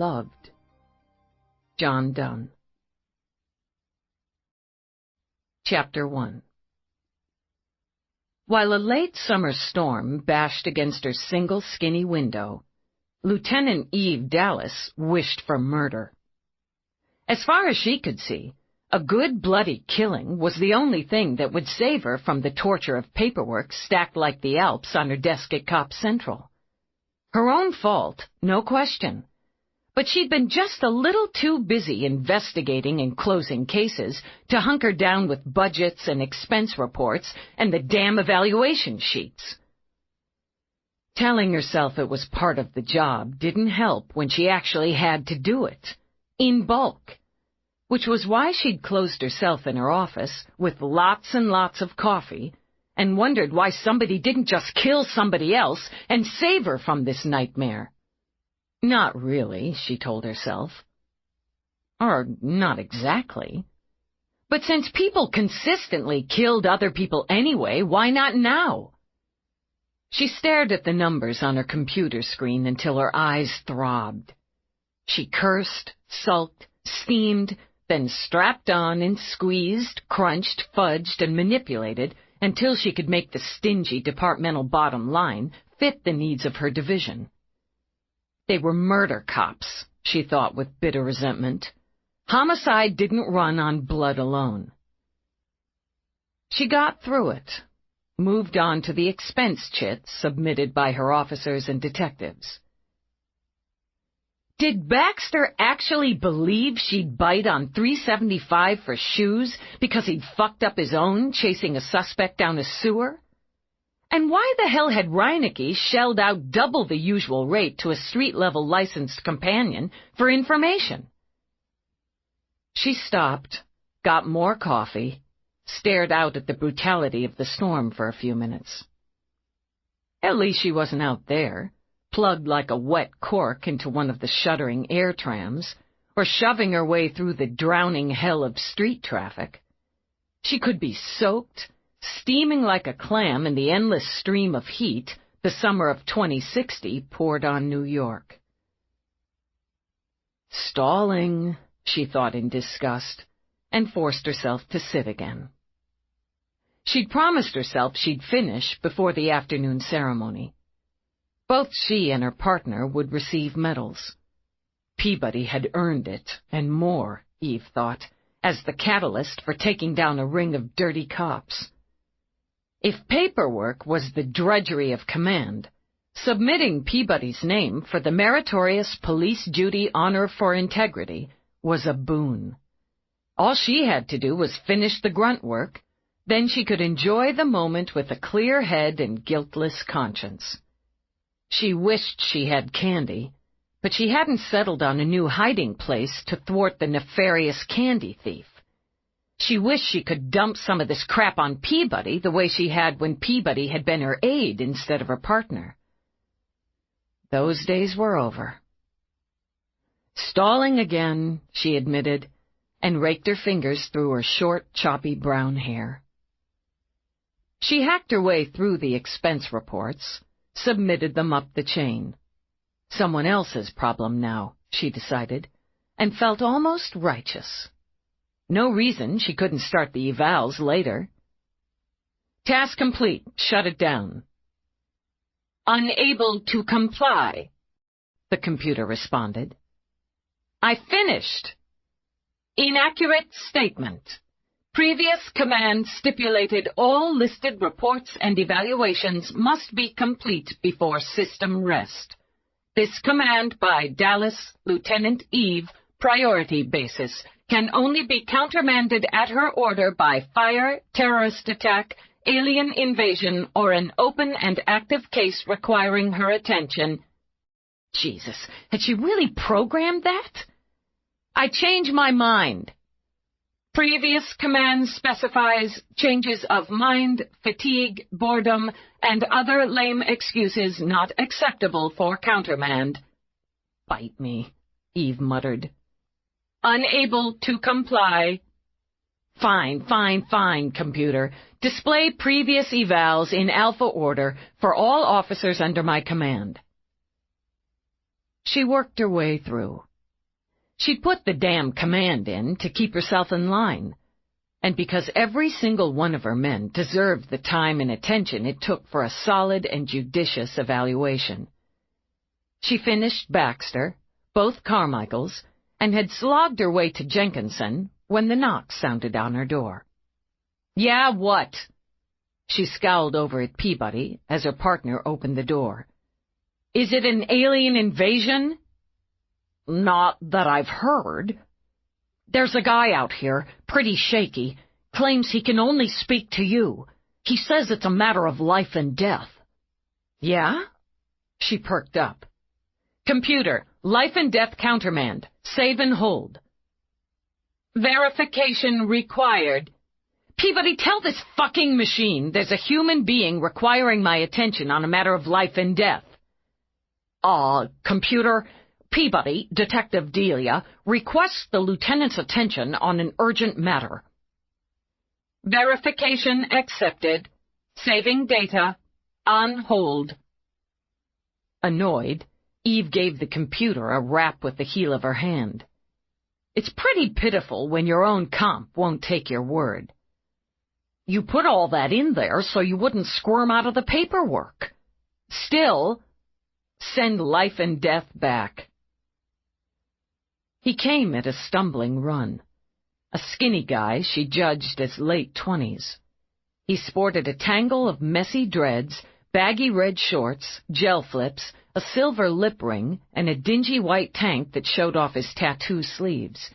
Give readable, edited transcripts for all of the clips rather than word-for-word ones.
Loved. John Donne. Chapter 1. While a late summer storm bashed against her single skinny window, Lieutenant Eve Dallas wished for murder. As far as she could see, a good bloody killing was the only thing that would save her from the torture of paperwork stacked like the Alps on her desk at Cop Central. Her own fault, no question. But she'd been just a little too busy investigating and closing cases to hunker down with budgets and expense reports and the damn evaluation sheets. Telling herself it was part of the job didn't help when she actually had to do it, in bulk, which was why she'd closed herself in her office with lots and lots of coffee and wondered why somebody didn't just kill somebody else and save her from this nightmare. Not really, she told herself. Or not exactly. But since people consistently killed other people anyway, why not now? She stared at the numbers on her computer screen until her eyes throbbed. She cursed, sulked, steamed, then strapped on and squeezed, crunched, fudged, and manipulated until she could make the stingy departmental bottom line fit the needs of her division. They were murder cops, she thought with bitter resentment. Homicide didn't run on blood alone. She got through it, moved on to the expense chits submitted by her officers and detectives. Did Baxter actually believe she'd bite on $3.75 for shoes because he'd fucked up his own chasing a suspect down a sewer? And why the hell had Reinecke shelled out double the usual rate to a street-level licensed companion for information? She stopped, got more coffee, stared out at the brutality of the storm for a few minutes. At least she wasn't out there, plugged like a wet cork into one of the shuddering air trams, or shoving her way through the drowning hell of street traffic. She could be soaked, steaming like a clam in the endless stream of heat the summer of 2060 poured on New York. Stalling, she thought in disgust, and forced herself to sit again. She'd promised herself she'd finish before the afternoon ceremony. Both she and her partner would receive medals. Peabody had earned it, and more, Eve thought, as the catalyst for taking down a ring of dirty cops. If paperwork was the drudgery of command, submitting Peabody's name for the meritorious Police Duty Honor for Integrity was a boon. All she had to do was finish the grunt work, then she could enjoy the moment with a clear head and guiltless conscience. She wished she had candy, but she hadn't settled on a new hiding place to thwart the nefarious candy thief. She wished she could dump some of this crap on Peabody the way she had when Peabody had been her aide instead of her partner. Those days were over. Stalling again, she admitted, and raked her fingers through her short, choppy brown hair. She hacked her way through the expense reports, submitted them up the chain. Someone else's problem now, she decided, and felt almost righteous. No reason she couldn't start the evals later. Task complete. Shut it down. Unable to comply, the computer responded. I finished. Inaccurate statement. Previous command stipulated all listed reports and evaluations must be complete before system rest. This command by Dallas, Lieutenant Eve, priority basis, can only be countermanded at her order by fire, terrorist attack, alien invasion, or an open and active case requiring her attention. Jesus, had she really programmed that? I change my mind. Previous command specifies changes of mind, fatigue, boredom, and other lame excuses not acceptable for countermand. Bite me, Eve muttered. Unable to comply. Fine, computer. Display previous evals in alpha order for all officers under my command. She worked her way through, She'd put the damn command in to keep herself in line, and because every single one of her men deserved the time and attention it took for a solid and judicious evaluation. She finished Baxter, both Carmichaels, and had slogged her way to Jenkinson when the knock sounded on her door. "Yeah, what?" She scowled over at Peabody as her partner opened the door. "Is it an alien invasion?" "Not that I've heard. There's a guy out here, pretty shaky, claims he can only speak to you. He says it's a matter of life and death." "Yeah?" She perked up. "Computer, life and death countermand. Save and hold." "Verification required." "Peabody, tell this fucking machine there's a human being requiring my attention on a matter of life and death." Computer, Peabody, Detective Delia, requests the lieutenant's attention on an urgent matter." "Verification accepted. Saving data. On hold." Annoyed, Eve gave the computer a rap with the heel of her hand. It's pretty pitiful when your own comp won't take your word. You put all that in there so you wouldn't squirm out of the paperwork. Still, send life and death back. He came at a stumbling run. A skinny guy she judged as late 20s. He sported a tangle of messy dreads, baggy red shorts, gel flips, a silver lip ring, and a dingy white tank that showed off his tattoo sleeves.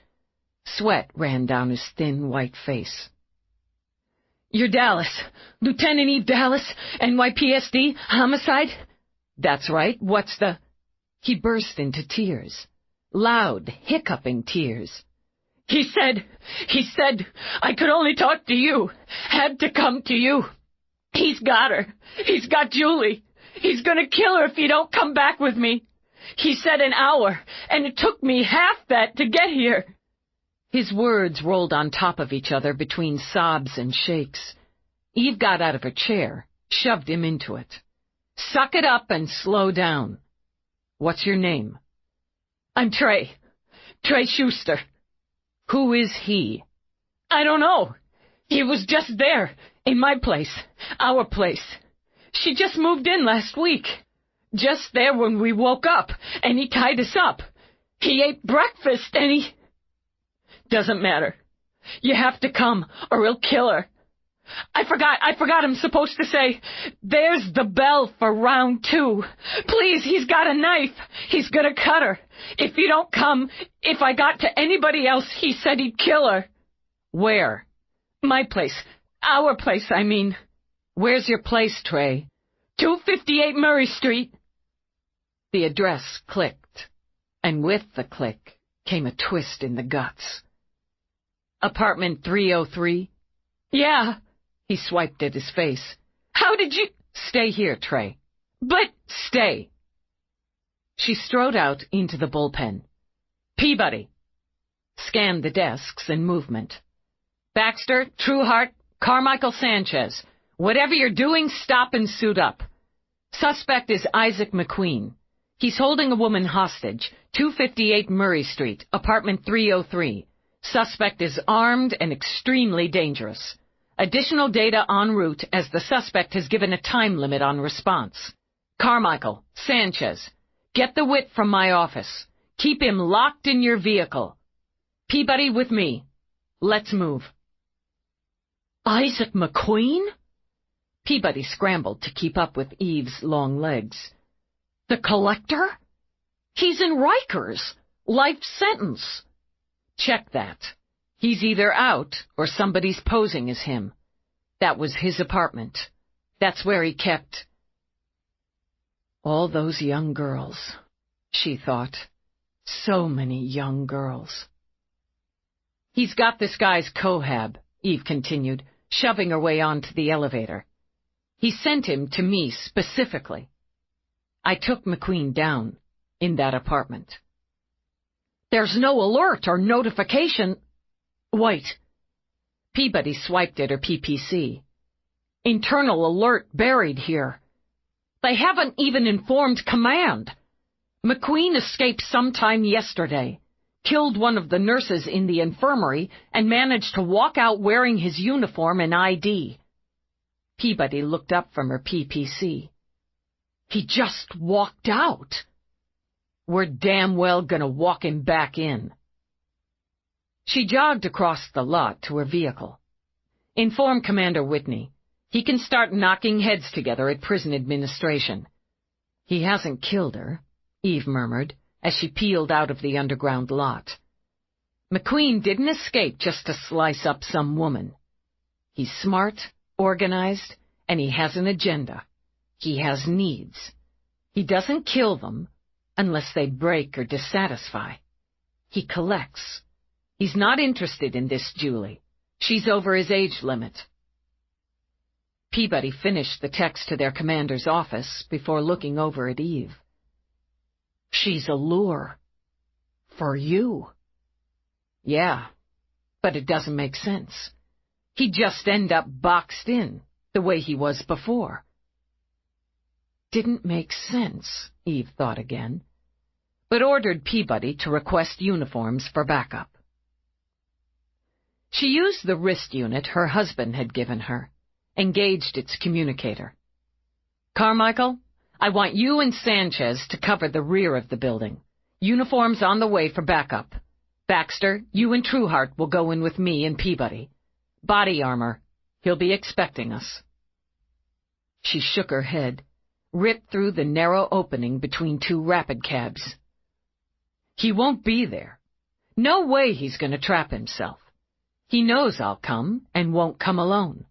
Sweat ran down his thin white face. "You're Dallas. Lieutenant Eve Dallas, NYPSD, homicide?" "That's right. What's the—" He burst into tears. Loud, hiccuping tears. He said, I could only talk to you. Had to come to you. He's got her. He's got Julie. He's gonna kill her if you don't come back with me. He said an hour, and it took me half that to get here." His words rolled on top of each other between sobs and shakes. Eve got out of her chair, shoved him into it. "Suck it up and slow down. What's your name?" "I'm Trey. Trey Schuster." "Who is he?" "I don't know. He was just there, in my place, our place. She just moved in last week. Just there when we woke up, and he tied us up. He ate breakfast, and he—" "Doesn't matter. You have to come, or he'll kill her. I forgot I'm supposed to say, there's the bell for round 2. Please, he's got a knife. He's gonna cut her. If you don't come, if I got to anybody else, he said he'd kill her." "Where?" "My place. Our place, I mean." "Where's your place, Trey?" 258 Murray Street. The address clicked, and with the click came a twist in the guts. "Apartment 303? "Yeah." He swiped at his face. "How did you—" "Stay here, Trey." "But—" "Stay." She strode out into the bullpen. "Peabody." Scanned the desks in movement. "Baxter, Trueheart, Carmichael Sanchez. Whatever you're doing, stop and suit up. Suspect is Isaac McQueen. He's holding a woman hostage, 258 Murray Street, apartment 303. Suspect is armed and extremely dangerous. Additional data en route as the suspect has given a time limit on response. Carmichael, Sanchez, get the wit from my office. Keep him locked in your vehicle. Peabody with me. Let's move." "Isaac McQueen?" Peabody scrambled to keep up with Eve's long legs. "The collector? He's in Rikers. Life sentence." "Check that. He's either out or somebody's posing as him. That was his apartment. That's where he kept—" All those young girls, she thought. So many young girls. "He's got this guy's cohab," Eve continued, shoving her way onto the elevator. "He sent him to me specifically. I took McQueen down in that apartment." "There's no alert or notification—" "Wait." Peabody swiped at her PPC. "Internal alert buried here. They haven't even informed command. McQueen escaped sometime yesterday. killed one of the nurses in the infirmary, and managed to walk out wearing his uniform and ID. Peabody looked up from her PPC. He just walked out. We're damn well gonna walk him back in. She jogged across the lot to her vehicle. Inform Commander Whitney. He can start knocking heads together at prison administration. He hasn't killed her, Eve murmured, as she peeled out of the underground lot. McQueen didn't escape just to slice up some woman. He's smart, organized, and he has an agenda. He has needs. He doesn't kill them unless they break or dissatisfy. He collects. He's not interested in this Julie. She's over his age limit. Peabody finished the text to their commander's office before looking over at Eve. She's a lure. For you. Yeah, but it doesn't make sense. He'd just end up boxed in, the way he was before. Didn't make sense, Eve thought again, but ordered Peabody to request uniforms for backup. She used the wrist unit her husband had given her, engaged its communicator. Carmichael, I want you and Sanchez to cover the rear of the building. Uniforms on the way for backup. Baxter, you and Trueheart will go in with me and Peabody. Body armor. He'll be expecting us. She shook her head, ripped through the narrow opening between two rapid cabs. He won't be there. No way he's going to trap himself. He knows I'll come and won't come alone.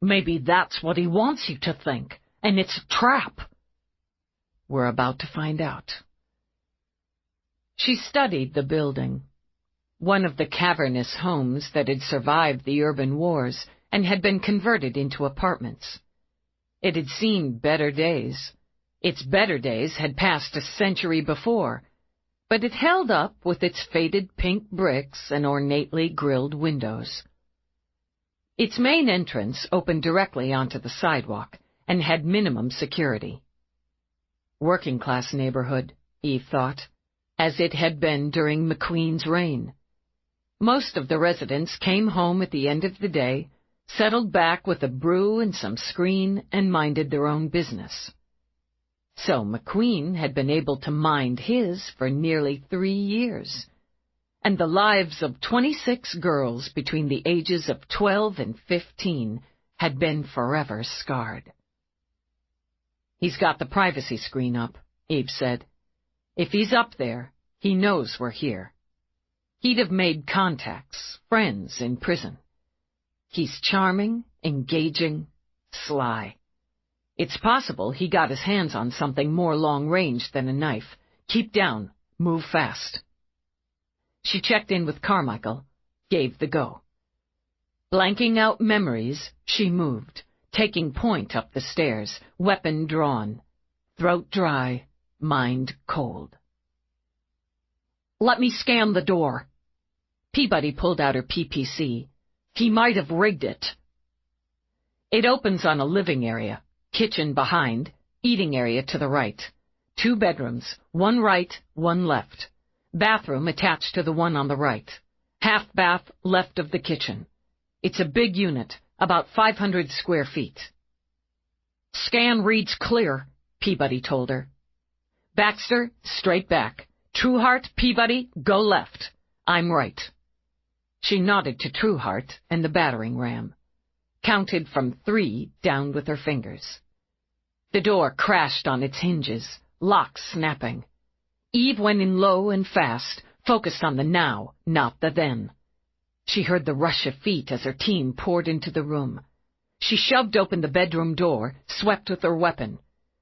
Maybe that's what he wants you to think, and it's a trap. We're about to find out. She studied the building, one of the cavernous homes that had survived the urban wars and had been converted into apartments. It had seen better days. Its better days had passed a century before, but it held up with its faded pink bricks and ornately grilled windows. Its main entrance opened directly onto the sidewalk and had minimum security. Working-class neighborhood, Eve thought, as it had been during McQueen's reign. Most of the residents came home at the end of the day, settled back with a brew and some screen, and minded their own business. So McQueen had been able to mind his for nearly 3 years, and the lives of 26 girls between the ages of 12 and 15 had been forever scarred. He's got the privacy screen up, Eve said. If he's up there, he knows we're here. He'd have made contacts, friends in prison. He's charming, engaging, sly. It's possible he got his hands on something more long-range than a knife. Keep down. Move fast. She checked in with Carmichael, gave the go. Blanking out memories, she moved, taking point up the stairs, weapon drawn, throat dry, mind cold. Let me scan the door. Peabody pulled out her PPC. He might have rigged it. It opens on a living area, kitchen behind, eating area to the right. 2 bedrooms, one right, one left. Bathroom attached to the one on the right. Half bath left of the kitchen. It's a big unit, about 500 square feet. Scan reads clear, Peabody told her. Baxter, straight back. Trueheart, Peabody, go left. I'm right. She nodded to Trueheart and the battering ram. Counted from 3 down with her fingers. The door crashed on its hinges, lock snapping. Eve went in low and fast, focused on the now, not the then. She heard the rush of feet as her team poured into the room. She shoved open the bedroom door, swept with her weapon.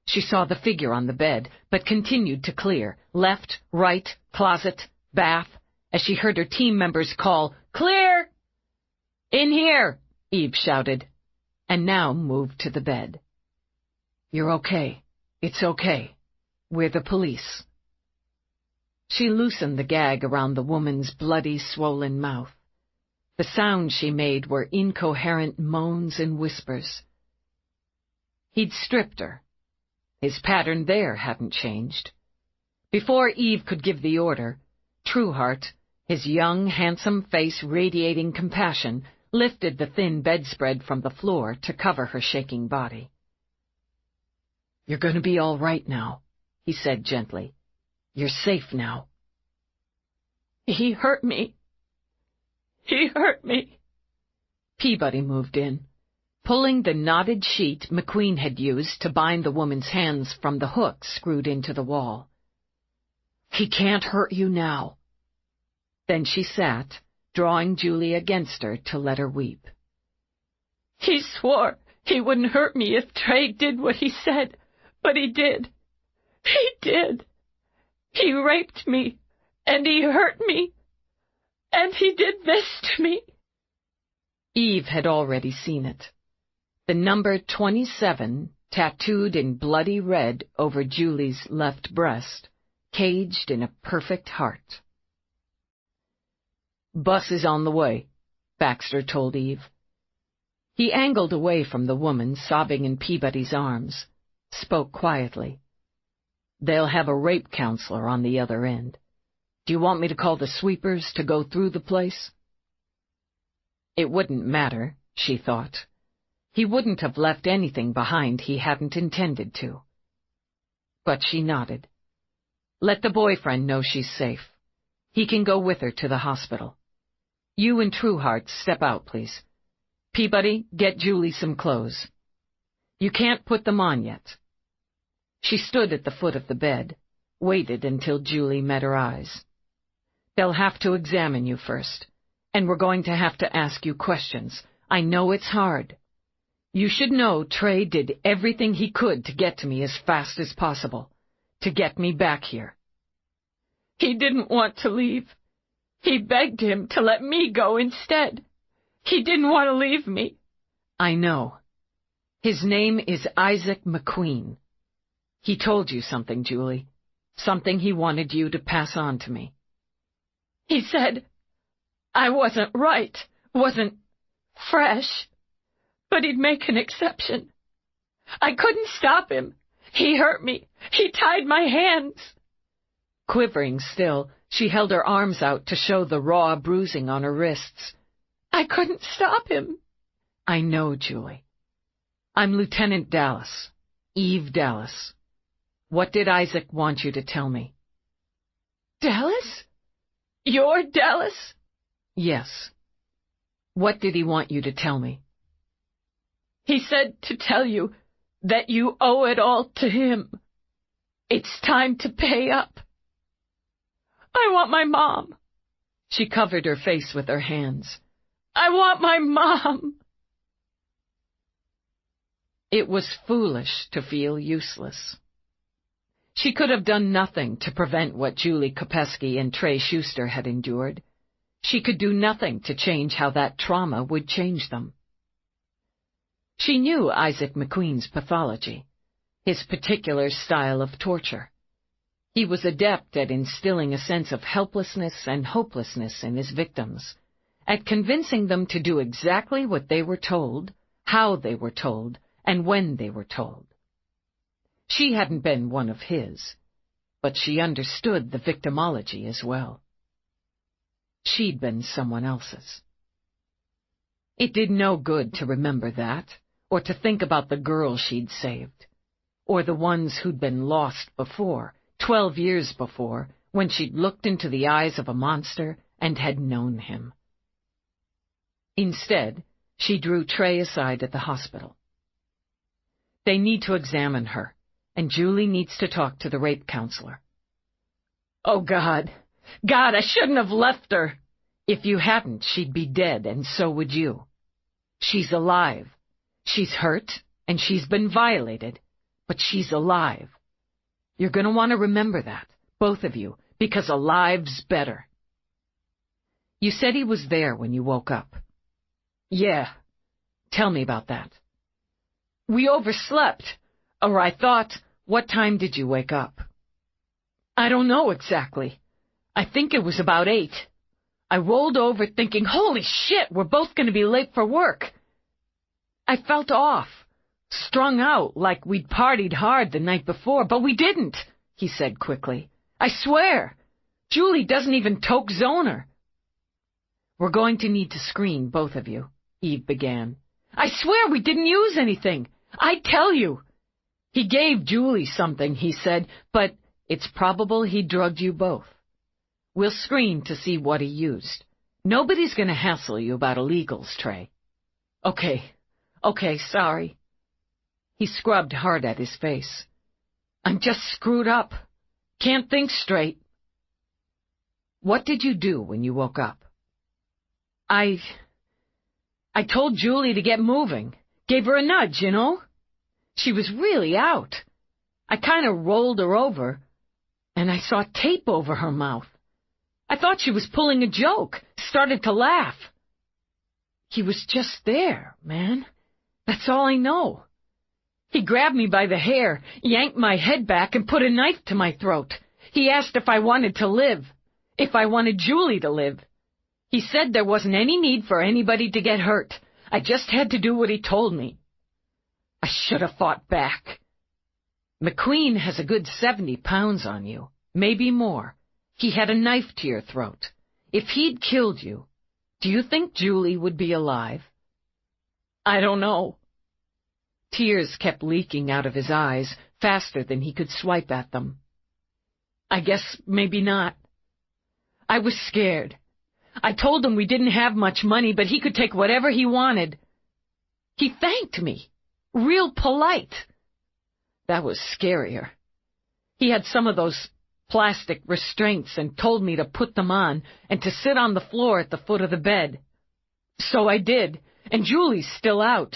She saw the figure on the bed, but continued to clear, left, right, closet, bath, as she heard her team members call, "Clear!" "In here!" Eve shouted, and now moved to the bed. "You're okay. It's okay. We're the police." She loosened the gag around the woman's bloody, swollen mouth. The sounds she made were incoherent moans and whispers. He'd stripped her. His pattern there hadn't changed. Before Eve could give the order, Trueheart, his young, handsome face radiating compassion, lifted the thin bedspread from the floor to cover her shaking body. "You're going to be all right now," he said gently. "You're safe now." "He hurt me. He hurt me." Peabody moved in, pulling the knotted sheet McQueen had used to bind the woman's hands from the hook screwed into the wall. "He can't hurt you now." Then she sat, drawing Julie against her to let her weep. "He swore he wouldn't hurt me if Trey did what he said, but he did. He did. He raped me, and he hurt me, and he did this to me." Eve had already seen it. The number 27 tattooed in bloody red over Julie's left breast, caged in a perfect heart. "Bus is on the way," Baxter told Eve. He angled away from the woman sobbing in Peabody's arms, spoke quietly. "They'll have a rape counselor on the other end. Do you want me to call the sweepers to go through the place?" It wouldn't matter, she thought. He wouldn't have left anything behind he hadn't intended to. But she nodded. "Let the boyfriend know she's safe. He can go with her to the hospital. You and Trueheart step out, please. Peabody, get Julie some clothes. You can't put them on yet." She stood at the foot of the bed, waited until Julie met her eyes. "They'll have to examine you first, and we're going to have to ask you questions. I know it's hard. You should know Trey did everything he could to get to me as fast as possible, to get me back here." "He didn't want to leave. He begged him to let me go instead. He didn't want to leave me." "I know. His name is Isaac McQueen. He told you something, Julie. Something he wanted you to pass on to me." "He said I wasn't right, wasn't fresh, but he'd make an exception. I couldn't stop him. He hurt me. He tied my hands." Quivering still, she held her arms out to show the raw bruising on her wrists. "I couldn't stop him." "I know, Julie. I'm Lieutenant Dallas, Eve Dallas. What did Isaac want you to tell me?" "Dallas? You're Dallas?" "Yes. What did he want you to tell me?" "He said to tell you that you owe it all to him. It's time to pay up. I want my mom." She covered her face with her hands. "I want my mom." It was foolish to feel useless. She could have done nothing to prevent what Julie Kopeski and Trey Schuster had endured. She could do nothing to change how that trauma would change them. She knew Isaac McQueen's pathology, his particular style of torture. He was adept at instilling a sense of helplessness and hopelessness in his victims, at convincing them to do exactly what they were told, how they were told, and when they were told. She hadn't been one of his, but she understood the victimology as well. She'd been someone else's. It did no good to remember that, or to think about the girls she'd saved, or the ones who'd been lost before, 12 years before, when she'd looked into the eyes of a monster and had known him. Instead, she drew Trey aside at the hospital. "They need to examine her, and Julie needs to talk to the rape counselor." "Oh, God, I shouldn't have left her." "If you hadn't, she'd be dead, and so would you. She's alive. She's hurt, and she's been violated, but she's alive. You're going to want to remember that, both of you, because alive's better." "You said he was there when you woke up." "Yeah." "Tell me about that." "We overslept, or I thought." "What time did you wake up?" "I don't know exactly. I think it was about 8. I rolled over thinking, holy shit, we're both going to be late for work. I felt off, strung out like we'd partied hard the night before, but we didn't," he said quickly. "I swear. Julie doesn't even toke Zoner. We're going to need to screen, both of you, Eve began. I swear we didn't use anything. I tell you. He gave Julie something, he said, but it's probable he drugged you both. We'll screen to see what he used. Nobody's going to hassle you about illegals, Trey. Okay, sorry. He scrubbed hard at his face. I'm just screwed up. Can't think straight. What did you do when you woke up? I told Julie to get moving. Gave her a nudge, you know? She was really out. I kind of rolled her over, and I saw tape over her mouth. I thought she was pulling a joke, started to laugh. He was just there, man. That's all I know. He grabbed me by the hair, yanked my head back, and put a knife to my throat. He asked if I wanted to live, if I wanted Julie to live. He said there wasn't any need for anybody to get hurt. I just had to do what he told me. I should have fought back. McQueen has a good 70 pounds on you, maybe more. He had a knife to your throat. If he'd killed you, do you think Julie would be alive? I don't know. Tears kept leaking out of his eyes faster than he could swipe at them. I guess maybe not. I was scared. I told him we didn't have much money, but he could take whatever he wanted. He thanked me. Real polite. That was scarier. He had some of those plastic restraints and told me to put them on and to sit on the floor at the foot of the bed. So I did, and Julie's still out.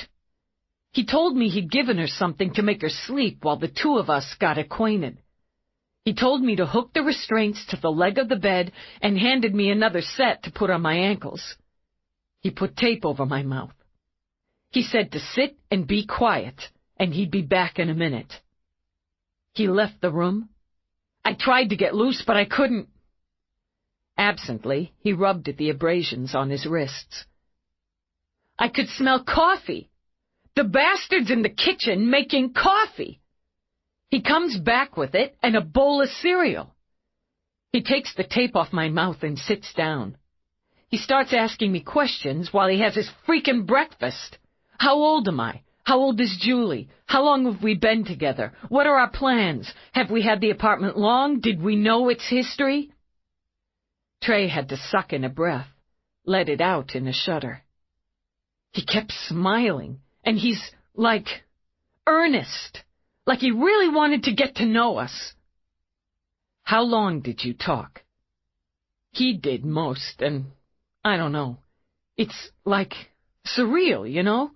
He told me he'd given her something to make her sleep while the two of us got acquainted. He told me to hook the restraints to the leg of the bed and handed me another set to put on my ankles. He put tape over my mouth. He said to sit and be quiet, and he'd be back in a minute. He left the room. I tried to get loose, but I couldn't. Absently, he rubbed at the abrasions on his wrists. I could smell coffee. The bastard's in the kitchen making coffee. He comes back with it and a bowl of cereal. He takes the tape off my mouth and sits down. He starts asking me questions while he has his freaking breakfast. How old am I? How old is Julie? How long have we been together? What are our plans? Have we had the apartment long? Did we know its history? Trey had to suck in a breath, let it out in a shudder. He kept smiling, and he's like earnest, like he really wanted to get to know us. How long did you talk? He did most, and I don't know. It's like surreal, you know?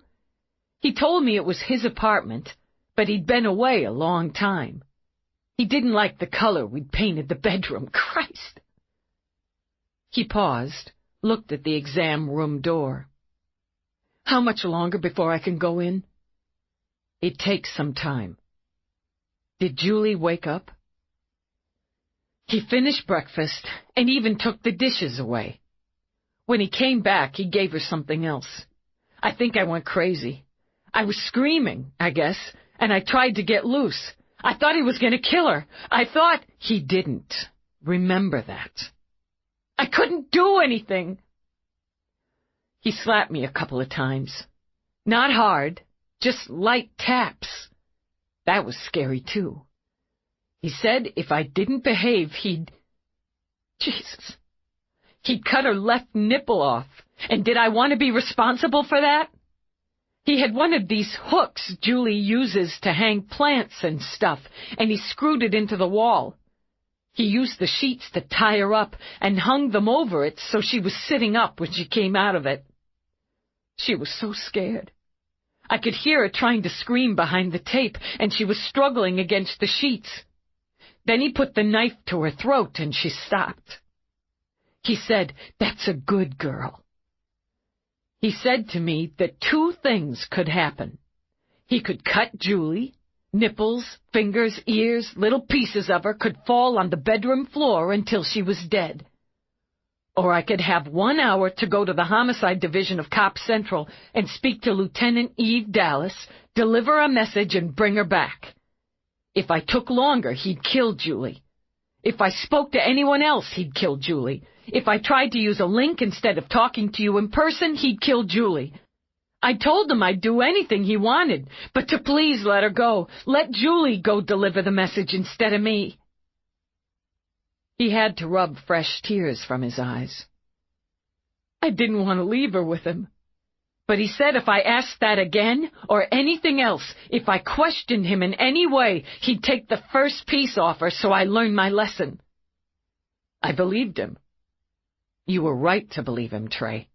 He told me it was his apartment, but he'd been away a long time. He didn't like the color we'd painted the bedroom. Christ! He paused, looked at the exam room door. How much longer before I can go in? It takes some time. Did Julie wake up? He finished breakfast and even took the dishes away. When he came back, he gave her something else. I think I went crazy. I was screaming, I guess, and I tried to get loose. I thought he was going to kill her. I thought he didn't. Remember that. I couldn't do anything. He slapped me a couple of times. Not hard, just light taps. That was scary, too. He said if I didn't behave, he'd cut her left nipple off. And did I want to be responsible for that? He had one of these hooks Julie uses to hang plants and stuff, and he screwed it into the wall. He used the sheets to tie her up and hung them over it so she was sitting up when she came out of it. She was so scared. I could hear her trying to scream behind the tape, and she was struggling against the sheets. Then he put the knife to her throat, and she stopped. He said, "That's a good girl." He said to me that two things could happen. He could cut Julie. Nipples, fingers, ears, little pieces of her could fall on the bedroom floor until she was dead. Or I could have 1 hour to go to the Homicide Division of Cop Central and speak to Lieutenant Eve Dallas, deliver a message, and bring her back. If I took longer, he'd kill Julie. If I spoke to anyone else, he'd kill Julie. If I tried to use a link instead of talking to you in person, he'd kill Julie. I told him I'd do anything he wanted, but to please let her go. Let Julie go deliver the message instead of me. He had to rub fresh tears from his eyes. I didn't want to leave her with him. But he said if I asked that again, or anything else, if I questioned him in any way, he'd take the first piece off her, so I learned my lesson. I believed him. You were right to believe him, Trey.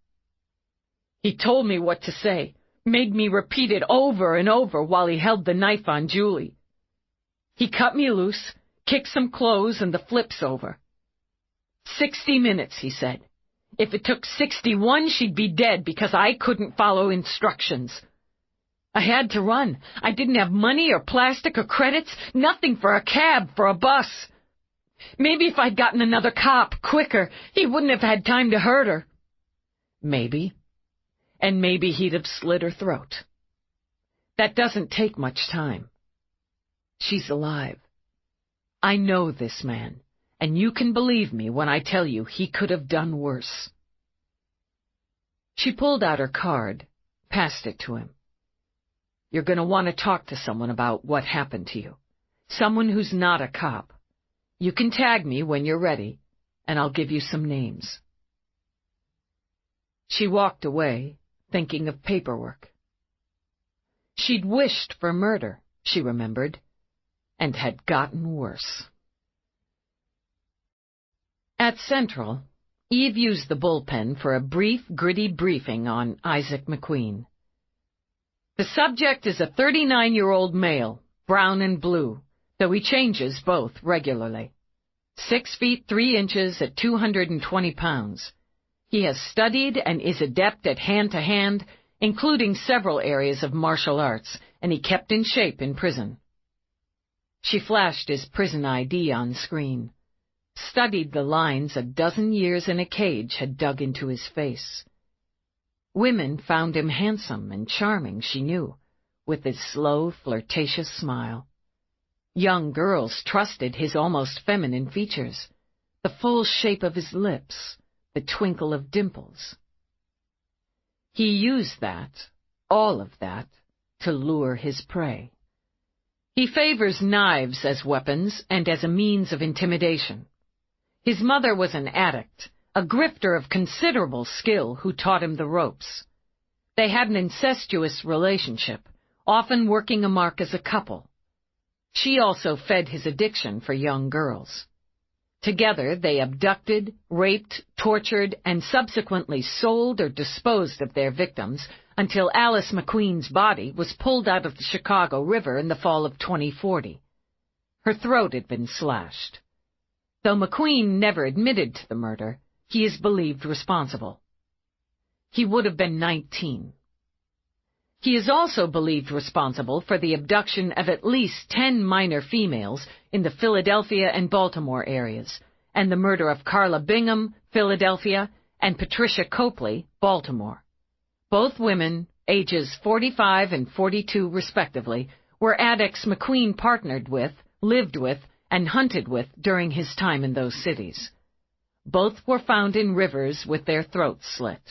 He told me what to say, made me repeat it over and over while he held the knife on Julie. He cut me loose, kicked some clothes and the flips over. 60 minutes, he said. If it took 61, she'd be dead because I couldn't follow instructions. I had to run. I didn't have money or plastic or credits, nothing for a cab, for a bus. Maybe if I'd gotten another cop quicker, he wouldn't have had time to hurt her. Maybe. And maybe he'd have slit her throat. That doesn't take much time. She's alive. I know this man, and you can believe me when I tell you he could have done worse. She pulled out her card, passed it to him. You're going to want to talk to someone about what happened to you. Someone who's not a cop. You can tag me when you're ready, and I'll give you some names. She walked away, thinking of paperwork. She'd wished for murder, she remembered, and had gotten worse. At Central, Eve used the bullpen for a brief, gritty briefing on Isaac McQueen. The subject is a 39-year-old male, brown and blue, though he changes both regularly. 6 feet 3 inches at 220 pounds. He has studied and is adept at hand-to-hand, including several areas of martial arts, and he kept in shape in prison. She flashed his prison ID on screen, studied the lines a dozen years in a cage had dug into his face. Women found him handsome and charming, she knew, with his slow, flirtatious smile. Young girls trusted his almost feminine features, the full shape of his lips, the twinkle of dimples. He used that, all of that, to lure his prey. He favors knives as weapons and as a means of intimidation. His mother was an addict, a grifter of considerable skill who taught him the ropes. They had an incestuous relationship, often working a mark as a couple. She also fed his addiction for young girls. Together, they abducted, raped, tortured, and subsequently sold or disposed of their victims until Alice McQueen's body was pulled out of the Chicago River in the fall of 2040. Her throat had been slashed. Though McQueen never admitted to the murder, he is believed responsible. He would have been 19. He is also believed responsible for the abduction of at least 10 minor females in the Philadelphia and Baltimore areas, and the murder of Carla Bingham, Philadelphia, and Patricia Copley, Baltimore. Both women, ages 45 and 42 respectively, were addicts McQueen partnered with, lived with, and hunted with during his time in those cities. Both were found in rivers with their throats slit.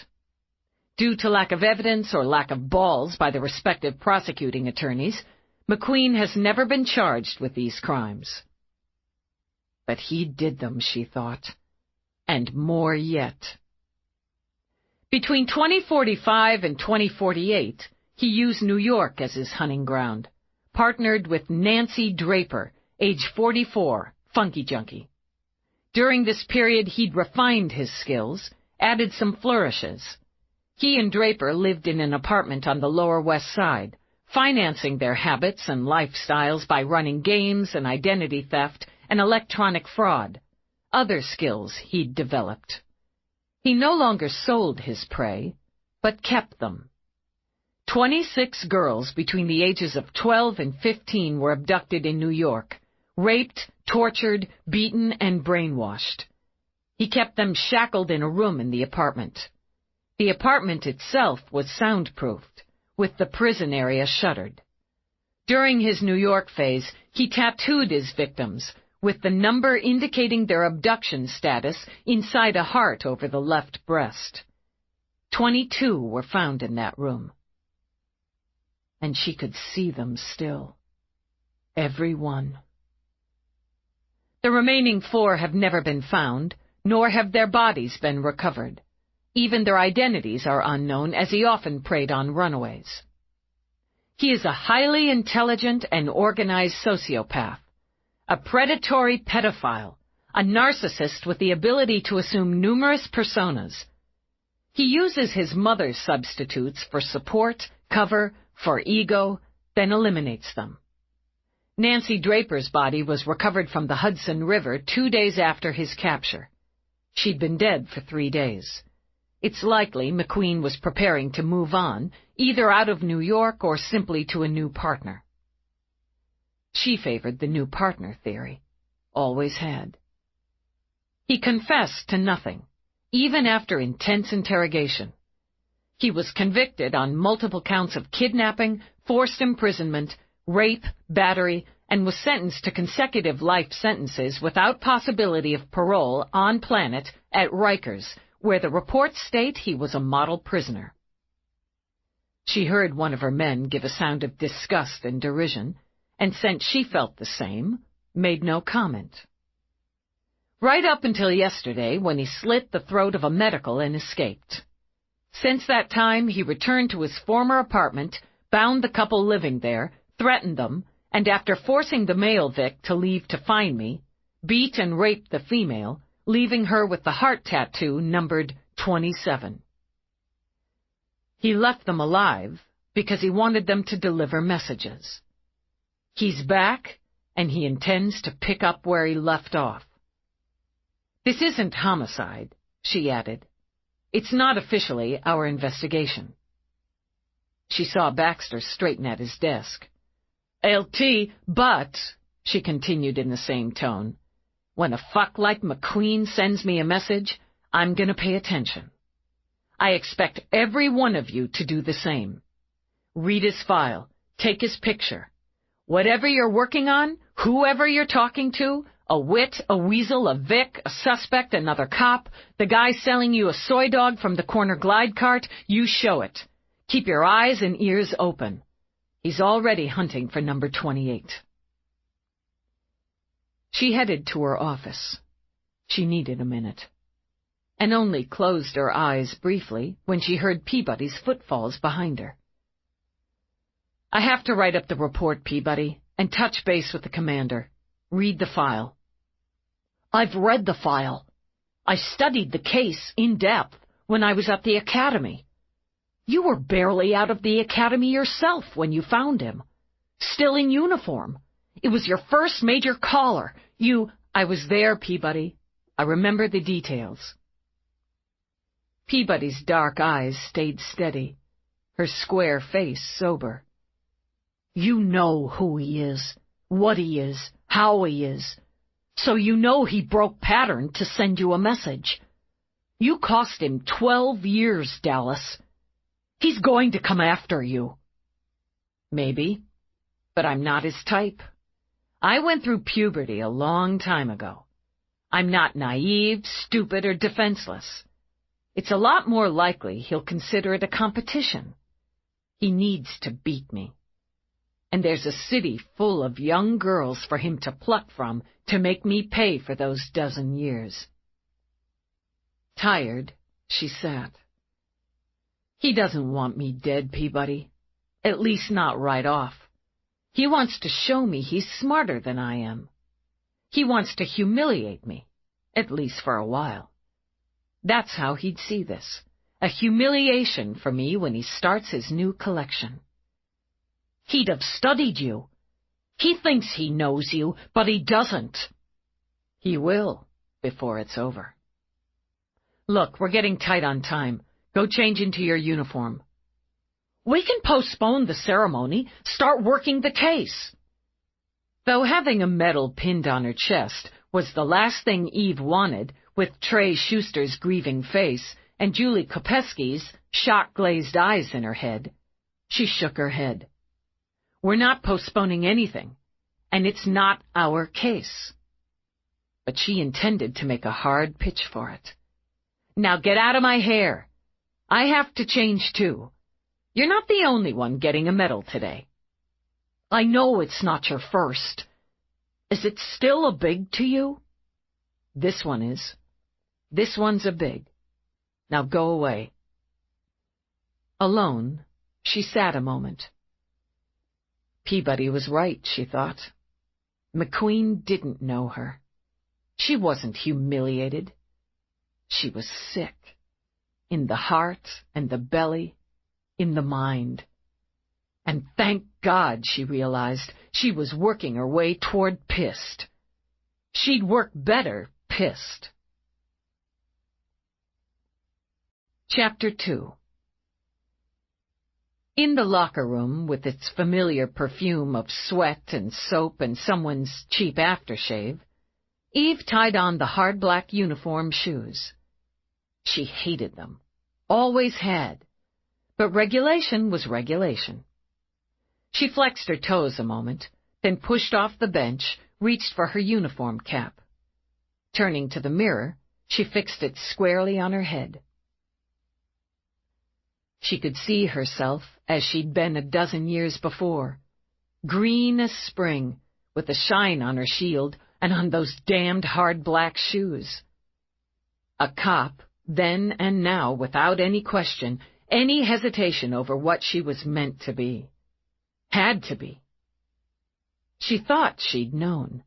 Due to lack of evidence or lack of balls by the respective prosecuting attorneys, McQueen has never been charged with these crimes. But he did them, she thought, and more yet. Between 2045 and 2048, he used New York as his hunting ground, partnered with Nancy Draper, age 44, funky junkie. During this period, he'd refined his skills, added some flourishes. He and Draper lived in an apartment on the Lower West Side, financing their habits and lifestyles by running games and identity theft and electronic fraud, other skills he'd developed. He no longer sold his prey, but kept them. 26 girls between the ages of 12 and 15 were abducted in New York, raped, tortured, beaten, and brainwashed. He kept them shackled in a room in the apartment. The apartment itself was soundproofed, with the prison area shuttered. During his New York phase, he tattooed his victims, with the number indicating their abduction status inside a heart over the left breast. 22 were found in that room. And she could see them still. Every one. The remaining 4 have never been found, nor have their bodies been recovered. Even their identities are unknown, as he often preyed on runaways. He is a highly intelligent and organized sociopath, a predatory pedophile, a narcissist with the ability to assume numerous personas. He uses his mother's substitutes for support, cover, for ego, then eliminates them. Nancy Draper's body was recovered from the Hudson River 2 days after his capture. She'd been dead for 3 days. It's likely McQueen was preparing to move on, either out of New York or simply to a new partner. She favored the new partner theory. Always had. He confessed to nothing, even after intense interrogation. He was convicted on multiple counts of kidnapping, forced imprisonment, rape, battery, and was sentenced to consecutive life sentences without possibility of parole on planet at Rikers, where the reports state he was a model prisoner. She heard one of her men give a sound of disgust and derision, and since she felt the same, made no comment. Right up until yesterday, when he slit the throat of a medical and escaped. Since that time, he returned to his former apartment, bound the couple living there, threatened them, and after forcing the male Vic to leave to find me, beat and raped the female, leaving her with the heart tattoo numbered 27. He left them alive because he wanted them to deliver messages. He's back, and he intends to pick up where he left off. This isn't homicide, she added. It's not officially our investigation. She saw Baxter straighten at his desk. LT, but, she continued in the same tone, when a fuck like McQueen sends me a message, I'm gonna pay attention. I expect every one of you to do the same. Read his file, take his picture. Whatever you're working on, whoever you're talking to, a wit, a weasel, a Vic, a suspect, another cop, the guy selling you a soy dog from the corner glide cart, you show it. Keep your eyes and ears open. He's already hunting for number 28. She headed to her office. She needed a minute, and only closed her eyes briefly when she heard Peabody's footfalls behind her. I have to write up the report, Peabody, and touch base with the commander. Read the file. I've read the file. I studied the case in depth when I was at the academy. You were barely out of the academy yourself when you found him. Still in uniform. It was your first major caller. I was there, Peabody. I remember the details. Peabody's dark eyes stayed steady, her square face sober. You know who he is, what he is, how he is. So you know he broke pattern to send you a message. You cost him 12 years, Dallas. He's going to come after you. Maybe, but I'm not his type. I went through puberty a long time ago. I'm not naive, stupid, or defenseless. It's a lot more likely he'll consider it a competition. He needs to beat me. And there's a city full of young girls for him to pluck from to make me pay for those dozen years. Tired, she sat. He doesn't want me dead, Peabody. At least not right off. He wants to show me he's smarter than I am. He wants to humiliate me, at least for a while. That's how he'd see this, a humiliation for me when he starts his new collection. He'd have studied you. He thinks he knows you, but he doesn't. He will, before it's over. Look, we're getting tight on time. Go change into your uniform. We can postpone the ceremony, start working the case. Though having a medal pinned on her chest was the last thing Eve wanted, with Trey Schuster's grieving face and Julie Kopesky's shock-glazed eyes in her head, she shook her head. We're not postponing anything, and it's not our case. but she intended to make a hard pitch for it. "Now get out of my hair. I have to change too. You're not the only one getting a medal today." "I know it's not your first. Is it still a big to you?" "This one is. This one's a big. Now go away." Alone, she sat a moment. Peabody was right, she thought. McQueen didn't know her. She wasn't humiliated. She was sick. In the heart and the belly, in the mind. And thank God, she realized, she was working her way toward pissed. She'd work better pissed. Chapter 2. In the locker room, with its familiar perfume of sweat and soap and someone's cheap aftershave, Eve tied on the hard black uniform shoes. She hated them. Always had. But regulation was regulation. She flexed her toes a moment, then pushed off the bench, reached for her uniform cap. Turning to the mirror, she fixed it squarely on her head. She could see herself as she'd been a dozen years before, green as spring, with a shine on her shield and on those damned hard black shoes. A cop, then and now, without any question, any hesitation over what she was meant to be. Had to be. She thought she'd known,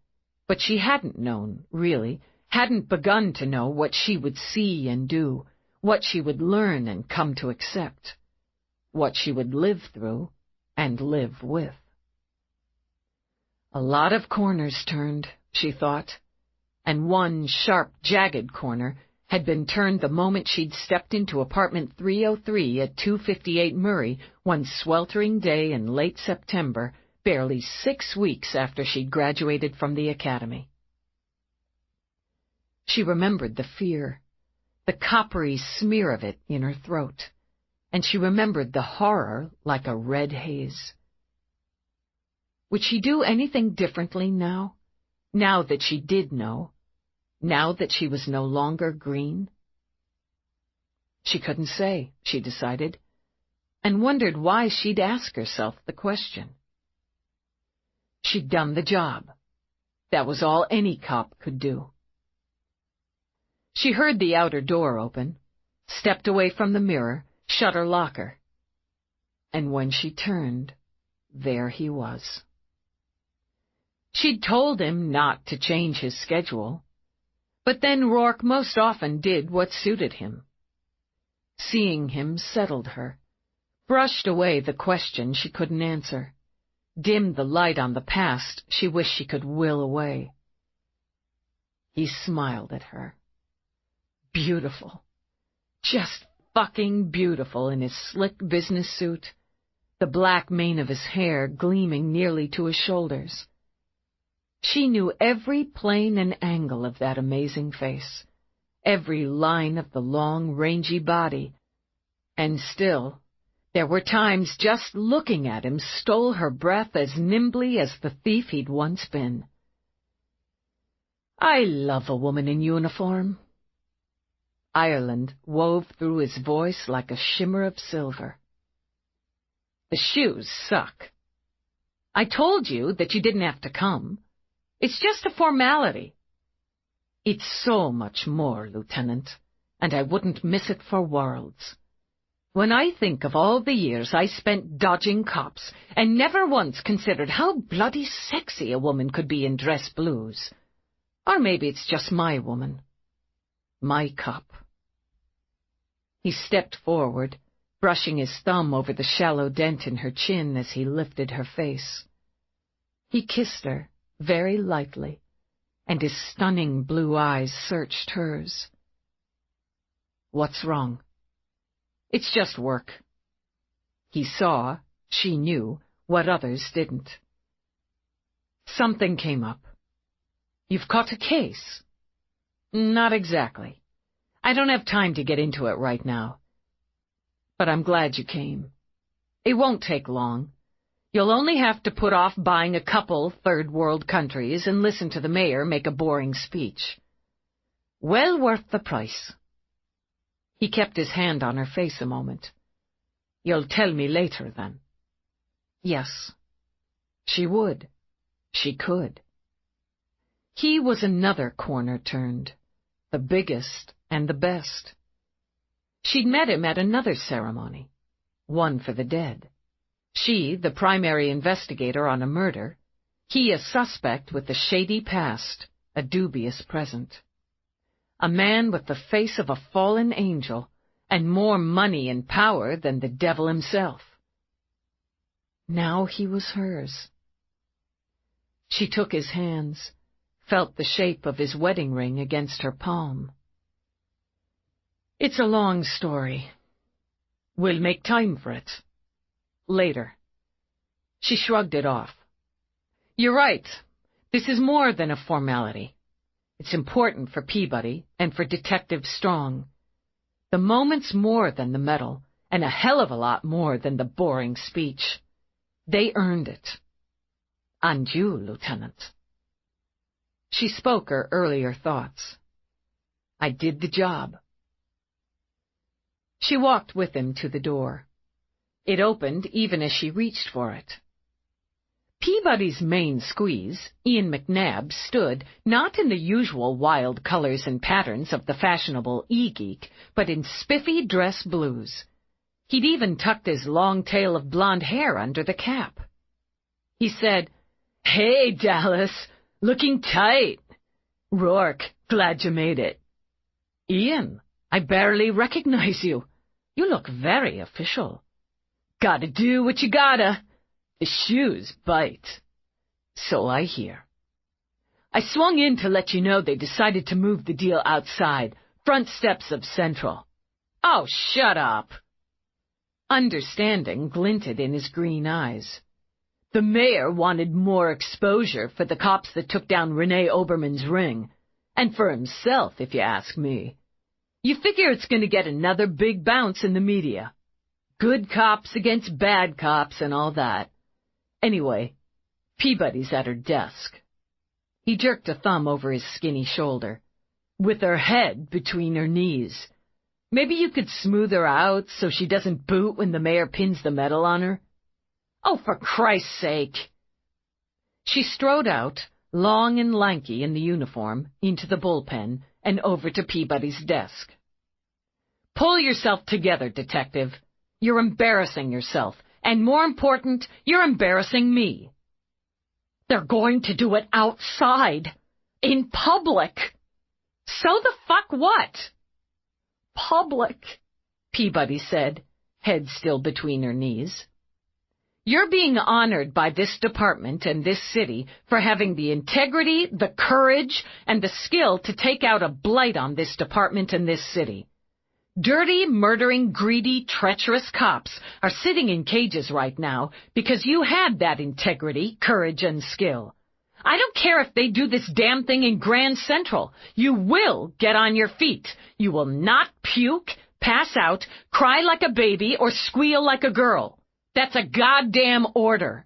but she hadn't known, really, hadn't begun to know what she would see and do, what she would learn and come to accept, what she would live through and live with. A lot of corners turned, she thought, and one sharp, jagged corner had been turned the moment she'd stepped into apartment 303 at 258 Murray one sweltering day in late September, barely 6 weeks after she'd graduated from the academy. She remembered the fear, the coppery smear of it in her throat, and she remembered the horror like a red haze. Would she do anything differently now? Now that she did know? Now that she was no longer green? She couldn't say, she decided, and wondered why she'd ask herself the question. She'd done the job. That was all any cop could do. She heard the outer door open, stepped away from the mirror, shut her locker. And when she turned, there he was. She'd told him not to change his schedule, but then Roarke most often did what suited him. Seeing him settled her, brushed away the question she couldn't answer, dimmed the light on the past she wished she could will away. He smiled at her. Beautiful. Just fucking beautiful in his slick business suit, the black mane of his hair gleaming nearly to his shoulders. She knew every plane and angle of that amazing face, every line of the long, rangy body, and still, there were times just looking at him stole her breath as nimbly as the thief he'd once been. I love a woman in uniform. Ireland wove through his voice like a shimmer of silver. The shoes suck. I told you that you didn't have to come. It's just a formality. It's so much more, Lieutenant, and I wouldn't miss it for worlds. When I think of all the years I spent dodging cops and never once considered how bloody sexy a woman could be in dress blues. Or maybe it's just my woman. My cop. He stepped forward, brushing his thumb over the shallow dent in her chin as he lifted her face. He kissed her, very lightly, and his stunning blue eyes searched hers. What's wrong? It's just work. He saw, she knew, what others didn't. Something came up. You've caught a case? Not exactly. I don't have time to get into it right now. But I'm glad you came. It won't take long. You'll only have to put off buying a couple third-world countries and listen to the mayor make a boring speech. Well worth the price. He kept his hand on her face a moment. You'll tell me later, then. Yes. She would. She could. He was another corner turned, the biggest and the best. She'd met him at another ceremony, one for the dead. She, the primary investigator on a murder, he a suspect with a shady past, a dubious present. A man with the face of a fallen angel and more money and power than the devil himself. Now he was hers. She took his hands, felt the shape of his wedding ring against her palm. It's a long story. We'll make time for it. Later. She shrugged it off. You're right. This is more than a formality. It's important for Peabody and for Detective Strong. The moment's more than the medal, and a hell of a lot more than the boring speech. They earned it. And you, Lieutenant. She spoke her earlier thoughts. I did the job. She walked with him to the door. It opened even as she reached for it. Peabody's main squeeze, Ian McNabb, stood not in the usual wild colors and patterns of the fashionable e-geek, but in spiffy dress blues. He'd even tucked his long tail of blonde hair under the cap. He said, "Hey, Dallas, looking tight. Roarke, glad you made it." "Ian, I barely recognize you. You look very official." "Gotta do what you gotta. The shoes bite." "So I hear." "I swung in to let you know they decided to move the deal outside, front steps of Central." "Oh, shut up." Understanding glinted in his green eyes. "The mayor wanted more exposure for the cops that took down Renee Oberman's ring, and for himself, if you ask me. You figure it's going to get another big bounce in the media. Good cops against bad cops and all that. Anyway, Peabody's at her desk." He jerked a thumb over his skinny shoulder. "With her head between her knees. Maybe you could smooth her out so she doesn't boot when the mayor pins the medal on her." "Oh, for Christ's sake." She strode out, long and lanky in the uniform, into the bullpen and over to Peabody's desk. "Pull yourself together, Detective. You're embarrassing yourself, and more important, you're embarrassing me." "They're going to do it outside, in public." "So the fuck what?" "Public," Peabody said, head still between her knees. "You're being honored by this department and this city for having the integrity, the courage, and the skill to take out a blight on this department and this city. Dirty, murdering, greedy, treacherous cops are sitting in cages right now because you had that integrity, courage, and skill. I don't care if they do this damn thing in Grand Central. You will get on your feet. You will not puke, pass out, cry like a baby, or squeal like a girl. That's a goddamn order."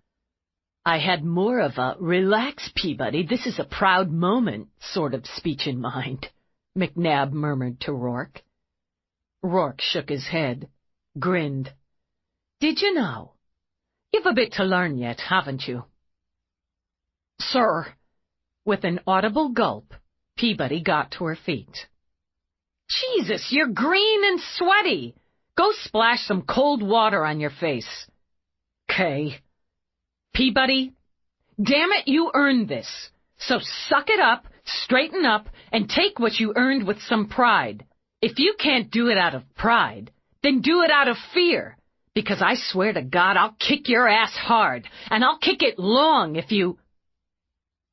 "I had more of a relax, Peabody, this is a proud moment sort of speech in mind," McNabb murmured to Roarke. Roarke shook his head, grinned. "Did you know? You've a bit to learn yet, haven't you?" "Sir." With an audible gulp, Peabody got to her feet. "Jesus, you're green and sweaty. Go splash some cold water on your face." "'Kay." "Peabody, damn it, you earned this. So suck it up, straighten up, and take what you earned with some pride. If you can't do it out of pride, then do it out of fear. Because I swear to God I'll kick your ass hard, and I'll kick it long if you—"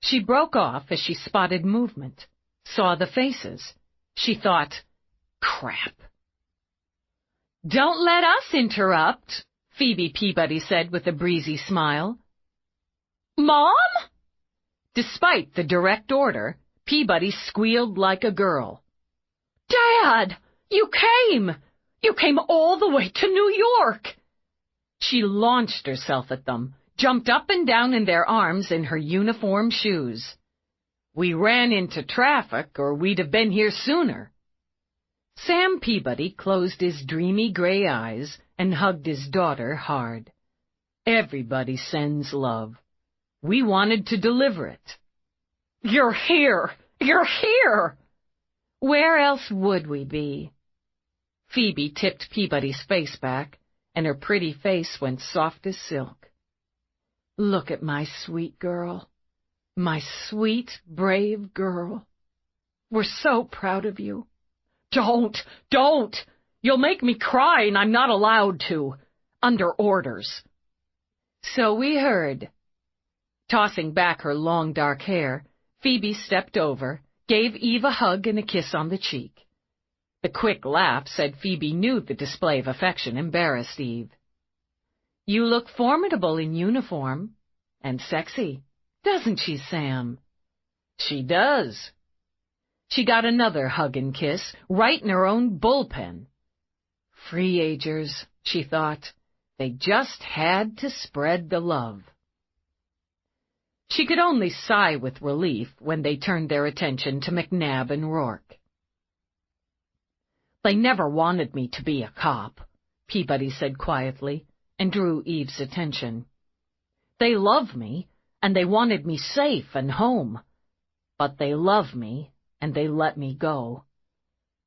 She broke off as she spotted movement, saw the faces. She thought, crap. "Don't let us interrupt," Phoebe Peabody said with a breezy smile. "Mom?" Despite the direct order, Peabody squealed like a girl. "Dad, you came! You came all the way to New York!" She launched herself at them, jumped up and down in their arms in her uniform shoes. We ran into traffic, or we'd have been here sooner. Sam Peabody closed his dreamy gray eyes and hugged his daughter hard. Everybody sends love. We wanted to deliver it. You're here! You're here! Where else would we be? Phoebe tipped Peabody's face back, and her pretty face went soft as silk. Look at my sweet girl. My sweet, brave girl. We're so proud of you. Don't! You'll make me cry, and I'm not allowed to. Under orders. So we heard. Tossing back her long dark hair, Phoebe stepped over, gave Eve a hug and a kiss on the cheek. The quick laugh said Phoebe knew the display of affection embarrassed Eve. You look formidable in uniform. And sexy, doesn't she, Sam? She does. She got another hug and kiss, right in her own bullpen. Free-agers, she thought. They just had to spread the love. She could only sigh with relief when they turned their attention to McNabb and Roarke. They never wanted me to be a cop, Peabody said quietly, and drew Eve's attention. They love me, and they wanted me safe and home. But they love me, and they let me go.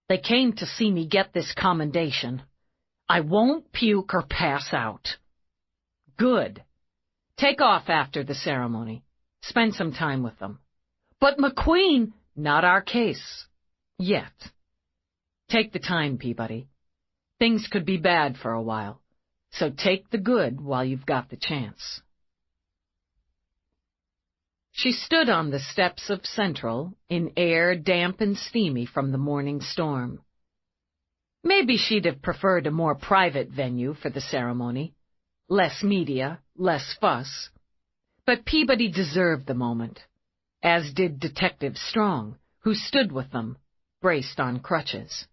They came to see me get this commendation. I won't puke or pass out. Good. Take off after the ceremony. Spend some time with them. But McQueen, not our case. Yet. Take the time, Peabody. Things could be bad for a while, so take the good while you've got the chance. She stood on the steps of Central, in air damp and steamy from the morning storm. Maybe she'd have preferred a more private venue for the ceremony. Less media, less fuss. But Peabody deserved the moment, as did Detective Strong, who stood with them, braced on crutches.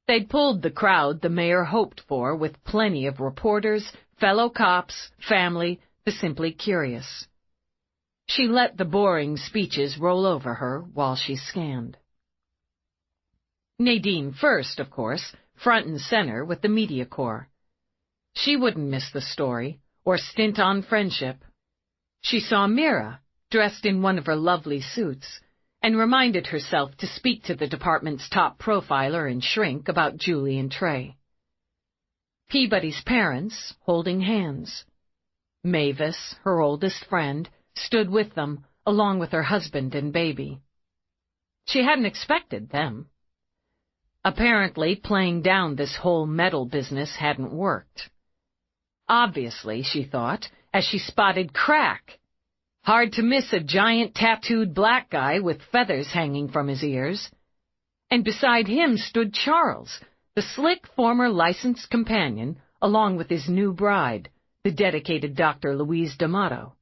They'd pulled the crowd the mayor hoped for, with plenty of reporters, fellow cops, family, the simply curious. She let the boring speeches roll over her while she scanned. Nadine first, of course, front and center with the media corps. She wouldn't miss the story, or stint on friendship. She saw Mira, dressed in one of her lovely suits, and reminded herself to speak to the department's top profiler and shrink about Julie and Trey. Peabody's parents, holding hands. Mavis, her oldest friend, stood with them, along with her husband and baby. She hadn't expected them. Apparently, playing down this whole medal business hadn't worked. Obviously, she thought, as she spotted Crack. Hard to miss a giant tattooed black guy with feathers hanging from his ears. And beside him stood Charles, the slick former licensed companion, along with his new bride, the dedicated Dr. Louise D'Amato.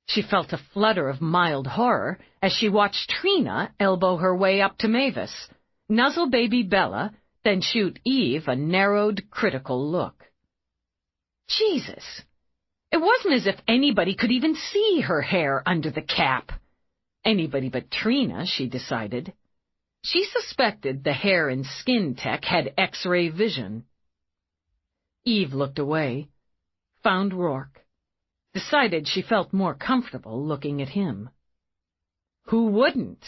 She felt a flutter of mild horror as she watched Trina elbow her way up to Mavis, nuzzle baby Bella, then shoot Eve a narrowed, critical look. Jesus! It wasn't as if anybody could even see her hair under the cap. Anybody but Trina, she decided. She suspected the hair and skin tech had X-ray vision. Eve looked away, found Roarke, decided she felt more comfortable looking at him. Who wouldn't?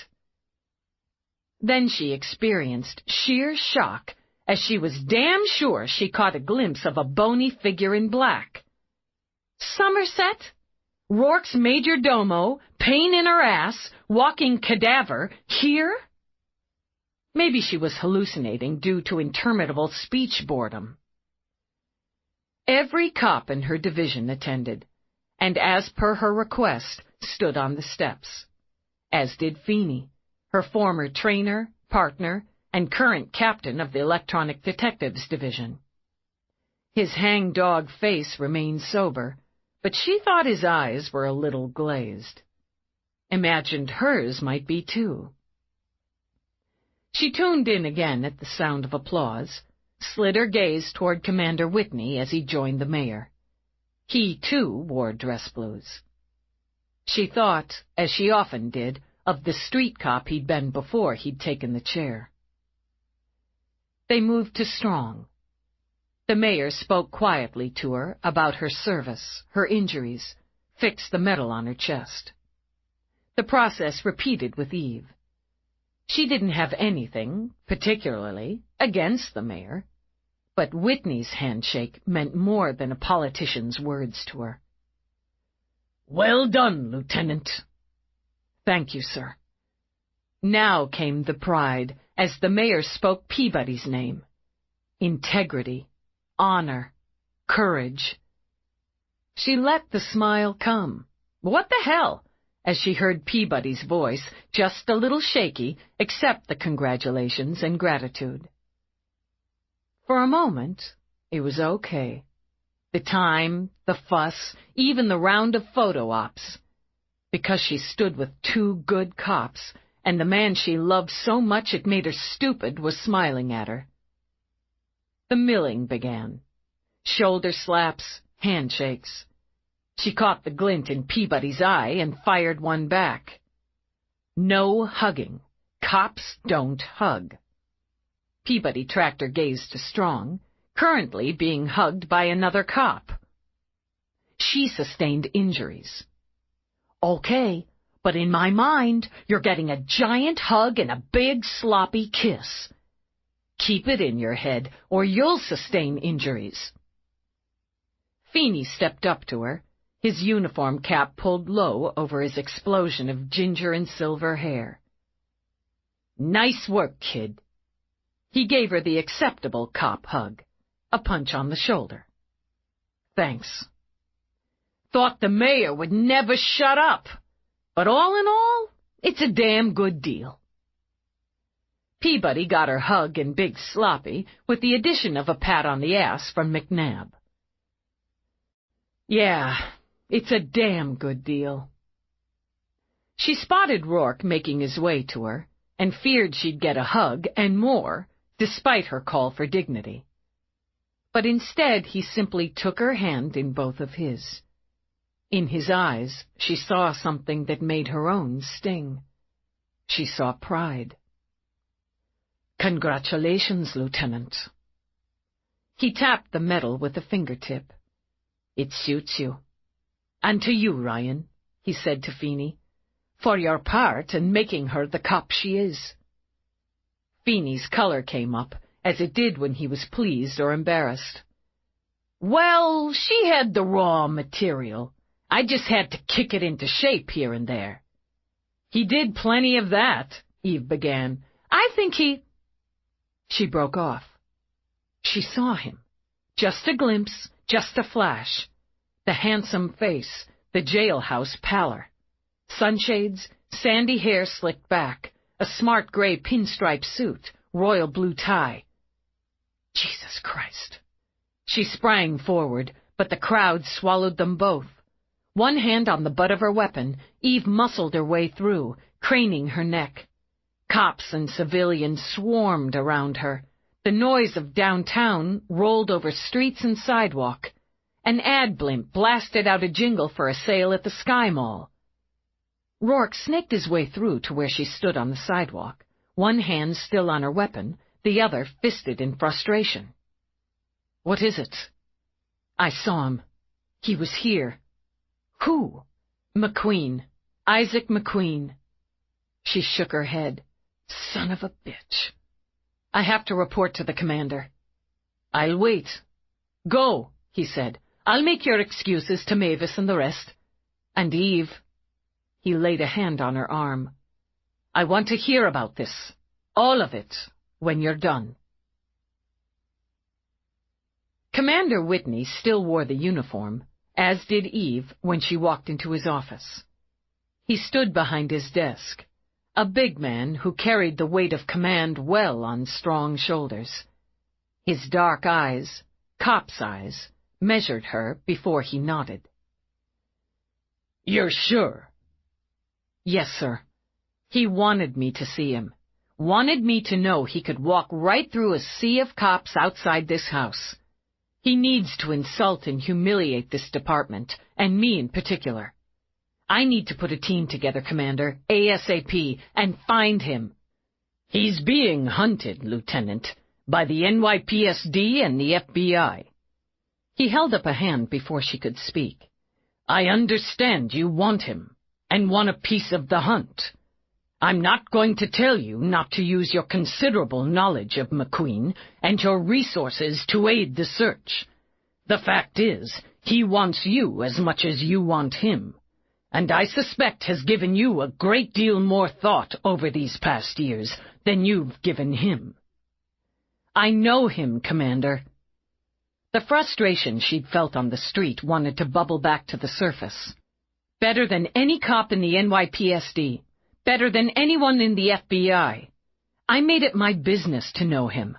Then she experienced sheer shock as she was damn sure she caught a glimpse of a bony figure in black. Somerset? Rourke's major domo, pain in her ass, walking cadaver, here? Maybe she was hallucinating due to interminable speech boredom. Every cop in her division attended, and as per her request, stood on the steps, as did Feeney, her former trainer, partner, and current captain of the Electronic Detectives Division. His hangdog face remained sober, but she thought his eyes were a little glazed. Imagined hers might be too. She tuned in again at the sound of applause, slid her gaze toward Commander Whitney as he joined the mayor. He, too, wore dress blues. She thought, as she often did, of the street cop he'd been before he'd taken the chair. They moved to Strong. The mayor spoke quietly to her about her service, her injuries, fixed the medal on her chest. The process repeated with Eve. She didn't have anything, particularly, against the mayor, but Whitney's handshake meant more than a politician's words to her. "Well done, Lieutenant." "Thank you, sir." Now came the pride as the mayor spoke Peabody's name. Integrity, honor, courage. She let the smile come. What the hell? As she heard Peabody's voice, just a little shaky, accept the congratulations and gratitude. For a moment, it was okay. The time, the fuss, even the round of photo ops. Because she stood with two good cops, and the man she loved so much it made her stupid was smiling at her. The milling began. Shoulder slaps, handshakes. She caught the glint in Peabody's eye and fired one back. No hugging. Cops don't hug. Peabody tracked her gaze to Strong, currently being hugged by another cop. She sustained injuries. "Okay, but in my mind, you're getting a giant hug and a big sloppy kiss. Keep it in your head, or you'll sustain injuries." Feeney stepped up to her, his uniform cap pulled low over his explosion of ginger and silver hair. "Nice work, kid." He gave her the acceptable cop hug, a punch on the shoulder. "Thanks." "Thought the mayor would never shut up. But all in all, it's a damn good deal." Peabody got her hug and big sloppy, with the addition of a pat on the ass from McNabb. "Yeah, it's a damn good deal." She spotted Roarke making his way to her, and feared she'd get a hug and more, despite her call for dignity. But instead he simply took her hand in both of his. In his eyes she saw something that made her own sting. She saw pride. "Congratulations, Lieutenant." He tapped the medal with a fingertip. "It suits you. And to you, Ryan," he said to Feeney, "for your part in making her the cop she is." Feeney's color came up, as it did when he was pleased or embarrassed. "Well, she had the raw material. I just had to kick it into shape here and there." "He did plenty of that," Eve began. "I think he—" She broke off. She saw him. Just a glimpse, just a flash. The handsome face, the jailhouse pallor. Sunshades, sandy hair slicked back, a smart gray pinstripe suit, royal blue tie. Jesus Christ. She sprang forward, but the crowd swallowed them both. One hand on the butt of her weapon, Eve muscled her way through, craning her neck. Cops and civilians swarmed around her. The noise of downtown rolled over streets and sidewalk. An ad blimp blasted out a jingle for a sale at the Sky Mall. Roarke snaked his way through to where she stood on the sidewalk, one hand still on her weapon, the other fisted in frustration. "What is it?" "I saw him. He was here." "Who?" "McQueen. Isaac McQueen." She shook her head. "Son of a bitch." "I have to report to the commander." "I'll wait." "Go," he said. "I'll make your excuses to Mavis and the rest. And Eve—" He laid a hand on her arm. "I want to hear about this. All of it, when you're done." Commander Whitney still wore the uniform, as did Eve when she walked into his office. He stood behind his desk, a big man who carried the weight of command well on strong shoulders. His dark eyes, cop's eyes, measured her before he nodded. "You're sure?" "Yes, sir. He wanted me to see him. Wanted me to know he could walk right through a sea of cops outside this house. He needs to insult and humiliate this department, and me in particular. I need to put a team together, Commander, ASAP, and find him. He's being hunted, Lieutenant, by the NYPSD and the FBI. He held up a hand before she could speak. I understand you want him, and want a piece of the hunt. I'm not going to tell you not to use your considerable knowledge of McQueen and your resources to aid the search. The fact is, he wants you as much as you want him, and I suspect has given you a great deal more thought over these past years than you've given him. I know him, Commander. The frustration she'd felt on the street wanted to bubble back to the surface. Better than any cop in the NYPSD. Better than anyone in the FBI. I made it my business to know him.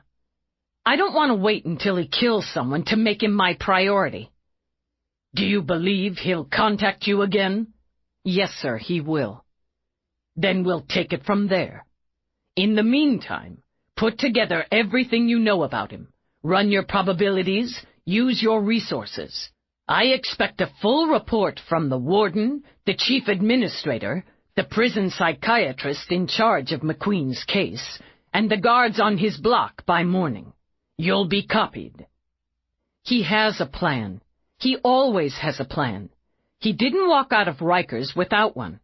I don't want to wait until he kills someone to make him my priority. Do you believe he'll contact you again? Yes, sir, he will. Then we'll take it from there. In the meantime, put together everything you know about him. Run your probabilities, use your resources. I expect a full report from the warden, the chief administrator, the prison psychiatrist in charge of McQueen's case, and the guards on his block by morning. You'll be copied. He has a plan. He always has a plan. He didn't walk out of Rikers without one.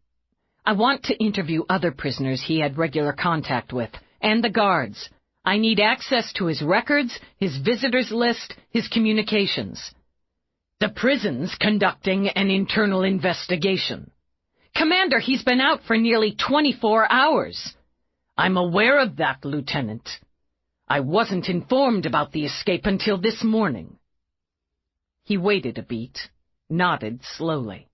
I want to interview other prisoners he had regular contact with, and the guards. I need access to his records, his visitors list, his communications. The prison's conducting an internal investigation. Commander, he's been out for nearly 24 hours. I'm aware of that, Lieutenant. I wasn't informed about the escape until this morning. He waited a beat, nodded slowly.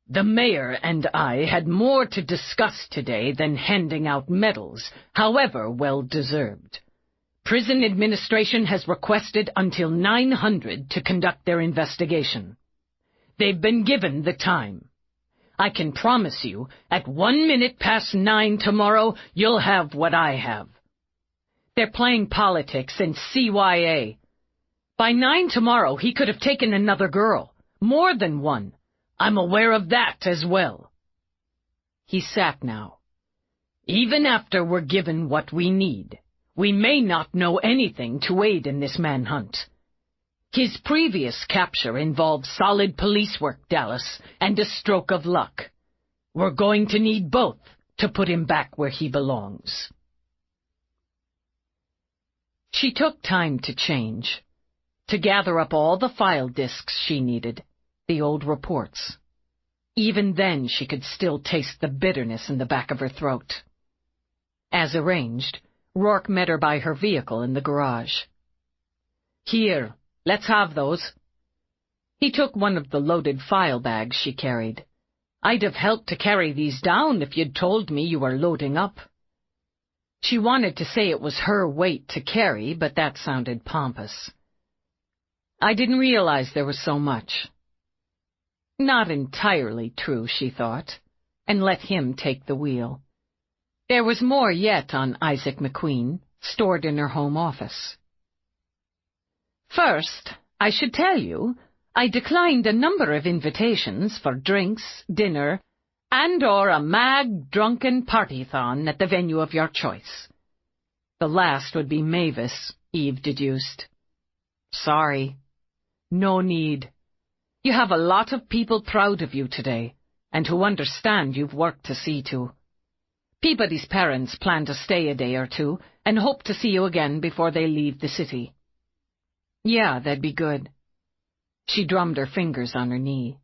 The mayor and I had more to discuss today than handing out medals, however well-deserved. Prison administration has requested until 900 to conduct their investigation. They've been given the time. I can promise you, at 9:01 tomorrow, you'll have what I have. They're playing politics and CYA. By 9 tomorrow, he could have taken another girl, more than one. I'm aware of that as well. He sat now. Even after we're given what we need, we may not know anything to aid in this manhunt. His previous capture involved solid police work, Dallas, and a stroke of luck. We're going to need both to put him back where he belongs. She took time to change, to gather up all the file disks she needed, the old reports. Even then she could still taste the bitterness in the back of her throat. As arranged, Roarke met her by her vehicle in the garage. Here. Let's have those. He took one of the loaded file bags she carried. I'd have helped to carry these down if you'd told me you were loading up. She wanted to say it was her weight to carry, but that sounded pompous. I didn't realize there was so much. Not entirely true, she thought, and let him take the wheel. There was more yet on Isaac McQueen, stored in her home office. First, I should tell you, I declined a number of invitations for drinks, dinner, and/or a drunken party-thon at the venue of your choice. The last would be Mavis, Eve deduced. Sorry. No need. You have a lot of people proud of you today, and who understand you've work to see to. Peabody's parents plan to stay a day or two, and hope to see you again before they leave the city. Yeah, that'd be good. She drummed her fingers on her knee.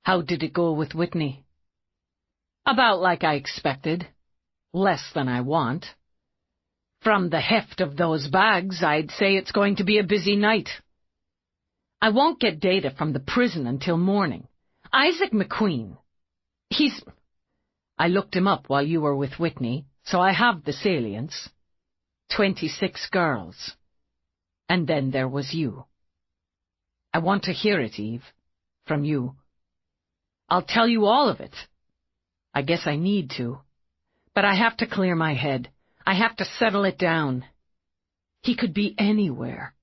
How did it go with Whitney? About like I expected. Less than I want. From the heft of those bags, I'd say it's going to be a busy night. I won't get data from the prison until morning. Isaac McQueen. I looked him up while you were with Whitney, so I have the salience. 26 girls. And then there was you. I want to hear it, Eve. From you. I'll tell you all of it. I guess I need to. But I have to clear my head. I have to settle it down. He could be anywhere.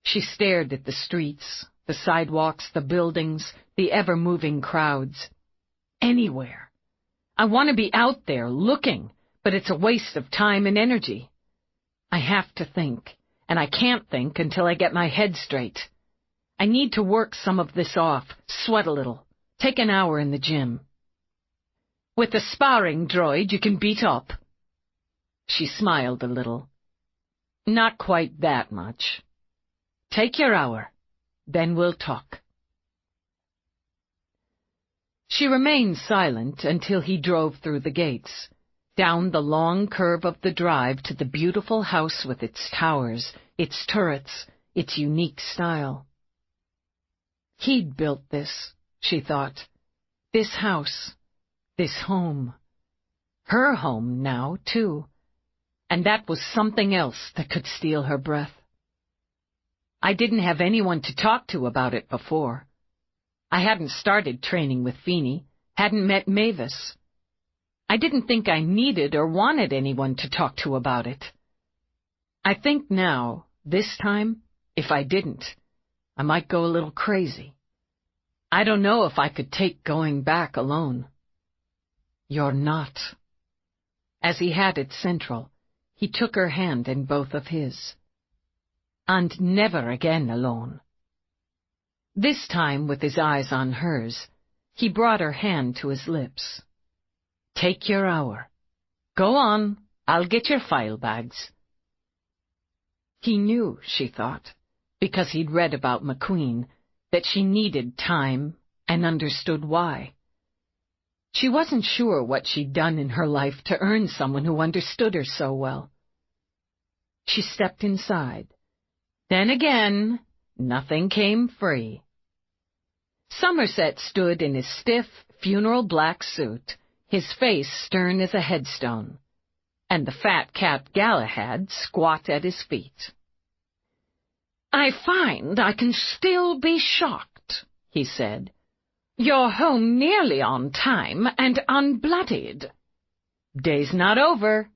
She stared at the streets, the sidewalks, the buildings, the ever-moving crowds. Anywhere. I want to be out there, looking, but it's a waste of time and energy. I have to think, and I can't think until I get my head straight. I need to work some of this off, sweat a little, take an hour in the gym. With a sparring droid you can beat up. She smiled a little. Not quite that much. Take your hour, then we'll talk. She remained silent until he drove through the gates, down the long curve of the drive to the beautiful house with its towers, its turrets, its unique style. He'd built this, she thought. This house, this home. Her home now, too. And that was something else that could steal her breath. I didn't have anyone to talk to about it before. I hadn't started training with Feeney, hadn't met Mavis. I didn't think I needed or wanted anyone to talk to about it. I think now, this time, if I didn't, I might go a little crazy. I don't know if I could take going back alone. You're not. As he had it central, he took her hand in both of his. And never again alone. This time, with his eyes on hers, he brought her hand to his lips. Take your hour. Go on, I'll get your file bags. He knew, she thought, because he'd read about McQueen, that she needed time and understood why. She wasn't sure what she'd done in her life to earn someone who understood her so well. She stepped inside. Then again, nothing came free. Somerset stood in his stiff, funeral black suit, his face stern as a headstone, and the fat cat Galahad squat at his feet. I find I can still be shocked, he said. You're home nearly on time and unbloodied. Day's not over.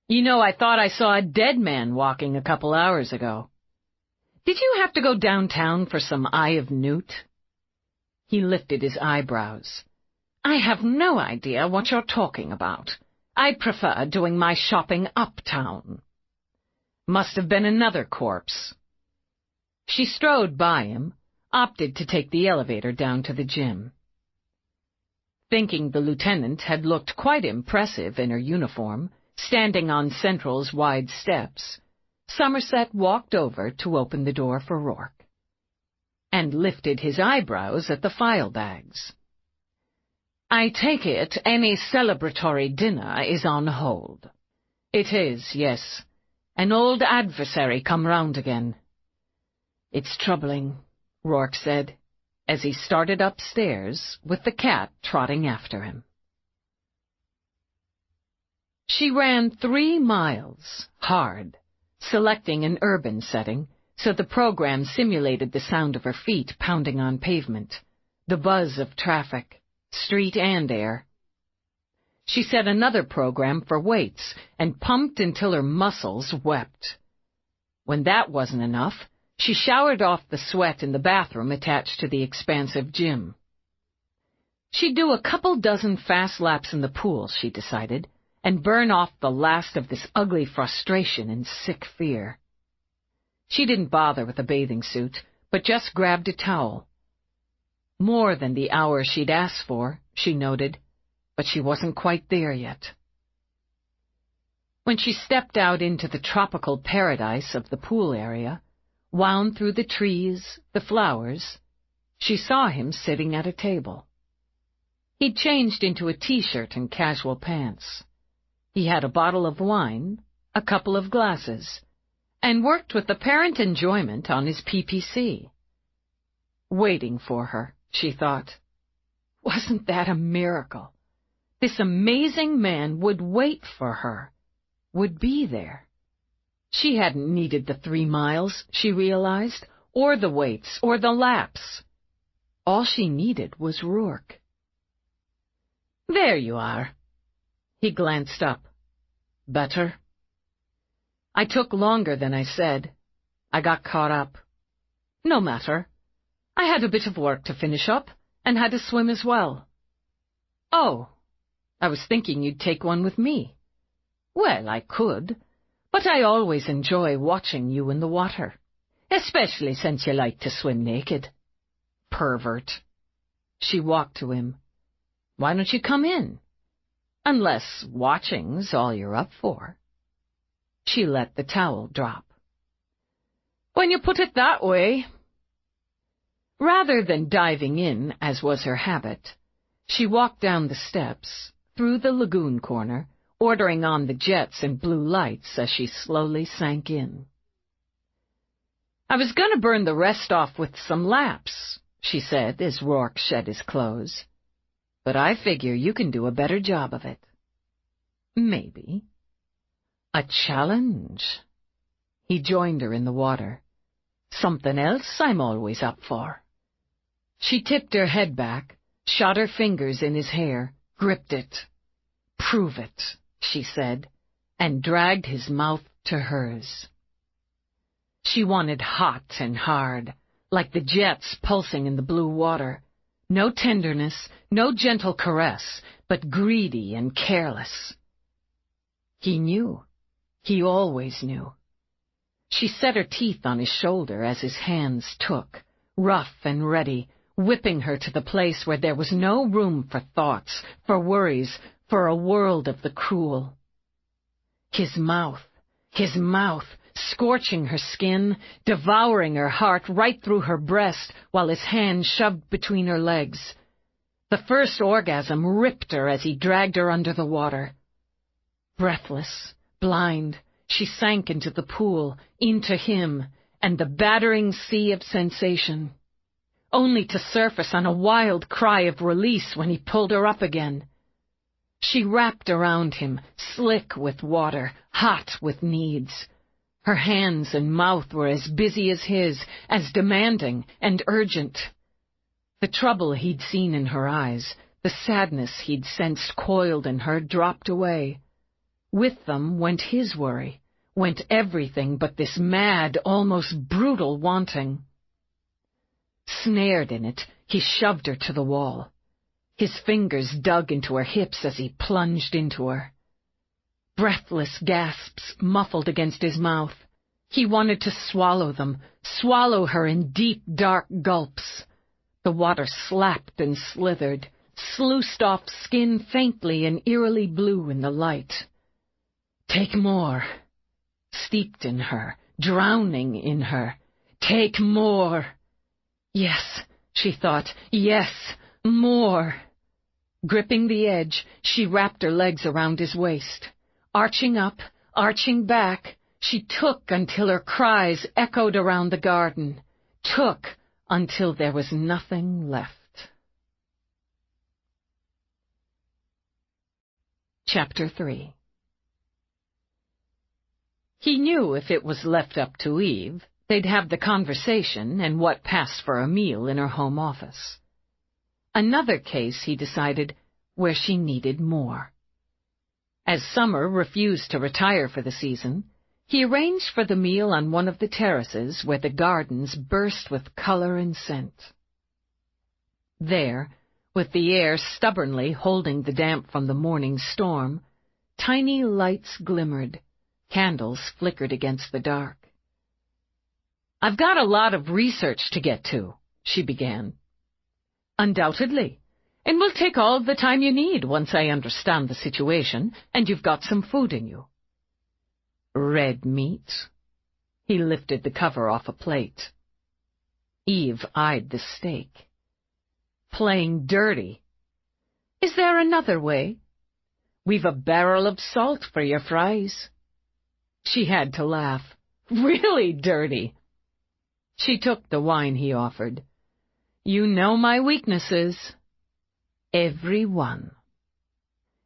You know, I thought I saw a dead man walking a couple hours ago. Did you have to go downtown for some Eye of Newt? He lifted his eyebrows. I have no idea what you're talking about. I prefer doing my shopping uptown. Must have been another corpse. She strode by him, opted to take the elevator down to the gym. Thinking the lieutenant had looked quite impressive in her uniform, standing on Central's wide steps, Somerset walked over to open the door for Roarke, and lifted his eyebrows at the file bags. I take it any celebratory dinner is on hold. It is, yes. An old adversary come round again. It's troubling, Roarke said, as he started upstairs with the cat trotting after him. She ran 3 miles, hard, selecting an urban setting, so the program simulated the sound of her feet pounding on pavement, the buzz of traffic, street and air. She set another program for weights and pumped until her muscles wept. When that wasn't enough, she showered off the sweat in the bathroom attached to the expansive gym. She'd do a couple dozen fast laps in the pool, she decided, and burn off the last of this ugly frustration and sick fear. She didn't bother with a bathing suit, but just grabbed a towel. More than the hour she'd asked for, she noted, but she wasn't quite there yet. When she stepped out into the tropical paradise of the pool area, wound through the trees, the flowers, she saw him sitting at a table. He'd changed into a t-shirt and casual pants. He had a bottle of wine, a couple of glasses, and worked with apparent enjoyment on his PPC. Waiting for her, she thought. Wasn't that a miracle? This amazing man would wait for her, would be there. She hadn't needed the 3 miles, she realized, or the weights, or the laps. All she needed was Roarke. There you are. He glanced up. Better? I took longer than I said. I got caught up. No matter. I had a bit of work to finish up, and had a swim as well. Oh, I was thinking you'd take one with me. Well, I could, but I always enjoy watching you in the water, especially since you like to swim naked. Pervert. She walked to him. Why don't you come in? Unless watching's all you're up for. She let the towel drop. When you put it that way. Rather than diving in, as was her habit, she walked down the steps, through the lagoon corner, ordering on the jets and blue lights as she slowly sank in. I was going to burn the rest off with some laps, she said as Roarke shed his clothes. But I figure you can do a better job of it. Maybe. A challenge. He joined her in the water. Something else I'm always up for. She tipped her head back, shot her fingers in his hair, gripped it. Prove it, she said, and dragged his mouth to hers. She wanted hot and hard, like the jets pulsing in the blue water. No tenderness, no gentle caress, but greedy and careless. He knew. He always knew. She set her teeth on his shoulder as his hands took, rough and ready, whipping her to the place where there was no room for thoughts, for worries, for a world of the cruel. His mouth, scorching her skin, devouring her heart right through her breast while his hand shoved between her legs. The first orgasm ripped her as he dragged her under the water. Breathless, blind, she sank into the pool, into him, and the battering sea of sensation, only to surface on a wild cry of release when he pulled her up again. She wrapped around him, slick with water, hot with needs. Her hands and mouth were as busy as his, as demanding and urgent. The trouble he'd seen in her eyes, the sadness he'd sensed coiled in her, dropped away. With them went his worry, went everything but this mad, almost brutal wanting. Snared in it, he shoved her to the wall. His fingers dug into her hips as he plunged into her. Breathless gasps muffled against his mouth. He wanted to swallow them, swallow her in deep, dark gulps. The water slapped and slithered, sluiced off skin faintly and eerily blue in the light. Take more. Steeped in her, drowning in her. Take more. Yes, she thought, yes, more. Gripping the edge, she wrapped her legs around his waist. Arching up, arching back, she took until her cries echoed around the garden. Took until there was nothing left. Chapter 3. He knew if it was left up to Eve, they'd have the conversation and what passed for a meal in her home office. Another case, he decided, where she needed more. As Summer refused to retire for the season, he arranged for the meal on one of the terraces where the gardens burst with color and scent. There, with the air stubbornly holding the damp from the morning storm, tiny lights glimmered, candles flickered against the dark. "I've got a lot of research to get to," she began. "Undoubtedly, and we'll take all the time you need once I understand the situation and you've got some food in you." "Red meat?" He lifted the cover off a plate. Eve eyed the steak. "Playing dirty. Is there another way? We've a barrel of salt for your fries." She had to laugh. "Really dirty?" She took the wine he offered. "You know my weaknesses." "Every one."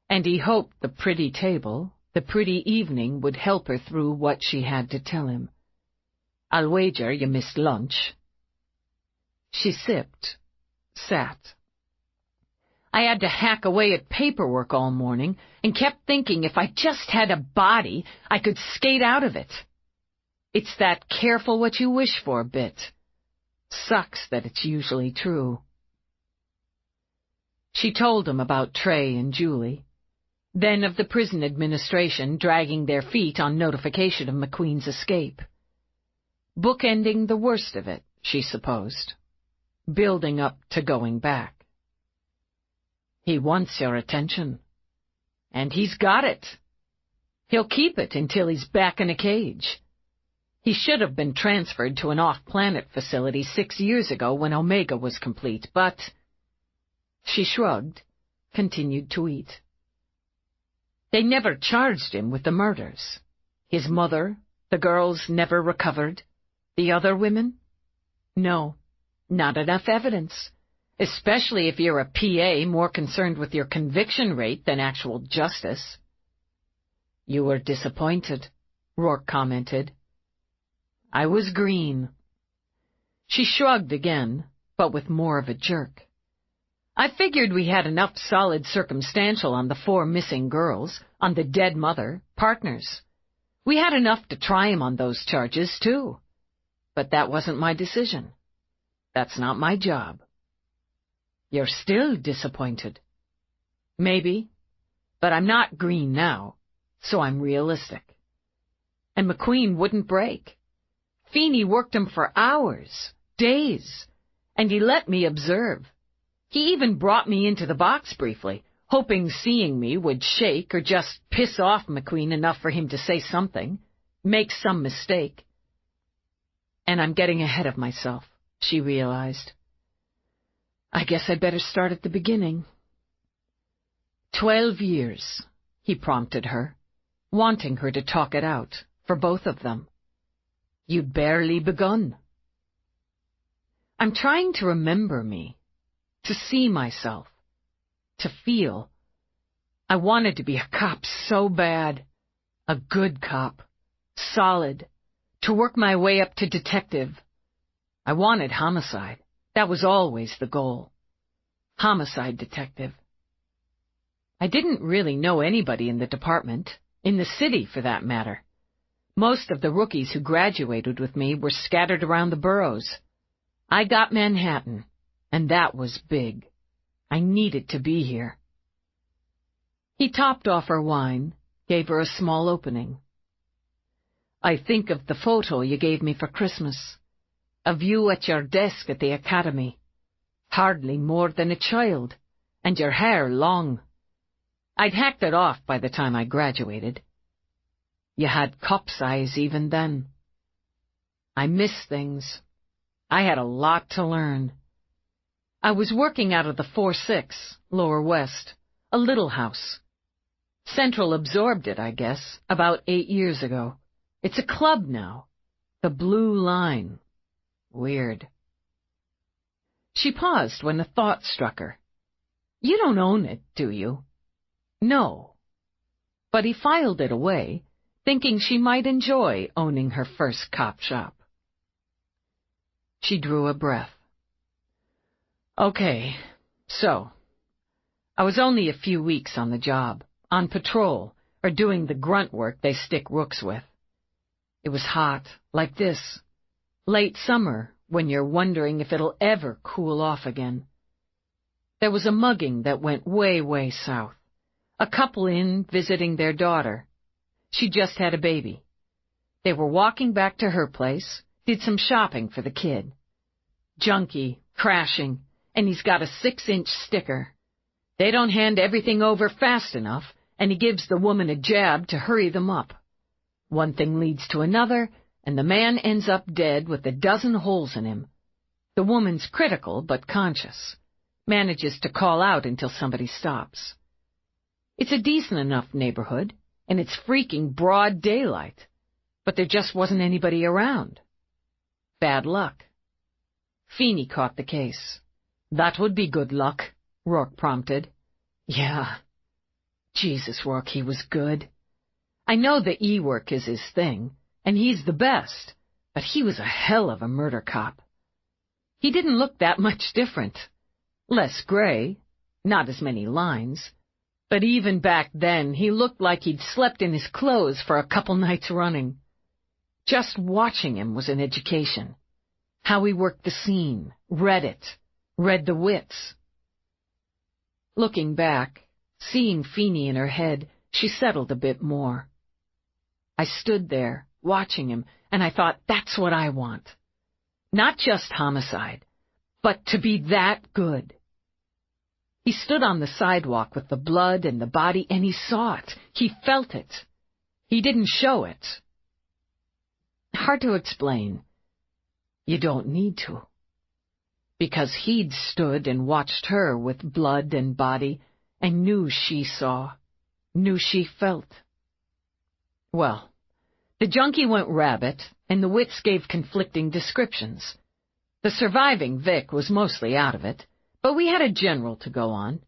And he hoped the pretty table, the pretty evening would help her through what she had to tell him. "I'll wager you missed lunch." She sipped, sat. "I had to hack away at paperwork all morning and kept thinking if I just had a body, I could skate out of it. It's that careful what you wish for bit. Sucks that it's usually true. She told him about Trey and Julie, then of the prison administration dragging their feet on notification of McQueen's escape. Bookending the worst of it, she supposed, building up to going back. He wants your attention, and he's got it. He'll keep it until he's back in a cage. He should have been transferred to an off-planet facility 6 years ago when Omega was complete, but... She shrugged, continued to eat. They never charged him with the murders. His mother, the girls never recovered. The other women? No, not enough evidence, especially if you're a PA more concerned with your conviction rate than actual justice. You were disappointed, Roarke commented. I was green. She shrugged again, but with more of a jerk. I figured we had enough solid circumstantial on the 4 missing girls, on the dead mother, partners. We had enough to try him on those charges, too. But that wasn't my decision. That's not my job. You're still disappointed. Maybe, but I'm not green now, so I'm realistic. And McQueen wouldn't break. Feeney worked him for hours, days, and he let me observe. He even brought me into the box briefly, hoping seeing me would shake or just piss off McQueen enough for him to say something, make some mistake. And I'm getting ahead of myself, she realized. I guess I'd better start at the beginning. 12 years, he prompted her, wanting her to talk it out, for both of them. You'd barely begun. I'm trying to remember me, to see myself, to feel. I wanted to be a cop so bad, a good cop, solid, to work my way up to detective. I wanted homicide. That was always the goal. Homicide detective. I didn't really know anybody in the department, in the city for that matter. Most of the rookies who graduated with me were scattered around the boroughs. I got Manhattan, and that was big. I needed to be here. He topped off her wine, gave her a small opening. I think of the photo you gave me for Christmas. Of you at your desk at the academy. Hardly more than a child, and your hair long. I'd hacked it off by the time I graduated. You had cop's eyes even then. I miss things. I had a lot to learn. I was working out of the 4-6, Lower West, a little house. Central absorbed it, I guess, about 8 years ago. It's a club now. The Blue Line. Weird. She paused when a thought struck her. You don't own it, do you? No. But he filed it away, thinking she might enjoy owning her first cop shop. She drew a breath. Okay, so, I was only a few weeks on the job, on patrol, or doing the grunt work they stick rooks with. It was hot, like this, late summer, when you're wondering if it'll ever cool off again. There was a mugging that went way, way south. A couple in visiting their daughter. She just had a baby. They were walking back to her place, did some shopping for the kid. Junkie, crashing, and he's got a 6-inch sticker. They don't hand everything over fast enough, and he gives the woman a jab to hurry them up. One thing leads to another, and the man ends up dead with a dozen holes in him. The woman's critical but conscious. Manages to call out until somebody stops. It's a decent enough neighborhood, and it's freaking broad daylight, but there just wasn't anybody around. Bad luck. Feeney caught the case. That would be good luck, Roarke prompted. Yeah. Jesus, Roarke, he was good. I know the E-work is his thing, and he's the best, but he was a hell of a murder cop. He didn't look that much different. Less gray, not as many lines, but even back then he looked like he'd slept in his clothes for a couple nights running. Just watching him was an education. how he worked the scene, read the wits. Looking back, seeing Feeney in her head, she settled a bit more. I stood there, watching him, and I thought, that's what I want. Not just homicide, but to be that good. He stood on the sidewalk with the blood and the body, and he saw it. He felt it. He didn't show it. Hard to explain. You don't need to. Because he'd stood and watched her with blood and body, and knew she saw, knew she felt. Well, the junkie went rabbit, and the wits gave conflicting descriptions. The surviving Vic was mostly out of it, but we had a general to go on.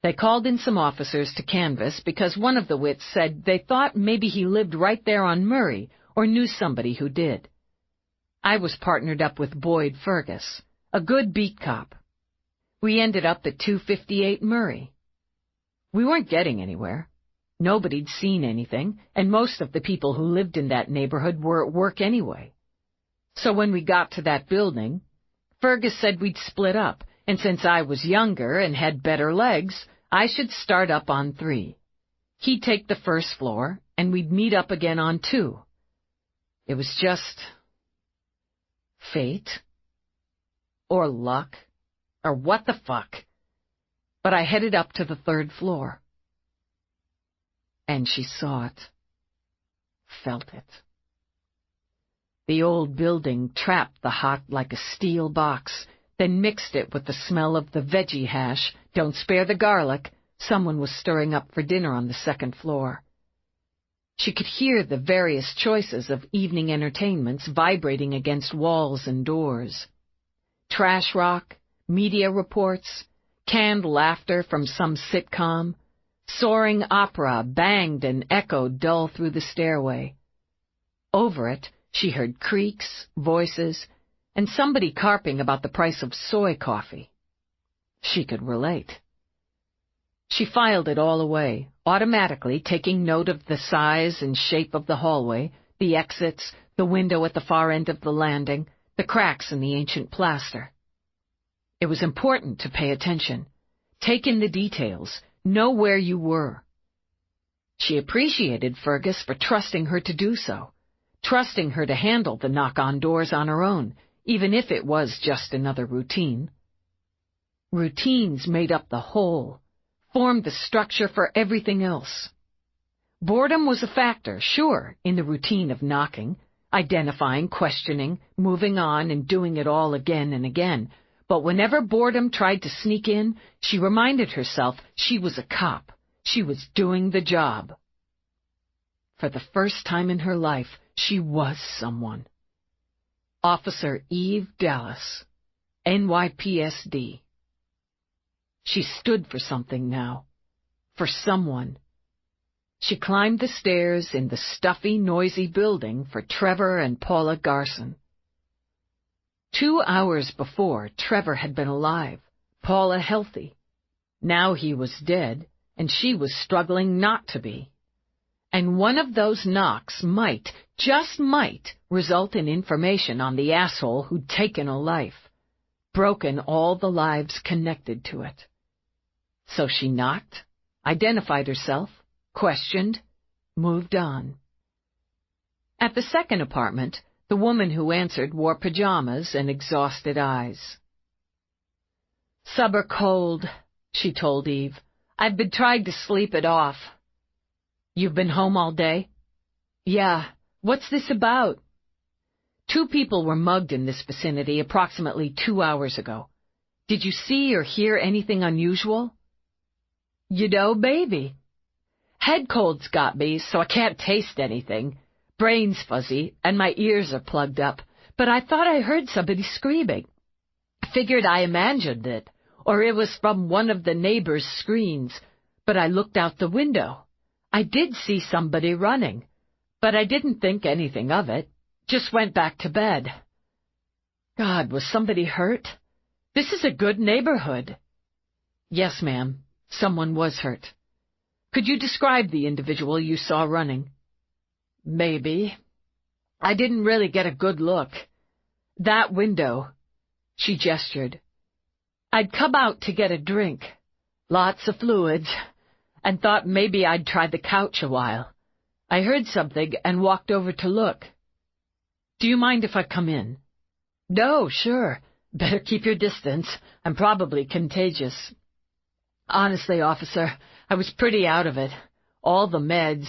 They called in some officers to canvass because one of the wits said they thought maybe he lived right there on Murray or knew somebody who did. I was partnered up with Boyd Fergus, a good beat cop. We ended up at 258 Murray. We weren't getting anywhere. Nobody'd seen anything, and most of the people who lived in that neighborhood were at work anyway. So when we got to that building, Fergus said we'd split up, and since I was younger and had better legs, I should start up on 3. He'd take the first floor, and we'd meet up again on 2. It was just fate, or luck, or what the fuck. But I headed up to the 3rd floor. And she saw it, felt it. The old building trapped the hot like a steel box, then mixed it with the smell of the veggie hash, don't spare the garlic, someone was stirring up for dinner on the 2nd floor. She could hear the various choices of evening entertainments vibrating against walls and doors. Trash rock, media reports, canned laughter from some sitcom, soaring opera banged and echoed dull through the stairway. Over it, she heard creaks, voices, and somebody carping about the price of soy coffee. She could relate. She filed it all away, automatically taking note of the size and shape of the hallway, the exits, the window at the far end of the landing, the cracks in the ancient plaster. It was important to pay attention, take in the details, know where you were. She appreciated Fergus for trusting her to do so, trusting her to handle the knock-on doors on her own, even if it was just another routine. Routines made up the whole, formed the structure for everything else. Boredom was a factor, sure, in the routine of knocking, identifying, questioning, moving on, and doing it all again and again. But whenever boredom tried to sneak in, she reminded herself she was a cop. She was doing the job. For the first time in her life, she was someone. Officer Eve Dallas, NYPSD. She stood for something now, for someone. She climbed the stairs in the stuffy, noisy building for Trevor and Paula Garson. 2 hours before, Trevor had been alive, Paula healthy. Now he was dead, and she was struggling not to be. And one of those knocks might, just might, result in information on the asshole who'd taken a life, broken all the lives connected to it. So she knocked, identified herself, questioned, moved on. At the second apartment, the woman who answered wore pajamas and exhausted eyes. "Subber cold," she told Eve. "I've been trying to sleep it off." "You've been home all day?" "Yeah. What's this about?" 2 people were mugged in this vicinity approximately 2 hours ago. Did you see or hear anything unusual?" "You know, maybe. Head cold's got me, so I can't taste anything. Brain's fuzzy, and my ears are plugged up, but I thought I heard somebody screaming. Figured I imagined it, or it was from one of the neighbors' screens, but I looked out the window. I did see somebody running, but I didn't think anything of it. Just went back to bed. God, was somebody hurt? This is a good neighborhood." "Yes, ma'am. Someone was hurt." "Could you describe the individual you saw running?" "Maybe. I didn't really get a good look. That window. She gestured. I'd come out to get a drink. Lots of fluids. And thought maybe I'd try the couch a while. I heard something and walked over to look. Do you mind if I come in? No, sure. Better keep your distance. I'm probably contagious. Honestly, officer, I was pretty out of it. All the meds.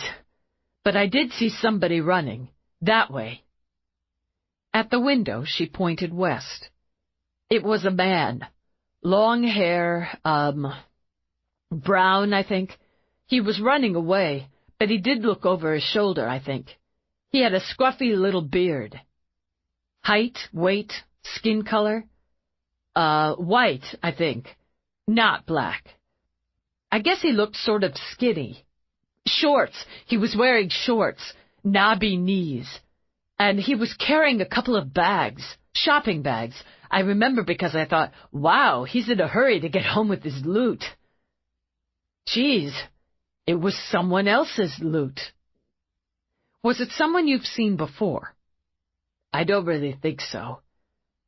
But I did see somebody running. That way. At the window, she pointed west. It was a man. Long hair, brown, I think. He was running away, but he did look over his shoulder, I think. He had a scruffy little beard. Height, weight, skin color? White, I think. Not black. I guess he looked sort of skinny. Shorts. He was wearing shorts. Knobby knees. And he was carrying a couple of bags. Shopping bags. I remember because I thought, wow, he's in a hurry to get home with his loot. Geez, it was someone else's loot. Was it someone you've seen before? I don't really think so.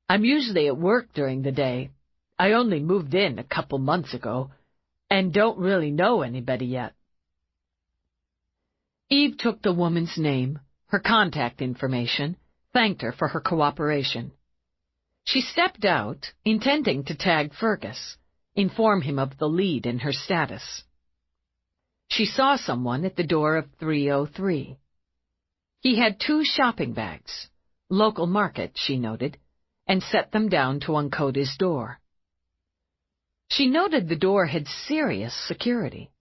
I'm usually at work during the day. I only moved in a couple months ago, and don't really know anybody yet. Eve took the woman's name, her contact information, thanked her for her cooperation. She stepped out, intending to tag Fergus, inform him of the lead in her status. She saw someone at the door of 303. He had 2 shopping bags, local market, she noted, and set them down to uncode his door. She noted the door had serious security,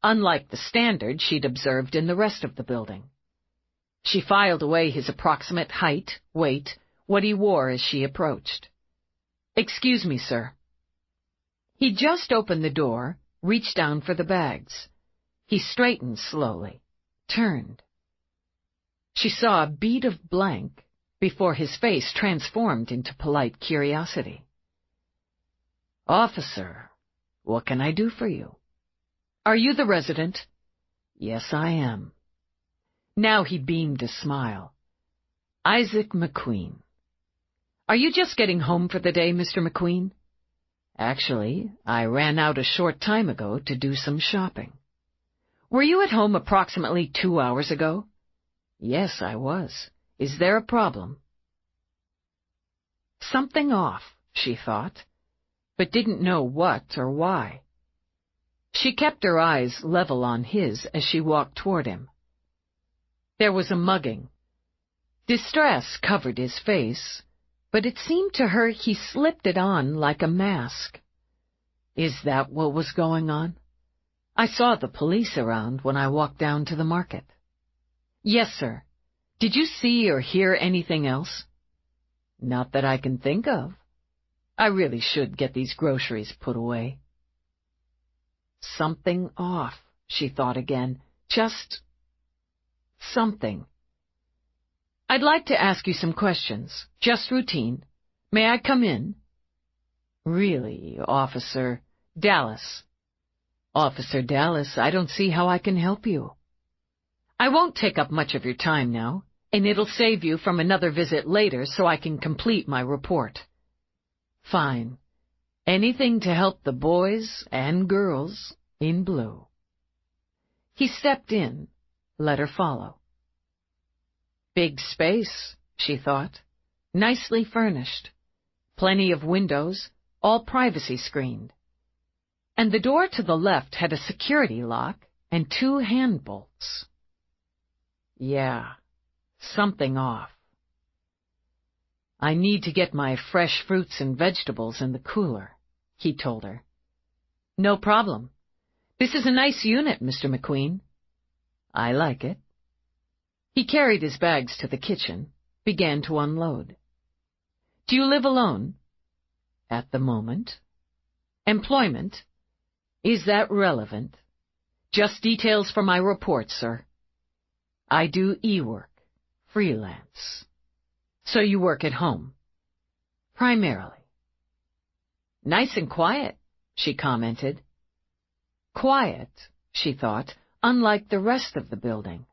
unlike the standard she'd observed in the rest of the building. She filed away his approximate height, weight, what he wore as she approached. Excuse me, sir. He just opened the door, reached down for the bags. He straightened slowly, turned. She saw a bead of blank before his face transformed into polite curiosity. Officer, what can I do for you? Are you the resident? Yes, I am. Now he beamed a smile. Isaac McQueen. Are you just getting home for the day, Mr. McQueen? Actually, I ran out a short time ago to do some shopping. Were you at home approximately 2 hours ago? Yes, I was. Is there a problem? Something off, she thought, but didn't know what or why. She kept her eyes level on his as she walked toward him. There was a mugging. Distress covered his face, but it seemed to her he slipped it on like a mask. Is that what was going on? I saw the police around when I walked down to the market. Yes, sir. Did you see or hear anything else? Not that I can think of. I really should get these groceries put away. Something off, she thought again. Just something. I'd like to ask you some questions, just routine. May I come in? Really, Officer Dallas. Officer Dallas, I don't see how I can help you. I won't take up much of your time now, and it'll save you from another visit later so I can complete my report. Fine. Anything to help the boys and girls in blue. He stepped in, let her follow. Big space, she thought. Nicely furnished. Plenty of windows, all privacy screened. And the door to the left had a security lock and 2 hand bolts. Yeah, something off. I need to get my fresh fruits and vegetables in the cooler, he told her. No problem. This is a nice unit, Mr. McQueen. I like it. He carried his bags to the kitchen, began to unload. Do you live alone? At the moment. Employment? Is that relevant? Just details for my report, sir. I do e-work, freelance. So you work at home? Primarily. Nice and quiet, she commented. Quiet, she thought, unlike the rest of the building.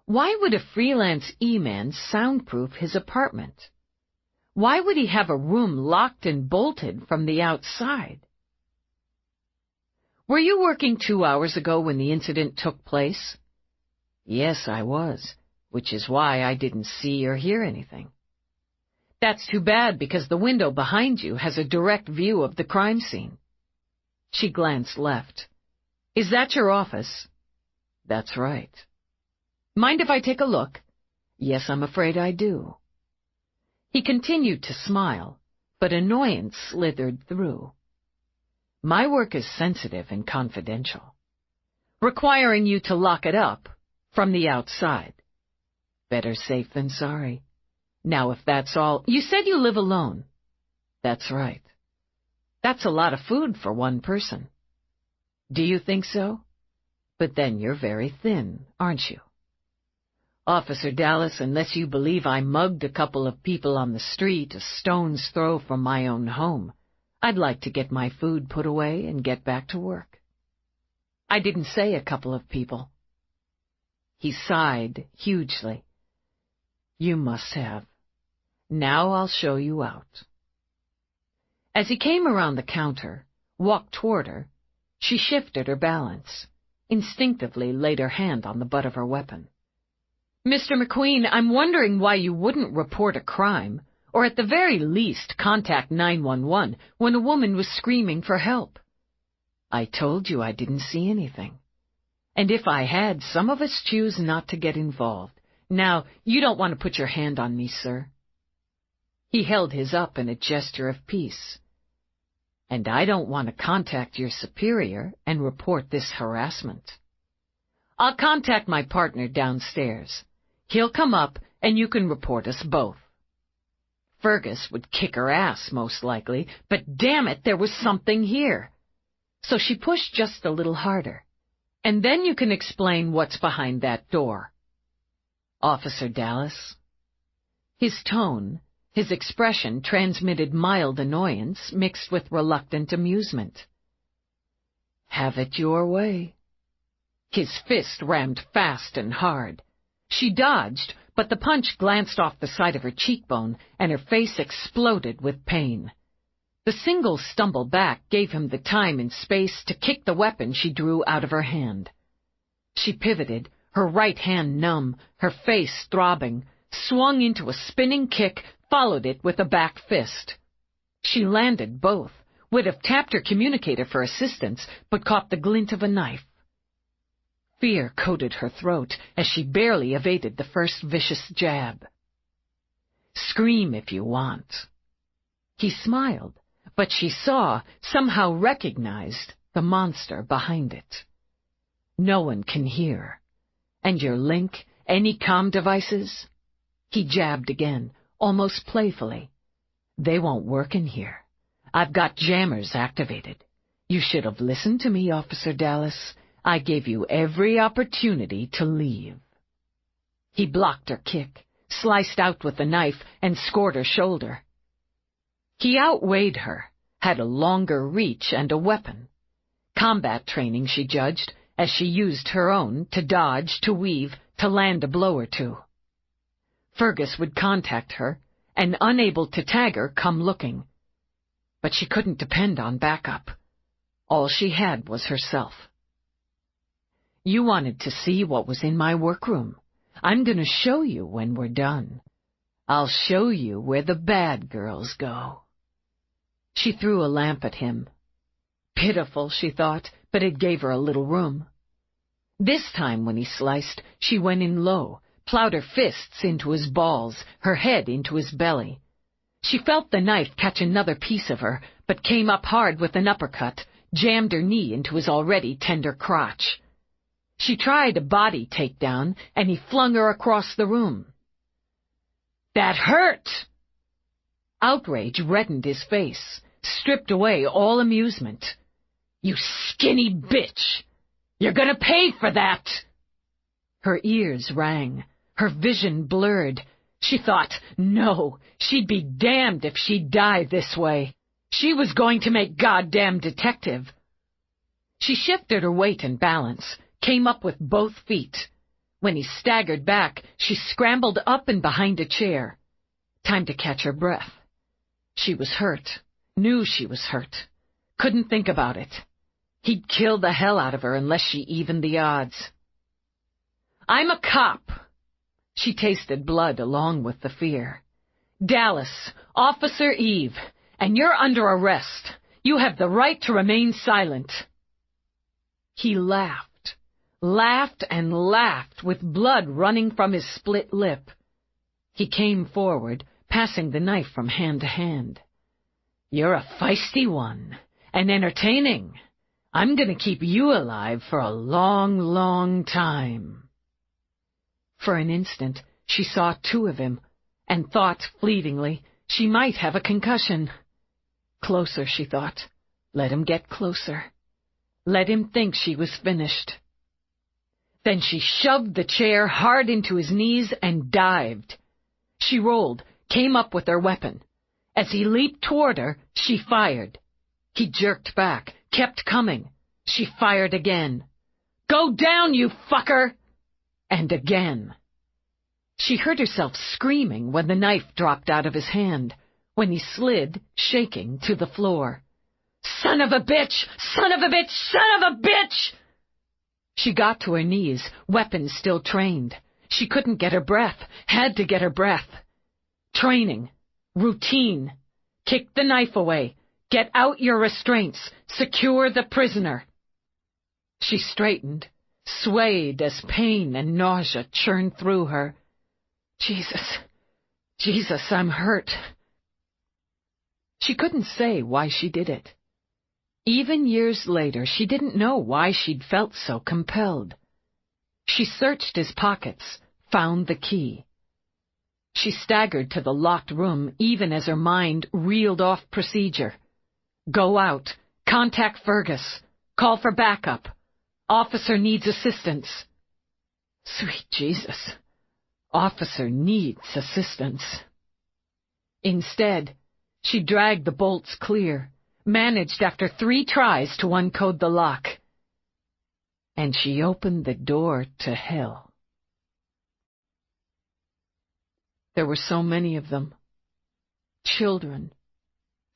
Why would a freelance E-man soundproof his apartment? Why would he have a room locked and bolted from the outside? Were you working 2 hours ago when the incident took place? Yes, I was, which is why I didn't see or hear anything. That's too bad, because the window behind you has a direct view of the crime scene. She glanced left. Is that your office? That's right. Mind if I take a look? Yes, I'm afraid I do. He continued to smile, but annoyance slithered through. My work is sensitive and confidential, requiring you to lock it up from the outside. Better safe than sorry. Now, if that's all... You said you live alone. That's right. That's a lot of food for one person. Do you think so? But then you're very thin, aren't you? Officer Dallas, unless you believe I mugged a couple of people on the street a stone's throw from my own home, I'd like to get my food put away and get back to work. I didn't say a couple of people. He sighed hugely. You must have. Now I'll show you out. As he came around the counter, walked toward her, she shifted her balance, instinctively laid her hand on the butt of her weapon. Mr. McQueen, I'm wondering why you wouldn't report a crime, or at the very least contact 911 when a woman was screaming for help. I told you I didn't see anything. And if I had, some of us choose not to get involved. Now, you don't want to put your hand on me, sir. He held his up in a gesture of peace. And I don't want to contact your superior and report this harassment. I'll contact my partner downstairs. He'll come up, and you can report us both. Fergus would kick her ass, most likely, but damn it, there was something here. So she pushed just a little harder. And then you can explain what's behind that door. Officer Dallas. His tone, his expression transmitted mild annoyance mixed with reluctant amusement. Have it your way. His fist rammed fast and hard. She dodged, but the punch glanced off the side of her cheekbone, and her face exploded with pain. The single stumble back gave him the time and space to kick the weapon she drew out of her hand. She pivoted, her right hand numb, her face throbbing, swung into a spinning kick, followed it with a back fist. She landed both, would have tapped her communicator for assistance, but caught the glint of a knife. Fear coated her throat as she barely evaded the first vicious jab. Scream if you want. He smiled, but she saw, somehow recognized, the monster behind it. No one can hear. And your link, any comm devices? He jabbed again, almost playfully. They won't work in here. I've got jammers activated. You should have listened to me, Officer Dallas. I gave you every opportunity to leave. He blocked her kick, sliced out with the knife, and scored her shoulder. He outweighed her, had a longer reach and a weapon. Combat training, she judged, as she used her own to dodge, to weave, to land a blow or two. Fergus would contact her, and unable to tag her, come looking. But she couldn't depend on backup. All she had was herself. You wanted to see what was in my workroom. I'm going to show you when we're done. I'll show you where the bad girls go. She threw a lamp at him. Pitiful, she thought, but it gave her a little room. This time when he sliced, she went in low, plowed her fists into his balls, her head into his belly. She felt the knife catch another piece of her, but came up hard with an uppercut, jammed her knee into his already tender crotch. She tried a body takedown, and he flung her across the room. That hurt! Outrage reddened his face, stripped away all amusement. You skinny bitch! You're gonna pay for that! Her ears rang, her vision blurred. She thought, no, she'd be damned if she'd die this way. She was going to make goddamn detective. She shifted her weight and balance, came up with both feet. When he staggered back, she scrambled up and behind a chair. Time to catch her breath. She was hurt, knew she was hurt, couldn't think about it. He'd kill the hell out of her unless she evened the odds. I'm a cop. She tasted blood along with the fear. Dallas, Officer Eve, and you're under arrest. You have the right to remain silent. He laughed, laughed and laughed with blood running from his split lip. He came forward, passing the knife from hand to hand. You're a feisty one, and entertaining. I'm going to keep you alive for a long, long time. For an instant, she saw two of him, and thought, fleetingly, she might have a concussion. Closer, she thought. Let him get closer. Let him think she was finished. Then she shoved the chair hard into his knees and dived. She rolled, came up with her weapon. As he leaped toward her, she fired. He jerked back, kept coming. She fired again. Go down, you fucker! And again. She heard herself screaming when the knife dropped out of his hand, when he slid, shaking, to the floor. Son of a bitch! Son of a bitch! Son of a bitch! She got to her knees, weapon still trained. She couldn't get her breath, had to get her breath. Training. Routine. Kick the knife away. Get out your restraints. Secure the prisoner. She straightened, swayed as pain and nausea churned through her. Jesus, Jesus, I'm hurt. She couldn't say why she did it. Even years later, she didn't know why she'd felt so compelled. She searched his pockets, found the key. She staggered to the locked room even as her mind reeled off procedure. Go out. Contact Fergus. Call for backup. Officer needs assistance. Sweet Jesus. Officer needs assistance. Instead, she dragged the bolts clear, managed after 3 tries to uncode the lock. And she opened the door to hell. There were so many of them. Children.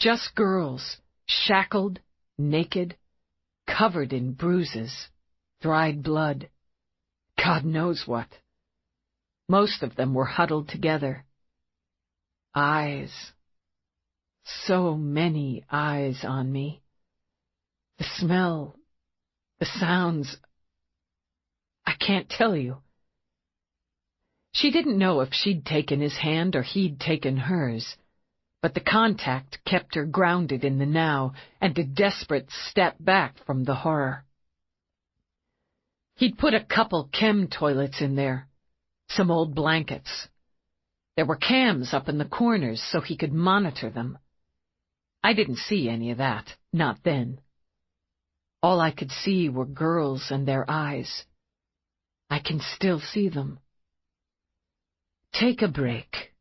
Just girls, shackled, naked, covered in bruises, dried blood. God knows what. Most of them were huddled together. Eyes. So many eyes on me. The smell, the sounds. I can't tell you. She didn't know if she'd taken his hand or he'd taken hers, but the contact kept her grounded in the now and a desperate step back from the horror. He'd put a couple chem toilets in there, some old blankets. There were cams up in the corners so he could monitor them. I didn't see any of that, not then. All I could see were girls and their eyes. I can still see them. Take a break.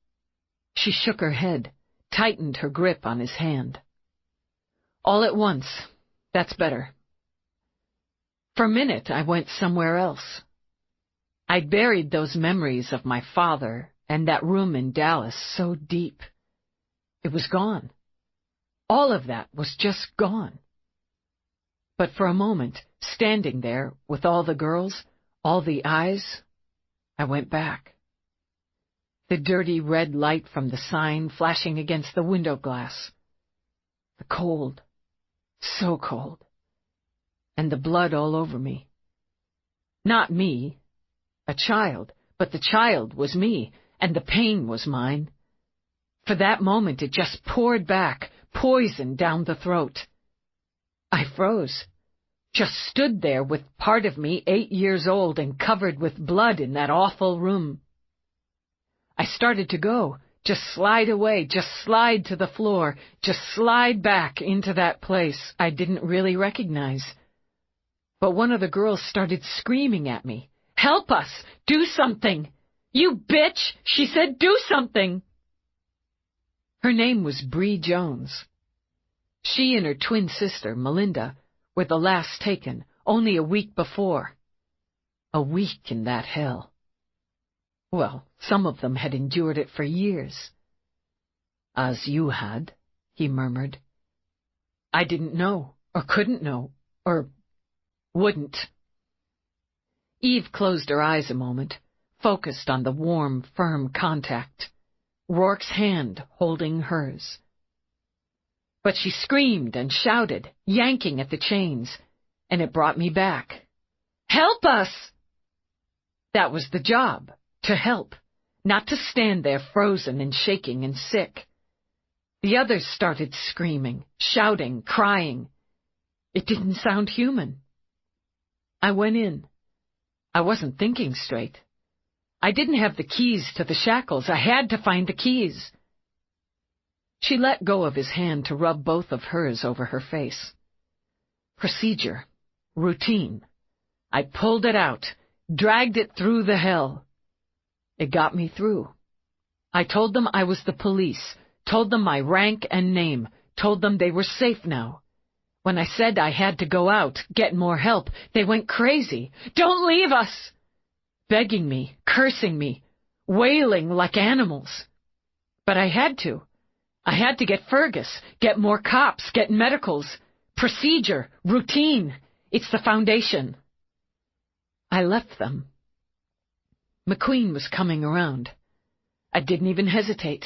She shook her head, tightened her grip on his hand. All at once. That's better. For a minute, I went somewhere else. I'd buried those memories of my father and that room in Dallas so deep. It was gone. All of that was just gone. But for a moment, standing there with all the girls, all the eyes, I went back. The dirty red light from the sign flashing against the window glass. The cold, so cold. And the blood all over me. Not me, a child, but the child was me, and the pain was mine. For that moment it just poured back, poison down the throat. I froze, just stood there with part of me 8 years old and covered with blood in that awful room. I started to go, just slide away, just slide to the floor, just slide back into that place I didn't really recognize. But one of the girls started screaming at me. Help us! Do something! You bitch! She said, do something! Her name was Bree Jones. She and her twin sister, Melinda, were the last taken, only a week before. A week in that hell. Well, some of them had endured it for years. As you had, he murmured. I didn't know, or couldn't know, or wouldn't. Eve closed her eyes a moment, focused on the warm, firm contact, Roarke's hand holding hers. But she screamed and shouted, yanking at the chains, and it brought me back. Help us! That was the job, to help, not to stand there frozen and shaking and sick. The others started screaming, shouting, crying. It didn't sound human. I went in. I wasn't thinking straight. I didn't have the keys to the shackles. I had to find the keys. She let go of his hand to rub both of hers over her face. Procedure. Routine. I pulled it out, dragged it through the hell. It got me through. I told them I was the police, told them my rank and name, told them they were safe now. When I said I had to go out, get more help, they went crazy. Don't leave us! Begging me, cursing me, wailing like animals. But I had to. I had to get Fergus, get more cops, get medicals. Procedure, routine. It's the foundation. I left them. McQueen was coming around. I didn't even hesitate.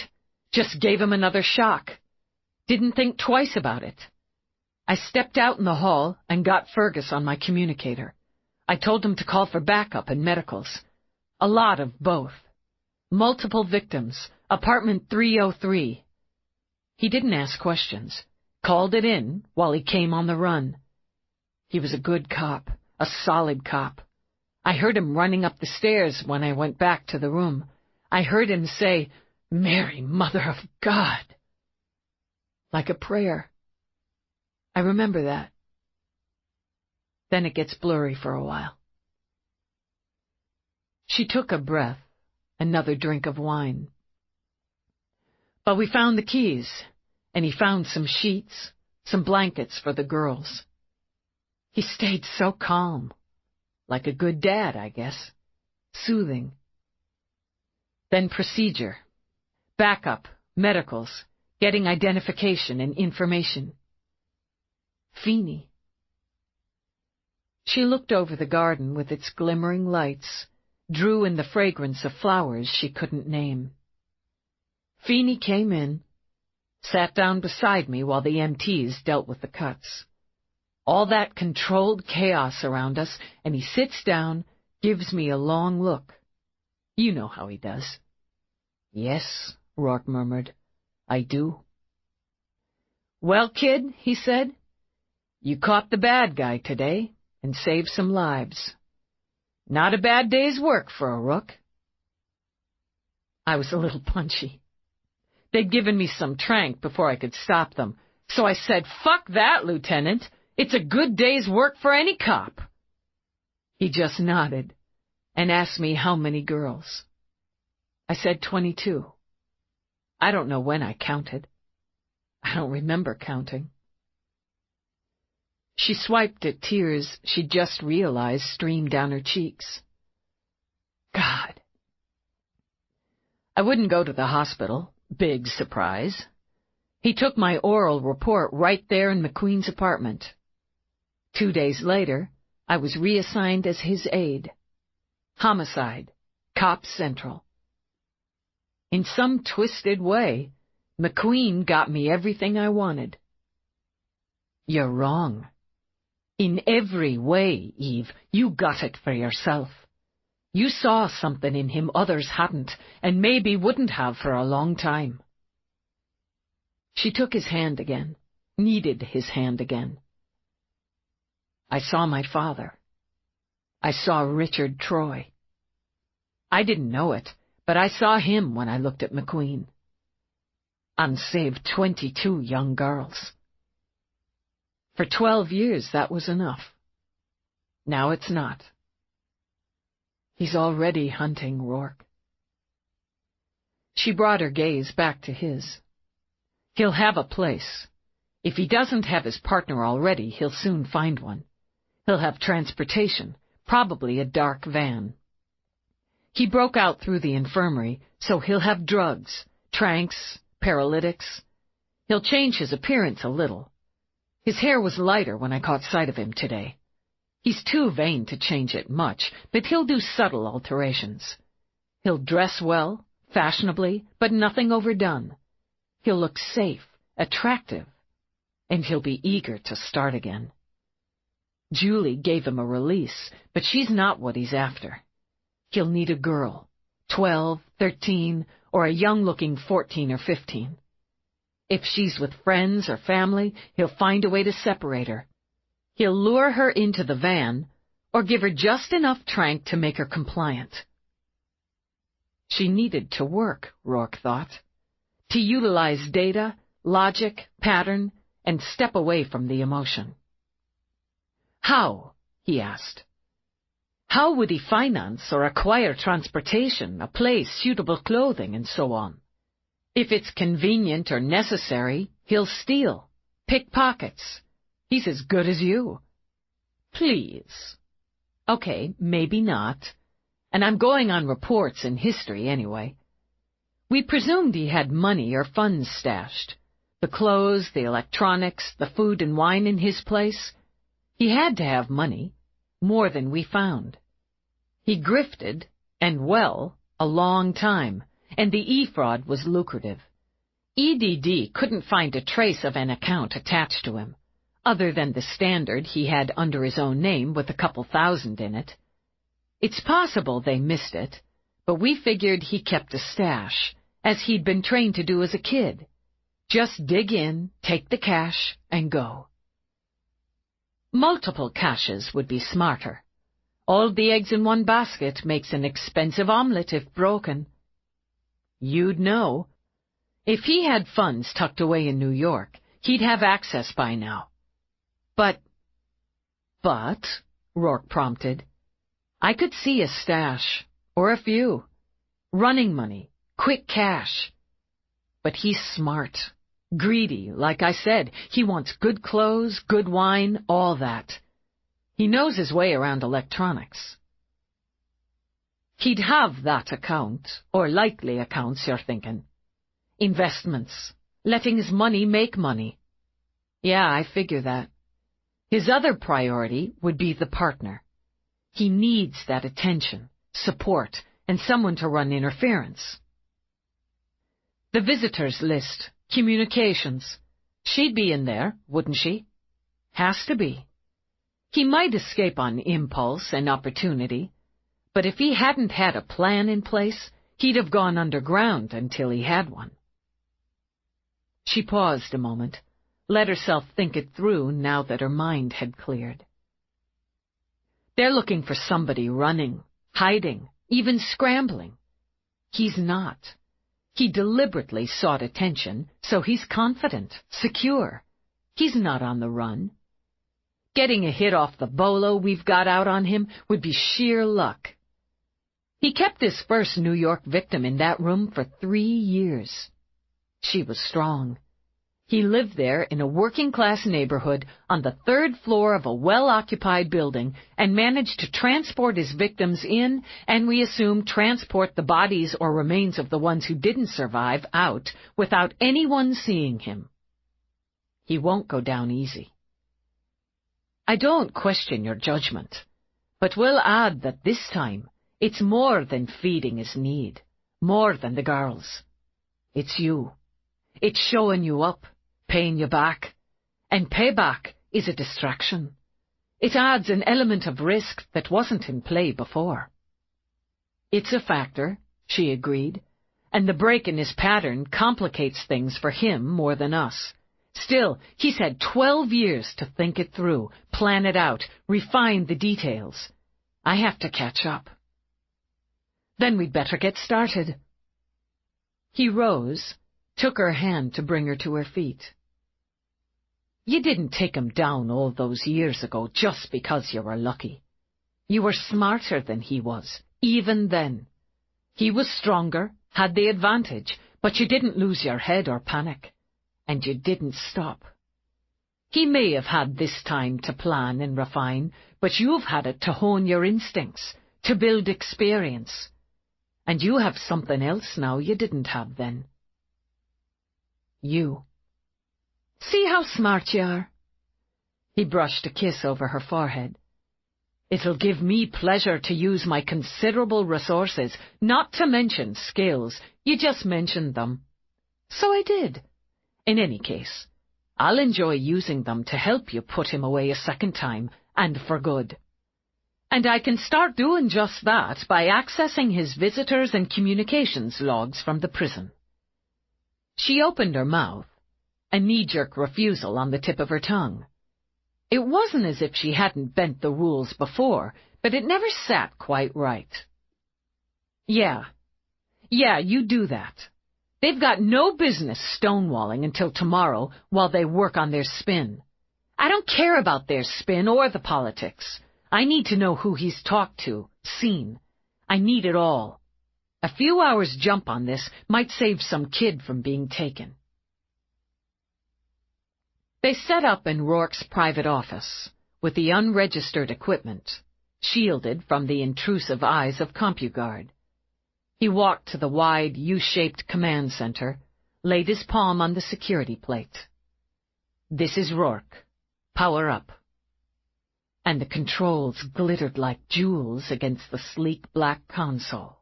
Just gave him another shock. Didn't think twice about it. I stepped out in the hall and got Fergus on my communicator. I told him to call for backup and medicals. A lot of both. Multiple victims. Apartment 303. He didn't ask questions. Called it in while he came on the run. He was a good cop. A solid cop. I heard him running up the stairs when I went back to the room. I heard him say, "Mary, Mother of God," like a prayer. I remember that. Then it gets blurry for a while. She took a breath, another drink of wine. But we found the keys, and he found some sheets, some blankets for the girls. He stayed so calm, like a good dad, I guess, soothing. Then procedure, backup, medicals, getting identification and information. Feeney. She looked over the garden with its glimmering lights, drew in the fragrance of flowers she couldn't name. Feeney came in, sat down beside me while the MTs dealt with the cuts. All that controlled chaos around us, and he sits down, gives me a long look. You know how he does. Yes, Roarke murmured. I do. Well, kid, he said, you caught the bad guy today and saved some lives. Not a bad day's work for a rook. I was a little punchy. They'd given me some trank before I could stop them, so I said, "Fuck that, Lieutenant. It's a good day's work for any cop." He just nodded and asked me how many girls. I said 22. I don't know when I counted. I don't remember counting. She swiped at tears she just realized streamed down her cheeks. God. I wouldn't go to the hospital. Big surprise. He took my oral report right there in McQueen's apartment. 2 days later, I was reassigned as his aide. Homicide. Cop Central. In some twisted way, McQueen got me everything I wanted. You're wrong. In every way, Eve, you got it for yourself. You saw something in him others hadn't, and maybe wouldn't have for a long time. She took his hand again, needed his hand again. I saw my father. I saw Richard Troy. I didn't know it, but I saw him when I looked at McQueen. And saved 22 young girls. For 12 years, that was enough. Now it's not. He's already hunting Roarke. She brought her gaze back to his. He'll have a place. If he doesn't have his partner already, he'll soon find one. He'll have transportation, probably a dark van. He broke out through the infirmary, so he'll have drugs, tranks, paralytics. He'll change his appearance a little. His hair was lighter when I caught sight of him today. He's too vain to change it much, but he'll do subtle alterations. He'll dress well, fashionably, but nothing overdone. He'll look safe, attractive, and he'll be eager to start again. Julie gave him a release, but she's not what he's after. He'll need a girl, 12, 13, or a young-looking 14 or 15. If she's with friends or family, he'll find a way to separate her. He'll lure her into the van, or give her just enough trank to make her compliant. She needed to work, Roarke thought, to utilize data, logic, pattern, and step away from the emotion. How? He asked. How would he finance or acquire transportation, a place, suitable clothing, and so on? If it's convenient or necessary, he'll steal, pick pockets. He's as good as you. Please. Okay, maybe not. And I'm going on reports in history anyway. We presumed he had money or funds stashed. The clothes, the electronics, the food and wine in his place. He had to have money, more than we found. He grifted, and well, a long time, and the e-fraud was lucrative. EDD couldn't find a trace of an account attached to him, other than the standard he had under his own name with a couple thousand in it. It's possible they missed it, but we figured he kept a stash, as he'd been trained to do as a kid. Just dig in, take the cash, and go. Multiple caches would be smarter. All the eggs in one basket makes an expensive omelet if broken. You'd know. If he had funds tucked away in New York, he'd have access by now. But, Roarke prompted, I could see a stash, or a few. Running money, quick cash. But he's smart, greedy, like I said. He wants good clothes, good wine, all that. He knows his way around electronics. He'd have that account, or likely accounts, you're thinking. Investments, letting his money make money. Yeah, I figure that. His other priority would be the partner. He needs that attention, support, and someone to run interference. The visitors list, communications. She'd be in there, wouldn't she? Has to be. He might escape on impulse and opportunity, but if he hadn't had a plan in place, he'd have gone underground until he had one. She paused a moment, let herself think it through now that her mind had cleared. They're looking for somebody running, hiding, even scrambling. He's not. He deliberately sought attention, so he's confident, secure. He's not on the run. Getting a hit off the bolo we've got out on him would be sheer luck. He kept his first New York victim in that room for 3 years. She was strong. He lived there in a working-class neighborhood on the 3rd floor of a well-occupied building and managed to transport his victims in, and we assume transport the bodies or remains of the ones who didn't survive out without anyone seeing him. He won't go down easy. I don't question your judgment, but we'll add that this time it's more than feeding his need, more than the girls. It's you. It's showing you up, paying you back, and payback is a distraction. It adds an element of risk that wasn't in play before. It's a factor, she agreed, and the break in his pattern complicates things for him more than us. Still, he's had 12 years to think it through, plan it out, refine the details. I have to catch up. Then we'd better get started. He rose, took her hand to bring her to her feet. You didn't take him down all those years ago just because you were lucky. You were smarter than he was, even then. He was stronger, had the advantage, but you didn't lose your head or panic. And you didn't stop. He may have had this time to plan and refine, but you've had it to hone your instincts, to build experience. And you have something else now you didn't have then. You. See how smart you are." He brushed a kiss over her forehead. "It'll give me pleasure to use my considerable resources, not to mention skills. You just mentioned them." "So I did. In any case, I'll enjoy using them to help you put him away a second time, and for good. And I can start doing just that by accessing his visitors and communications logs from the prison." She opened her mouth, a knee-jerk refusal on the tip of her tongue. It wasn't as if she hadn't bent the rules before, but it never sat quite right. Yeah, you do that. They've got no business stonewalling until tomorrow while they work on their spin. I don't care about their spin or the politics. I need to know who he's talked to, seen. I need it all. A few hours' jump on this might save some kid from being taken. They set up in Roarke's private office, with the unregistered equipment, shielded from the intrusive eyes of CompuGuard. He walked to the wide U-shaped command center, laid his palm on the security plate. "This is Roarke. Power up." And the controls glittered like jewels against the sleek black console.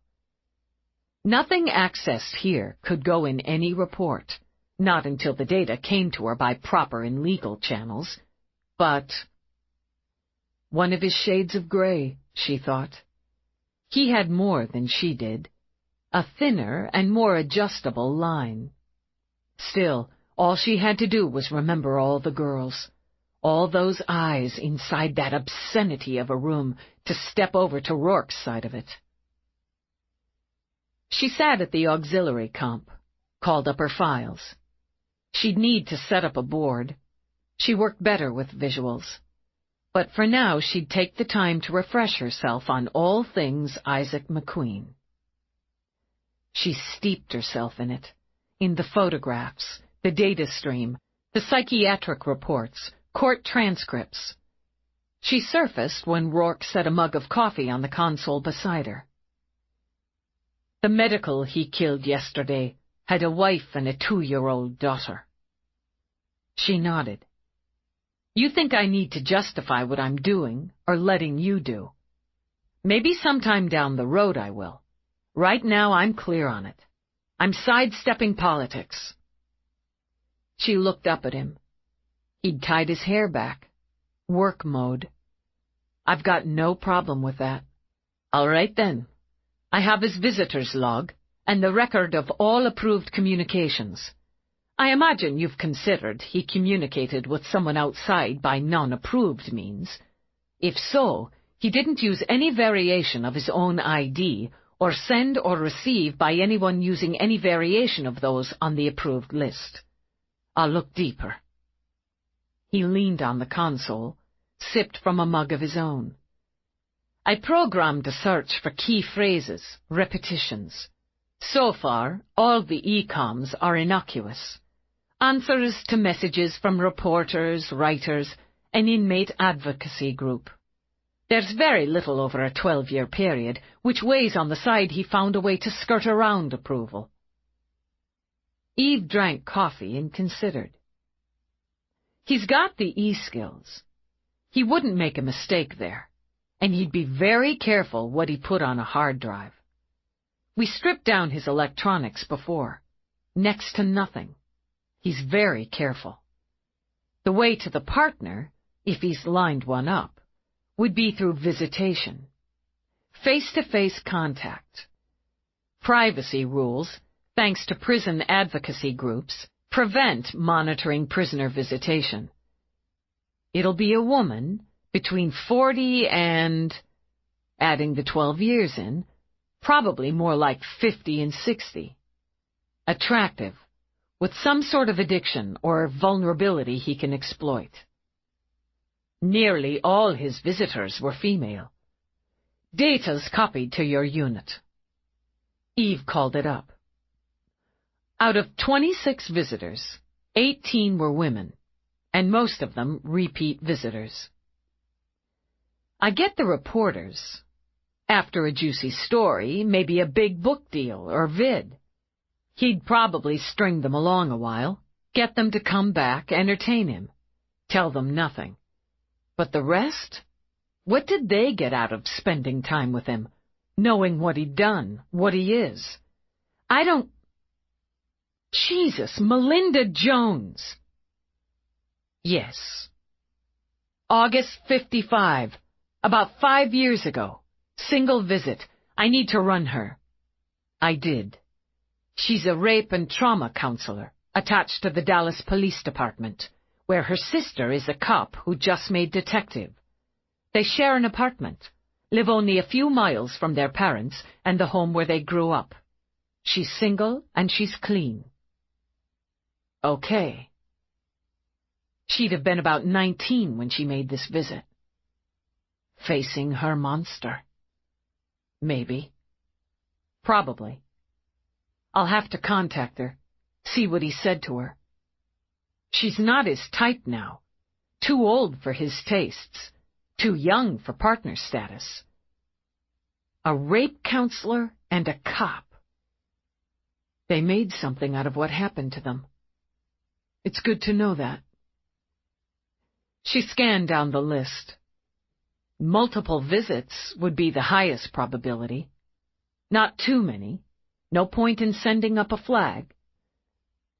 Nothing accessed here could go in any report, not until the data came to her by proper and legal channels. But one of his shades of gray, she thought. He had more than she did, a thinner and more adjustable line. Still, all she had to do was remember all the girls, all those eyes inside that obscenity of a room, to step over to Roarke's side of it. She sat at the auxiliary comp, called up her files. She'd need to set up a board. She worked better with visuals. But for now, she'd take the time to refresh herself on all things Isaac McQueen. She steeped herself in it, in the photographs, the data stream, the psychiatric reports, court transcripts. She surfaced when Roarke set a mug of coffee on the console beside her. "The medical he killed yesterday had a wife and a 2-year-old daughter." She nodded. "You think I need to justify what I'm doing or letting you do? Maybe sometime down the road I will. Right now I'm clear on it. I'm sidestepping politics." She looked up at him. He'd tied his hair back. Work mode. "I've got no problem with that." "All right then. I have his visitor's log and the record of all approved communications. I imagine you've considered he communicated with someone outside by non-approved means. If so, he didn't use any variation of his own ID or send or receive by anyone using any variation of those on the approved list. I'll look deeper." He leaned on the console, sipped from a mug of his own. "I programmed a search for key phrases, repetitions. So far, all the ECOMs are innocuous. Answers to messages from reporters, writers, an inmate advocacy group. There's very little over a 12-year period, which weighs on the side he found a way to skirt around approval." Eve drank coffee and considered. He's got the E-skills. He wouldn't make a mistake there, and he'd be very careful what he put on a hard drive. We stripped down his electronics before. Next to nothing. He's very careful. The way to the partner, if he's lined one up, would be through visitation. Face-to-face contact. Privacy rules, thanks to prison advocacy groups, prevent monitoring prisoner visitation. It'll be a woman between 40 and, adding the 12 years in, probably more like 50 and 60. Attractive, with some sort of addiction or vulnerability he can exploit. Nearly all his visitors were female. Data's copied to your unit. Eve called it up. Out of 26 visitors, 18 were women, and most of them repeat visitors. I get the reporters. After a juicy story, maybe a big book deal or vid. He'd probably string them along a while, Get them to come back, entertain him. Tell them nothing. But the rest? What did they get out of spending time with him, knowing what he'd done, what he is? I don't... Jesus, Melinda Jones! Yes. August 55. About 5 years ago. Single visit. I need to run her. I did. She's a rape and trauma counselor, attached to the Dallas Police Department, where her sister is a cop who just made detective. They share an apartment, live only a few miles from their parents and the home where they grew up. She's single and she's clean. Okay. She'd have been about 19 when she made this visit. Facing her monster. Maybe. Probably. I'll have to contact her, see what he said to her. She's not his type now. Too old for his tastes. Too young for partner status. A rape counselor and a cop. They made something out of what happened to them. It's good to know that. She scanned down the list. Multiple visits would be the highest probability. Not too many. No point in sending up a flag.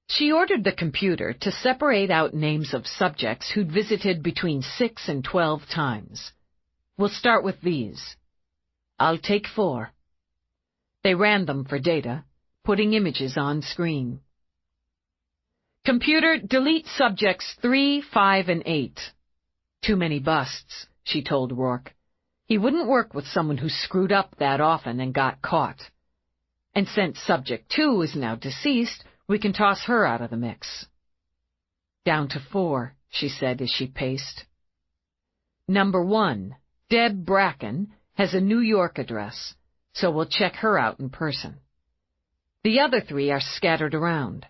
She ordered the computer to separate out names of subjects who'd visited between 6 and 12 times. We'll start with these. I'll take 4. They ran them for data, putting images on screen. Computer, delete subjects 3, 5, and 8. Too many busts, she told Roarke. He wouldn't work with someone who screwed up that often and got caught. And since subject 2 is now deceased, we can toss her out of the mix. Down to 4, she said as she paced. Number 1, Deb Bracken, has a New York address, so we'll check her out in person. The other 3 are scattered around.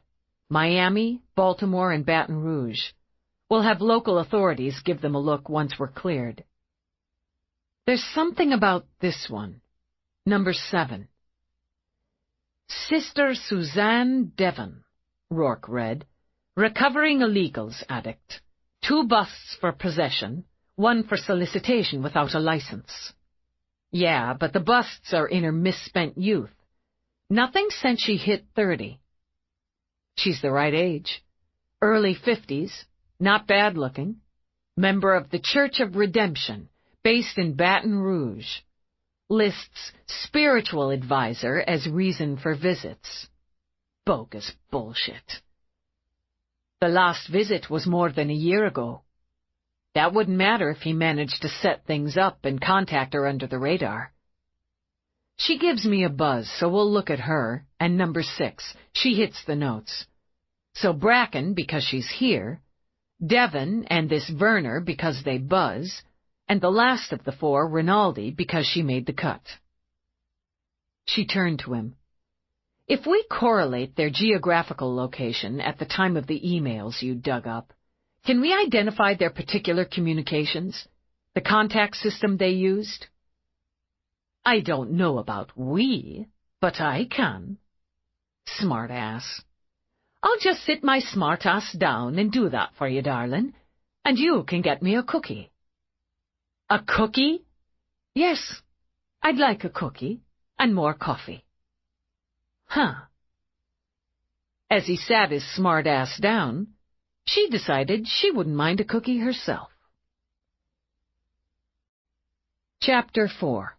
Miami, Baltimore, and Baton Rouge. We'll have local authorities give them a look once we're cleared. There's something about this one. Number 7. Sister Suzanne Devon, Roarke read, recovering illegals addict. 2 busts for possession, 1 for solicitation without a license. Yeah, but the busts are in her misspent youth. Nothing since she hit 30. She's the right age. Early 50s, not bad looking. Member of the Church of Redemption, based in Baton Rouge. Lists spiritual advisor as reason for visits. Bogus bullshit. The last visit was more than a year ago. That wouldn't matter if he managed to set things up and contact her under the radar. She gives me a buzz, so we'll look at her, and number 6, she hits the notes. So Bracken, because she's here, Devon and this Werner because they buzz, and the last of the 4, Rinaldi, because she made the cut. She turned to him. If we correlate their geographical location at the time of the emails you dug up, can we identify their particular communications, the contact system they used? I don't know about we, but I can. Smart ass. I'll just sit my smart ass down and do that for you, darling, and you can get me a cookie. A cookie? Yes, I'd like a cookie and more coffee. Huh. As he sat his smart ass down, she decided she wouldn't mind a cookie herself. Chapter 4.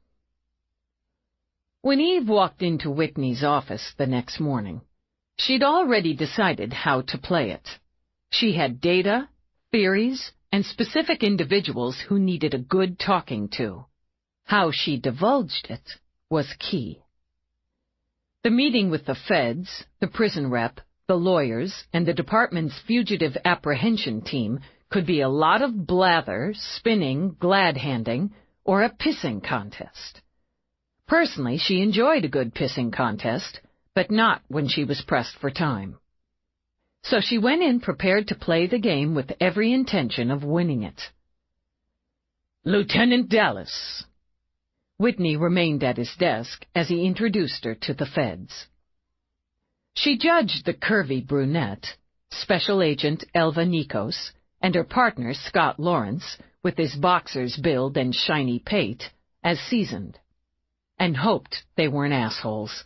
When Eve walked into Whitney's office the next morning, she'd already decided how to play it. She had data, theories, and specific individuals who needed a good talking to. How she divulged it was key. The meeting with the feds, the prison rep, the lawyers, and the department's fugitive apprehension team could be a lot of blather, spinning, glad-handing, or a pissing contest. Personally, she enjoyed a good pissing contest, but not when she was pressed for time. So she went in prepared to play the game with every intention of winning it. Lieutenant Dallas. Whitney remained at his desk as he introduced her to the feds. She judged the curvy brunette, Special Agent Elva Nikos, and her partner Scott Lawrence, with his boxer's build and shiny pate, as seasoned, and hoped they weren't assholes.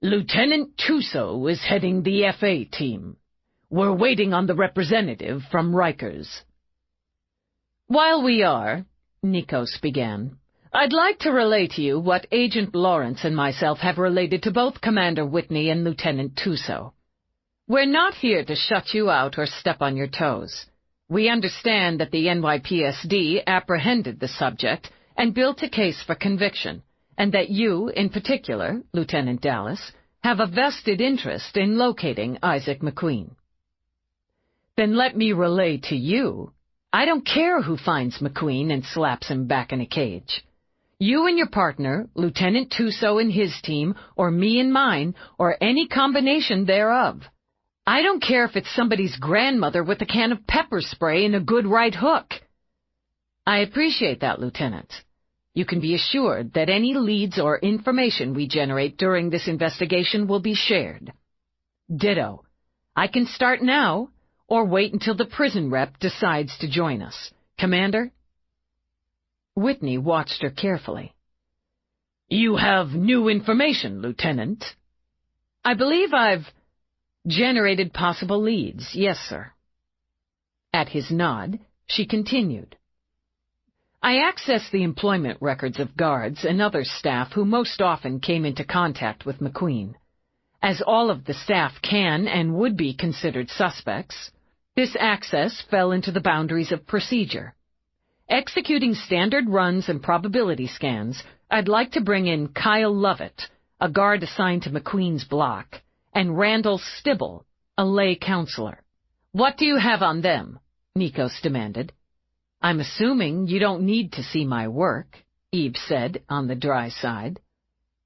Lieutenant Tuso is heading the FA team. We're waiting on the representative from Rikers. While we are, Nikos began, I'd like to relay to you what Agent Lawrence and myself have related to both Commander Whitney and Lieutenant Tuso. We're not here to shut you out or step on your toes. We understand that the NYPSD apprehended the subject and built a case for conviction, and that you, in particular, Lieutenant Dallas, have a vested interest in locating Isaac McQueen. Then let me relay to you, I don't care who finds McQueen and slaps him back in a cage. You and your partner, Lieutenant Tuso and his team, or me and mine, or any combination thereof. I don't care if it's somebody's grandmother with a can of pepper spray and a good right hook. I appreciate that, Lieutenant. You can be assured that any leads or information we generate during this investigation will be shared. Ditto. I can start now, or wait until the prison rep decides to join us. Commander? Whitney watched her carefully. You have new information, Lieutenant. I believe I've generated possible leads, yes, sir. At his nod, she continued. I accessed the employment records of guards and other staff who most often came into contact with McQueen. As all of the staff can and would be considered suspects, this access fell into the boundaries of procedure. Executing standard runs and probability scans, I'd like to bring in Kyle Lovett, a guard assigned to McQueen's block, and Randall Stibble, a lay counselor. What do you have on them? Nikos demanded. I'm assuming you don't need to see my work, Eve said on the dry side.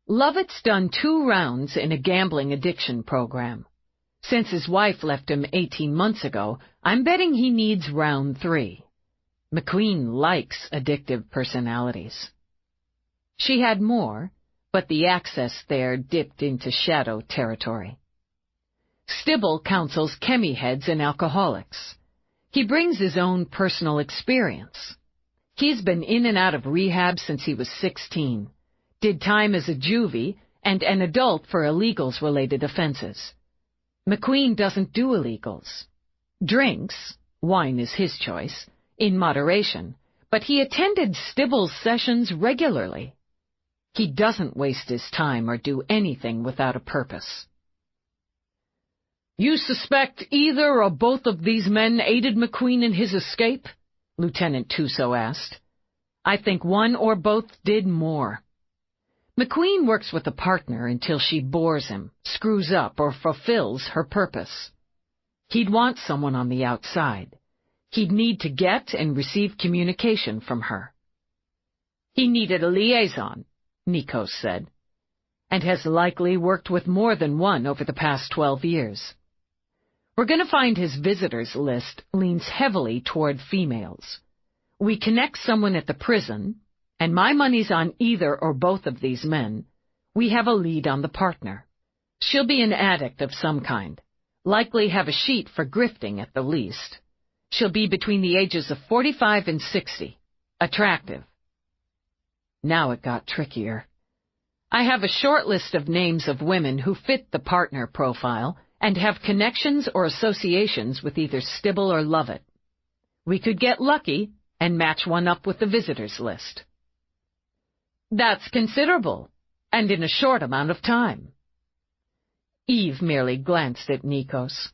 Lovett's done 2 rounds in a gambling addiction program. Since his wife left him 18 months ago, I'm betting he needs round 3. McQueen likes addictive personalities. She had more, but the access there dipped into shadow territory. Stibble counsels chemi heads and alcoholics. He brings his own personal experience. He's been in and out of rehab since he was 16, did time as a juvie, and an adult for illegals-related offenses. McQueen doesn't do illegals. Drinks, wine is his choice, in moderation, but he attended Stibble's sessions regularly. He doesn't waste his time or do anything without a purpose. You suspect either or both of these men aided McQueen in his escape? Lieutenant Tuso asked. I think one or both did more. McQueen works with a partner until she bores him, screws up, or fulfills her purpose. He'd want someone on the outside. He'd need to get and receive communication from her. He needed a liaison, Nikos said, and has likely worked with more than one over the past 12 years. We're going to find his visitors list leans heavily toward females. We connect someone at the prison, and my money's on either or both of these men. We have a lead on the partner. She'll be an addict of some kind, likely have a sheet for grifting at the least. She'll be between the ages of 45 and 60, attractive. Now it got trickier. I have a short list of names of women who fit the partner profile and have connections or associations with either Stibble or Lovett. We could get lucky and match one up with the visitors list. That's considerable, and in a short amount of time. Eve merely glanced at Nikos.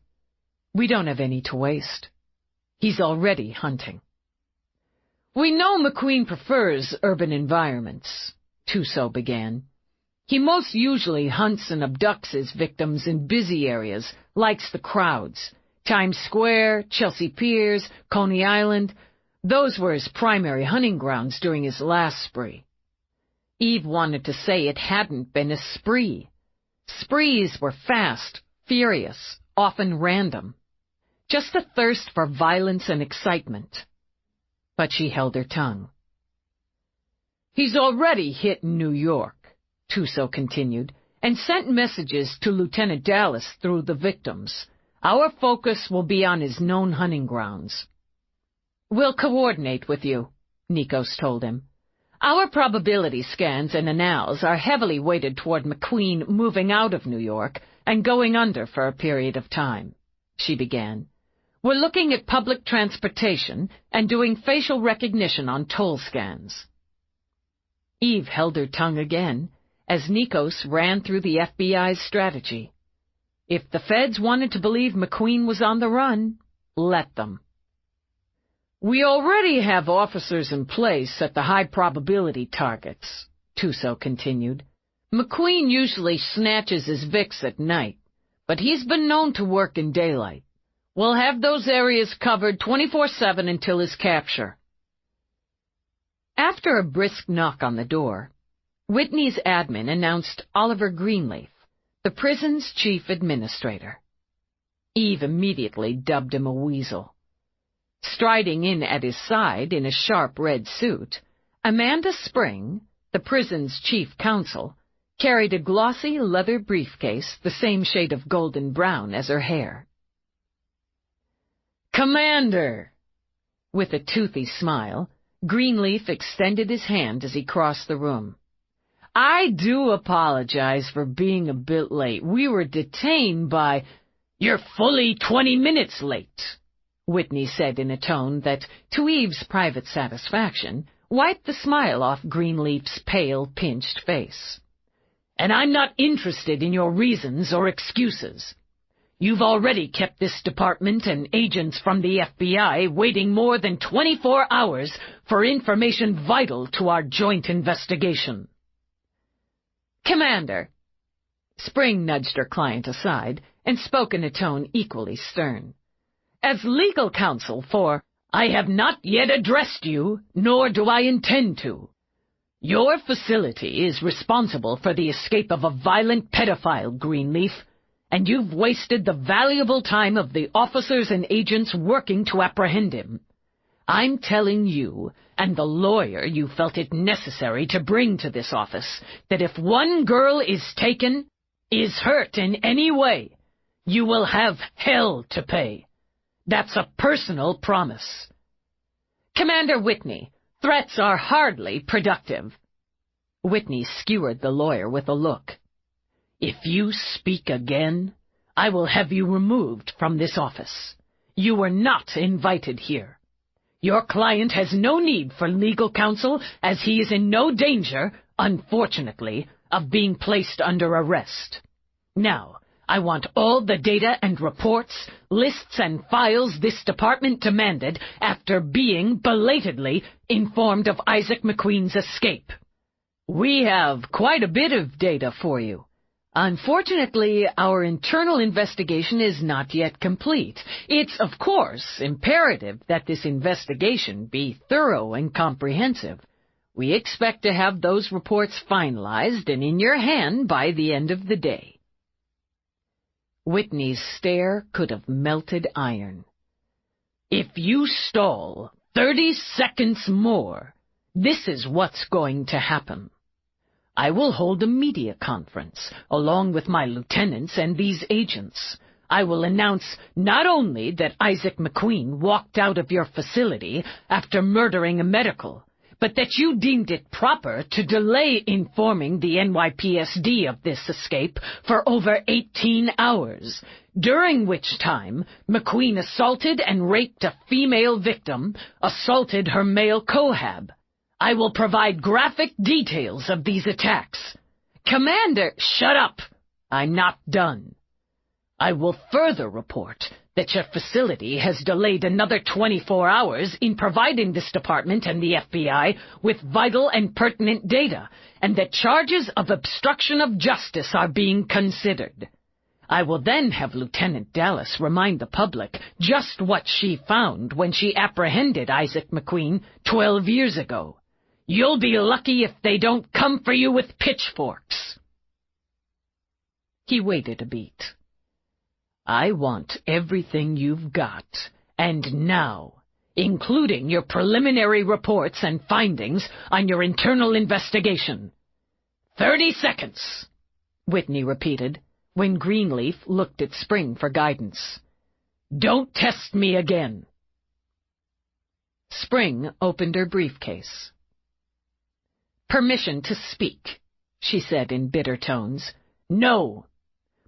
We don't have any to waste. He's already hunting. We know McQueen prefers urban environments, Tuso began. He most usually hunts and abducts his victims in busy areas, likes the crowds. Times Square, Chelsea Piers, Coney Island, those were his primary hunting grounds during his last spree. Eve wanted to say it hadn't been a spree. Sprees were fast, furious, often random. Just a thirst for violence and excitement. But she held her tongue. He's already hit New York, Tuso continued, and sent messages to Lieutenant Dallas through the victims. Our focus will be on his known hunting grounds. We'll coordinate with you, Nikos told him. Our probability scans and analyses are heavily weighted toward McQueen moving out of New York and going under for a period of time, she began. We're looking at public transportation and doing facial recognition on toll scans. Eve held her tongue again as Nikos ran through the FBI's strategy. If the feds wanted to believe McQueen was on the run, let them. We already have officers in place at the high-probability targets, Tuso continued. McQueen usually snatches his VIX at night, but he's been known to work in daylight. We'll have those areas covered 24/7 until his capture. After a brisk knock on the door, Whitney's admin announced Oliver Greenleaf, the prison's chief administrator. Eve immediately dubbed him a weasel. Striding in at his side in a sharp red suit, Amanda Spring, the prison's chief counsel, carried a glossy leather briefcase the same shade of golden brown as her hair. Commander! With a toothy smile, Greenleaf extended his hand as he crossed the room. I do apologize for being a bit late. We were detained by... You're fully 20 minutes late, Whitney said in a tone that, to Eve's private satisfaction, wiped the smile off Greenleaf's pale, pinched face. And I'm not interested in your reasons or excuses. You've already kept this department and agents from the FBI waiting more than 24 hours for information vital to our joint investigation. Commander. Spring nudged her client aside and spoke in a tone equally stern. As legal counsel for... I have not yet addressed you, nor do I intend to. Your facility is responsible for the escape of a violent pedophile, Greenleaf, and you've wasted the valuable time of the officers and agents working to apprehend him. I'm telling you, and the lawyer you felt it necessary to bring to this office, that if one girl is taken, is hurt in any way, you will have hell to pay. That's a personal promise. Commander Whitney, threats are hardly productive. Whitney skewered the lawyer with a look. If you speak again, I will have you removed from this office. You were not invited here. Your client has no need for legal counsel, as he is in no danger, unfortunately, of being placed under arrest. Now, I want all the data and reports, lists and files this department demanded after being belatedly informed of Isaac McQueen's escape. We have quite a bit of data for you. Unfortunately, our internal investigation is not yet complete. It's, of course, imperative that this investigation be thorough and comprehensive. We expect to have those reports finalized and in your hand by the end of the day. Whitney's stare could have melted iron. If you stall 30 seconds more, this is what's going to happen. I will hold a media conference, along with my lieutenants and these agents. I will announce not only that Isaac McQueen walked out of your facility after murdering a medical, but that you deemed it proper to delay informing the NYPSD of this escape for over 18 hours, during which time McQueen assaulted and raped a female victim, assaulted her male cohab. I will provide graphic details of these attacks. Commander, shut up! I'm not done. I will further report that your facility has delayed another 24 hours in providing this department and the FBI with vital and pertinent data, and that charges of obstruction of justice are being considered. I will then have Lieutenant Dallas remind the public just what she found when she apprehended Isaac McQueen 12 years ago. You'll be lucky if they don't come for you with pitchforks. He waited a beat. I want everything you've got, and now, including your preliminary reports and findings on your internal investigation. 30 seconds, Whitney repeated, when Greenleaf looked at Spring for guidance. Don't test me again." Spring opened her briefcase. "Permission to speak," she said in bitter tones. "No.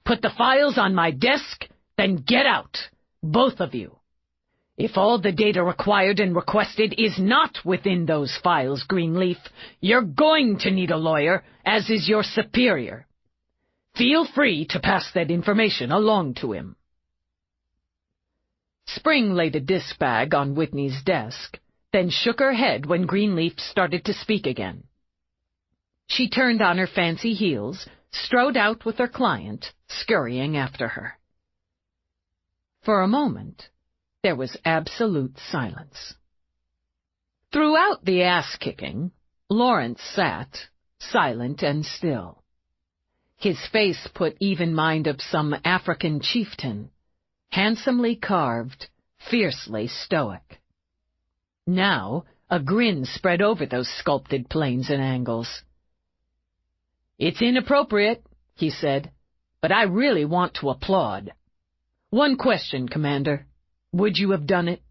Put the files on my desk, then get out, both of you. If all the data required and requested is not within those files, Greenleaf, you're going to need a lawyer, as is your superior. Feel free to pass that information along to him." Spring laid a disk bag on Whitney's desk, then shook her head when Greenleaf started to speak again. She turned on her fancy heels, strode out with her client, scurrying after her. For a moment, there was absolute silence. Throughout the ass-kicking, Lawrence sat, silent and still. His face put even mind of some African chieftain, handsomely carved, fiercely stoic. Now a grin spread over those sculpted planes and angles. "It's inappropriate," he said, "but I really want to applaud. One question, Commander. Would you have done it?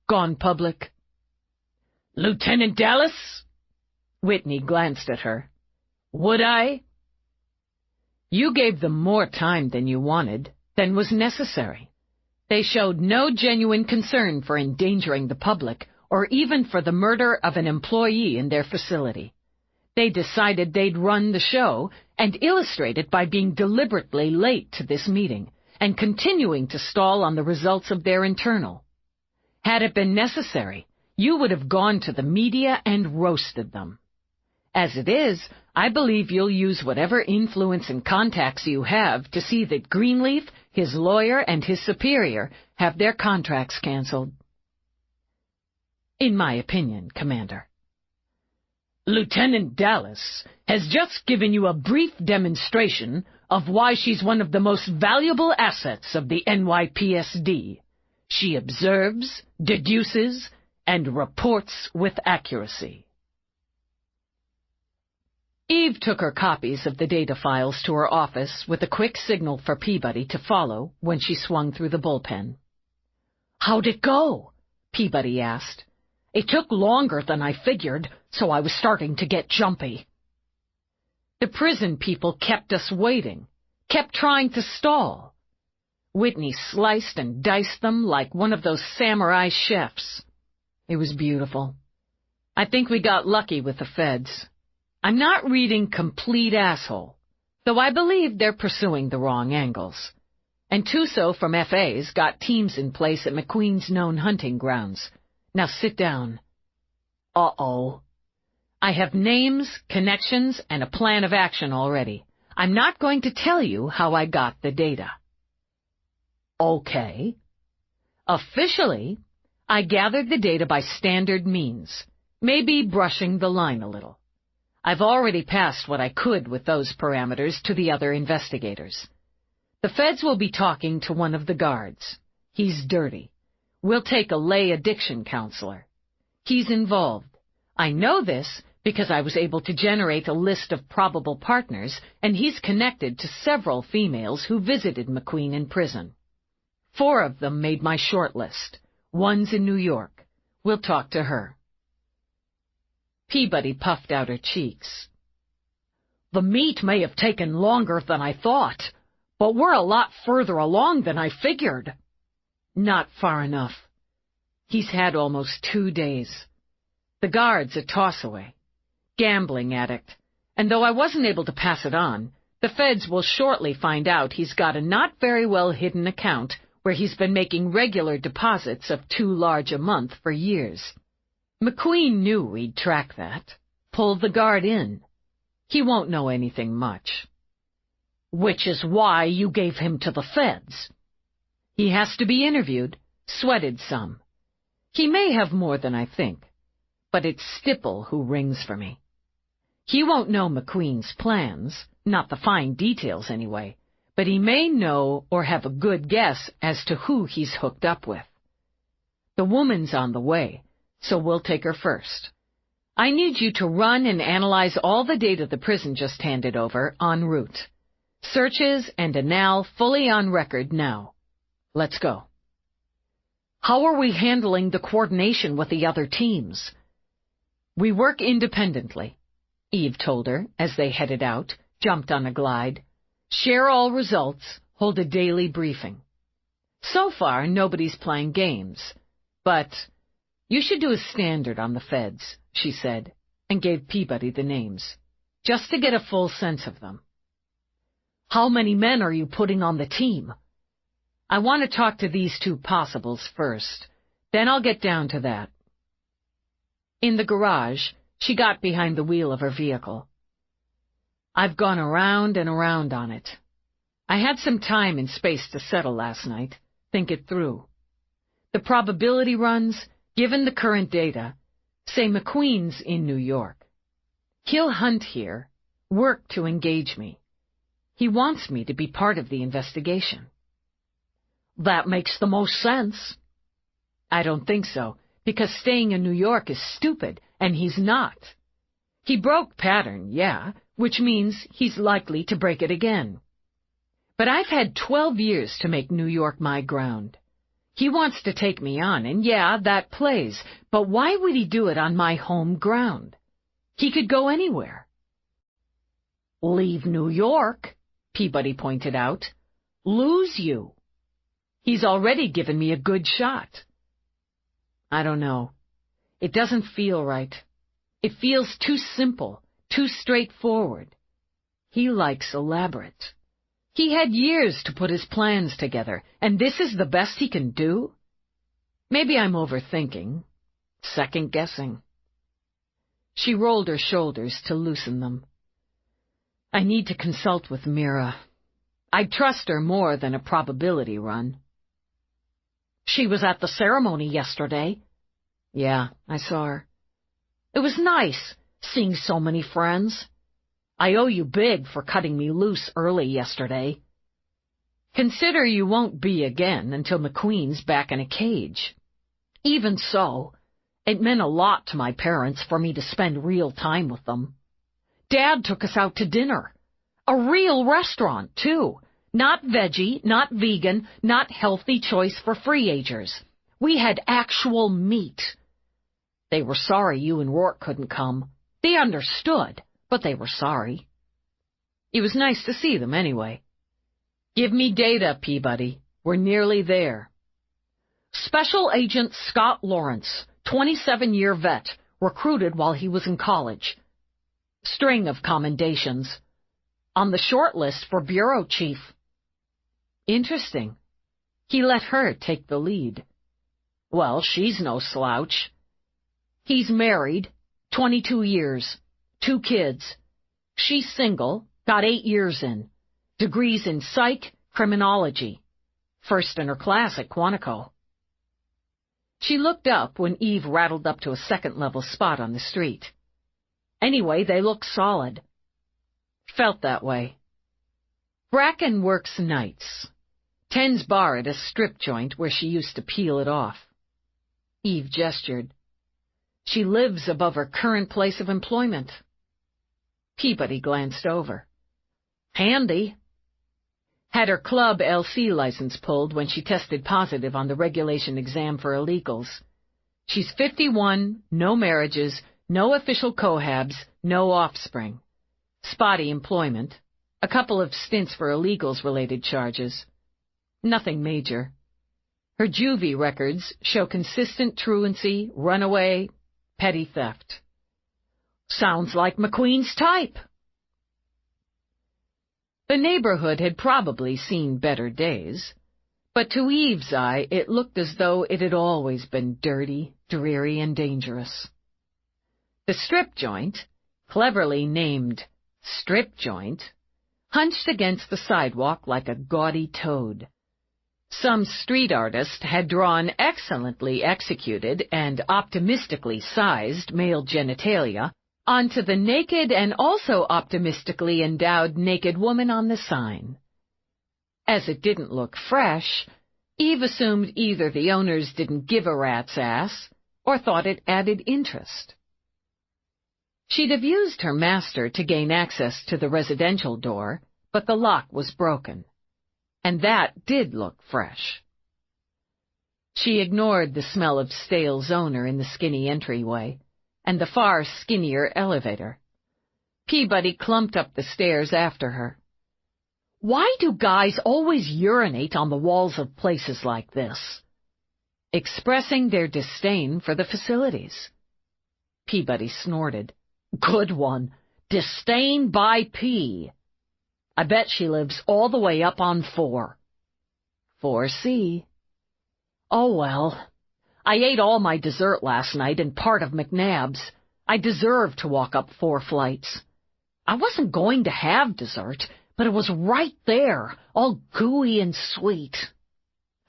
Gone public?" "Lieutenant Dallas?" Whitney glanced at her. "Would I?" "You gave them more time than you wanted, than was necessary. They showed no genuine concern for endangering the public or even for the murder of an employee in their facility. They decided they'd run the show and illustrate it by being deliberately late to this meeting and continuing to stall on the results of their internal. Had it been necessary, you would have gone to the media and roasted them. As it is, I believe you'll use whatever influence and contacts you have to see that Greenleaf, his lawyer, and his superior have their contracts canceled. In my opinion, Commander. Lieutenant Dallas has just given you a brief demonstration of why she's one of the most valuable assets of the NYPSD. She observes, deduces, and reports with accuracy. Eve took her copies of the data files to her office with a quick signal for Peabody to follow when she swung through the bullpen. "How'd it go?" Peabody asked. "It took longer than I figured, so I was starting to get jumpy." "The prison people kept us waiting, kept trying to stall." Whitney sliced and diced them like one of those samurai chefs. It was beautiful. "I think we got lucky with the feds. I'm not reading complete asshole, though I believe they're pursuing the wrong angles. And Tuso from FA's got teams in place at McQueen's known hunting grounds. Now sit down." "Uh-oh." "I have names, connections, and a plan of action already. I'm not going to tell you how I got the data." "Okay." "Officially, I gathered the data by standard means, maybe brushing the line a little. I've already passed what I could with those parameters to the other investigators. The feds will be talking to one of the guards. He's dirty. We'll take a lay addiction counselor. He's involved. I know this because I was able to generate a list of probable partners, and he's connected to several females who visited McQueen in prison. 4 of them made my short list. One's in New York. We'll talk to her." Peabody puffed out her cheeks. "The meet may have taken longer than I thought, but we're a lot further along than I figured." "Not far enough. He's had almost 2 days. The guard's a toss-away, gambling addict, and though I wasn't able to pass it on, the feds will shortly find out he's got a not very well-hidden account where he's been making regular deposits of too large a month for years. McQueen knew we'd track that, pull the guard in. He won't know anything much." "Which is why you gave him to the feds." "He has to be interviewed, sweated some. He may have more than I think, but it's Stibble who rings for me. He won't know McQueen's plans, not the fine details anyway, but he may know or have a good guess as to who he's hooked up with. The woman's on the way, so we'll take her first. I need you to run and analyze all the data the prison just handed over en route. Searches and Anal fully on record now. Let's go." How are we handling the coordination with the other teams? We work independently, Eve told her as they headed out, jumped on a glide. Share all results, hold a daily briefing. So far, nobody's playing games, but you should do a standard on the feds, she said, and gave Peabody the names, just to get a full sense of them. How many men are you putting on the team? I want to talk to these two possibles first, then I'll get down to that. In the garage, she got behind the wheel of her vehicle. I've gone around and around on it. I had some time and space to settle last night, think it through. The probability runs, given the current data, say McQueen's in New York. He'll hunt here, work to engage me. He wants me to be part of the investigation. That makes the most sense. I don't think so, because staying in New York is stupid, and he's not. He broke pattern, yeah, which means he's likely to break it again. But I've had 12 years to make New York my ground. He wants to take me on, and yeah, that plays, but why would he do it on my home ground? He could go anywhere. Leave New York, Peabody pointed out. Lose you. He's already given me a good shot. I don't know. It doesn't feel right. It feels too simple, too straightforward. He likes elaborate. He had years to put his plans together, and this is the best he can do? Maybe I'm overthinking, second-guessing. She rolled her shoulders to loosen them. I need to consult with Mira. I trust her more than a probability run. She was at the ceremony yesterday. Yeah, I saw her. It was nice, seeing so many friends. I owe you big for cutting me loose early yesterday. Consider you won't be again until McQueen's back in a cage. Even so, it meant a lot to my parents for me to spend real time with them. Dad took us out to dinner. A real restaurant, too. Not veggie, not vegan, not healthy choice for free-agers. We had actual meat. They were sorry you and Roarke couldn't come. They understood, but they were sorry. It was nice to see them anyway. Give me data, Peabody. We're nearly there. Special Agent Scott Lawrence, 27-year vet, recruited while he was in college. String of commendations. On the short list for bureau chief. Interesting. He let her take the lead. Well, she's no slouch. He's married, 22 years, 2 kids. She's single, got 8 years in. Degrees in psych, criminology. First in her class at Quantico. She looked up when Eve rattled up to a second-level spot on the street. Anyway, they look solid. Felt that way. Bracken works nights. Tends bar at a strip joint where she used to peel it off. Eve gestured. She lives above her current place of employment. Peabody glanced over. Handy. Had her club LC license pulled when she tested positive on the regulation exam for illegals. She's 51, no marriages, no official cohabs, no offspring. Spotty employment. A couple of stints for illegals-related charges. Nothing major. Her juvie records show consistent truancy, runaway, petty theft. Sounds like McQueen's type. The neighborhood had probably seen better days, but to Eve's eye it looked as though it had always been dirty, dreary, and dangerous. The strip joint, cleverly named Strip Joint, hunched against the sidewalk like a gaudy toad. Some street artist had drawn excellently executed and optimistically sized male genitalia onto the naked and also optimistically endowed naked woman on the sign. As it didn't look fresh, Eve assumed either the owners didn't give a rat's ass or thought it added interest. She'd have used her master to gain access to the residential door, but the lock was broken. And that did look fresh. She ignored the smell of stale Zoner in the skinny entryway, and the far skinnier elevator. Peabody clumped up the stairs after her. "Why do guys always urinate on the walls of places like this?" Expressing their disdain for the facilities. Peabody snorted. "Good one. Disdain by P. I bet she lives all the way up on 4. 4C. Oh, well. I ate all my dessert last night and part of McNabb's. I deserve to walk up 4 flights. I wasn't going to have dessert, but it was right there, all gooey and sweet.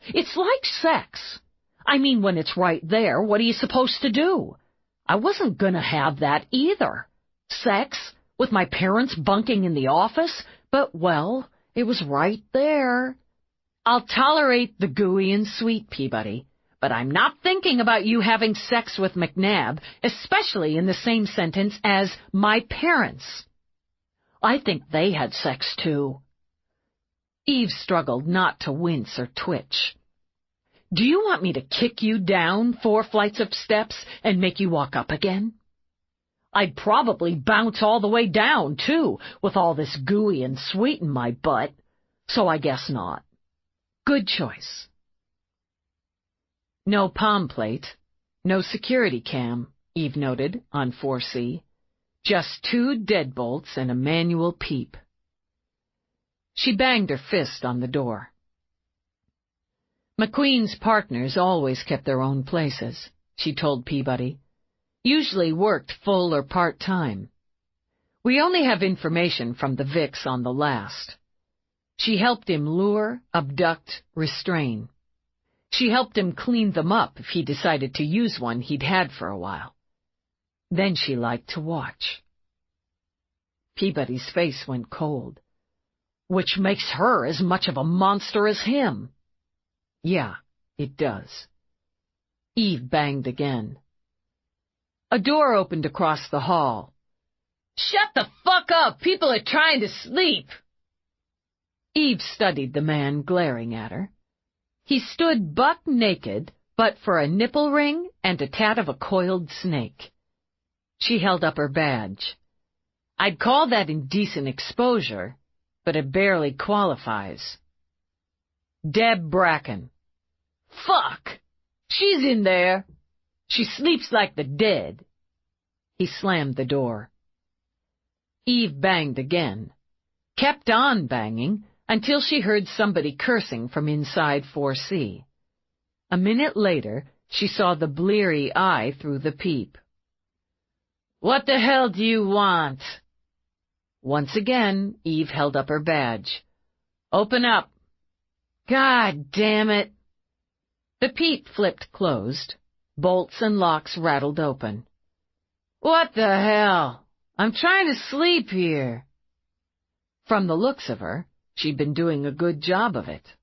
It's like sex. I mean, when it's right there, what are you supposed to do? I wasn't going to have that either. Sex, with my parents bunking in the office, but, well, it was right there. I'll tolerate the gooey and sweet, Peabody, but I'm not thinking about you having sex with McNabb, especially in the same sentence as my parents. I think they had sex, too." Eve struggled not to wince or twitch. "Do you want me to kick you down 4 flights of steps and make you walk up again?" "I'd probably bounce all the way down, too, with all this gooey and sweet in my butt, so I guess not." "Good choice." No palm plate, no security cam, Eve noted on 4C. Just 2 deadbolts and a manual peep. She banged her fist on the door. McQueen's partners always kept their own places, she told Peabody. Usually worked full or part-time. We only have information from the Vics on the last. She helped him lure, abduct, restrain. She helped him clean them up if he decided to use one he'd had for a while. Then she liked to watch. Peabody's face went cold. "Which makes her as much of a monster as him." "Yeah, it does." Eve banged again. A door opened across the hall. "Shut the fuck up! People are trying to sleep!" Eve studied the man glaring at her. He stood buck naked, but for a nipple ring and a tat of a coiled snake. She held up her badge. "I'd call that indecent exposure, but it barely qualifies." "Deb Bracken." "Fuck! She's in there. She sleeps like the dead." He slammed the door. Eve banged again, kept on banging until she heard somebody cursing from inside 4C. A minute later, she saw the bleary eye through the peep. "What the hell do you want?" Once again, Eve held up her badge. "Open up." "God damn it." The peep flipped closed. Bolts and locks rattled open. "What the hell? I'm trying to sleep here." From the looks of her, she'd been doing a good job of it.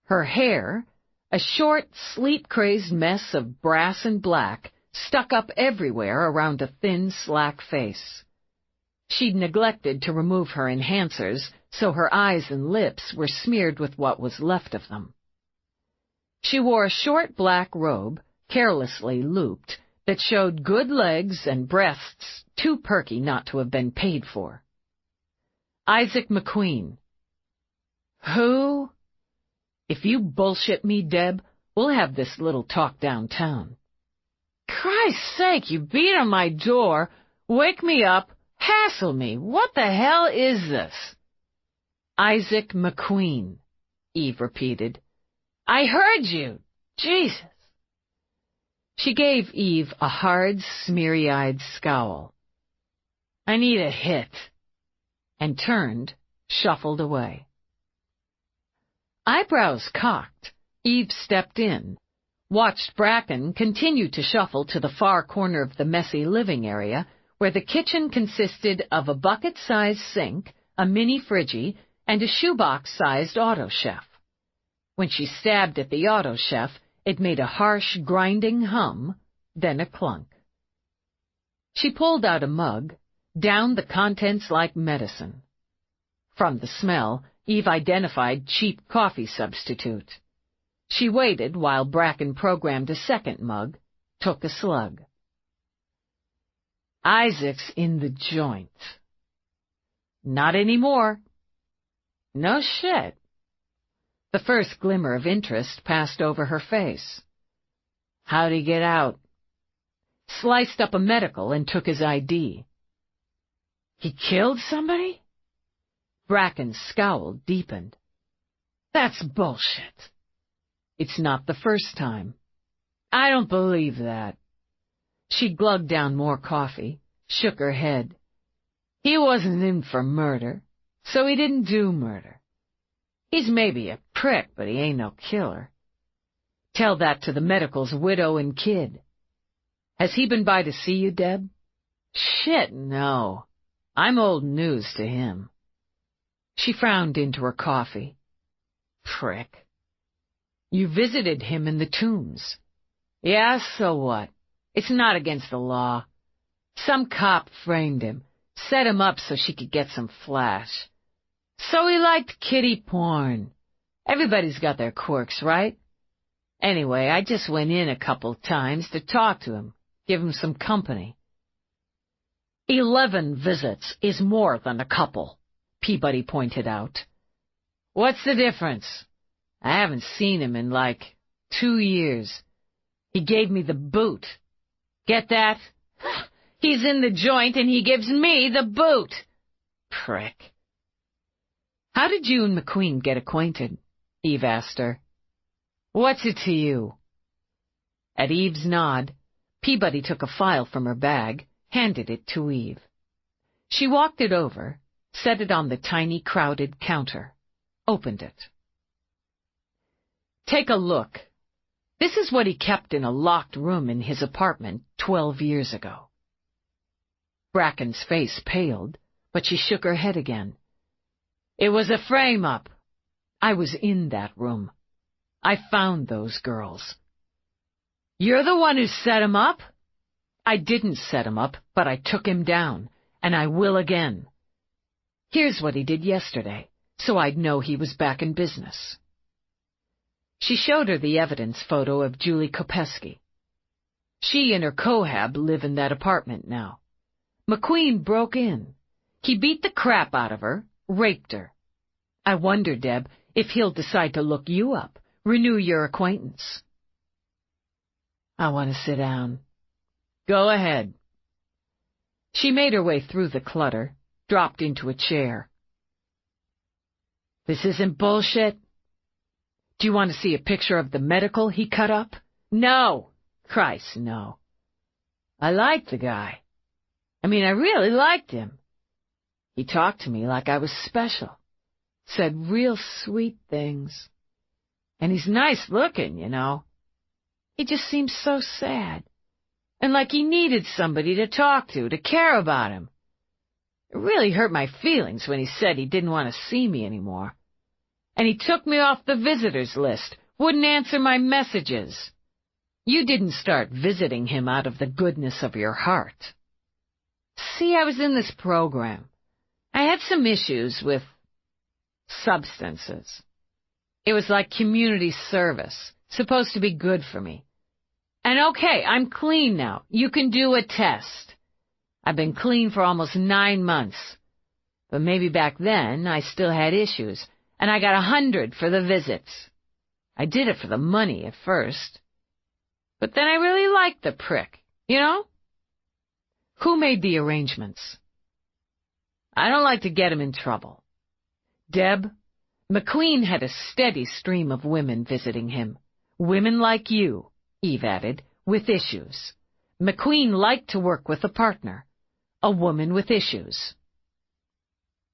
Her hair, a short, sleep-crazed mess of brass and black, stuck up everywhere around a thin, slack face. She'd neglected to remove her enhancers, so her eyes and lips were smeared with what was left of them. She wore a short black robe, carelessly looped, that showed good legs and breasts too perky not to have been paid for. Isaac McQueen. "Who?" "If you bullshit me, Deb, we'll have this little talk downtown." "Christ's sake, you beat on my door, wake me up, hassle me. What the hell is this?" "Isaac McQueen," Eve repeated. "I heard you. Jesus." She gave Eve a hard, smeary-eyed scowl. "I need a hit," and turned, shuffled away. Eyebrows cocked, Eve stepped in, watched Bracken continue to shuffle to the far corner of the messy living area, where the kitchen consisted of a bucket-sized sink, a mini-friggy, and a shoebox-sized auto-chef. When she stabbed at the auto-chef, it made a harsh, grinding hum, then a clunk. She pulled out a mug, downed the contents like medicine. From the smell, Eve identified cheap coffee substitute. She waited while Bracken programmed a second mug, took a slug. Isaac's in the joint. Not anymore. No shit. The first glimmer of interest passed over her face. How'd he get out? Sliced up a medical and took his ID. He killed somebody? Bracken's scowl deepened. That's bullshit. It's not the first time. I don't believe that. She glugged down more coffee, shook her head. He wasn't in for murder, so he didn't do murder. He's maybe a prick, but he ain't no killer. Tell that to the medical's widow and kid. Has he been by to see you, Deb? Shit, no. I'm old news to him. She frowned into her coffee. Prick. You visited him in the tombs. Yeah, so what? It's not against the law. Some cop framed him, set him up so she could get some flash. So he liked kiddie porn. Everybody's got their quirks, right? Anyway, I just went in a couple times to talk to him, give him some company. 11 visits is more than a couple, Peabody pointed out. What's the difference? I haven't seen him in, 2 years. He gave me the boot. Get that? He's in the joint and he gives me the boot. Prick. How did you and McQueen get acquainted? Eve asked her. What's it to you? At Eve's nod, Peabody took a file from her bag, handed it to Eve. She walked it over, set it on the tiny, crowded counter, opened it. Take a look. This is what he kept in a locked room in his apartment 12 years ago. Bracken's face paled, but she shook her head again. It was a frame-up. I was in that room. I found those girls. You're the one who set him up? I didn't set him up, but I took him down, and I will again. Here's what he did yesterday, so I'd know he was back in business. She showed her the evidence photo of Julie Kopeski. She and her cohab live in that apartment now. McQueen broke in. He beat the crap out of her, raped her. I wonder, Deb, if he'll decide to look you up, renew your acquaintance. I want to sit down. Go ahead. She made her way through the clutter, dropped into a chair. This isn't bullshit. Do you want to see a picture of the medical he cut up? No. Christ, no. I liked the guy. I really liked him. He talked to me like I was special. Said real sweet things. And he's nice looking, you know. He just seems so sad. And like he needed somebody to talk to care about him. It really hurt my feelings when he said he didn't want to see me anymore. And he took me off the visitors list, wouldn't answer my messages. You didn't start visiting him out of the goodness of your heart. See, I was in this program. I had some issues with substances. It was like community service, supposed to be good for me. And okay, I'm clean now. You can do a test. I've been clean for almost 9 months. But maybe back then I still had issues, and I got 100 for the visits. I did it for the money at first. But then I really liked the prick, you know? Who made the arrangements? I don't like to get him in trouble. Deb, McQueen had a steady stream of women visiting him. Women like you, Eve added, with issues. McQueen liked to work with a partner, a woman with issues.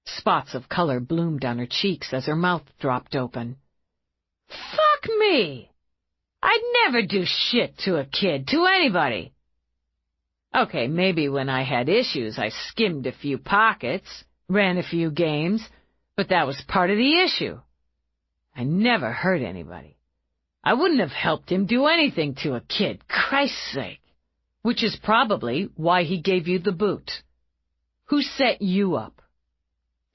Spots of color bloomed on her cheeks as her mouth dropped open. Fuck me! I'd never do shit to a kid, to anybody. Okay, maybe when I had issues I skimmed a few pockets, ran a few games, but that was part of the issue. I never hurt anybody. I wouldn't have helped him do anything to a kid, Christ's sake. Which is probably why he gave you the boot. Who set you up?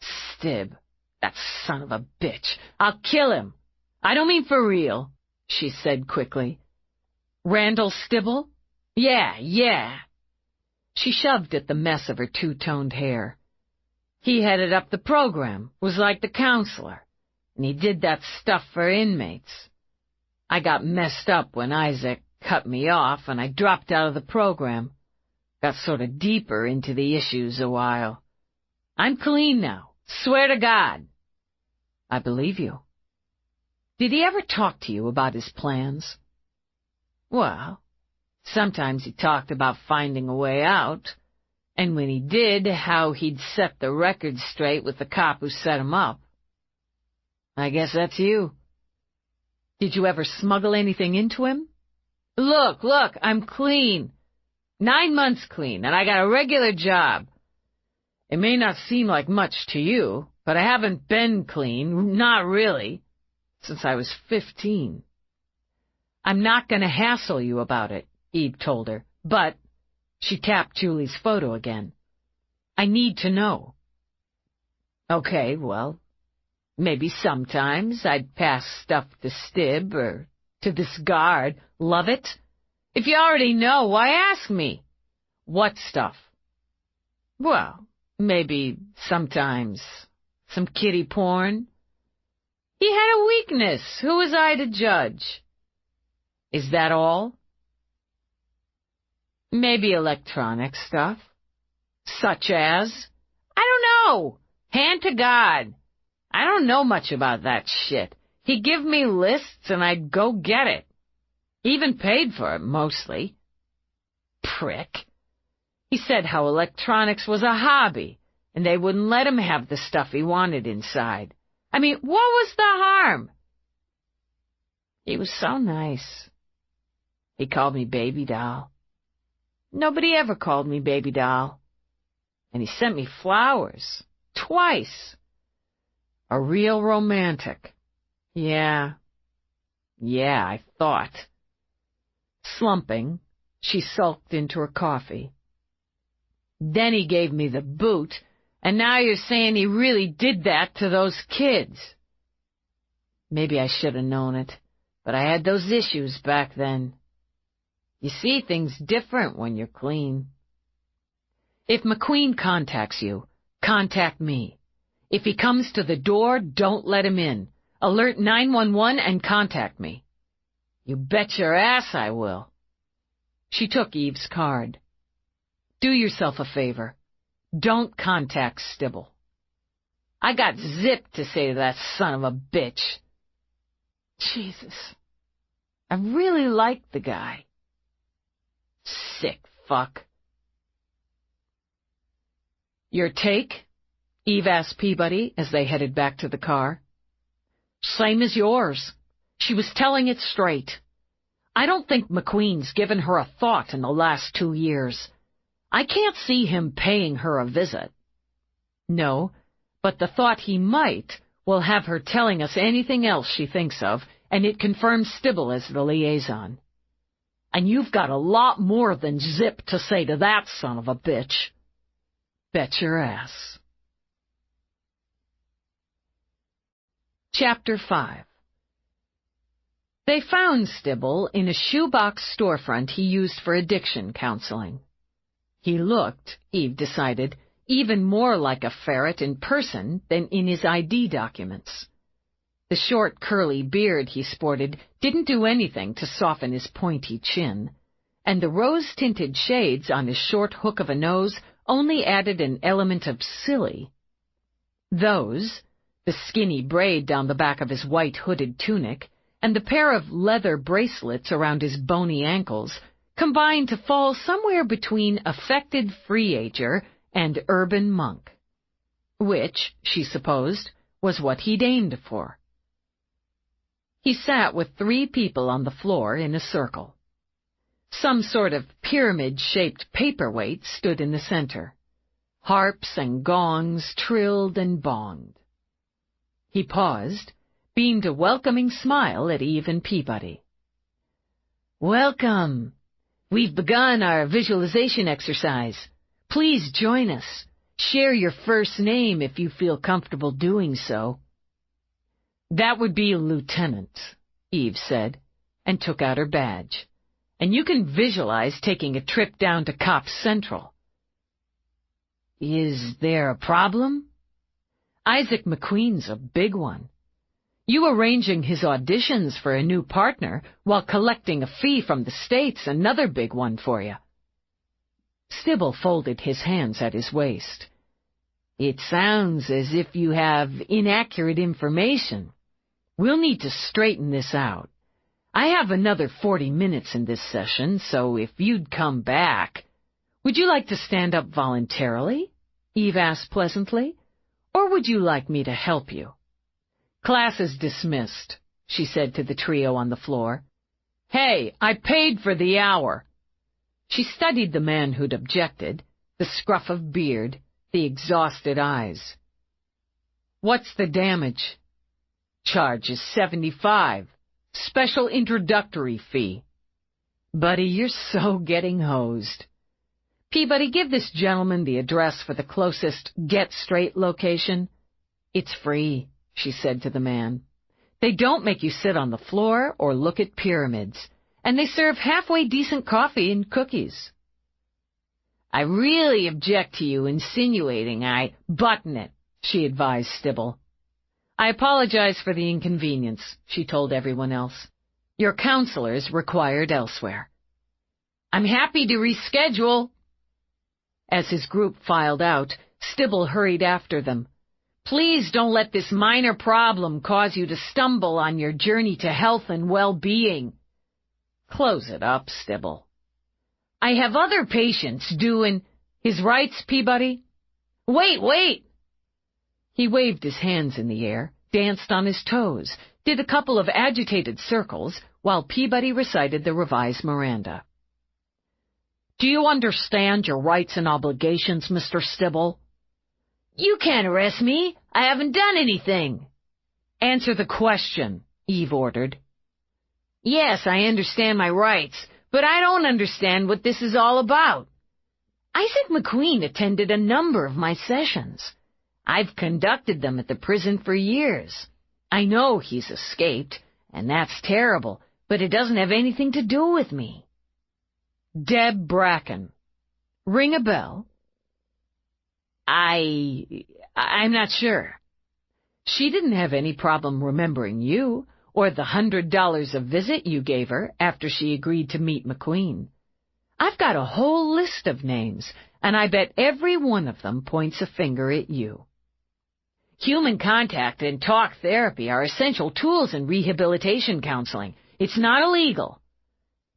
Stib, that son of a bitch. I'll kill him. I don't mean for real. she said quickly. Randall Stibble? Yeah. She shoved at the mess of her two-toned hair. He headed up the program, was like the counselor, and he did that stuff for inmates. I got messed up when Isaac cut me off, and I dropped out of the program. Got sort of deeper into the issues a while. I'm clean now, swear to God. I believe you. Did he ever talk to you about his plans? Well, sometimes he talked about finding a way out, and when he did, how he'd set the record straight with the cop who set him up. I guess that's you. Did you ever smuggle anything into him? Look, I'm clean. 9 months clean, and I got a regular job. It may not seem like much to you, but I haven't been clean, not really, since I was 15. I'm not going to hassle you about it, Eve told her, but she tapped Julie's photo again. I need to know. Okay, well, maybe sometimes I'd pass stuff to Stib or to this guard. Love it? If you already know, why ask me? What stuff? Well, maybe sometimes some kiddie porn. He had a weakness. Who was I to judge? Is that all? Maybe electronic stuff. Such as? I don't know. Hand to God. I don't know much about that shit. He'd give me lists and I'd go get it. Even paid for it, mostly. Prick. He said how electronics was a hobby, and they wouldn't let him have the stuff he wanted inside. I mean, what was the harm? He was so nice. He called me baby doll. Nobody ever called me baby doll. And he sent me flowers. Twice. A real romantic. Yeah, I thought. Slumping, she sulked into her coffee. Then he gave me the boot, and now you're saying he really did that to those kids. Maybe I should have known it, but I had those issues back then. You see things different when you're clean. If McQueen contacts you, contact me. If he comes to the door, don't let him in. Alert 911 and contact me. You bet your ass I will. She took Eve's card. Do yourself a favor. Don't contact Stibble. I got zip to say to that son of a bitch. Jesus. I really liked the guy. Sick fuck. Your take? Eve asked Peabody as they headed back to the car. Same as yours. She was telling it straight. I don't think McQueen's given her a thought in the last 2 years. I can't see him paying her a visit. No, but the thought he might will have her telling us anything else she thinks of, and it confirms Stibble as the liaison. And you've got a lot more than zip to say to that son of a bitch. Bet your ass. Chapter 5. They found Stibble in a shoebox storefront he used for addiction counseling. He looked, Eve decided, even more like a ferret in person than in his ID documents. The short, curly beard he sported didn't do anything to soften his pointy chin, and the rose-tinted shades on his short hook of a nose only added an element of silly. Those, the skinny braid down the back of his white hooded tunic, and the pair of leather bracelets around his bony ankles, combined to fall somewhere between affected free-ager and urban monk, which, she supposed, was what he'd aimed for. He sat with 3 people on the floor in a circle. Some sort of pyramid-shaped paperweight stood in the center. Harps and gongs trilled and bonged. He paused, beamed a welcoming smile at Eve and Peabody. Welcome. We've begun our visualization exercise. Please join us. Share your first name if you feel comfortable doing so. That would be Lieutenant, Eve said. and took out her badge. And you can visualize taking a trip down to Cops Central. Is there a problem? Isaac McQueen's a big one. You arranging his auditions for a new partner while collecting a fee from the State's another big one for you. Stibble folded his hands at his waist. It sounds as if you have inaccurate information. We'll need to straighten this out. I have another 40 minutes in this session, so if you'd come back... Would you like to stand up voluntarily? Eve asked pleasantly. Or would you like me to help you? Class is dismissed, she said to the trio on the floor. Hey, I paid for the hour. She studied the man who'd objected, the scruff of beard, the exhausted eyes. What's the damage? Charge is $75. Special introductory fee. Buddy, you're so getting hosed. Peabody, give this gentleman the address for the closest Get Straight location. It's free, she said to the man. They don't make you sit on the floor or look at pyramids, and they serve halfway decent coffee and cookies. I really object to you insinuating I button it, she advised Stibble. I apologize for the inconvenience, she told everyone else. Your counselor's required elsewhere. I'm happy to reschedule. As his group filed out, Stibble hurried after them. Please don't let this minor problem cause you to stumble on your journey to health and well-being. Close it up, Stibble. I have other patients doing his rights, Peabody. Wait! He waved his hands in the air, danced on his toes, did a couple of agitated circles, while Peabody recited the revised Miranda. Do you understand your rights and obligations, Mr. Stibble? You can't arrest me. I haven't done anything. Answer the question, Eve ordered. Yes, I understand my rights, but I don't understand what this is all about. Isaac McQueen attended a number of my sessions. I've conducted them at the prison for years. I know he's escaped, and that's terrible, but it doesn't have anything to do with me. Deb Bracken. Ring a bell? I'm not sure. She didn't have any problem remembering you, or the $100 a visit you gave her after she agreed to meet McQueen. I've got a whole list of names, and I bet every one of them points a finger at you. Human contact and talk therapy are essential tools in rehabilitation counseling. It's not illegal.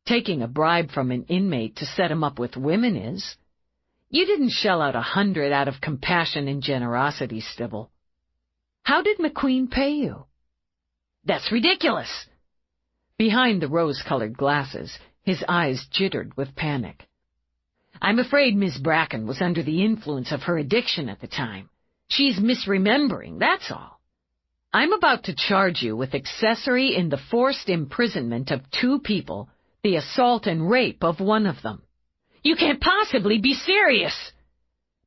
Taking a bribe from an inmate to set him up with women is. You didn't shell out $100 out of compassion and generosity, Stibble. How did McQueen pay you? That's ridiculous. Behind the rose-colored glasses, his eyes jittered with panic. I'm afraid Miss Bracken was under the influence of her addiction at the time. She's misremembering, that's all. I'm about to charge you with accessory in the forced imprisonment of 2 people, the assault and rape of one of them. You can't possibly be serious!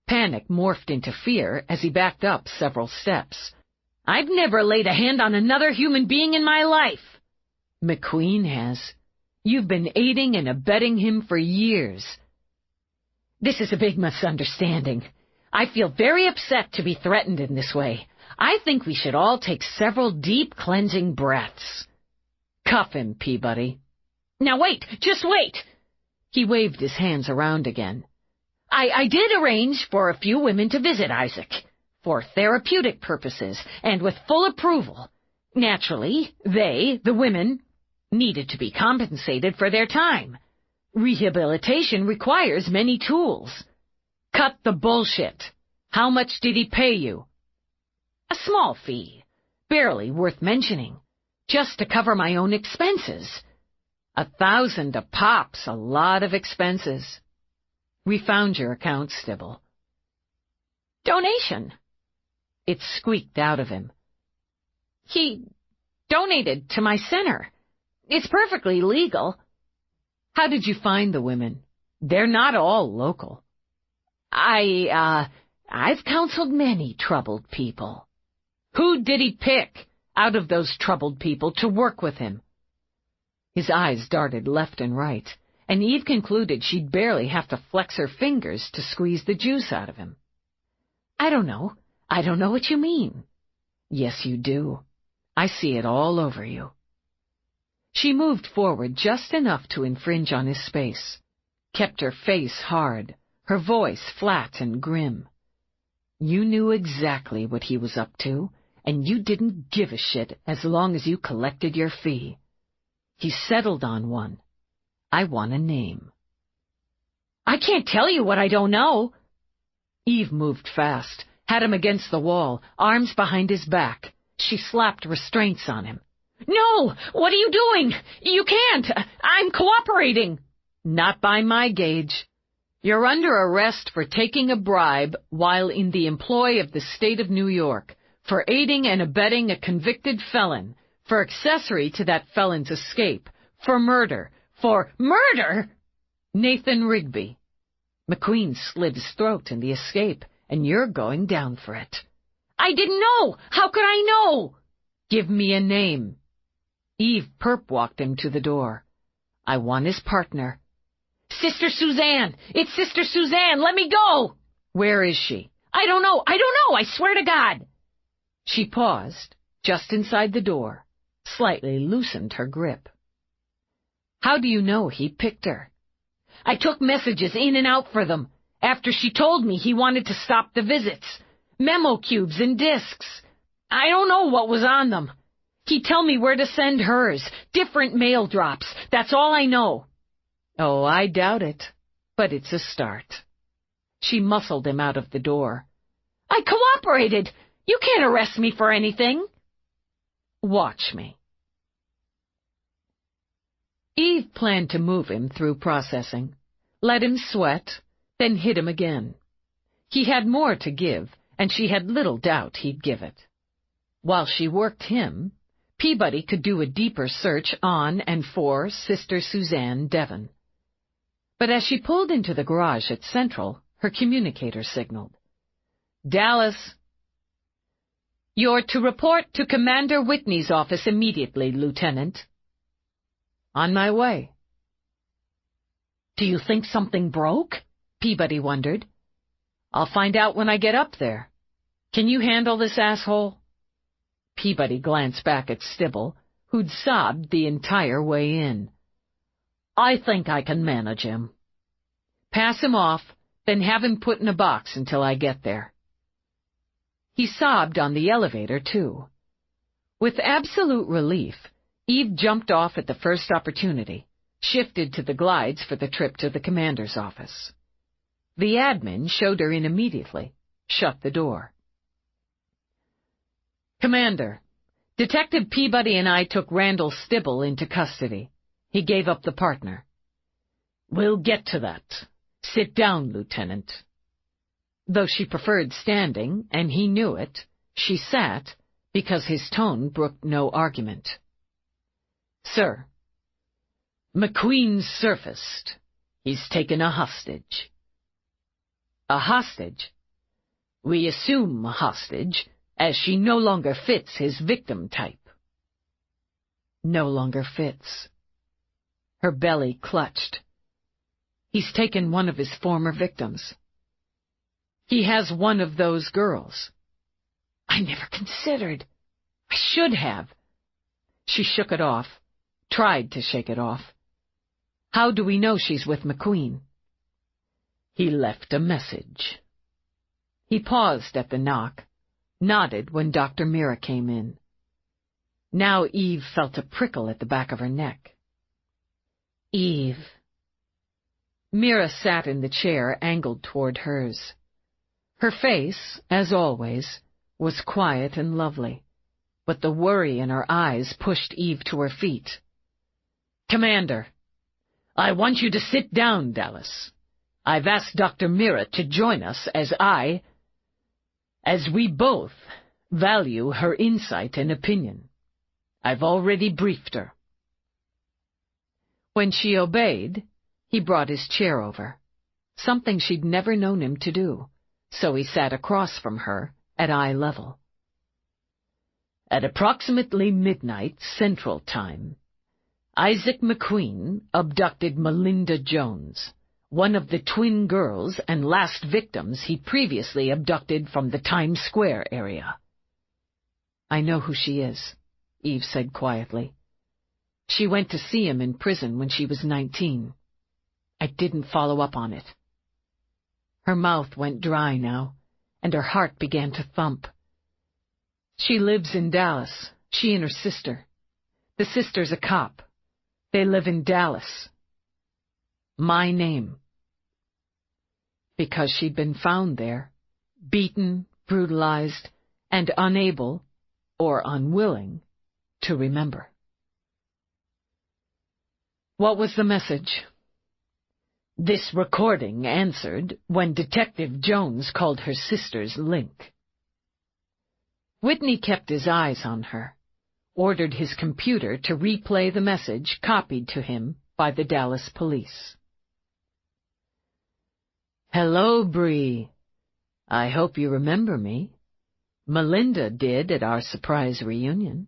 Panic morphed into fear as he backed up several steps. I've never laid a hand on another human being in my life. McQueen has. You've been aiding and abetting him for years. This is a big misunderstanding. I feel very upset to be threatened in this way. I think we should all take several deep cleansing breaths. Cuff him, Peabody. Now wait, just wait! He waved his hands around again. I did arrange for a few women to visit Isaac, for therapeutic purposes, and with full approval. Naturally, they, the women, needed to be compensated for their time. Rehabilitation requires many tools. Cut the bullshit. How much did he pay you? A small fee, barely worth mentioning, just to cover my own expenses. $1,000 a pop's a lot of expenses. We found your account, Stibble. Donation. It squeaked out of him. He donated to my center. It's perfectly legal. How did you find the women? They're not all local. I've counseled many troubled people. Who did he pick out of those troubled people to work with him? His eyes darted left and right, and Eve concluded she'd barely have to flex her fingers to squeeze the juice out of him. I don't know. I don't know what you mean. Yes, you do. I see it all over you. She moved forward just enough to infringe on his space, kept her face hard, her voice flat and grim. You knew exactly what he was up to, and you didn't give a shit as long as you collected your fee. He settled on one. I want a name. I can't tell you what I don't know. Eve moved fast, had him against the wall, arms behind his back. She slapped restraints on him. No! What are you doing? You can't! I'm cooperating! Not by my gauge. You're under arrest for taking a bribe while in the employ of the state of New York, for aiding and abetting a convicted felon, for accessory to that felon's escape, for murder, for murder! Nathan Rigby. McQueen slit his throat in the escape, and you're going down for it. I didn't know! How could I know? Give me a name. Eve perp-walked him to the door. I want his partner. Sister Suzanne! It's Sister Suzanne! Let me go! Where is she? I don't know! I swear to God! She paused, just inside the door, slightly loosened her grip. How do you know he picked her? I took messages in and out for them, after she told me he wanted to stop the visits. Memo cubes and discs. I don't know what was on them. He'd tell me where to send hers, different mail drops. That's all I know. Oh, I doubt it, but it's a start. She muscled him out of the door. I cooperated. You can't arrest me for anything. Watch me. Eve planned to move him through processing, let him sweat, then hit him again. He had more to give, and she had little doubt he'd give it. While she worked him, Peabody could do a deeper search on and for Sister Suzanne Devon. But as she pulled into the garage at Central, her communicator signaled. Dallas. You're to report to Commander Whitney's office immediately, Lieutenant. On my way. Do you think something broke? Peabody wondered. I'll find out when I get up there. Can you handle this asshole? Peabody glanced back at Stibble, who'd sobbed the entire way in. I think I can manage him. Pass him off, then have him put in a box until I get there. He sobbed on the elevator, too. With absolute relief, Eve jumped off at the first opportunity, shifted to the glides for the trip to the commander's office. The admin showed her in immediately, shut the door. Commander, Detective Peabody and I took Randall Stibble into custody. He gave up the partner. We'll get to that. Sit down, Lieutenant. Though she preferred standing, and he knew it, she sat, because his tone brooked no argument. Sir, McQueen's surfaced. He's taken a hostage. A hostage? We assume a hostage, as she no longer fits his victim type. No longer fits. Her belly clutched. He's taken one of his former victims. He has one of those girls. I never considered. I should have. She shook it off, tried to shake it off. How do we know she's with McQueen? He left a message. He paused at the knock, nodded when Dr. Mira came in. Now Eve felt a prickle at the back of her neck. Eve. Mira sat in the chair angled toward hers. Her face, as always, was quiet and lovely, but the worry in her eyes pushed Eve to her feet. Commander, I want you to sit down, Dallas. I've asked Dr. Mira to join us as we both value her insight and opinion. I've already briefed her. When she obeyed, he brought his chair over, something she'd never known him to do, so he sat across from her at eye level. At approximately midnight Central Time, Isaac McQueen abducted Melinda Jones, one of the twin girls and last victims he previously abducted from the Times Square area. I know who she is, Eve said quietly. She went to see him in prison when she was 19. I didn't follow up on it. Her mouth went dry now, and her heart began to thump. She lives in Dallas, she and her sister. The sister's a cop. They live in Dallas. My name. Because she'd been found there, beaten, brutalized, and unable, or unwilling, to remember. What was the message? This recording answered when Detective Jones called her sister's link. Whitney kept his eyes on her, ordered his computer to replay the message copied to him by the Dallas police. Hello, Bree. I hope you remember me. Melinda did at our surprise reunion.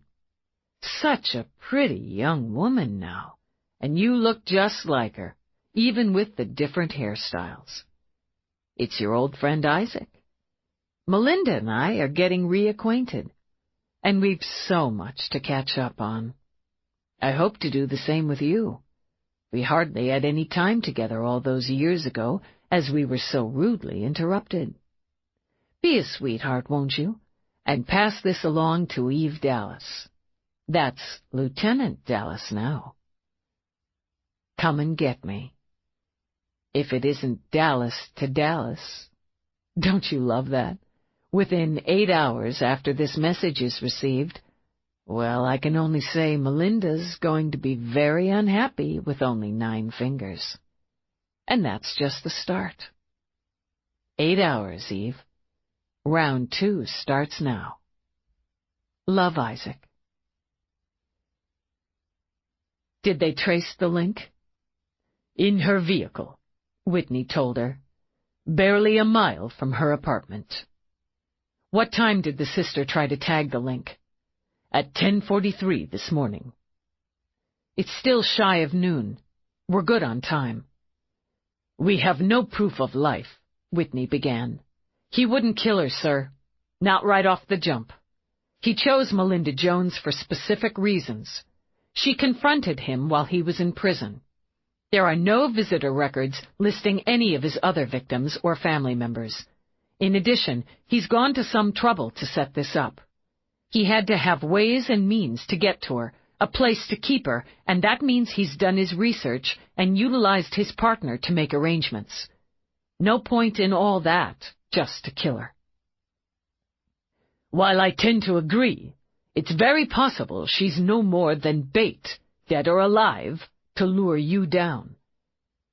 Such a pretty young woman now, and you look just like her, even with the different hairstyles. It's your old friend Isaac. Melinda and I are getting reacquainted, and we've so much to catch up on. I hope to do the same with you. We hardly had any time together all those years ago, as we were so rudely interrupted. Be a sweetheart, won't you, and pass this along to Eve Dallas. That's Lieutenant Dallas now. Come and get me. If it isn't Dallas to Dallas. Don't you love that? Within 8 hours after this message is received, well, I can only say Melinda's going to be very unhappy with only 9 fingers. And that's just the start. 8 hours, Eve. Round 2 starts now. Love, Isaac. Did they trace the link? In her vehicle, Whitney told her, barely a mile from her apartment. What time did the sister try to tag the link? At 10:43 this morning. It's still shy of noon. We're good on time. We have no proof of life, Whitney began. He wouldn't kill her, sir. Not right off the jump. He chose Melinda Jones for specific reasons. She confronted him while he was in prison. There are no visitor records listing any of his other victims or family members. In addition, he's gone to some trouble to set this up. He had to have ways and means to get to her, a place to keep her, and that means he's done his research and utilized his partner to make arrangements. No point in all that, just to kill her. While I tend to agree, it's very possible she's no more than bait, dead or alive, to lure you down.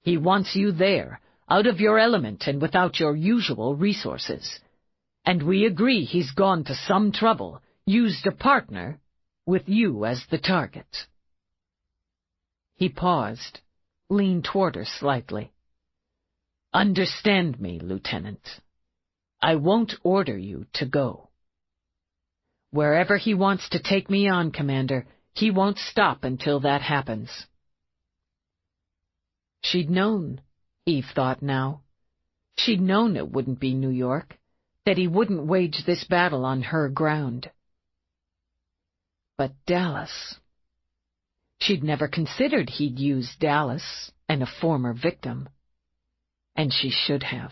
He wants you there, out of your element and without your usual resources. And we agree he's gone to some trouble, used a partner, with you as the target. He paused, leaned toward her slightly. Understand me, Lieutenant. I won't order you to go. Wherever he wants to take me on, Commander, he won't stop until that happens. She'd known, Eve thought now. She'd known it wouldn't be New York, that he wouldn't wage this battle on her ground. But Dallas. She'd never considered he'd use Dallas and a former victim. And she should have.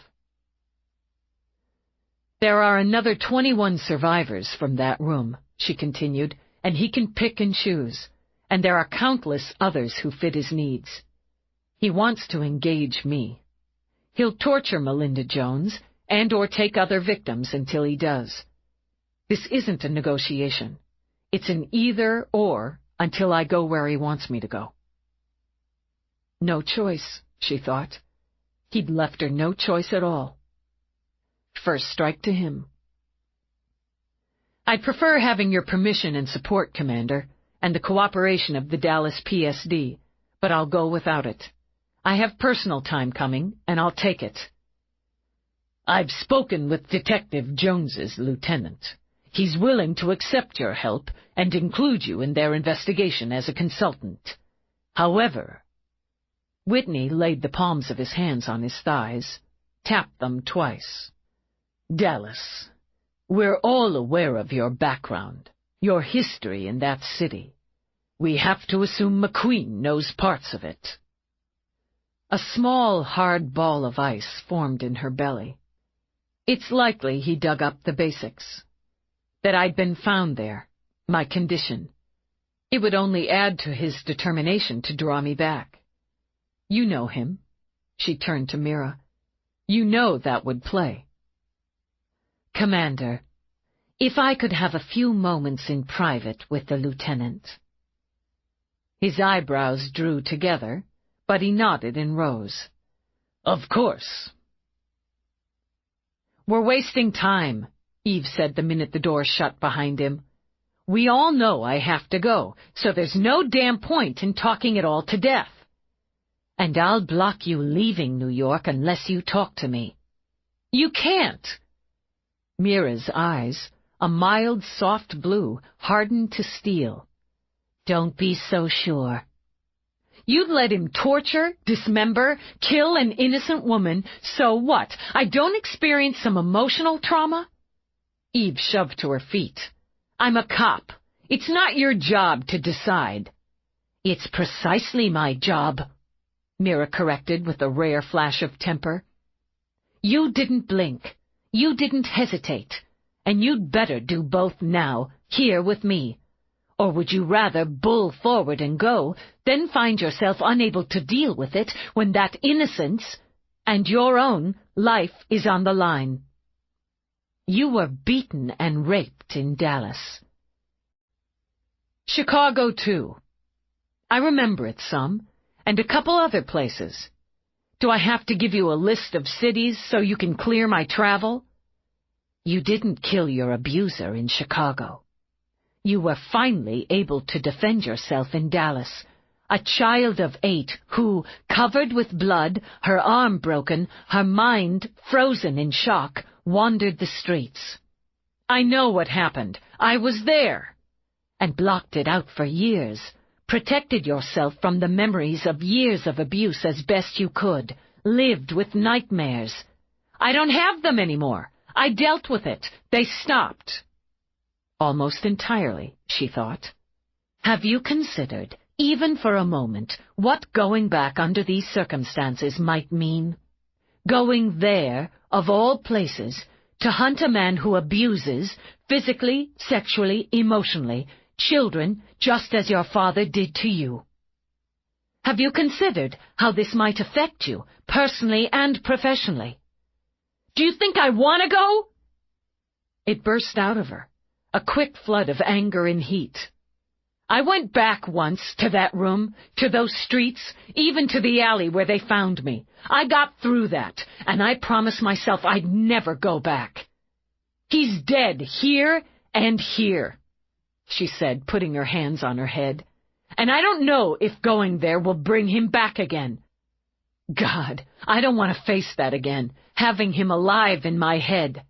There are another 21 survivors from that room, she continued, and he can pick and choose, and there are countless others who fit his needs. He wants to engage me. He'll torture Melinda Jones and or take other victims until he does. This isn't a negotiation. It's an either-or until I go where he wants me to go. No choice, she thought. He'd left her no choice at all. First strike to him. I'd prefer having your permission and support, Commander, and the cooperation of the Dallas PSD, but I'll go without it. I have personal time coming, and I'll take it. I've spoken with Detective Jones's lieutenant. He's willing to accept your help and include you in their investigation as a consultant. However, Whitney laid the palms of his hands on his thighs, tapped them twice. Dallas, we're all aware of your background, your history in that city. We have to assume McQueen knows parts of it. A small, hard ball of ice formed in her belly. It's likely he dug up the basics. That I'd been found there, my condition. It would only add to his determination to draw me back. You know him. She turned to Mira. You know that would play. Commander, if I could have a few moments in private with the lieutenant. His eyebrows drew together, but he nodded and rose. Of course. We're wasting time, Eve said the minute the door shut behind him. We all know I have to go, so there's no damn point in talking it all to death. And I'll block you leaving New York unless you talk to me. You can't. Mira's eyes, a mild, soft blue, hardened to steel. Don't be so sure. You'd let him torture, dismember, kill an innocent woman, so what? I don't experience some emotional trauma? Eve shoved to her feet. I'm a cop. It's not your job to decide. It's precisely my job, Mira corrected with a rare flash of temper. You didn't blink. You didn't hesitate. And you'd better do both now, here with me. Or would you rather bull forward and go, then find yourself unable to deal with it when that innocence and your own life is on the line? You were beaten and raped in Dallas. Chicago, too. I remember it some, and a couple other places. Do I have to give you a list of cities so you can clear my travel? You didn't kill your abuser in Chicago. You were finally able to defend yourself in Dallas, a child of 8 who, covered with blood, her arm broken, her mind frozen in shock, wandered the streets. I know what happened. I was there. And blocked it out for years, protected yourself from the memories of years of abuse as best you could, lived with nightmares. I don't have them anymore. I dealt with it. They stopped. Almost entirely, she thought. Have you considered, even for a moment, what going back under these circumstances might mean? Going there, of all places, to hunt a man who abuses, physically, sexually, emotionally, children just as your father did to you. Have you considered how this might affect you, personally and professionally? Do you think I want to go? It burst out of her, a quick flood of anger and heat. I went back once to that room, to those streets, even to the alley where they found me. I got through that, and I promised myself I'd never go back. He's dead here and here, she said, putting her hands on her head. And I don't know if going there will bring him back again. God, I don't want to face that again, having him alive in my head.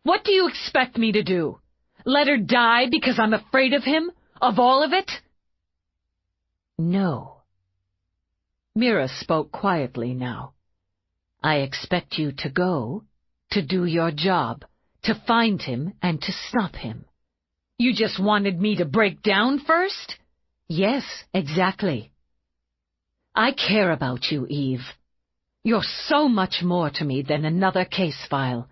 What do you expect me to do? Let her die because I'm afraid of him? Of all of it? No. Mira spoke quietly now. I expect you to go, to do your job, to find him and to stop him. You just wanted me to break down first? Yes, exactly. I care about you, Eve. You're so much more to me than another case file.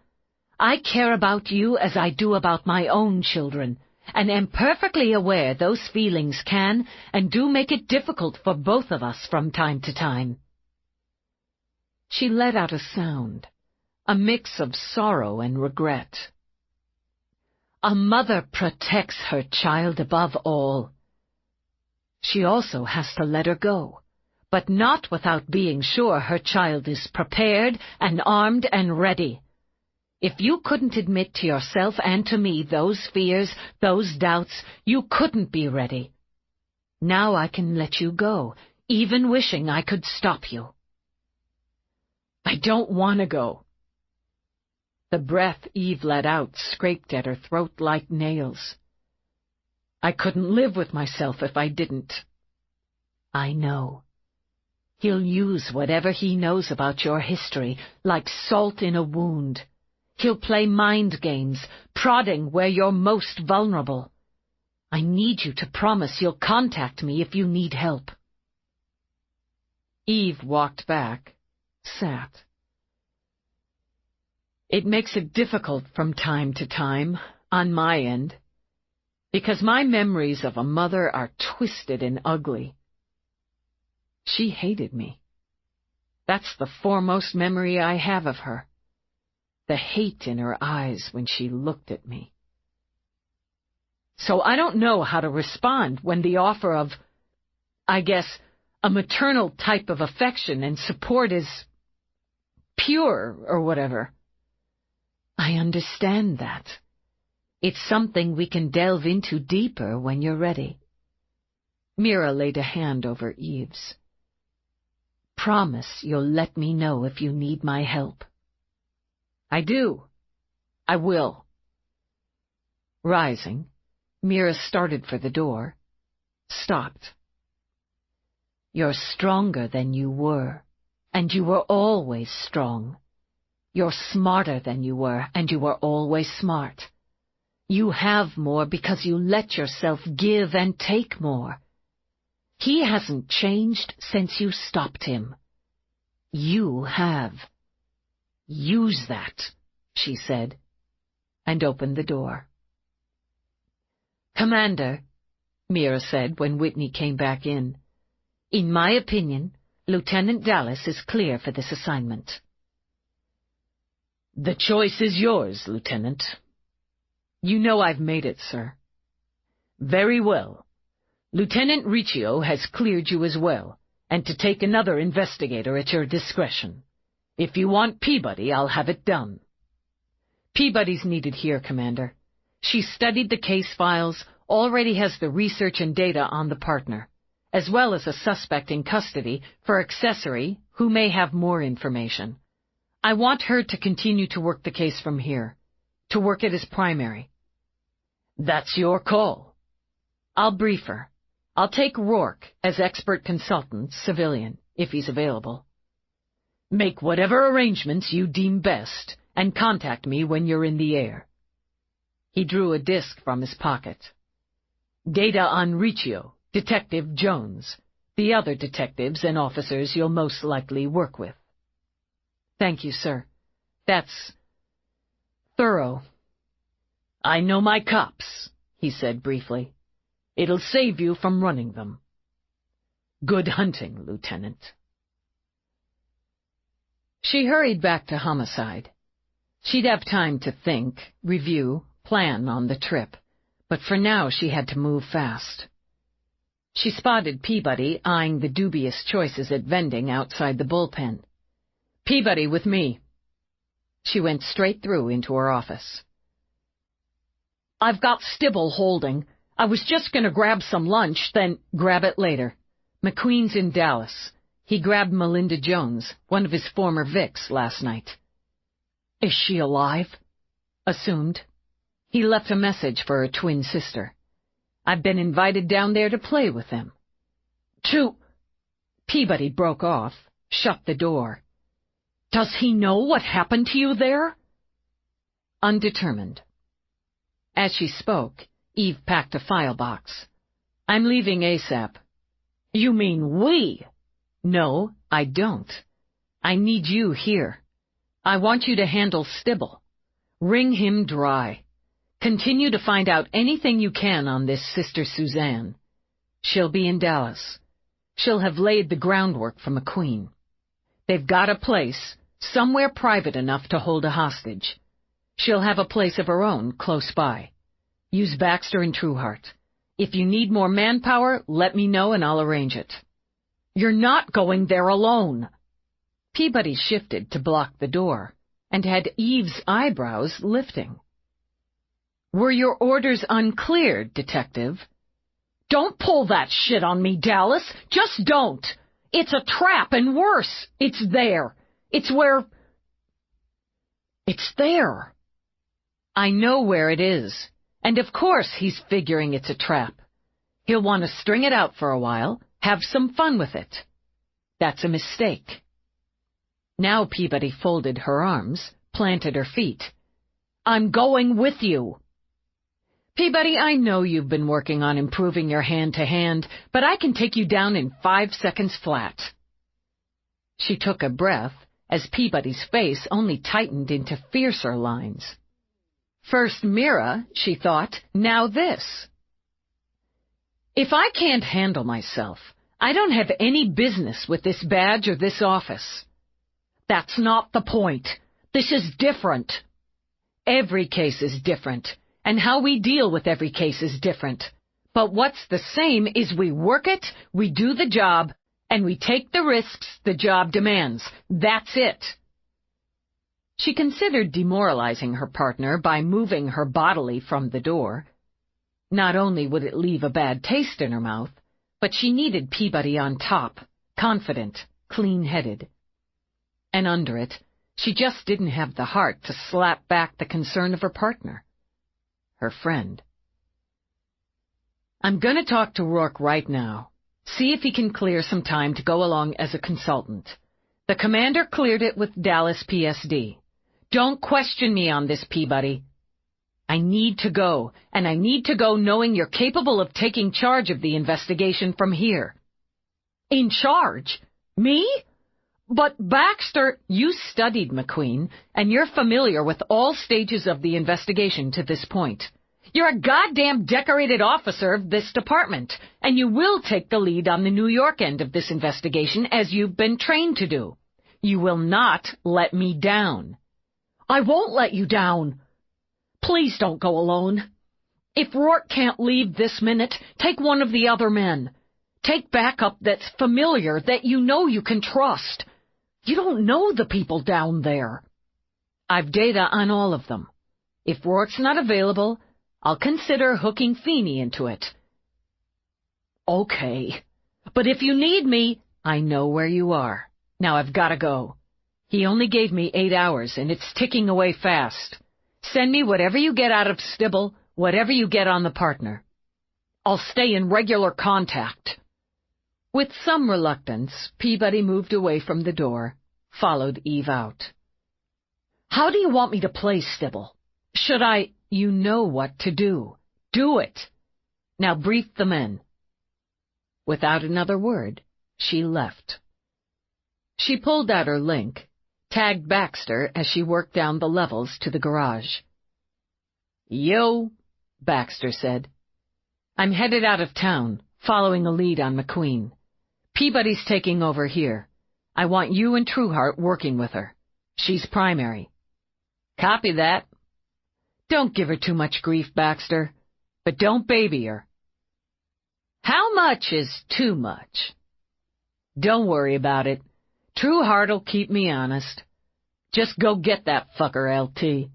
I care about you as I do about my own children, and am perfectly aware those feelings can and do make it difficult for both of us from time to time. She let out a sound, a mix of sorrow and regret. A mother protects her child above all. She also has to let her go, but not without being sure her child is prepared and armed and ready. If you couldn't admit to yourself and to me those fears, those doubts, you couldn't be ready. Now I can let you go, even wishing I could stop you. I don't want to go. The breath Eve let out scraped at her throat like nails. I couldn't live with myself if I didn't. I know. He'll use whatever he knows about your history like salt in a wound. He'll play mind games, prodding where you're most vulnerable. I need you to promise you'll contact me if you need help." Eve walked back, sat. "It makes it difficult from time to time, on my end, because my memories of a mother are twisted and ugly. She hated me. That's the foremost memory I have of her. The hate in her eyes when she looked at me. So I don't know how to respond when the offer of, I guess, a maternal type of affection and support is pure or whatever. I understand that. It's something we can delve into deeper when you're ready." Mira laid a hand over Eve's. "Promise you'll let me know if you need my help." "I do. I will." Rising, Mira started for the door, stopped. "You're stronger than you were, and you were always strong. You're smarter than you were, and you were always smart. You have more because you let yourself give and take more. He hasn't changed since you stopped him. You have. Use that," she said, and opened the door. "Commander," Mira said when Whitney came back in, "in my opinion, Lieutenant Dallas is clear for this assignment." "The choice is yours, Lieutenant." "You know I've made it, sir." "Very well. Lieutenant Riccio has cleared you as well, and to take another investigator at your discretion. If you want Peabody, I'll have it done." "Peabody's needed here, Commander. She studied the case files, already has the research and data on the partner, as well as a suspect in custody for accessory who may have more information. I want her to continue to work the case from here, to work it as primary." "That's your call." "I'll brief her. I'll take Roarke as expert consultant, civilian, if he's available." "Make whatever arrangements you deem best, and contact me when you're in the air." He drew a disk from his pocket. "Data on Riccio, Detective Jones, the other detectives and officers you'll most likely work with." "Thank you, sir. That's thorough." "I know my cops," he said briefly. "It'll save you from running them. Good hunting, Lieutenant." She hurried back to Homicide. She'd have time to think, review, plan on the trip, but for now she had to move fast. She spotted Peabody eyeing the dubious choices at vending outside the bullpen. "Peabody with me." She went straight through into her office. "I've got Stibble holding. I was just going to grab some lunch, then grab it later. McQueen's in Dallas. He grabbed Melinda Jones, one of his former Vics, last night." "Is she alive?" "Assumed. He left a message for her twin sister. I've been invited down there to play with them." Peabody broke off, shut the door. "Does he know what happened to you there?" Undetermined. As she spoke, Eve packed a file box. "I'm leaving ASAP." "You mean we?" "No, I don't. I need you here. I want you to handle Stibble. Wring him dry. Continue to find out anything you can on this Sister Suzanne. She'll be in Dallas. She'll have laid the groundwork for McQueen. They've got a place, somewhere private enough to hold a hostage. She'll have a place of her own close by. Use Baxter and Trueheart. If you need more manpower, let me know and I'll arrange it." "You're not going there alone." Peabody shifted to block the door, and had Eve's eyebrows lifting. "Were your orders unclear, Detective?" "Don't pull that shit on me, Dallas. Just don't. It's a trap, and worse, it's there. It's where... It's there." "I know where it is. And of course he's figuring it's a trap. He'll want to string it out for a while, Have some fun with it. That's a mistake. Now Peabody folded her arms, planted her feet. I'm going with you. Peabody, I know you've been working on improving your hand-to-hand, but I can take you down in 5 seconds flat. She took a breath as Peabody's face only tightened into fiercer lines. First Mira, she thought, now this. If I can't handle myself, I don't have any business with this badge or this office. That's not the point. This is different. Every case is different, and how we deal with every case is different. But what's the same is we work it, we do the job, and we take the risks the job demands. That's it. She considered demoralizing her partner by moving her bodily from the door. Not only would it leave a bad taste in her mouth, but she needed Peabody on top, confident, clean-headed. And under it, she just didn't have the heart to slap back the concern of her partner, her friend. I'm going to talk to Roarke right now. See if he can clear some time to go along as a consultant. The commander cleared it with Dallas PSD. Don't question me on this, Peabody. I need to go, and I need to go knowing you're capable of taking charge of the investigation from here. In charge? Me? But Baxter, you studied McQueen, and you're familiar with all stages of the investigation to this point. You're a goddamn decorated officer of this department, and you will take the lead on the New York end of this investigation as you've been trained to do. You will not let me down. I won't let you down. Please don't go alone. If Roarke can't leave this minute, take one of the other men. Take backup that's familiar, that you know you can trust. You don't know the people down there. I've data on all of them. If Roarke's not available, I'll consider hooking Feeney into it. Okay, but if you need me, I know where you are. Now I've got to go. He only gave me 8 hours, and it's ticking away fast. Send me whatever you get out of Stibble, whatever you get on the partner. I'll stay in regular contact. With some reluctance, Peabody moved away from the door, followed Eve out. How do you want me to play, Stibble? Should I... You know what to do. Do it. Now brief the men. Without another word, she left. She pulled out her link, tagged Baxter as she worked down the levels to the garage. Yo, Baxter said. I'm headed out of town, following a lead on McQueen. Peabody's taking over here. I want you and Trueheart working with her. She's primary. Copy that. Don't give her too much grief, Baxter, but don't baby her. How much is too much? Don't worry about it. Trueheart'll keep me honest. Just go get that fucker, LT.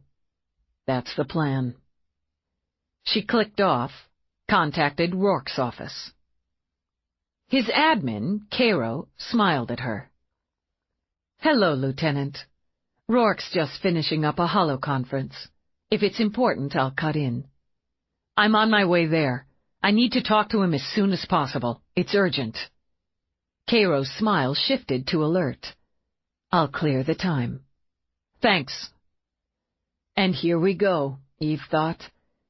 That's the plan. She clicked off, contacted Roarke's office. His admin, Cairo, smiled at her. Hello, Lieutenant. Roarke's just finishing up a holo conference. If it's important, I'll cut in. I'm on my way there. I need to talk to him as soon as possible. It's urgent. Cairo's smile shifted to alert. I'll clear the time. Thanks. And here we go, Eve thought,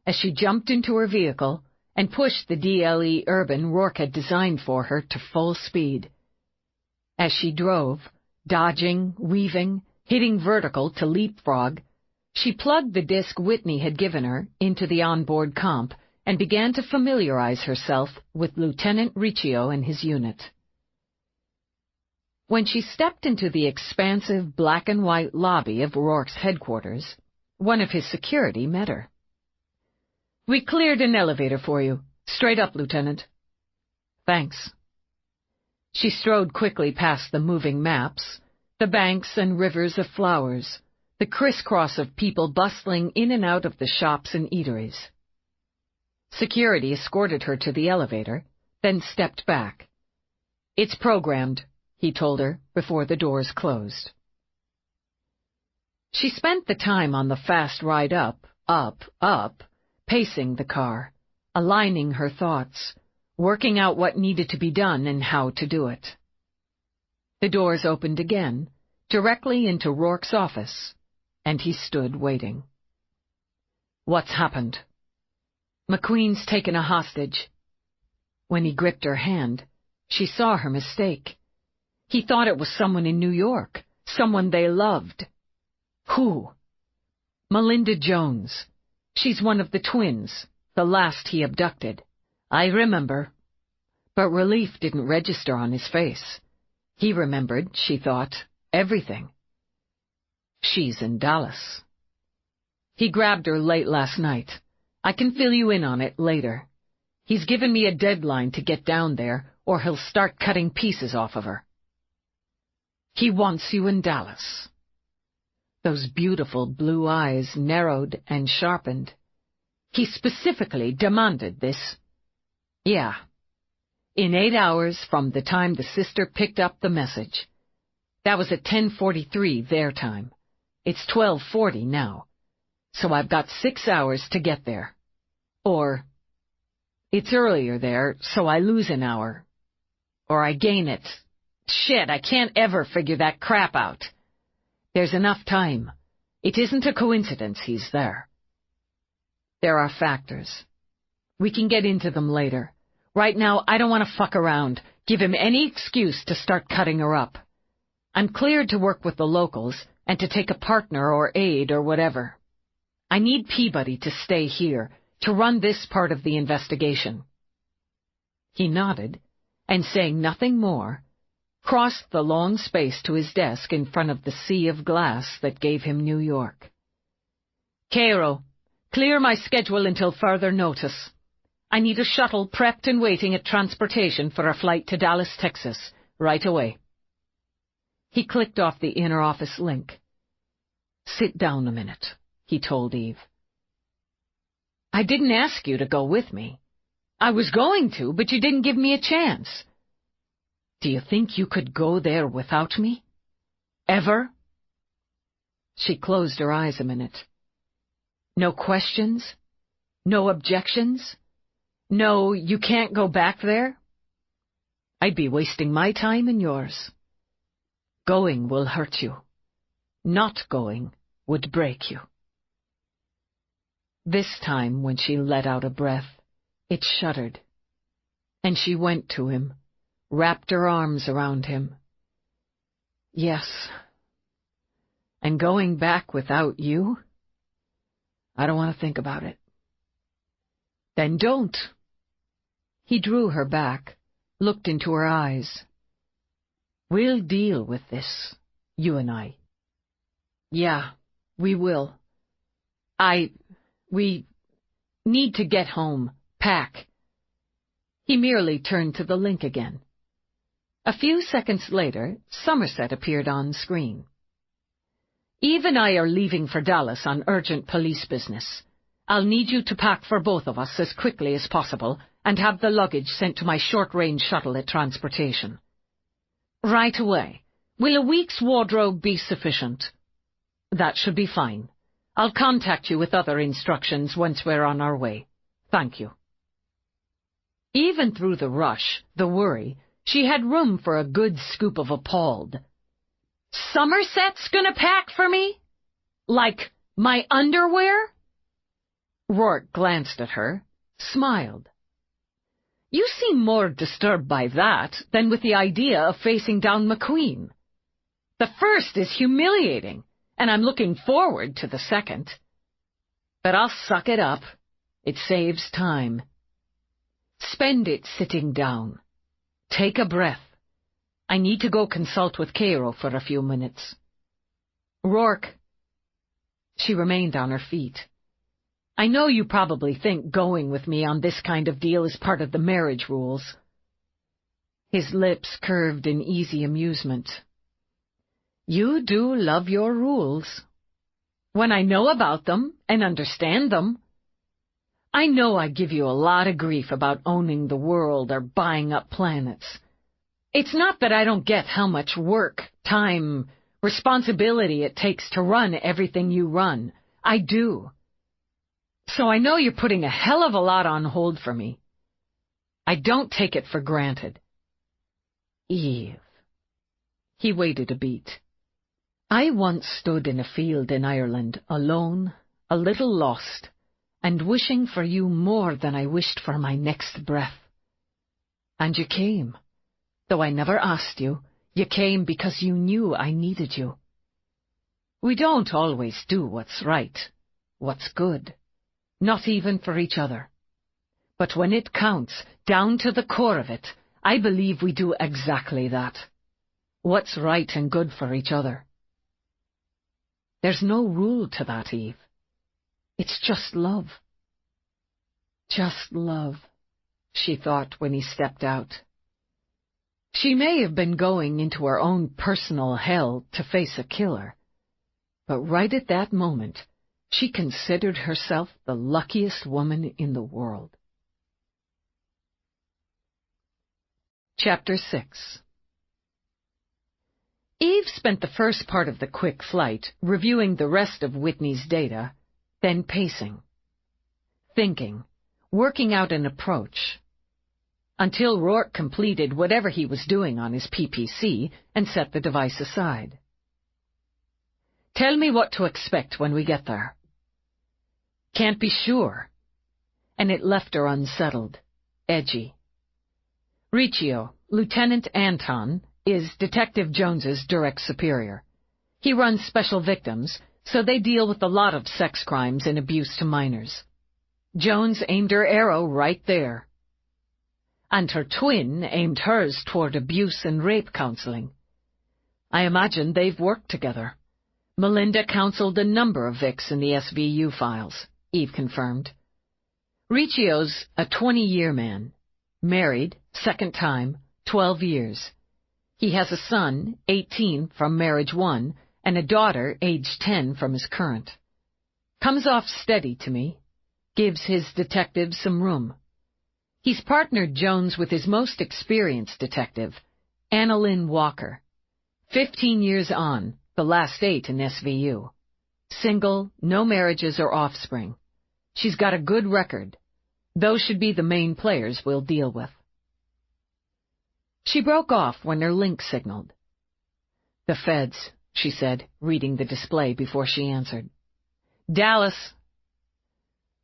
as she jumped into her vehicle and pushed the DLE Urban Roarke had designed for her to full speed. As she drove, dodging, weaving, hitting vertical to leapfrog, she plugged the disc Whitney had given her into the onboard comp and began to familiarize herself with Lieutenant Riccio and his unit. When she stepped into the expansive black-and-white lobby of Roarke's headquarters, one of his security met her. We cleared an elevator for you. Straight up, Lieutenant. Thanks. She strode quickly past the moving maps, the banks and rivers of flowers, the crisscross of people bustling in and out of the shops and eateries. Security escorted her to the elevator, then stepped back. It's programmed, he told her before the doors closed. She spent the time on the fast ride up, pacing the car, aligning her thoughts, working out what needed to be done and how to do it. The doors opened again, directly into Roarke's office, and he stood waiting. "What's happened?" "McQueen's taken a hostage." When he gripped her hand, she saw her mistake. He thought it was someone in New York, someone they loved. "Who?" "Melinda Jones. She's one of the twins, the last he abducted." "I remember." But relief didn't register on his face. He remembered, she thought, everything. "She's in Dallas." "He grabbed her late last night. I can fill you in on it later. He's given me a deadline to get down there, or he'll start cutting pieces off of her." "He wants you in Dallas." Those beautiful blue eyes narrowed and sharpened. "He specifically demanded this?" "Yeah. In 8 hours from the time the sister picked up the message. That was at 10:43 their time. It's 12:40 now. So I've got 6 hours to get there. Or it's earlier there, so I lose an hour. Or I gain it. Shit, I can't ever figure that crap out. There's enough time. It isn't a coincidence he's there." "There are factors. We can get into them later. Right now, I don't want to fuck around, give him any excuse to start cutting her up. I'm cleared to work with the locals and to take a partner or aide or whatever. I need Peabody to stay here, to run this part of the investigation." He nodded, and saying nothing more, crossed the long space to his desk in front of the sea of glass that gave him New York. "Cairo, clear my schedule until further notice. I need a shuttle prepped and waiting at transportation for a flight to Dallas, Texas, right away." He clicked off the inner office link. "Sit down a minute," he told Eve. "I didn't ask you to go with me. I was going to, but you didn't give me a chance. Do you think you could go there without me? Ever?" She closed her eyes a minute. "No questions? No objections? No, you can't go back there?" "I'd be wasting my time and yours. Going will hurt you. Not going would break you." This time, when she let out a breath, it shuddered, and she went to him, wrapped her arms around him. "Yes. And going back without you? I don't want to think about it." "Then don't." He drew her back, looked into her eyes. "We'll deal with this, you and I." "Yeah, we will. We need to get home, pack." He merely turned to the link again. A few seconds later, Somerset appeared on screen. "Eve and I are leaving for Dallas on urgent police business. I'll need you to pack for both of us as quickly as possible and have the luggage sent to my short-range shuttle at transportation." "Right away. Will a week's wardrobe be sufficient?" "That should be fine. I'll contact you with other instructions once we're on our way. Thank you." Even through the rush, the worry, she had room for a good scoop of appalled. "Somerset's gonna pack for me? Like my underwear?" Roarke glanced at her, smiled. "You seem more disturbed by that than with the idea of facing down McQueen. The first is humiliating, and I'm looking forward to the second. But I'll suck it up. It saves time. Spend it sitting down. Take a breath. I need to go consult with Cairo for a few minutes. Roarke." She remained on her feet. "I know you probably think going with me on this kind of deal is part of the marriage rules." His lips curved in easy amusement. "You do love your rules. When I know about them and understand them. I know I give you a lot of grief about owning the world or buying up planets. It's not that I don't get how much work, time, responsibility it takes to run everything you run. I do. So I know you're putting a hell of a lot on hold for me. I don't take it for granted. Eve. He waited a beat. I once stood in a field in Ireland, alone, a little lost, and wishing for you more than I wished for my next breath. And you came. Though I never asked you, you came because you knew I needed you. We don't always do what's right, what's good, not even for each other. But when it counts, down to the core of it, I believe we do exactly that. What's right and good for each other. There's no rule to that, Eve. It's just love. Just love, she thought when he stepped out. She may have been going into her own personal hell to face a killer, but right at that moment, she considered herself the luckiest woman in the world. Chapter 6. Eve spent the first part of the quick flight reviewing the rest of Whitney's data, then pacing, thinking, working out an approach, until Roarke completed whatever he was doing on his PPC and set the device aside. Tell me what to expect when we get there. Can't be sure. And it left her unsettled, edgy. Riccio, Lieutenant Anton, is Detective Jones's direct superior. He runs special victims, so they deal with a lot of sex crimes and abuse to minors. Jones aimed her arrow right there. And her twin aimed hers toward abuse and rape counseling. I imagine they've worked together. Melinda counseled a number of Vics in the SVU files, Eve confirmed. Riccio's a 20-year man. Married, second time, 12 years. He has a son, 18, from marriage 1, and a daughter, aged 10, from his current. Comes off steady to me. Gives his detectives some room. He's partnered Jones with his most experienced detective, Annalyn Walker. 15 years on, the last 8 in SVU. Single, no marriages or offspring. She's got a good record. Those should be the main players we'll deal with. She broke off when her link signaled. The feds, she said, reading the display before she answered. Dallas.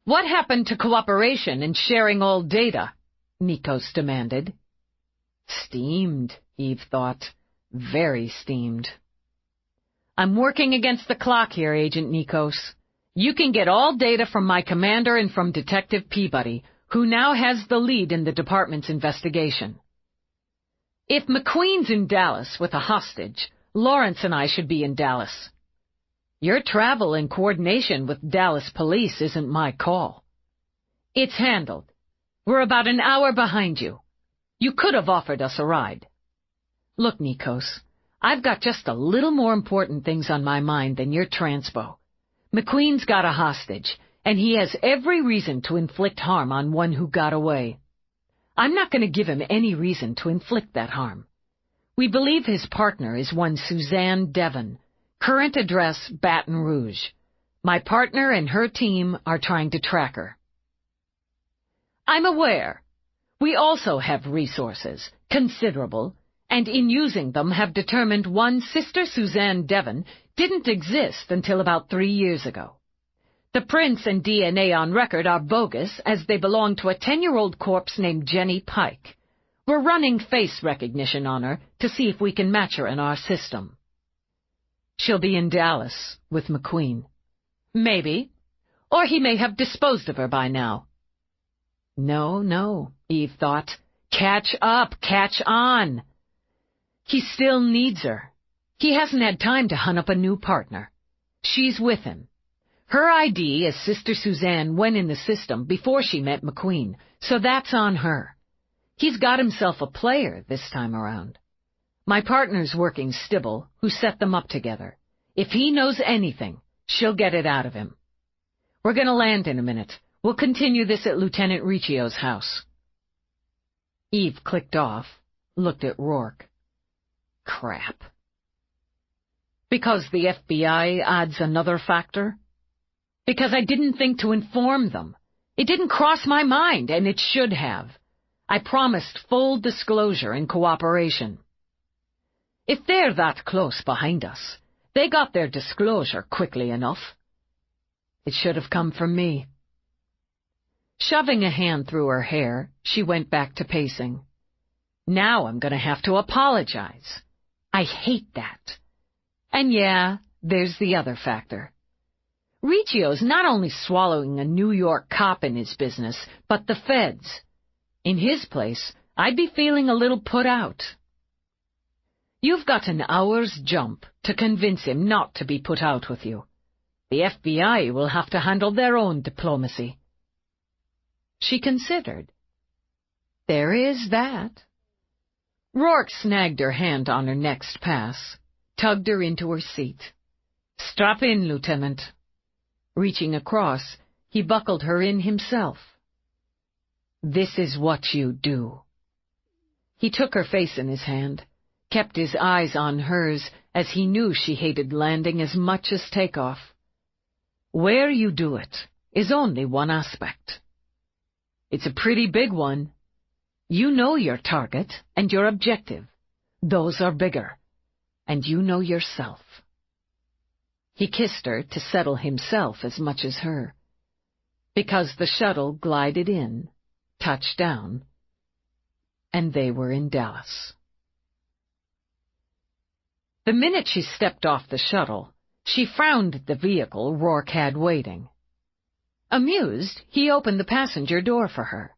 What happened to cooperation and sharing all data? Nikos demanded. Steamed, Eve thought. Very steamed. I'm working against the clock here, Agent Nikos. You can get all data from my commander and from Detective Peabody, who now has the lead in the department's investigation. If McQueen's in Dallas with a hostage, Lawrence and I should be in Dallas. Your travel and coordination with Dallas police isn't my call. It's handled. We're about an hour behind you. You could have offered us a ride. Look, Nikos, I've got just a little more important things on my mind than your transpo. McQueen's got a hostage, and he has every reason to inflict harm on one who got away. I'm not going to give him any reason to inflict that harm. We believe his partner is one Suzanne Devon, current address Baton Rouge. My partner and her team are trying to track her. I'm aware. We also have resources, considerable, and in using them have determined one Sister Suzanne Devon didn't exist until about 3 years ago. The prints and DNA on record are bogus as they belong to a 10-year-old corpse named Jenny Pike. We're running face recognition on her to see if we can match her in our system. She'll be in Dallas with McQueen. Maybe. Or he may have disposed of her by now. No, Eve thought. Catch up, catch on. He still needs her. He hasn't had time to hunt up a new partner. She's with him. Her ID as Sister Suzanne went in the system before she met McQueen, so that's on her. He's got himself a player this time around. My partner's working Stibble, who set them up together. If he knows anything, she'll get it out of him. We're going to land in a minute. We'll continue this at Lieutenant Riccio's house. Eve clicked off, looked at Roarke. Crap. Because the FBI adds another factor? Because I didn't think to inform them. It didn't cross my mind, and it should have. I promised full disclosure and cooperation. If they're that close behind us, they got their disclosure quickly enough. It should have come from me. Shoving a hand through her hair, she went back to pacing. Now I'm going to have to apologize. I hate that. And yeah, there's the other factor. Riccio's not only swallowing a New York cop in his business, but the feds. In his place, I'd be feeling a little put out. You've got an hour's jump to convince him not to be put out with you. The FBI will have to handle their own diplomacy. She considered. There is that. Roarke snagged her hand on her next pass, tugged her into her seat. Strap in, Lieutenant. Reaching across, he buckled her in himself. This is what you do. He took her face in his hand, kept his eyes on hers as he knew she hated landing as much as takeoff. Where you do it is only one aspect. It's a pretty big one. You know your target and your objective. Those are bigger. And you know yourself. He kissed her to settle himself as much as her. Because the shuttle glided in, touched down, and they were in Dallas. The minute she stepped off the shuttle, she frowned at the vehicle Roarke had waiting. Amused, he opened the passenger door for her.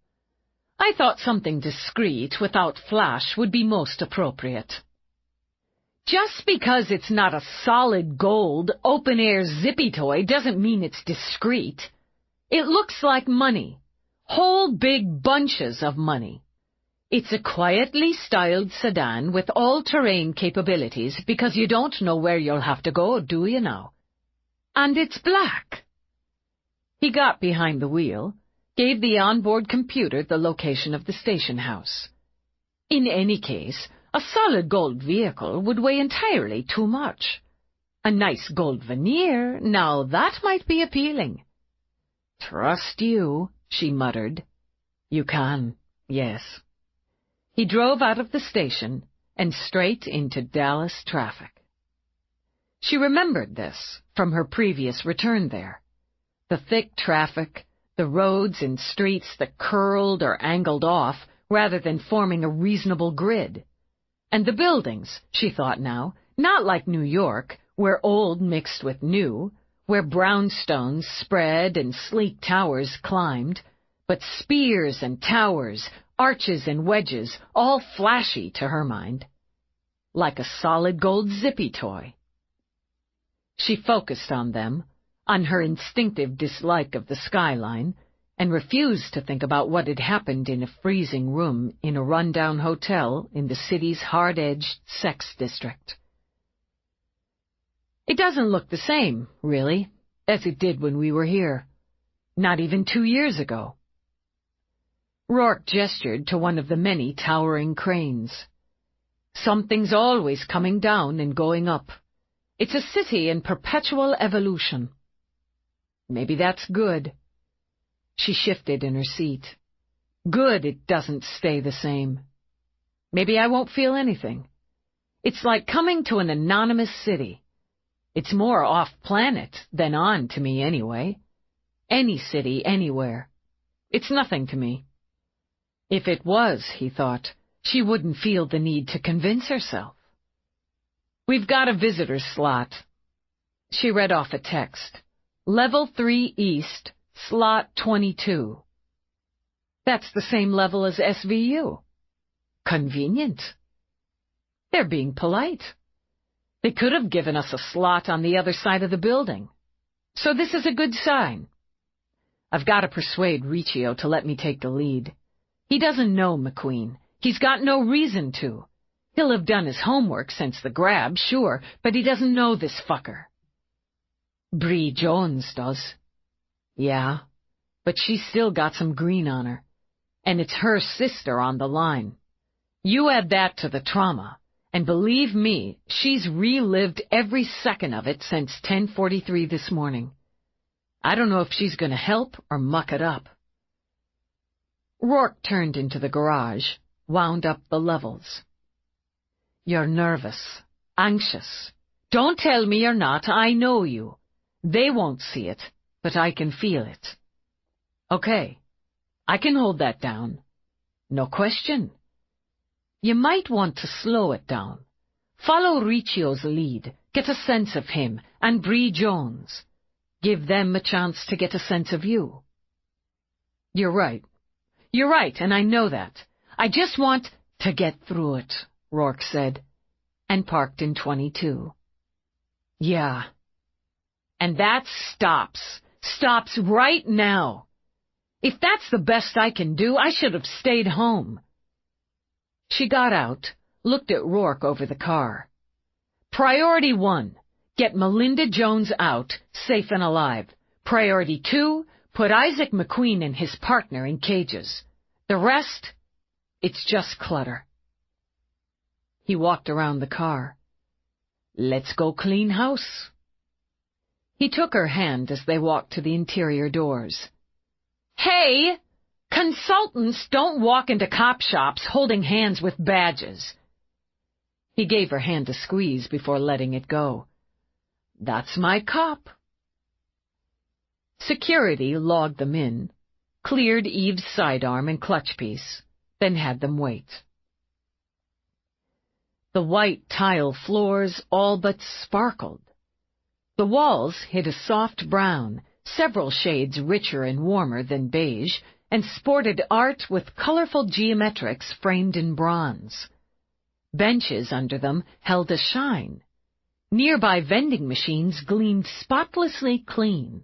I thought something discreet without flash would be most appropriate. Just because it's not a solid gold, open-air zippy toy doesn't mean it's discreet. It looks like money. Whole big bunches of money. It's a quietly styled sedan with all-terrain capabilities because you don't know where you'll have to go, do you now? And it's black. He got behind the wheel, gave the onboard computer the location of the station house. In any case, a solid gold vehicle would weigh entirely too much. A nice gold veneer, now that might be appealing. Trust you, she muttered. You can, yes. He drove out of the station and straight into Dallas traffic. She remembered this from her previous return there. The thick traffic, the roads and streets that curled or angled off rather than forming a reasonable grid. And the buildings, she thought now, not like New York, where old mixed with new, where brownstones spread and sleek towers climbed, but spears and towers, arches and wedges, all flashy to her mind. Like a solid gold zippy toy. She focused on them, on her instinctive dislike of the skyline, and refused to think about what had happened in a freezing room in a rundown hotel in the city's hard-edged sex district. It doesn't look the same, really, as it did when we were here. Not even 2 years ago. Roarke gestured to one of the many towering cranes. Something's always coming down and going up. It's a city in perpetual evolution. Maybe that's good. She shifted in her seat. Good it doesn't stay the same. Maybe I won't feel anything. It's like coming to an anonymous city. It's more off-planet than on to me anyway. Any city, anywhere. It's nothing to me. If it was, he thought, she wouldn't feel the need to convince herself. We've got a visitor slot. She read off a text. Level 3 East, Slot 22. That's the same level as SVU. Convenient. They're being polite. They could have given us a slot on the other side of the building. So this is a good sign. I've got to persuade Riccio to let me take the lead. He doesn't know McQueen. He's got no reason to. He'll have done his homework since the grab, sure, but he doesn't know this fucker. Bree Jones does. Yeah, but she's still got some green on her. And it's her sister on the line. You add that to the trauma, and believe me, she's relived every second of it since 10:43 this morning. I don't know if she's going to help or muck it up. Roarke turned into the garage, wound up the levels. "You're nervous, anxious. Don't tell me you're not. I know you. They won't see it, but I can feel it. Okay, I can hold that down. No question. You might want to slow it down. Follow Riccio's lead, get a sense of him, and Bree Jones. Give them a chance to get a sense of you." "You're right. You're right, and I know that. I just want to get through it," Roarke said, and parked in 22. "Yeah. And that stops. Stops right now. If that's the best I can do, I should have stayed home." She got out, looked at Roarke over the car. "Priority 1, get Melinda Jones out, safe and alive. Priority 2, put Isaac McQueen and his partner in cages. The rest, it's just clutter." He walked around the car. "Let's go clean house." He took her hand as they walked to the interior doors. "Hey! Consultants don't walk into cop shops holding hands with badges." He gave her hand a squeeze before letting it go. "That's my cop." Security logged them in, cleared Eve's sidearm and clutch piece, then had them wait. The white tile floors all but sparkled. The walls hid a soft brown, several shades richer and warmer than beige, and sported art with colorful geometrics framed in bronze. Benches under them held a shine. Nearby vending machines gleamed spotlessly clean.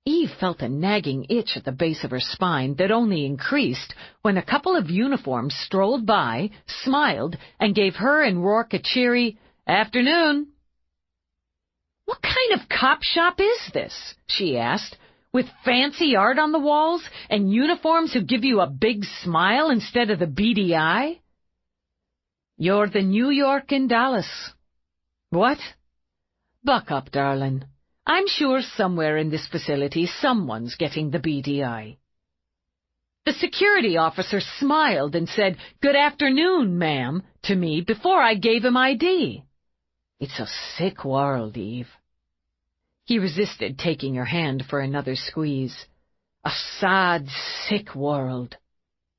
Eve felt a nagging itch at the base of her spine that only increased when a couple of uniforms strolled by, smiled, and gave her and Roarke a cheery, "Afternoon." "What kind of cop shop is this?" she asked. "With fancy art on the walls and uniforms who give you a big smile instead of the beady eye?" "You're the New York in Dallas." "What?" "Buck up, darling. I'm sure somewhere in this facility someone's getting the beady eye." The security officer smiled and said, "Good afternoon, ma'am," to me before I gave him ID. It's a sick world, Eve. He resisted taking her hand for another squeeze. A sad, sick world.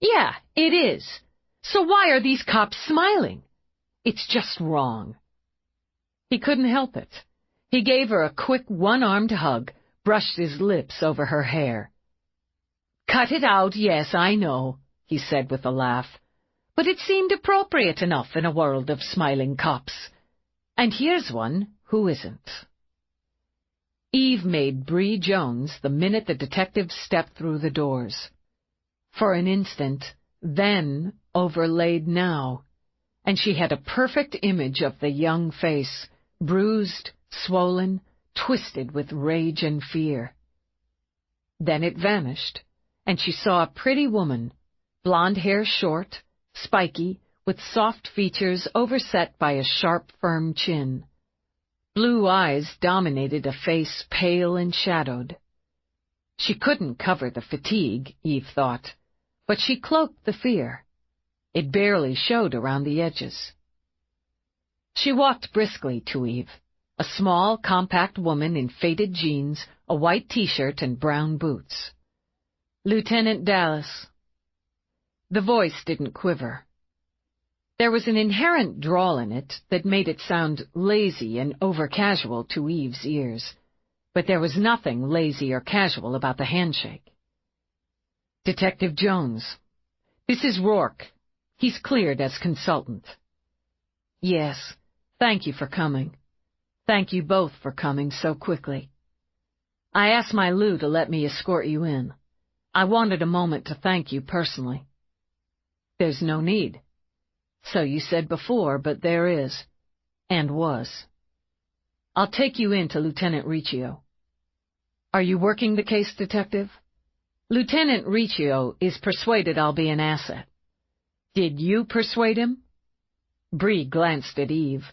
Yeah, it is. So why are these cops smiling? It's just wrong. He couldn't help it. He gave her a quick one-armed hug, brushed his lips over her hair. "Cut it out, yes, I know," he said with a laugh. "But it seemed appropriate enough in a world of smiling cops. And here's one who isn't." Eve made Bree Jones the minute the detective stepped through the doors. For an instant, then overlaid now, and she had a perfect image of the young face, bruised, swollen, twisted with rage and fear. Then it vanished, and she saw a pretty woman, blonde hair short, spiky, with soft features overset by a sharp, firm chin. Blue eyes dominated a face pale and shadowed. She couldn't cover the fatigue, Eve thought, but she cloaked the fear. It barely showed around the edges. She walked briskly to Eve, a small, compact woman in faded jeans, a white T-shirt, and brown boots. "Lieutenant Dallas." The voice didn't quiver. There was an inherent drawl in it that made it sound lazy and over-casual to Eve's ears, but there was nothing lazy or casual about the handshake. "Detective Jones. This is Roarke. He's cleared as consultant." "Yes, thank you for coming. Thank you both for coming so quickly. I asked my Lou to let me escort you in. I wanted a moment to thank you personally." "There's no need." "So you said before, but there is. And was. I'll take you in to Lieutenant Riccio." "Are you working the case, Detective?" "Lieutenant Riccio is persuaded I'll be an asset." "Did you persuade him?" Bree glanced at Eve,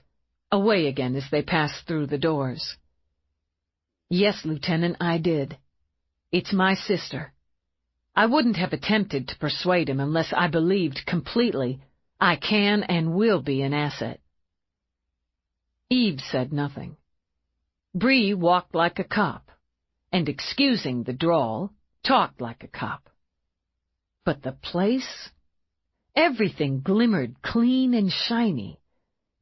away again as they passed through the doors. "Yes, Lieutenant, I did. It's my sister. I wouldn't have attempted to persuade him unless I believed completely I can and will be an asset. Eve said nothing. Bree walked like a cop, and excusing the drawl, talked like a cop. But the place? Everything glimmered clean and shiny.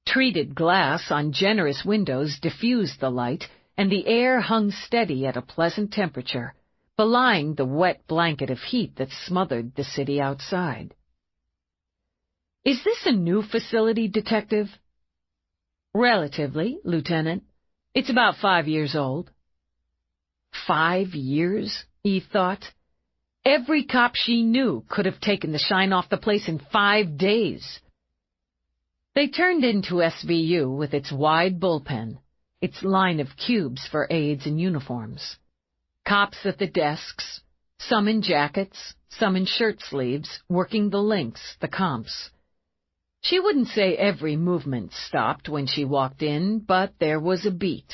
Treated glass on generous windows diffused the light, and the air hung steady at a pleasant temperature, belying the wet blanket of heat that smothered the city outside. "Is this a new facility, Detective?" "Relatively, Lieutenant. It's about 5 years old." 5 years, Eve thought. Every cop she knew could have taken the shine off the place in 5 days. They turned into SVU with its wide bullpen, its line of cubes for aides in uniforms. Cops at the desks, some in jackets, some in shirt sleeves, working the links, the comps. She wouldn't say every movement stopped when she walked in, but there was a beat.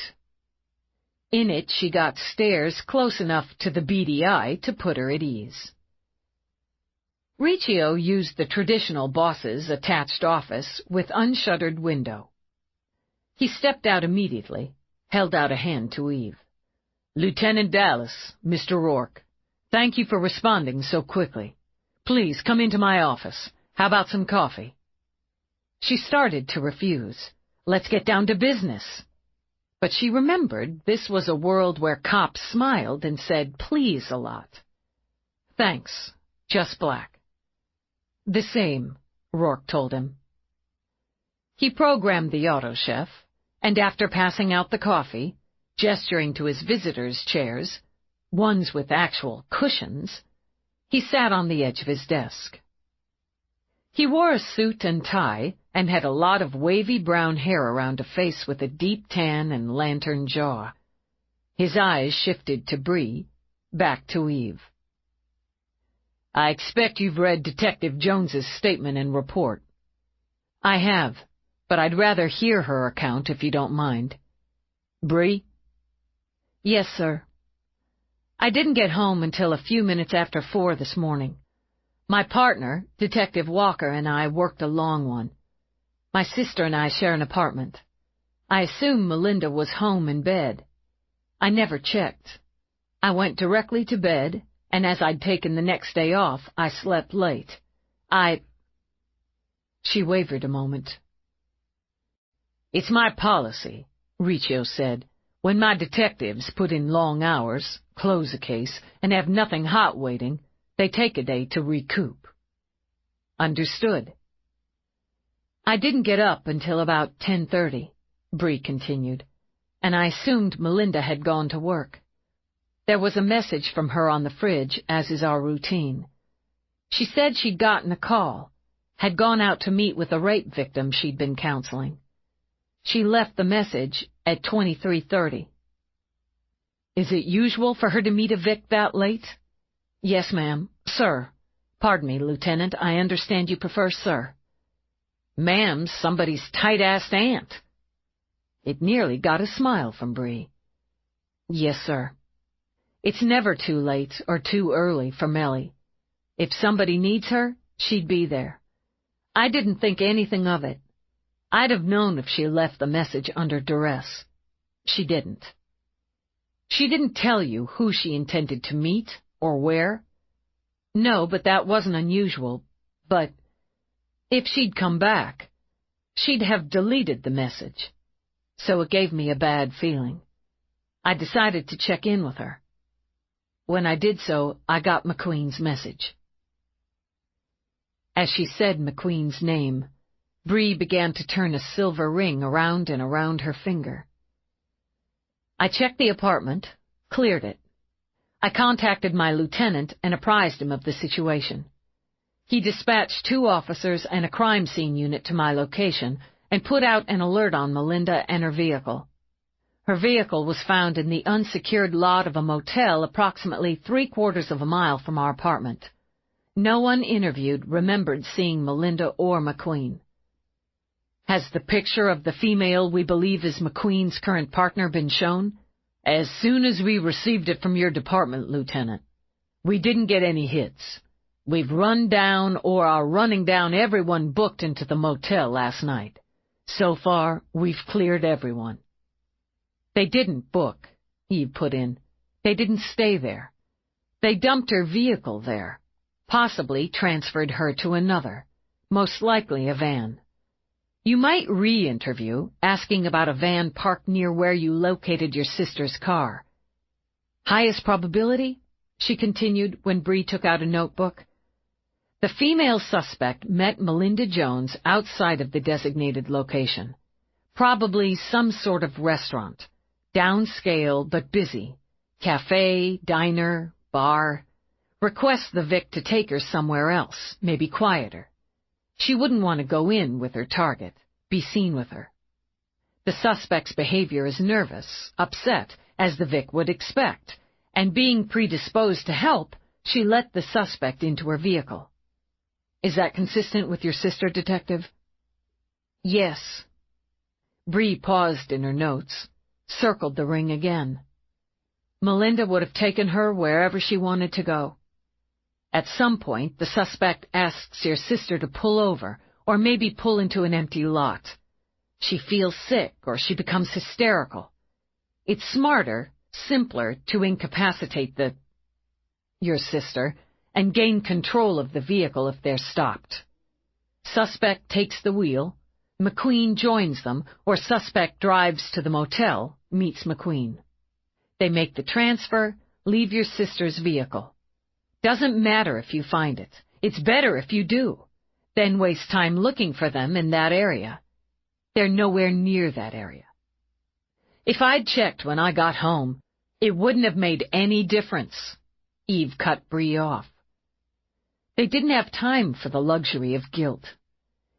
In it, she got stares close enough to the beady eye to put her at ease. Riccio used the traditional boss's attached office with unshuttered window. He stepped out immediately, held out a hand to Eve. "Lieutenant Dallas, Mr. Roarke, thank you for responding so quickly. Please come into my office. How about some coffee?" She started to refuse. "Let's get down to business." But she remembered this was a world where cops smiled and said please a lot. "Thanks, just black." "The same," Roarke told him. He programmed the auto chef, and after passing out the coffee, gesturing to his visitors' chairs, ones with actual cushions, he sat on the edge of his desk. He wore a suit and tie and had a lot of wavy brown hair around a face with a deep tan and lantern jaw. His eyes shifted to Bree, back to Eve. "I expect you've read Detective Jones's statement and report." "I have, but I'd rather hear her account if you don't mind." "Bree?" "Yes, sir. I didn't get home until a few minutes after 4 this morning. My partner, Detective Walker, and I worked a long one. My sister and I share an apartment. I assumed Melinda was home in bed. I never checked. I went directly to bed, and as I'd taken the next day off, I slept late. She wavered a moment. "It's my policy," Riccio said. "When my detectives put in long hours, close a case, and have nothing hot waiting, they take a day to recoup." "Understood." "I didn't get up until about 10:30, Bree continued, "and I assumed Melinda had gone to work. There was a message from her on the fridge, as is our routine. She said she'd gotten a call, had gone out to meet with a rape victim she'd been counseling. She left the message at 23:30. "Is it usual for her to meet a vic that late?" "Yes, ma'am. Sir. Pardon me, Lieutenant, I understand you prefer sir." "Ma'am's somebody's tight-assed aunt." It nearly got a smile from Bree. "Yes, sir. It's never too late or too early for Melly. If somebody needs her, she'd be there. I didn't think anything of it. I'd have known if she left the message under duress. She didn't." "She didn't tell you who she intended to meet or where?" "No, but that wasn't unusual. But if she'd come back, she'd have deleted the message. So it gave me a bad feeling. I decided to check in with her. When I did so, I got McQueen's message." As she said McQueen's name, Bree began to turn a silver ring around and around her finger. "I checked the apartment, cleared it. I contacted my lieutenant and apprised him of the situation. He dispatched 2 officers and a crime scene unit to my location and put out an alert on Melinda and her vehicle. Her vehicle was found in the unsecured lot of a motel approximately 3/4 of a mile from our apartment. No one interviewed remembered seeing Melinda or McQueen." "Has the picture of the female we believe is McQueen's current partner been shown?" "As soon as we received it from your department, Lieutenant. We didn't get any hits. We've run down or are running down everyone booked into the motel last night. So far, we've cleared everyone." "They didn't book," Eve put in. "They didn't stay there. They dumped her vehicle there, possibly transferred her to another, most likely a van. You might re-interview, asking about a van parked near where you located your sister's car. Highest probability?" she continued when Bree took out a notebook. The female suspect met Melinda Jones outside of the designated location. Probably some sort of restaurant. Downscale but busy. Cafe, diner, bar. Request the Vic to take her somewhere else, maybe quieter. She wouldn't want to go in with her target, be seen with her. The suspect's behavior is nervous, upset, as the Vic would expect, and being predisposed to help, she let the suspect into her vehicle. Is that consistent with your sister, Detective? Yes. Bree paused in her notes, circled the ring again. Melinda would have taken her wherever she wanted to go. At some point, the suspect asks your sister to pull over, or maybe pull into an empty lot. She feels sick, or she becomes hysterical. It's smarter, simpler, to incapacitate your sister, and gain control of the vehicle if they're stopped. Suspect takes the wheel, McQueen joins them, or suspect drives to the motel, meets McQueen. They make the transfer, leave your sister's vehicle. Doesn't matter if you find it. It's better if you do. Then waste time looking for them in that area. They're nowhere near that area. If I'd checked when I got home, it wouldn't have made any difference. Eve cut Bree off. They didn't have time for the luxury of guilt.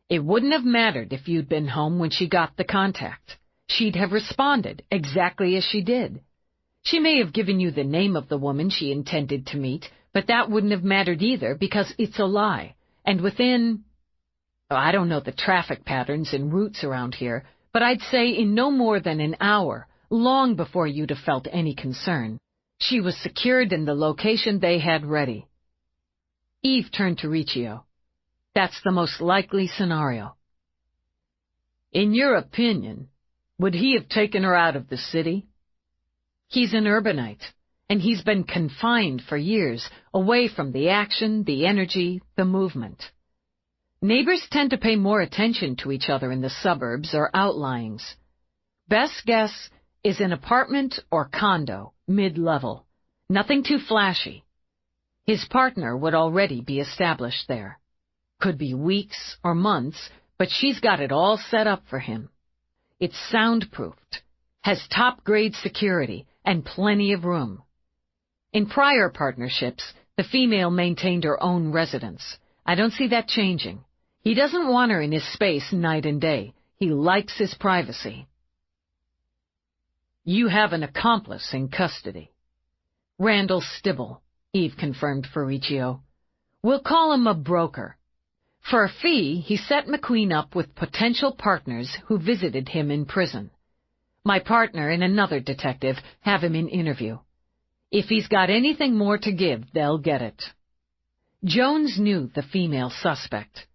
It wouldn't have mattered if you'd been home when she got the contact. She'd have responded exactly as she did. She may have given you the name of the woman she intended to meet, but that wouldn't have mattered either because it's a lie. And within, I don't know the traffic patterns and routes around here, but I'd say in no more than an hour, long before you'd have felt any concern, she was secured in the location they had ready. Eve turned to Riccio. That's the most likely scenario. In your opinion, would he have taken her out of the city? He's an urbanite, and he's been confined for years, away from the action, the energy, the movement. Neighbors tend to pay more attention to each other in the suburbs or outlyings. Best guess is an apartment or condo, mid-level. Nothing too flashy. His partner would already be established there. Could be weeks or months, but she's got it all set up for him. It's soundproofed, has top-grade security, and plenty of room. In prior partnerships, the female maintained her own residence. I don't see that changing. He doesn't want her in his space night and day. He likes his privacy. You have an accomplice in custody. Randall Stibble, Eve confirmed for Riccio. We'll call him a broker. For a fee, he set McQueen up with potential partners who visited him in prison. My partner and another detective have him in interview. If he's got anything more to give, they'll get it. Jones knew the female suspect.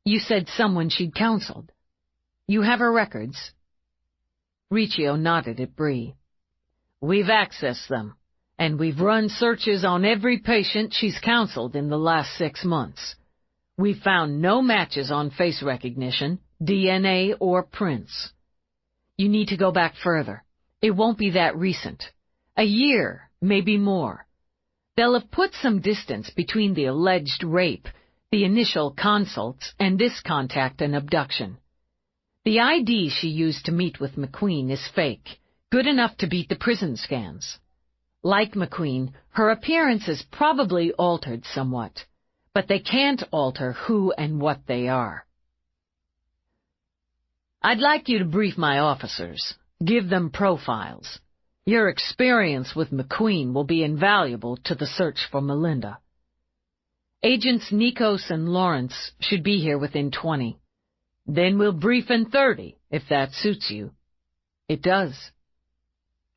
You said someone she'd counseled. You have her records? Riccio nodded at Bree. We've accessed them, and we've run searches on every patient she's counseled in the last 6 months. We've found no matches on face recognition, DNA, or prints. You need to go back further. It won't be that recent. A year, maybe more. They'll have put some distance between the alleged rape, the initial consults, and this contact and abduction. The ID she used to meet with McQueen is fake, good enough to beat the prison scans. Like McQueen, her appearance is probably altered somewhat, but they can't alter who and what they are. I'd like you to brief my officers, give them profiles. Your experience with McQueen will be invaluable to the search for Melinda. Agents Nikos and Lawrence should be here within 20. Then we'll brief in 30, if that suits you. It does.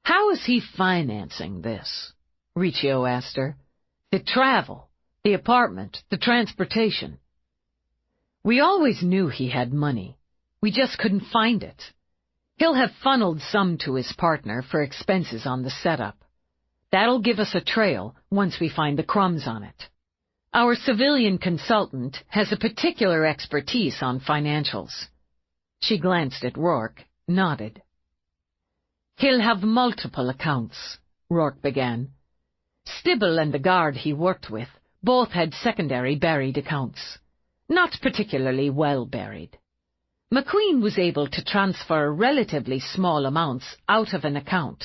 How is he financing this? Riccio asked her. The travel, the apartment, the transportation. We always knew he had money. We just couldn't find it. He'll have funneled some to his partner for expenses on the setup. That'll give us a trail once we find the crumbs on it. Our civilian consultant has a particular expertise on financials. She glanced at Roarke, nodded. He'll have multiple accounts, Roarke began. Stibble and the guard he worked with both had secondary buried accounts, not particularly well buried. McQueen was able to transfer relatively small amounts out of an account,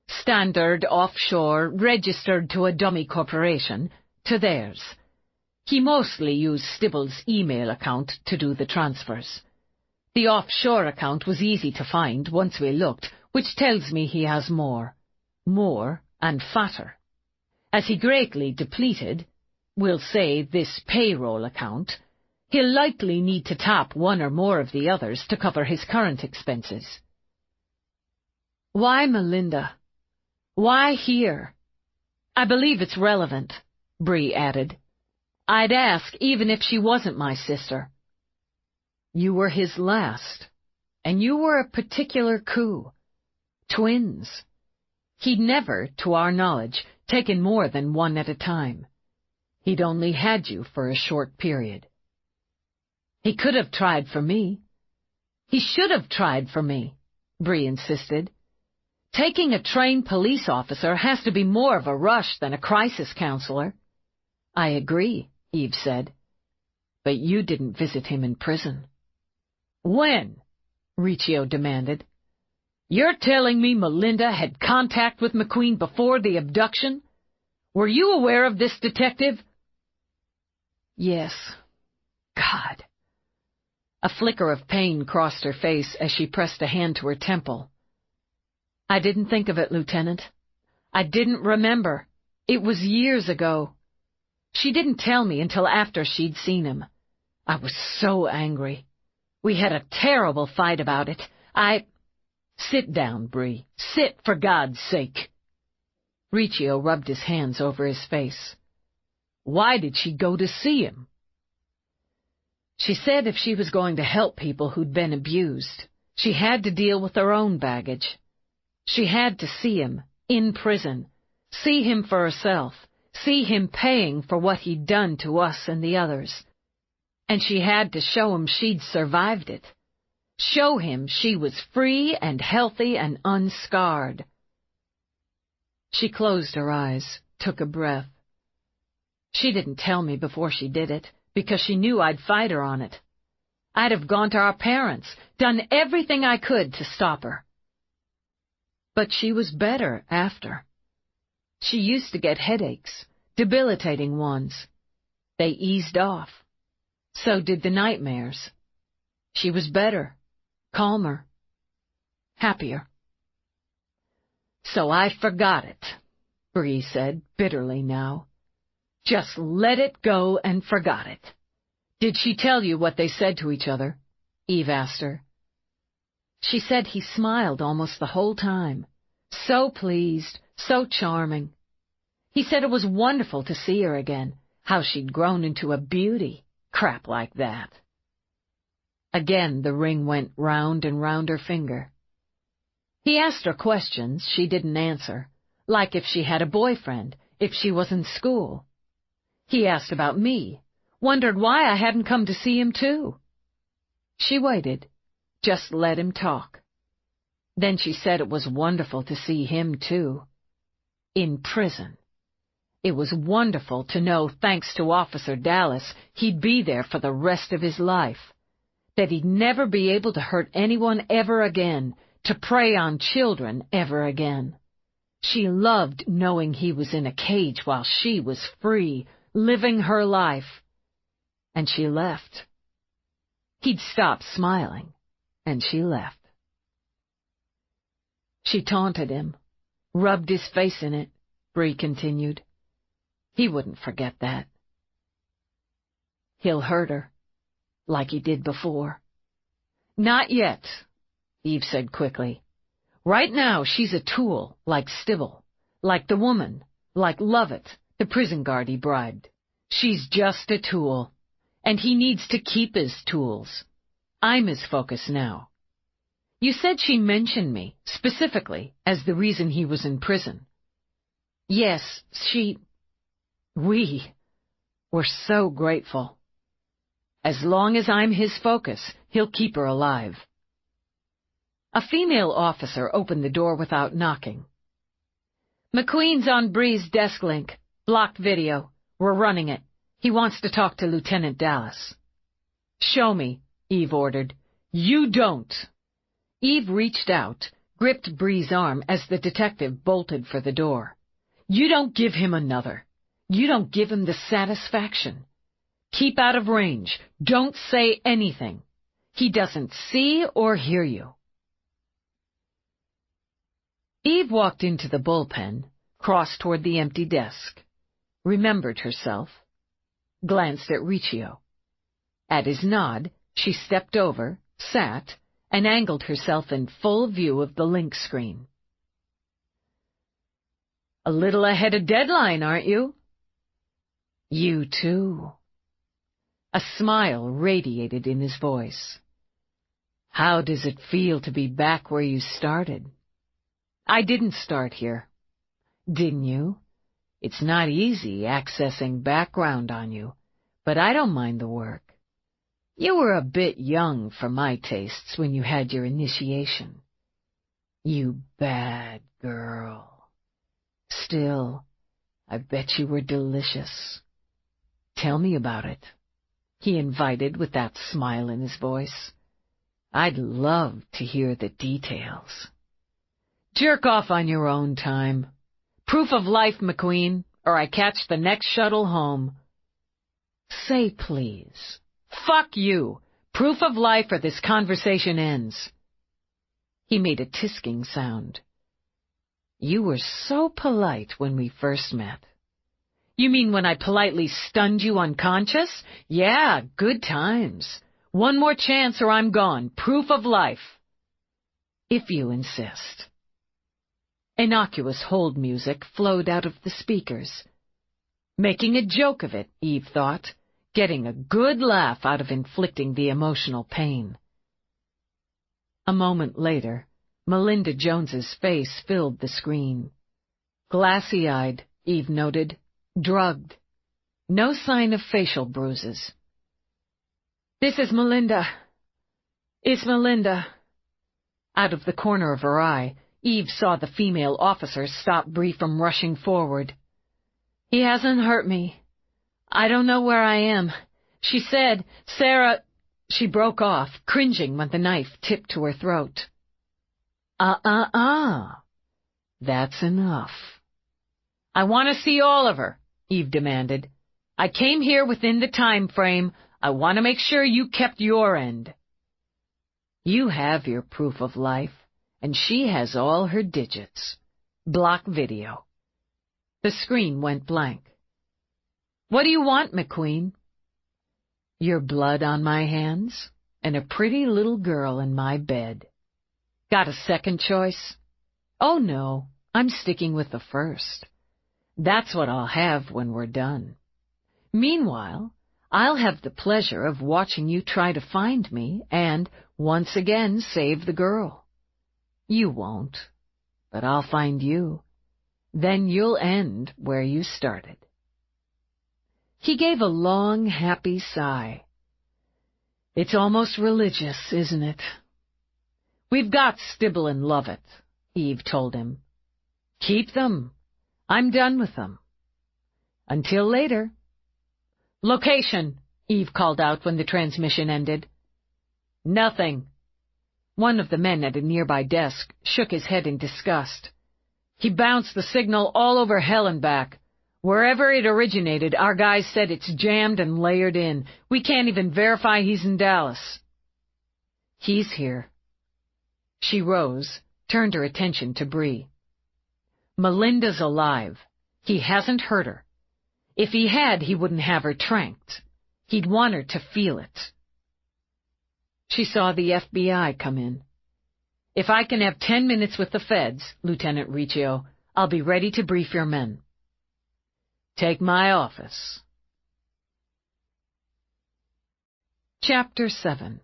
standard, offshore, registered to a dummy corporation, to theirs. He mostly used Stibble's email account to do the transfers. The offshore account was easy to find once we looked, which tells me he has more and fatter. As he greatly depleted, we'll say this payroll account, he'll likely need to tap one or more of the others to cover his current expenses. Why Melinda? Why here? I believe it's relevant, Bree added. I'd ask even if she wasn't my sister. You were his last, and you were a particular coup. Twins. He'd never, to our knowledge, taken more than one at a time. He'd only had you for a short period. He could have tried for me. He should have tried for me, Bree insisted. Taking a trained police officer has to be more of a rush than a crisis counselor. I agree, Eve said. But you didn't visit him in prison. When? Riccio demanded. You're telling me Melinda had contact with McQueen before the abduction? Were you aware of this, detective? Yes. God. A flicker of pain crossed her face as she pressed a hand to her temple. I didn't think of it, Lieutenant. I didn't remember. It was years ago. She didn't tell me until after she'd seen him. I was so angry. We had a terrible fight about it. Sit down, Bree. Sit, for God's sake. Riccio rubbed his hands over his face. Why did she go to see him? She said if she was going to help people who'd been abused, she had to deal with her own baggage. She had to see him, in prison, see him for herself, see him paying for what he'd done to us and the others. And she had to show him she'd survived it. Show him she was free and healthy and unscarred. She closed her eyes, took a breath. She didn't tell me before she did it, because she knew I'd fight her on it. I'd have gone to our parents, done everything I could to stop her. But she was better after. She used to get headaches, debilitating ones. They eased off. So did the nightmares. She was better, calmer, happier. So I forgot it, Bree said bitterly now. Just let it go and forgot it. Did she tell you what they said to each other? Eve asked her. She said he smiled almost the whole time. So pleased, so charming. He said it was wonderful to see her again, how she'd grown into a beauty, crap like that. Again the ring went round and round her finger. He asked her questions she didn't answer, like if she had a boyfriend, if she was in school. He asked about me, wondered why I hadn't come to see him too. She waited, just let him talk. Then she said it was wonderful to see him too. In prison. It was wonderful to know, thanks to Officer Dallas, he'd be there for the rest of his life. That he'd never be able to hurt anyone ever again, to prey on children ever again. She loved knowing he was in a cage while she was free, living her life. And she left. He'd stopped smiling, and she left. She taunted him, rubbed his face in it, Bree continued. He wouldn't forget that. He'll hurt her, like he did before. Not yet, Eve said quickly. Right now she's a tool, like Stibble, like the woman, like Lovett, The prison guard he bribed. She's just a tool, and he needs to keep his tools. I'm his focus now. You said she mentioned me, specifically, as the reason he was in prison. Yes, we were so grateful. As long as I'm his focus, he'll keep her alive. A female officer opened the door without knocking. McQueen's on Bree's desk link. Blocked video. We're running it. He wants to talk to Lieutenant Dallas. Show me, Eve ordered. You don't. Eve reached out, gripped Bree's arm as the detective bolted for the door. You don't give him another. You don't give him the satisfaction. Keep out of range. Don't say anything. He doesn't see or hear you. Eve walked into the bullpen, crossed toward the empty desk, remembered herself, glanced at Riccio. At his nod, she stepped over, sat, and angled herself in full view of the link screen. A little ahead of deadline, aren't you? You too. A smile radiated in his voice. How does it feel to be back where you started? I didn't start here. Didn't you? It's not easy accessing background on you, but I don't mind the work. You were a bit young for my tastes when you had your initiation. You bad girl. Still, I bet you were delicious. Tell me about it, he invited with that smile in his voice. I'd love to hear the details. Jerk off on your own time. Proof of life, McQueen, or I catch the next shuttle home. Say please. Fuck you. Proof of life or this conversation ends. He made a tisking sound. You were so polite when we first met. You mean when I politely stunned you unconscious? Yeah, good times. One more chance or I'm gone. Proof of life. If you insist. Innocuous hold music flowed out of the speakers. Making a joke of it, Eve thought, getting a good laugh out of inflicting the emotional pain. A moment later, Melinda Jones's face filled the screen. Glassy-eyed, Eve noted, drugged. No sign of facial bruises. This is Melinda. It's Melinda. Out of the corner of her eye, Eve saw the female officer stop Bree from rushing forward. He hasn't hurt me. I don't know where I am. She said, Sarah... She broke off, cringing when the knife tipped to her throat. That's enough. I want to see all of her, Eve demanded. I came here within the time frame. I want to make sure you kept your end. You have your proof of life. And she has all her digits. Block video. The screen went blank. What do you want, McQueen? Your blood on my hands and a pretty little girl in my bed. Got a second choice? Oh, no, I'm sticking with the first. That's what I'll have when we're done. Meanwhile, I'll have the pleasure of watching you try to find me and, once again, save the girl. You won't, but I'll find you. Then you'll end where you started. He gave a long, happy sigh. It's almost religious, isn't it? We've got Stibble and Lovett, Eve told him. Keep them. I'm done with them. Until later. Location, Eve called out when the transmission ended. Nothing. One of the men at a nearby desk shook his head in disgust. He bounced the signal all over hell and back. Wherever it originated, our guys said it's jammed and layered in. We can't even verify he's in Dallas. He's here. She rose, turned her attention to Bree. Melinda's alive. He hasn't hurt her. If he had, he wouldn't have her tranked. He'd want her to feel it. She saw the FBI come in. If I can have 10 minutes with the feds, Lieutenant Riccio, I'll be ready to brief your men. Take my office. Chapter 7.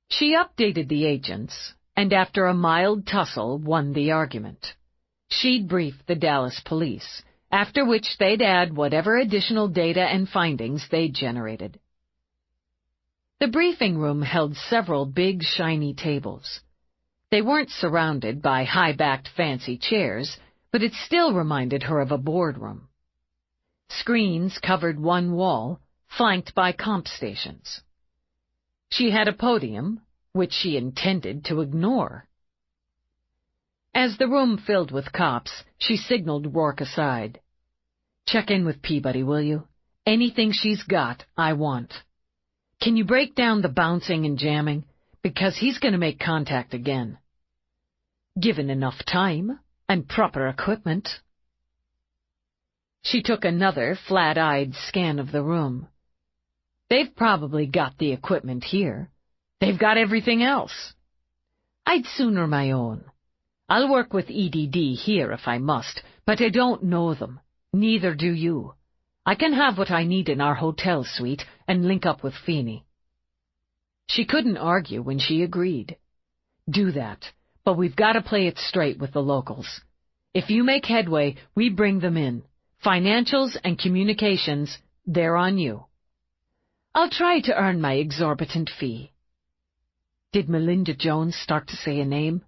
She updated the agents, and after a mild tussle won the argument. She'd brief the Dallas police, after which they'd add whatever additional data and findings they'd generated. The briefing room held several big, shiny tables. They weren't surrounded by high-backed fancy chairs, but it still reminded her of a boardroom. Screens covered one wall, flanked by comp stations. She had a podium, which she intended to ignore. As the room filled with cops, she signaled Roarke aside. "Check in with Peabody, will you? Anything she's got, I want. Can you break down the bouncing and jamming? Because he's going to make contact again. Given enough time and proper equipment." She took another flat-eyed scan of the room. They've probably got the equipment here. They've got everything else. I'd sooner my own. I'll work with EDD here if I must, but I don't know them. Neither do you. I can have what I need in our hotel suite and link up with Feeney. She couldn't argue when she agreed. Do that, but we've got to play it straight with the locals. If you make headway, we bring them in. Financials and communications, they're on you. I'll try to earn my exorbitant fee. Did Melinda Jones start to say a name?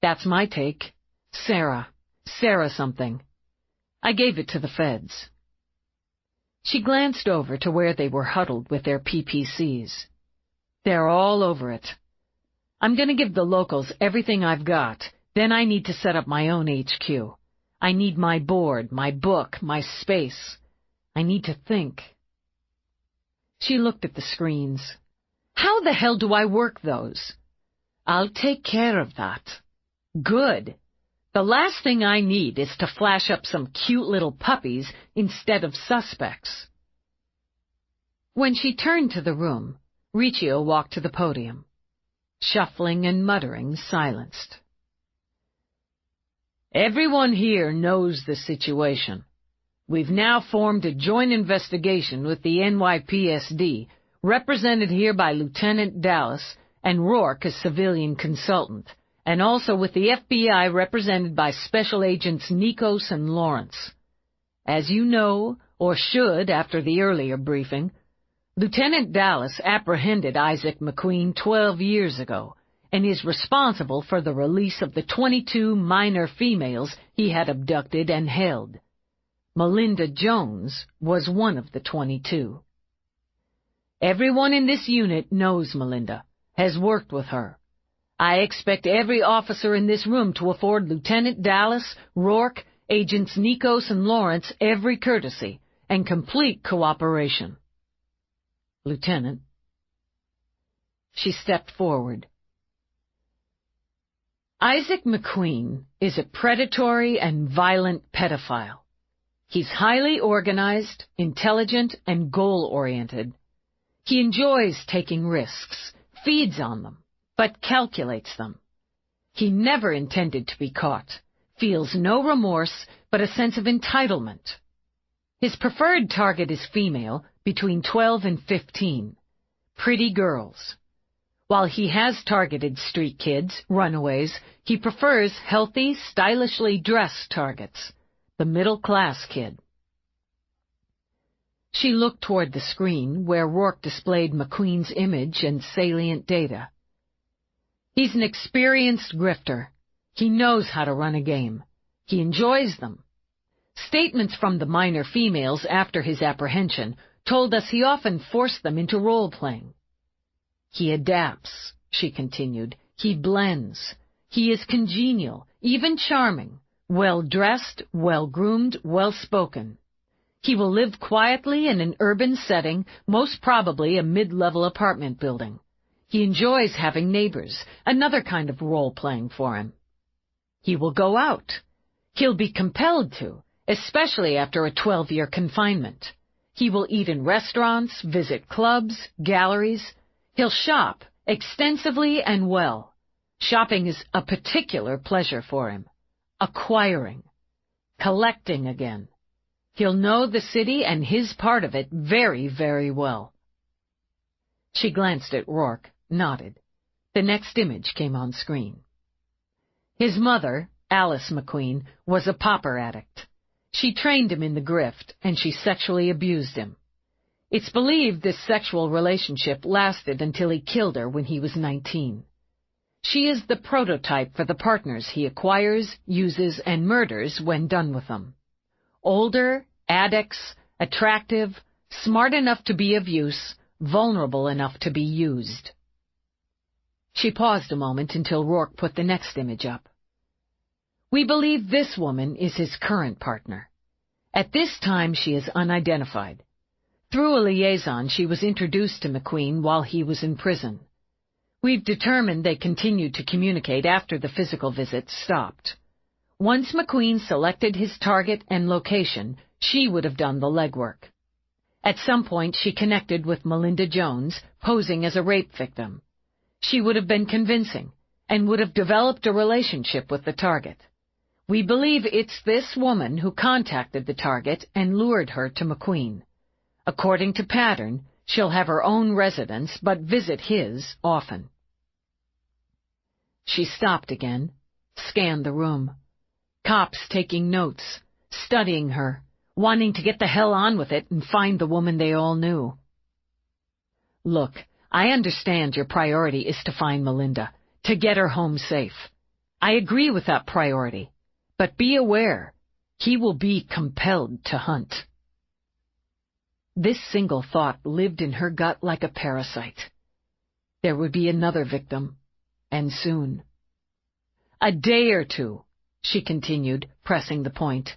That's my take. Sarah something. I gave it to the feds. She glanced over to where they were huddled with their PPCs. They're all over it. I'm going to give the locals everything I've got. Then I need to set up my own HQ. I need my board, my book, my space. I need to think. She looked at the screens. How the hell do I work those? I'll take care of that. Good. The last thing I need is to flash up some cute little puppies instead of suspects. When she turned to the room, Riccio walked to the podium. Shuffling and muttering silenced. Everyone here knows the situation. We've now formed a joint investigation with the NYPSD, represented here by Lieutenant Dallas and Roarke as civilian consultant, and also with the FBI represented by Special Agents Nikos and Lawrence. As you know, or should after the earlier briefing, Lieutenant Dallas apprehended Isaac McQueen 12 years ago and is responsible for the release of the 22 minor females he had abducted and held. Melinda Jones was one of the 22. Everyone in this unit knows Melinda, has worked with her. I expect every officer in this room to afford Lieutenant Dallas, Roarke, Agents Nikos and Lawrence every courtesy and complete cooperation. Lieutenant. She stepped forward. Isaac McQueen is a predatory and violent pedophile. He's highly organized, intelligent, and goal-oriented. He enjoys taking risks, feeds on them, but calculates them. He never intended to be caught, feels no remorse, but a sense of entitlement. His preferred target is female, between 12 and 15, pretty girls. While he has targeted street kids, runaways, he prefers healthy, stylishly dressed targets, the middle-class kid. She looked toward the screen where Roarke displayed McQueen's image and salient data. He's an experienced grifter. He knows how to run a game. He enjoys them. Statements from the minor females after his apprehension told us he often forced them into role-playing. He adapts, she continued. He blends. He is congenial, even charming, well-dressed, well-groomed, well-spoken. He will live quietly in an urban setting, most probably a mid-level apartment building. He enjoys having neighbors, another kind of role-playing for him. He will go out. He'll be compelled to, especially after a 12-year confinement. He will eat in restaurants, visit clubs, galleries. He'll shop extensively and well. Shopping is a particular pleasure for him. Acquiring. Collecting again. He'll know the city and his part of it very, very well." She glanced at Roarke, nodded. The next image came on screen. His mother, Alice McQueen, was a pauper addict. She trained him in the grift, and she sexually abused him. It's believed this sexual relationship lasted until he killed her when he was 19. She is the prototype for the partners he acquires, uses, and murders when done with them. Older, addicts, attractive, smart enough to be of use, vulnerable enough to be used. She paused a moment until Roarke put the next image up. We believe this woman is his current partner. At this time, she is unidentified. Through a liaison, she was introduced to McQueen while he was in prison. We've determined they continued to communicate after the physical visits stopped. Once McQueen selected his target and location, she would have done the legwork. At some point, she connected with Melinda Jones, posing as a rape victim. She would have been convincing, and would have developed a relationship with the target. We believe it's this woman who contacted the target and lured her to McQueen. According to pattern, she'll have her own residence but visit his often. She stopped again, scanned the room. Cops taking notes, studying her, wanting to get the hell on with it and find the woman they all knew. Look, I understand your priority is to find Melinda, to get her home safe. I agree with that priority. But be aware, he will be compelled to hunt. This single thought lived in her gut like a parasite. There would be another victim, and soon. A day or two, she continued, pressing the point.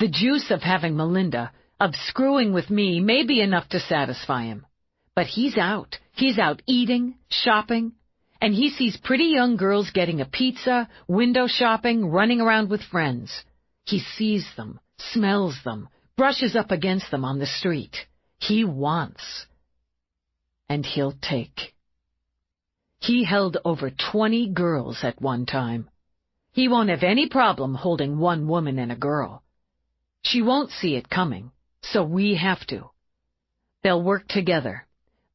The juice of having Melinda, of screwing with me, may be enough to satisfy him. But he's out. He's out eating, shopping, and he sees pretty young girls getting a pizza, window shopping, running around with friends. He sees them, smells them, brushes up against them on the street. He wants. And he'll take. He held over 20 girls at one time. He won't have any problem holding one woman and a girl. She won't see it coming, so we have to. They'll work together.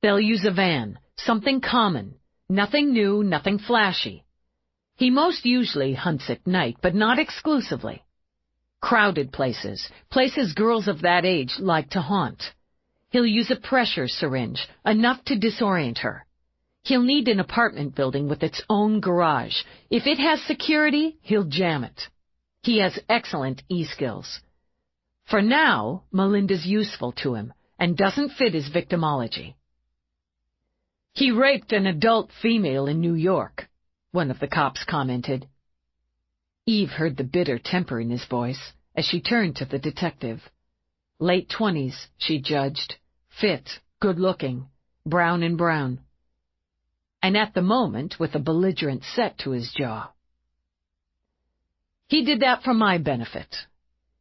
They'll use a van, something common. Nothing new, nothing flashy. He most usually hunts at night, but not exclusively. Crowded places, places girls of that age like to haunt. He'll use a pressure syringe, enough to disorient her. He'll need an apartment building with its own garage. If it has security, he'll jam it. He has excellent e-skills. For now, Melinda's useful to him and doesn't fit his victimology. He raped an adult female in New York, one of the cops commented. Eve heard the bitter temper in his voice as she turned to the detective. Late 20s, she judged, fit, good-looking, brown and brown. And at the moment with a belligerent set to his jaw. He did that for my benefit.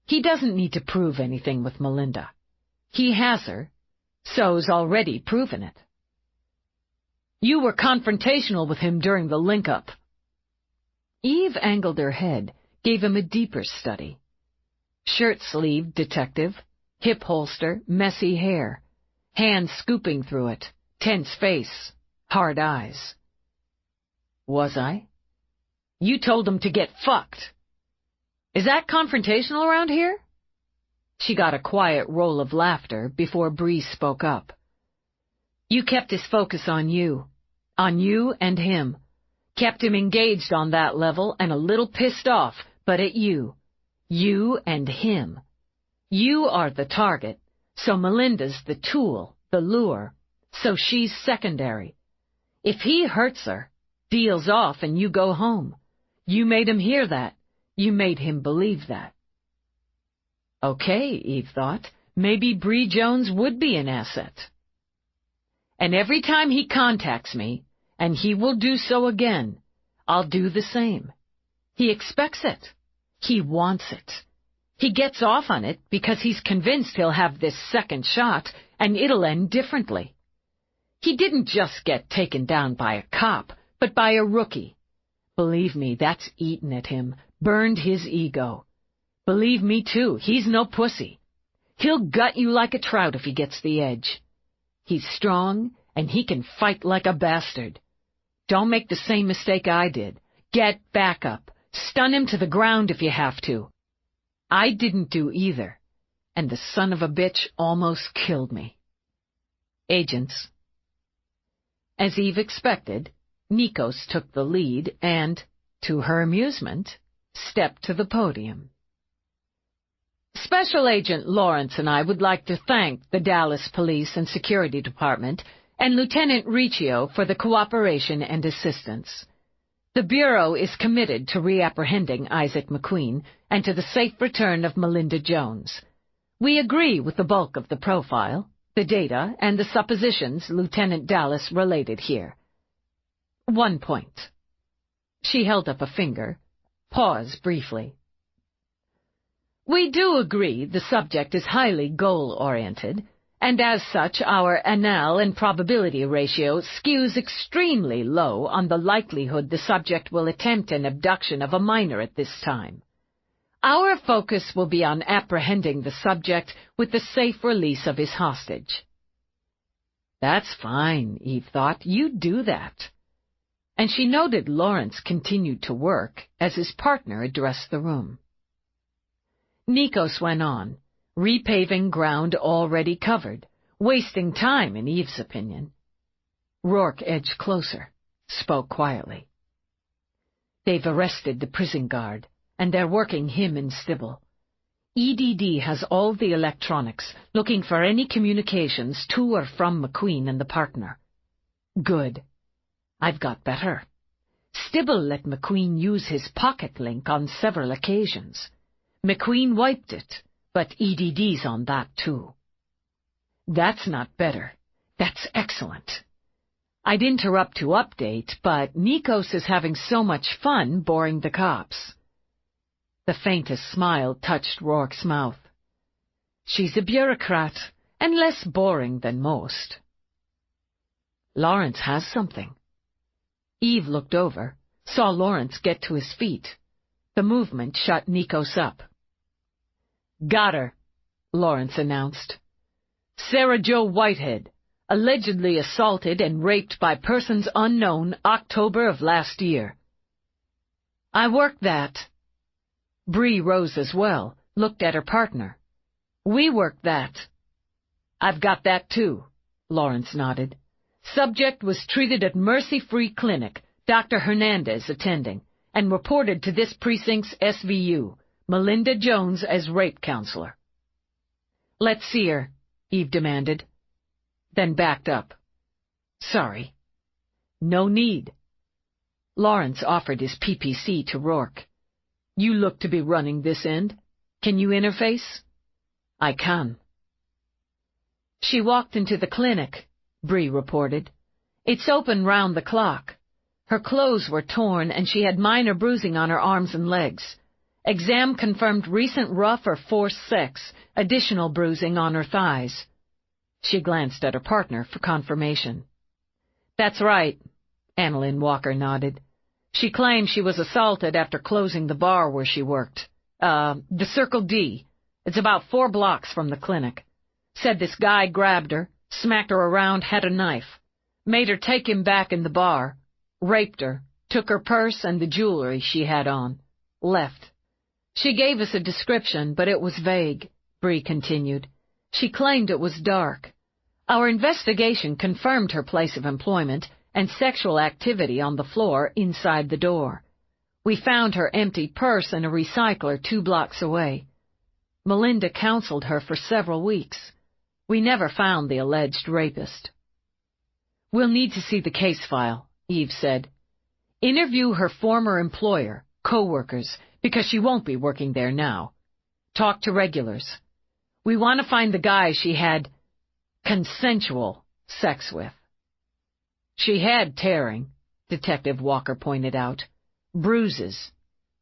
He doesn't need to prove anything with Melinda. He has her, so's already proven it. You were confrontational with him during the link-up. Eve angled her head, gave him a deeper study. Shirt-sleeved detective, hip holster, messy hair, hands scooping through it, tense face, hard eyes. Was I? You told him to get fucked. Is that confrontational around here? She got a quiet roll of laughter before Bree spoke up. You kept his focus on you and him. Kept him engaged on that level and a little pissed off, but at you. You and him. You are the target, so Melinda's the tool, the lure, so she's secondary. If he hurts her, deals off, and you go home, you made him hear that. You made him believe that. Okay, Eve thought, maybe Bree Jones would be an asset. And every time he contacts me, and he will do so again, I'll do the same. He expects it. He wants it. He gets off on it because he's convinced he'll have this second shot, and it'll end differently. He didn't just get taken down by a cop, but by a rookie. Believe me, that's eaten at him, burned his ego. Believe me, too, he's no pussy. He'll gut you like a trout if he gets the edge. He's strong, and he can fight like a bastard. Don't make the same mistake I did. Get back up. Stun him to the ground if you have to. I didn't do either, and the son of a bitch almost killed me. Agents. As Eve expected, Nikos took the lead and, to her amusement, stepped to the podium. Special Agent Lawrence and I would like to thank the Dallas Police and Security Department and Lieutenant Riccio for the cooperation and assistance. The Bureau is committed to reapprehending Isaac McQueen and to the safe return of Melinda Jones. We agree with the bulk of the profile, the data, and the suppositions Lieutenant Dallas related here. 1 point. She held up a finger. Pause briefly. We do agree the subject is highly goal-oriented, and as such our anal and probability ratio skews extremely low on the likelihood the subject will attempt an abduction of a minor at this time. Our focus will be on apprehending the subject with the safe release of his hostage. That's fine, Eve thought. You do that. And she noted Lawrence continued to work as his partner addressed the room. Nikos went on, repaving ground already covered, wasting time in Eve's opinion. Roarke edged closer, spoke quietly. They've arrested the prison guard, and they're working him and Stibble. EDD has all the electronics, looking for any communications to or from McQueen and the partner. Good. I've got better. Stibble let McQueen use his pocket link on several occasions. McQueen wiped it, but EDD's on that too. That's not better. That's excellent. I'd interrupt to update, but Nikos is having so much fun boring the cops. The faintest smile touched Roarke's mouth. She's a bureaucrat, and less boring than most. Lawrence has something. Eve looked over, saw Lawrence get to his feet. The movement shut Nikos up. Got her, Lawrence announced. Sarah Jo Whitehead, allegedly assaulted and raped by persons unknown October of last year. I worked that. Bree rose as well, looked at her partner. We worked that. I've got that too, Lawrence nodded. Subject was treated at Mercy Free Clinic, Dr. Hernandez attending, and reported to this precinct's SVU, Melinda Jones as rape counselor. Let's see her, Eve demanded, then backed up. Sorry. No need. Lawrence offered his PPC to Roarke. You look to be running this end. Can you interface? I can. She walked into the clinic, Bree reported. It's open round the clock. Her clothes were torn and she had minor bruising on her arms and legs. Exam confirmed recent rough or forced sex, additional bruising on her thighs. She glanced at her partner for confirmation. That's right, Annalyn Walker nodded. She claimed she was assaulted after closing the bar where she worked. The Circle D. It's about 4 blocks from the clinic. Said this guy grabbed her, smacked her around, had a knife. Made her take him back in the bar. Raped her, took her purse and the jewelry she had on. Left. She gave us a description, but it was vague, Bree continued. She claimed it was dark. Our investigation confirmed her place of employment and sexual activity on the floor inside the door. We found her empty purse in a recycler 2 blocks away. Melinda counseled her for several weeks. We never found the alleged rapist. We'll need to see the case file, Eve said. Interview her former employer, co-workers, because she won't be working there now. Talk to regulars. We want to find the guy she had consensual sex with. She had tearing, Detective Walker pointed out. Bruises.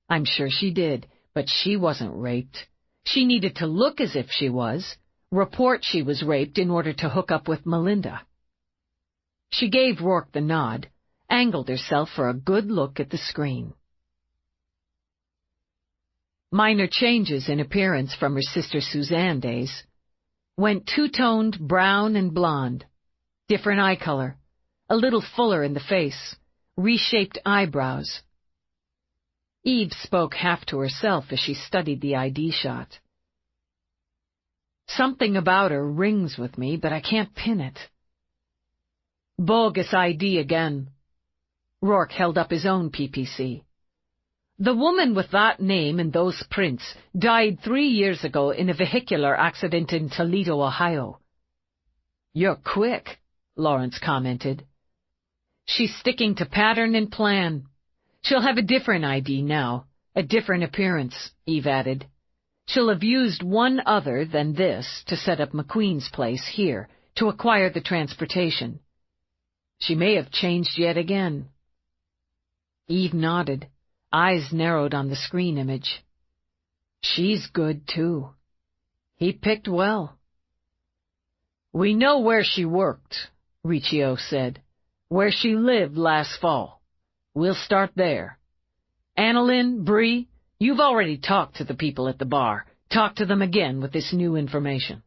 I'm sure she did, but she wasn't raped. She needed to look as if she was, report she was raped in order to hook up with Melinda. She gave Roarke the nod, angled herself for a good look at the screen. Minor changes in appearance from her sister Suzanne days. Went two-toned brown and blonde. Different eye color. A little fuller in the face. Reshaped eyebrows. Eve spoke half to herself as she studied the ID shot. Something about her rings with me, but I can't pin it. Bogus ID again. Roarke held up his own PPC. The woman with that name and those prints died 3 years ago in a vehicular accident in Toledo, Ohio. You're quick, Lawrence commented. She's sticking to pattern and plan. She'll have a different ID now, a different appearance, Eve added. She'll have used one other than this to set up McQueen's place here to acquire the transportation. She may have changed yet again. Eve nodded, eyes narrowed on the screen image. She's good, too. He picked well. We know where she worked, Riccio said, where she lived last fall. We'll start there. Annalyn, Bree, you've already talked to the people at the bar. Talk to them again with this new information.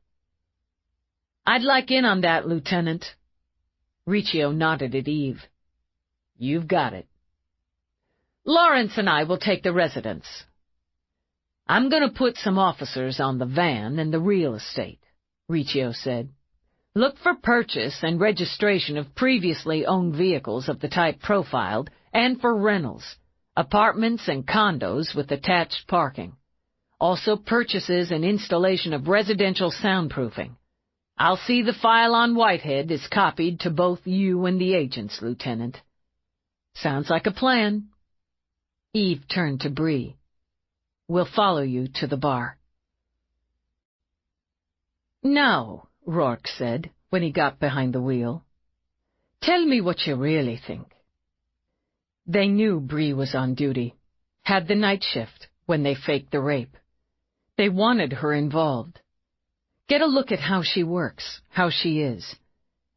I'd like in on that, Lieutenant. Riccio nodded at Eve. You've got it. Lawrence and I will take the residence. I'm going to put some officers on the van and the real estate, Riccio said. Look for purchase and registration of previously owned vehicles of the type profiled and for rentals, apartments and condos with attached parking. Also purchases and installation of residential soundproofing. I'll see the file on Whitehead is copied to both you and the agents, Lieutenant. Sounds like a plan. Eve turned to Bree. We'll follow you to the bar. Now, Roarke said, when he got behind the wheel, tell me what you really think. They knew Bree was on duty, had the night shift when they faked the rape. They wanted her involved. Get a look at how she works, how she is.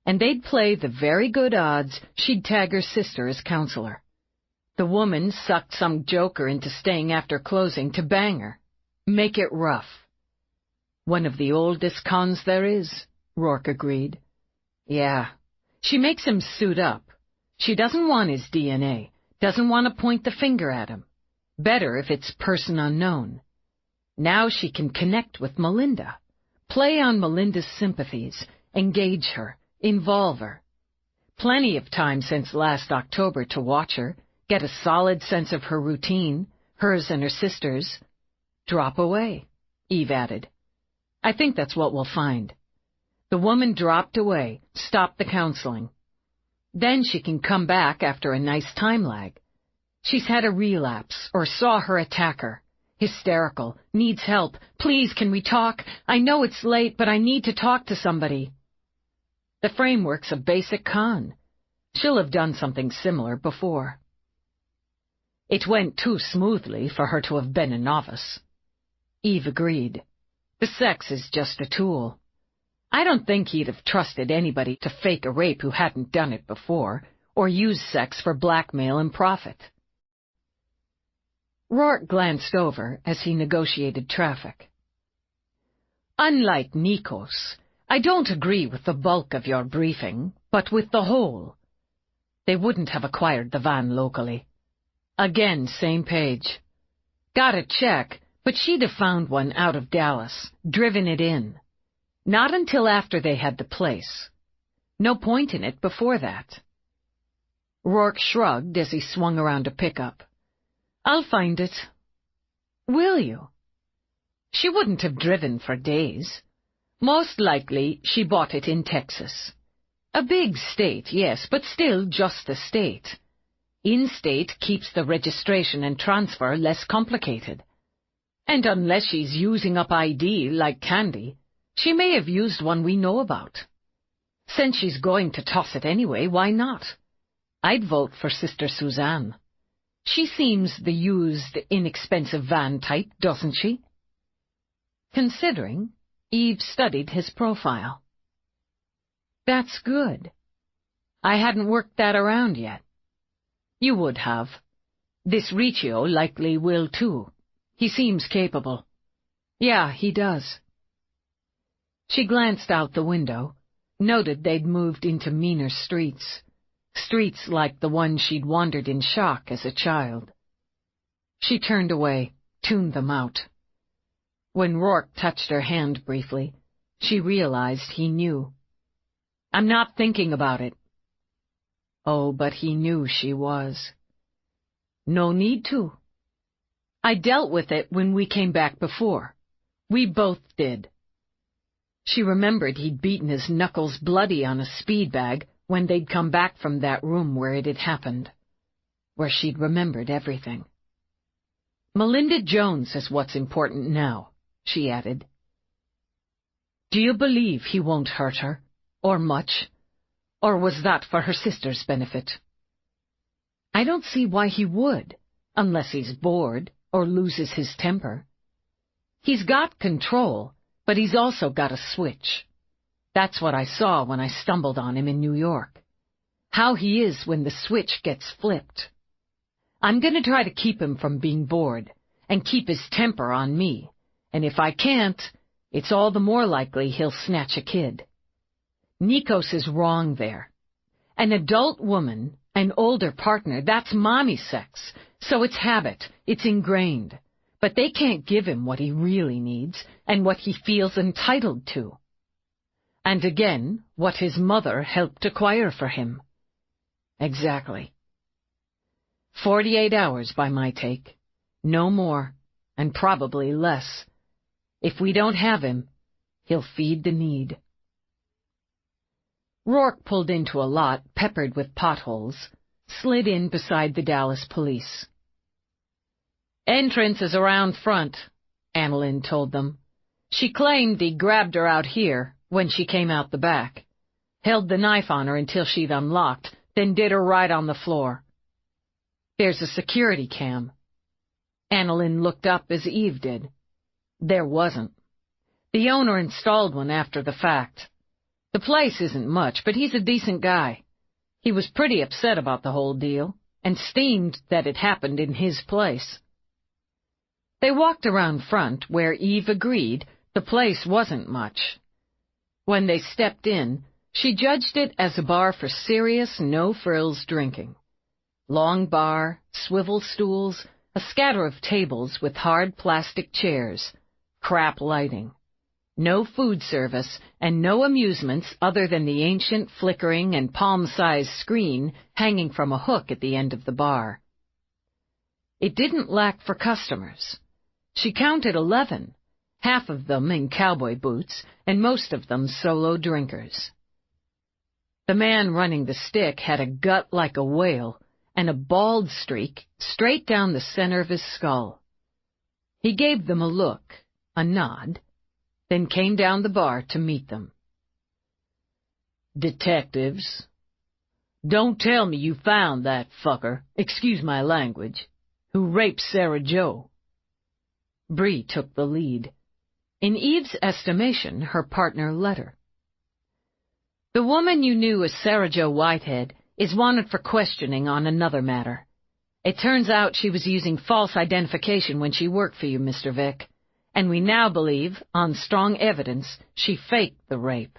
And they'd play the very good odds she'd tag her sister as counselor. The woman sucked some joker into staying after closing to bang her. Make it rough. One of the oldest cons there is, Roarke agreed. Yeah, she makes him suit up. She doesn't want his DNA, doesn't want to point the finger at him. Better if it's person unknown. Now she can connect with Melinda. Play on Melinda's sympathies, engage her, involve her. Plenty of time since last October to watch her, get a solid sense of her routine, hers and her sister's. Drop away, Eve added. I think that's what we'll find. The woman dropped away, stopped the counseling. Then she can come back after a nice time lag. She's had a relapse or saw her attacker. Hysterical, needs help. Please, can we talk? I know it's late, but I need to talk to somebody. The framework's a basic con. She'll have done something similar before. It went too smoothly for her to have been a novice. Eve agreed. The sex is just a tool. I don't think he'd have trusted anybody to fake a rape who hadn't done it before, or use sex for blackmail and profit. Roarke glanced over as he negotiated traffic. Unlike Nikos, I don't agree with the bulk of your briefing, but with the whole. They wouldn't have acquired the van locally. Again, same page. Got a check, but she'd have found one out of Dallas, driven it in. Not until after they had the place. No point in it before that. Roarke shrugged as he swung around a pickup. I'll find it. Will you? She wouldn't have driven for days. Most likely she bought it in Texas. A big state, yes, but still just a state. In-state keeps the registration and transfer less complicated. And unless she's using up ID like Candy, she may have used one we know about. Since she's going to toss it anyway, why not? I'd vote for Sister Suzanne. She seems the used, inexpensive van type, doesn't she? Considering, Eve studied his profile. That's good. I hadn't worked that around yet. You would have. This Riccio likely will too. He seems capable. Yeah, he does. She glanced out the window, noted they'd moved into meaner streets like the one she'd wandered in shock as a child. She turned away, tuned them out. When Roarke touched her hand briefly, she realized he knew. "I'm not thinking about it." Oh, but he knew she was. "No need to. I dealt with it when we came back before. We both did." She remembered he'd beaten his knuckles bloody on a speed bag when they'd come back from that room where it had happened, where she'd remembered everything. "Melinda Jones is what's important now," she added. "Do you believe he won't hurt her, or much? Or was that for her sister's benefit?" "I don't see why he would, unless he's bored or loses his temper. He's got control, but he's also got a switch. That's what I saw when I stumbled on him in New York. How he is when the switch gets flipped. I'm going to try to keep him from being bored and keep his temper on me, and if I can't, it's all the more likely he'll snatch a kid. Nikos is wrong there. An adult woman, an older partner, that's mommy sex, so it's habit, it's ingrained. But they can't give him what he really needs and what he feels entitled to. And again, what his mother helped acquire for him. Exactly. 48 hours by my take. No more, and probably less. If we don't have him, he'll feed the need. Roarke pulled into a lot peppered with potholes, slid in beside the Dallas police. "Entrance is around front," Annalyn told them. "She claimed he grabbed her out here when she came out the back, held the knife on her until she'd unlocked, then did her right on the floor. There's a security cam." Annalyn looked up as Eve did. There wasn't. The owner installed one after the fact. The place isn't much, but he's a decent guy. He was pretty upset about the whole deal, and steamed that it happened in his place. They walked around front, where Eve agreed the place wasn't much. When they stepped in, she judged it as a bar for serious, no-frills drinking. Long bar, swivel stools, a scatter of tables with hard plastic chairs, crap lighting. No food service, and no amusements other than the ancient, flickering, and palm-sized screen hanging from a hook at the end of the bar. It didn't lack for customers. She counted 11, half of them in cowboy boots, and most of them solo drinkers. The man running the stick had a gut like a whale, and a bald streak straight down the center of his skull. He gave them a look, a nod, then came down the bar to meet them. "Detectives, don't tell me you found that fucker, excuse my language, who raped Sarah Jo." Bree took the lead. In Eve's estimation, her partner let her. "The woman you knew as Sarah Jo Whitehead is wanted for questioning on another matter. It turns out she was using false identification when she worked for you, Mr. Vick, and we now believe, on strong evidence, she faked the rape."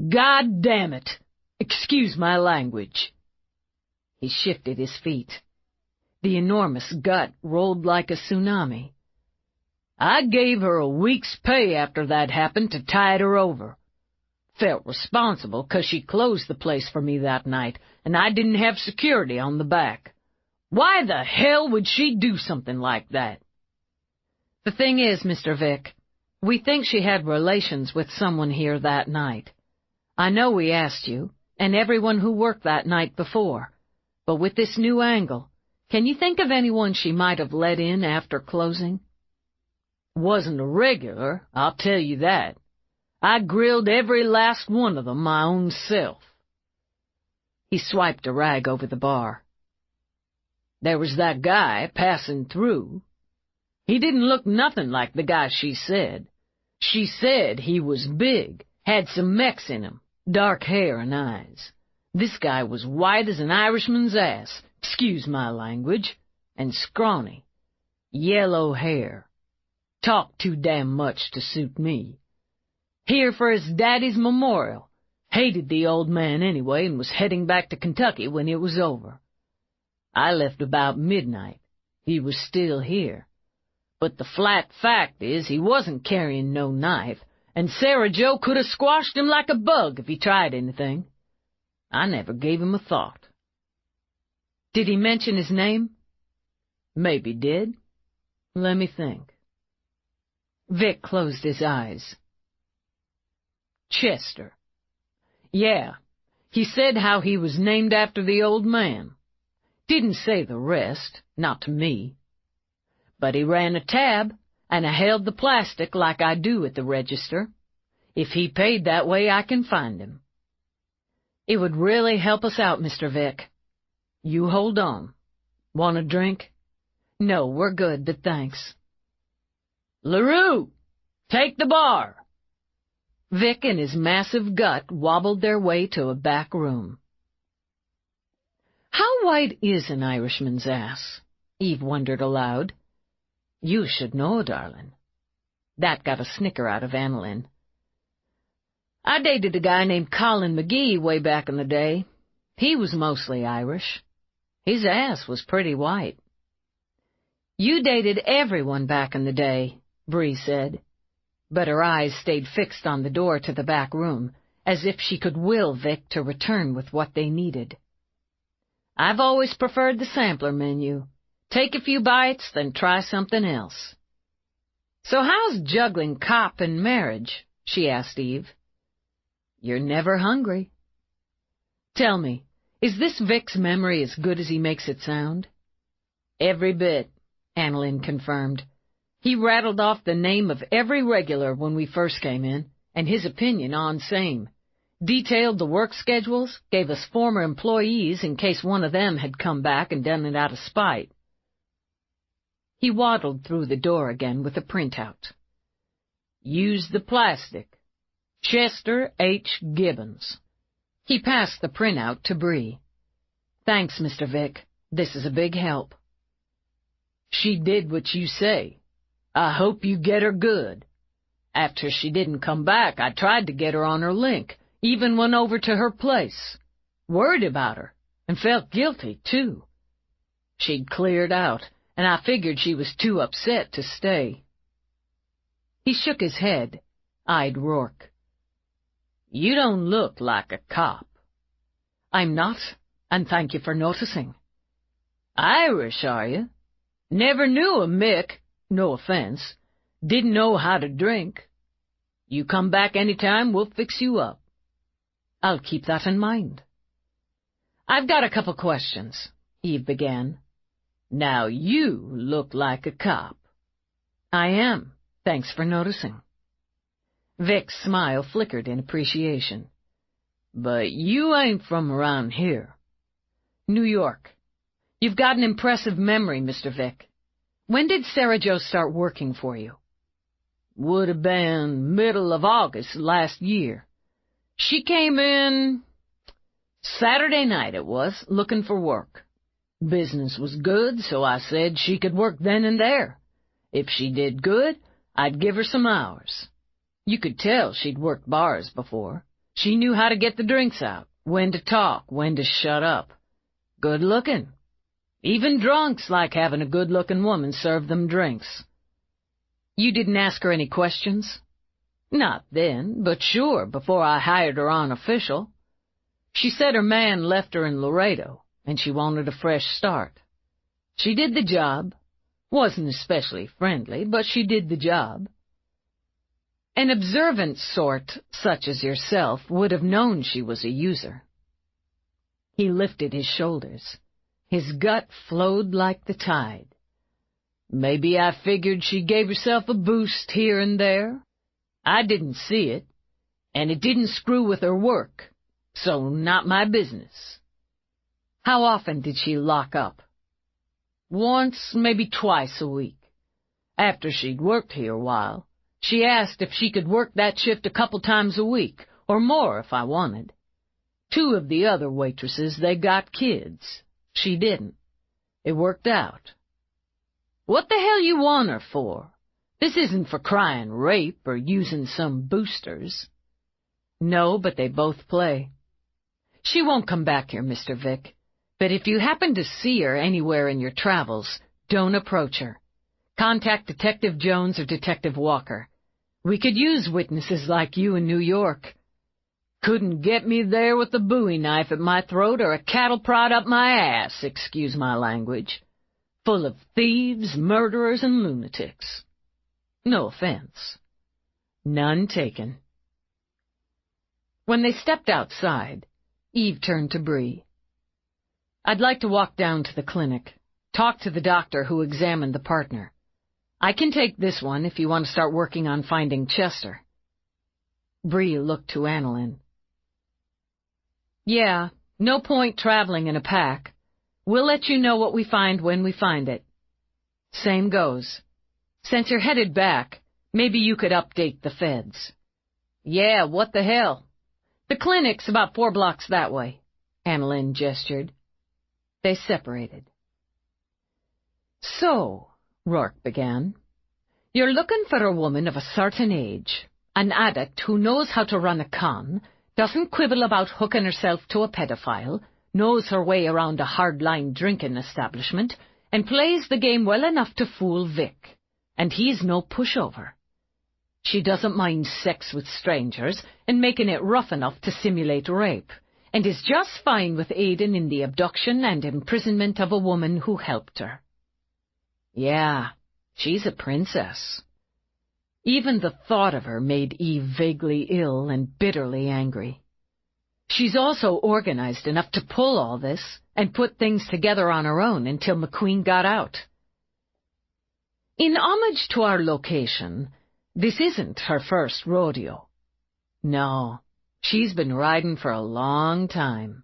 "God damn it! Excuse my language." He shifted his feet. The enormous gut rolled like a tsunami. "I gave her a week's pay after that happened to tide her over. Felt responsible 'cause she closed the place for me that night, and I didn't have security on the back. Why the hell would she do something like that?" "The thing is, Mr. Vick, we think she had relations with someone here that night. I know we asked you, and everyone who worked that night before, but with this new angle, can you think of anyone she might have let in after closing?" "Wasn't a regular, I'll tell you that. I grilled every last one of them my own self." He swiped a rag over the bar. "There was that guy passing through. He didn't look nothing like the guy she said. She said he was big, had some Mex in him, dark hair and eyes. This guy was white as an Irishman's ass, excuse my language, and scrawny. Yellow hair. Talked too damn much to suit me. Here for his daddy's memorial. Hated the old man anyway and was heading back to Kentucky when it was over. I left about midnight. He was still here. But the flat fact is he wasn't carrying no knife, and Sarah Jo could have squashed him like a bug if he tried anything. I never gave him a thought. Did he mention his name? Maybe did. Let me think. Vic closed his eyes. Chester. Yeah, he said how he was named after the old man. Didn't say the rest, not to me. But he ran a tab, and I held the plastic like I do at the register. If he paid that way, I can find him. It would really help us out, Mr. Vic. You hold on. Want a drink? No, we're good, but thanks. LaRue, take the bar. Vic and his massive gut wobbled their way to a back room. How wide is an Irishman's ass? Eve wondered aloud. You should know, darling. That got a snicker out of Annalyn. I dated a guy named Colin McGee way back in the day. He was mostly Irish. His ass was pretty white. You dated everyone back in the day, Bree said. But her eyes stayed fixed on the door to the back room, as if she could will Vic to return with what they needed. I've always preferred the sampler menu. Take a few bites, then try something else. So how's juggling cop and marriage? She asked Eve. You're never hungry. Tell me, is this Vic's memory as good as he makes it sound? Every bit, Annalyn confirmed. He rattled off the name of every regular when we first came in, and his opinion on same. Detailed the work schedules, gave us former employees in case one of them had come back and done it out of spite. He waddled through the door again with a printout. Use the plastic. Chester H. Gibbons. He passed the printout to Bree. Thanks, Mr. Vic. This is a big help. She did what you say. I hope you get her good. After she didn't come back, I tried to get her on her link, even went over to her place. Worried about her, and felt guilty, too. She'd cleared out, and I figured she was too upset to stay. He shook his head, eyed Roarke. You don't look like a cop. I'm not, and thank you for noticing. Irish, are you? Never knew a Mick, no offense. Didn't know how to drink. You come back any time, we'll fix you up. I'll keep that in mind. I've got a couple questions, Eve began. Now you look like a cop. I am. Thanks for noticing. Vic's smile flickered in appreciation. But you ain't from around here. New York. You've got an impressive memory, Mr. Vic. When did Sarah Jo start working for you? Would have been middle of August last year. She came in Saturday night, it was, looking for work. Business was good, so I said she could work then and there. If she did good, I'd give her some hours. You could tell she'd worked bars before. She knew how to get the drinks out, when to talk, when to shut up. Good looking. Even drunks like having a good-looking woman serve them drinks. You didn't ask her any questions? Not then, but sure, before I hired her on official. She said her man left her in Laredo, and she wanted a fresh start. She did the job. Wasn't especially friendly, but she did the job. An observant sort, such as yourself, would have known she was a user. He lifted his shoulders. His gut flowed like the tide. Maybe I figured she gave herself a boost here and there. I didn't see it, and it didn't screw with her work, so not my business. How often did she lock up? Once, maybe twice a week. After she'd worked here a while, she asked if she could work that shift a couple times a week, or more if I wanted. 2 of the other waitresses, they got kids. She didn't. It worked out. What the hell you want her for? This isn't for crying rape or using some boosters. No, but they both play. She won't come back here, Mr. Vick. But if you happen to see her anywhere in your travels, don't approach her. Contact Detective Jones or Detective Walker. We could use witnesses like you in New York. Couldn't get me there with a bowie knife at my throat or a cattle prod up my ass, excuse my language. Full of thieves, murderers, and lunatics. No offense. None taken. When they stepped outside, Eve turned to Bree. I'd like to walk down to the clinic, talk to the doctor who examined the partner. I can take this one if you want to start working on finding Chester. Bree looked to Annalyn. Yeah, no point traveling in a pack. We'll let you know what we find when we find it. Same goes. Since you're headed back, maybe you could update the feds. Yeah, what the hell? The clinic's about 4 blocks that way, Annalyn gestured. They separated. So, Roarke began, you're looking for a woman of a certain age, an addict who knows how to run a con, doesn't quibble about hooking herself to a pedophile, knows her way around a hardline drinking establishment, and plays the game well enough to fool Vic. And he's no pushover. She doesn't mind sex with strangers and making it rough enough to simulate rape, and is just fine with aiding in the abduction and imprisonment of a woman who helped her. Yeah, she's a princess. Even the thought of her made Eve vaguely ill and bitterly angry. She's also organized enough to pull all this and put things together on her own until McQueen got out. In homage to our location, this isn't her first rodeo. No, she's been riding for a long time.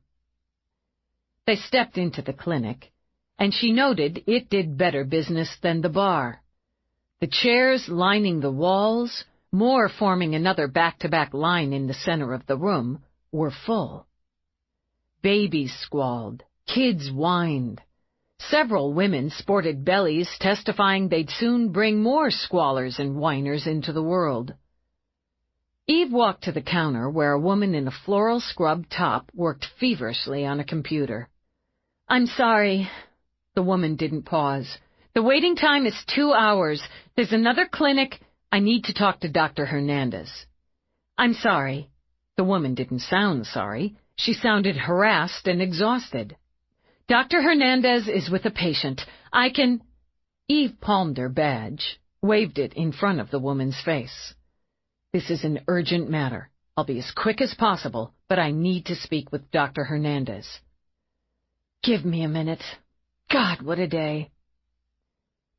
They stepped into the clinic, and she noted it did better business than the bar. The chairs lining the walls, more forming another back-to-back line in the center of the room, were full. Babies squalled, kids whined. Several women sported bellies testifying they'd soon bring more squallers and whiners into the world. Eve walked to the counter where a woman in a floral scrub top worked feverishly on a computer. I'm sorry. The woman didn't pause. The waiting time is 2 hours. There's another clinic. I need to talk to Dr. Hernandez. I'm sorry. The woman didn't sound sorry. She sounded harassed and exhausted. Dr. Hernandez is with a patient. I can... Eve palmed her badge, waved it in front of the woman's face. This is an urgent matter. I'll be as quick as possible, but I need to speak with Dr. Hernandez. Give me a minute. God, what a day.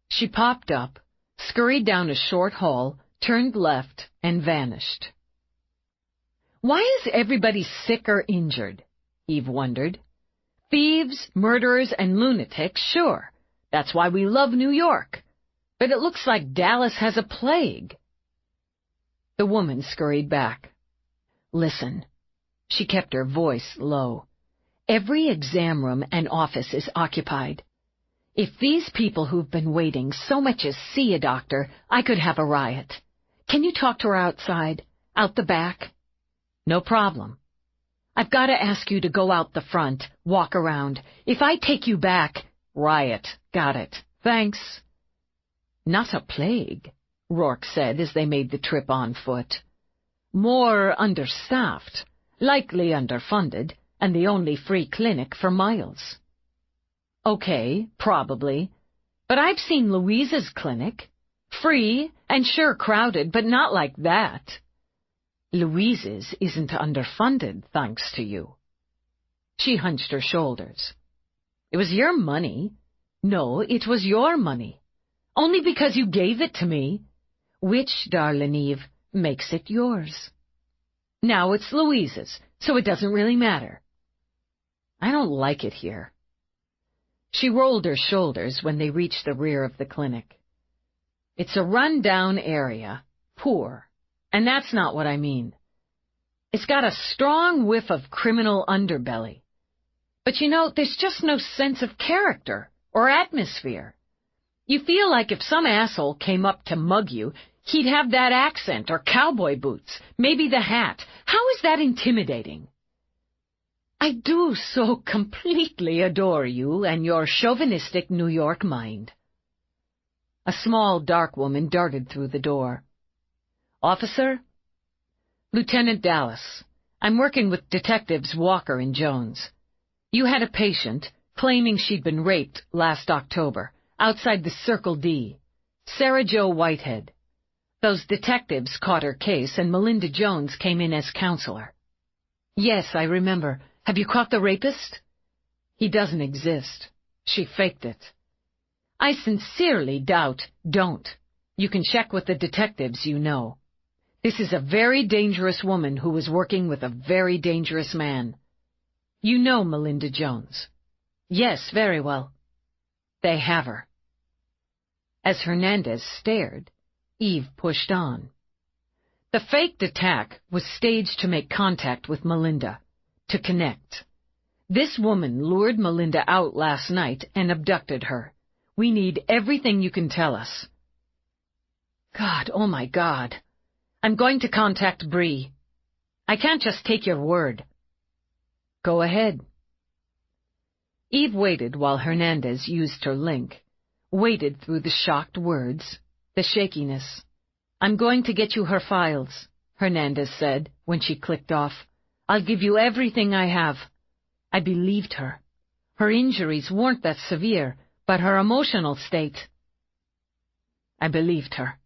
She popped up, scurried down a short hall, turned left, and vanished. Why is everybody sick or injured? Eve wondered. Thieves, murderers, and lunatics, sure. That's why we love New York. But it looks like Dallas has a plague. The woman scurried back. Listen. She kept her voice low. Every exam room and office is occupied. If these people who've been waiting so much as see a doctor, I could have a riot. Can you talk to her outside? Out the back? No problem. I've got to ask you to go out the front, walk around. If I take you back, riot. Got it. Thanks. Not a plague, Roarke said as they made the trip on foot. More understaffed, likely underfunded, and the only free clinic for miles. Okay, probably. But I've seen Louise's clinic. Free, and sure crowded, but not like that. Louise's isn't underfunded, thanks to you. She hunched her shoulders. It was your money. No, it was your money. Only because you gave it to me. Which, darling Eve, makes it yours. Now it's Louise's, so it doesn't really matter. I don't like it here. She rolled her shoulders when they reached the rear of the clinic. It's a run-down area, poor. And that's not what I mean. It's got a strong whiff of criminal underbelly. But you know, there's just no sense of character or atmosphere. You feel like if some asshole came up to mug you, he'd have that accent or cowboy boots, maybe the hat. How is that intimidating? I do so completely adore you and your chauvinistic New York mind. A small, dark woman darted through the door. Officer? Lieutenant Dallas. I'm working with Detectives Walker and Jones. You had a patient claiming she'd been raped last October, outside the Circle D. Sarah Jo Whitehead. Those detectives caught her case, and Melinda Jones came in as counselor. Yes, I remember. Have you caught the rapist? He doesn't exist. She faked it. I sincerely doubt don't. You can check with the detectives you know. This is a very dangerous woman who was working with a very dangerous man. You know Melinda Jones. Yes, very well. They have her. As Hernandez stared, Eve pushed on. The faked attack was staged to make contact with Melinda, to connect. This woman lured Melinda out last night and abducted her. We need everything you can tell us. God, oh my God. I'm going to contact Bree. I can't just take your word. Go ahead. Eve waited while Hernandez used her link, waited through the shocked words, the shakiness. I'm going to get you her files, Hernandez said when she clicked off. I'll give you everything I have. I believed her. Her injuries weren't that severe, but her emotional state. I believed her.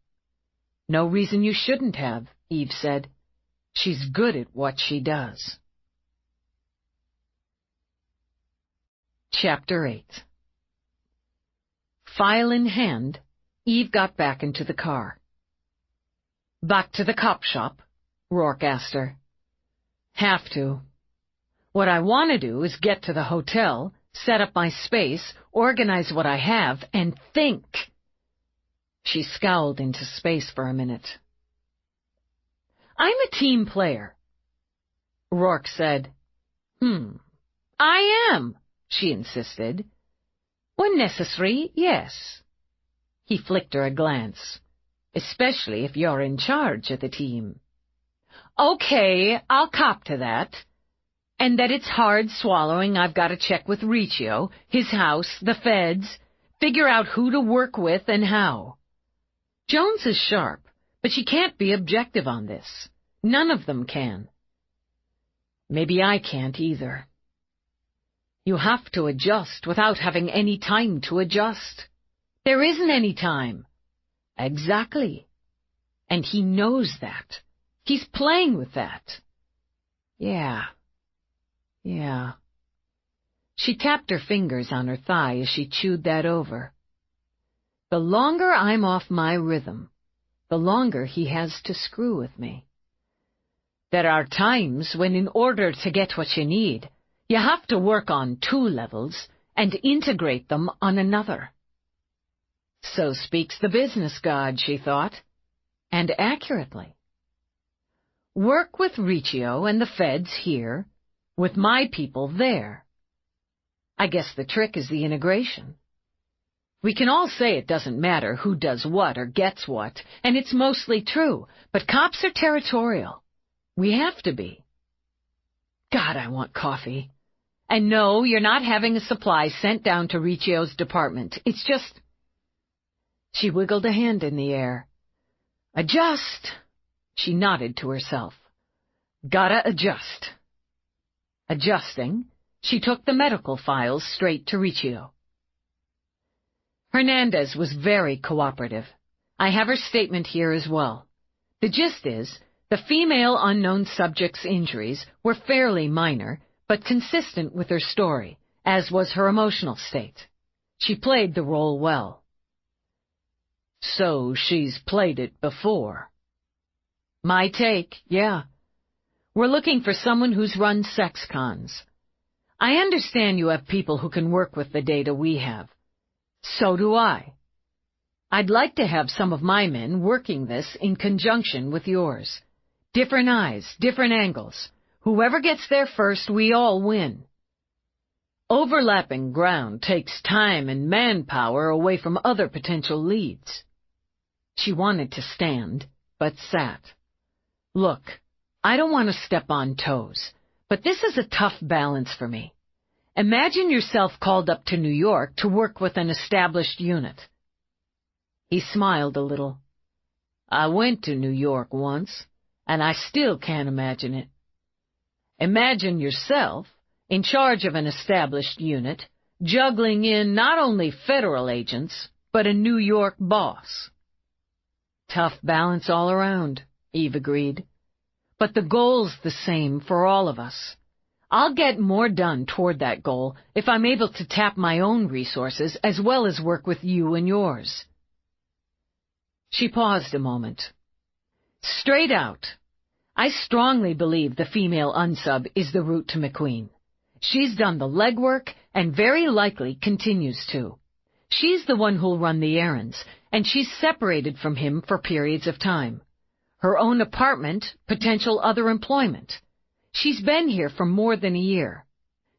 No reason you shouldn't have, Eve said. She's good at what she does. Chapter 8. File in hand, Eve got back into the car. Back to the cop shop? Roarke asked her. Have to. What I want to do is get to the hotel, set up my space, organize what I have, and think. She scowled into space for a minute. I'm a team player. Roarke said. I am, she insisted. When necessary, yes. He flicked her a glance. Especially if you're in charge of the team. Okay, I'll cop to that. And that it's hard swallowing I've got to check with Riccio, his house, the feds, figure out who to work with and how. Jones is sharp, but she can't be objective on this. None of them can. Maybe I can't either. You have to adjust without having any time to adjust. There isn't any time. Exactly. And he knows that. He's playing with that. Yeah. She tapped her fingers on her thigh as she chewed that over. The longer I'm off my rhythm, the longer he has to screw with me. There are times when in order to get what you need, you have to work on 2 levels and integrate them on another. So speaks the business god, she thought, and accurately. Work with Riccio and the feds here, with my people there. I guess the trick is the integration. We can all say it doesn't matter who does what or gets what, and it's mostly true, but cops are territorial. We have to be. God, I want coffee. And no, you're not having a supply sent down to Riccio's department. It's just... She wiggled a hand in the air. Adjust. She nodded to herself. Gotta adjust. Adjusting, she took the medical files straight to Riccio. Hernandez was very cooperative. I have her statement here as well. The gist is, the female unknown subject's injuries were fairly minor, but consistent with her story, as was her emotional state. She played the role well. So she's played it before. My take, yeah. We're looking for someone who's run sex cons. I understand you have people who can work with the data we have. So do I. I'd like to have some of my men working this in conjunction with yours. Different eyes, different angles. Whoever gets there first, we all win. Overlapping ground takes time and manpower away from other potential leads. She wanted to stand, but sat. Look, I don't want to step on toes, but this is a tough balance for me. Imagine yourself called up to New York to work with an established unit. He smiled a little. I went to New York once, and I still can't imagine it. Imagine yourself in charge of an established unit, juggling in not only federal agents, but a New York boss. Tough balance all around, Eve agreed. But the goal's the same for all of us. I'll get more done toward that goal if I'm able to tap my own resources as well as work with you and yours. She paused a moment. Straight out, I strongly believe the female unsub is the route to McQueen. She's done the legwork and very likely continues to. She's the one who'll run the errands, and she's separated from him for periods of time. Her own apartment, potential other employment. She's been here for more than a year.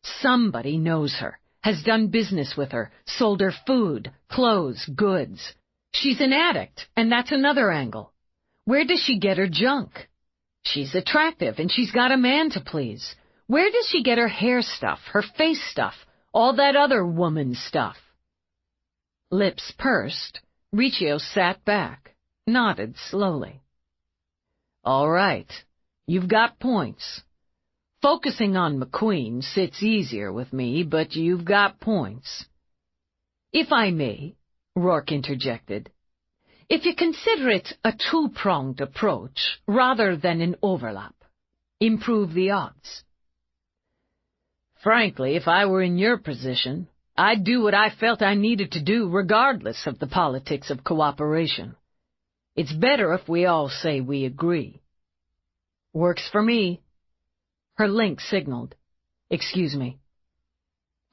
Somebody knows her, has done business with her, sold her food, clothes, goods. She's an addict, and that's another angle. Where does she get her junk? She's attractive, and she's got a man to please. Where does she get her hair stuff, her face stuff, all that other woman stuff? Lips pursed, Riccio sat back, nodded slowly. All right, you've got points. Focusing on McQueen sits easier with me, but you've got points. If I may, Roarke interjected, if you consider it a two-pronged approach rather than an overlap, improve the odds. Frankly, if I were in your position, I'd do what I felt I needed to do regardless of the politics of cooperation. It's better if we all say we agree. Works for me. Her link signaled. Excuse me.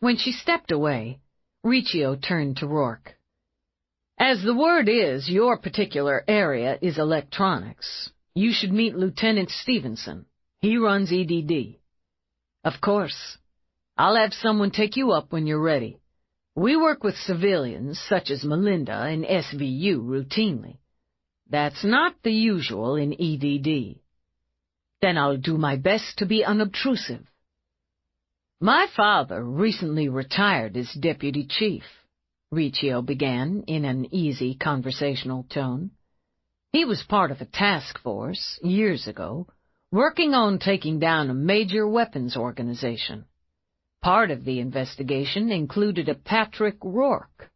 When she stepped away, Riccio turned to Roarke. As the word is, your particular area is electronics. You should meet Lieutenant Stevenson. He runs EDD. Of course. I'll have someone take you up when you're ready. We work with civilians such as Melinda and SVU routinely. That's not the usual in EDD. Then I'll do my best to be unobtrusive. My father recently retired as deputy chief, Riccio began in an easy conversational tone. He was part of a task force, years ago, working on taking down a major weapons organization. Part of the investigation included a Patrick Roarke.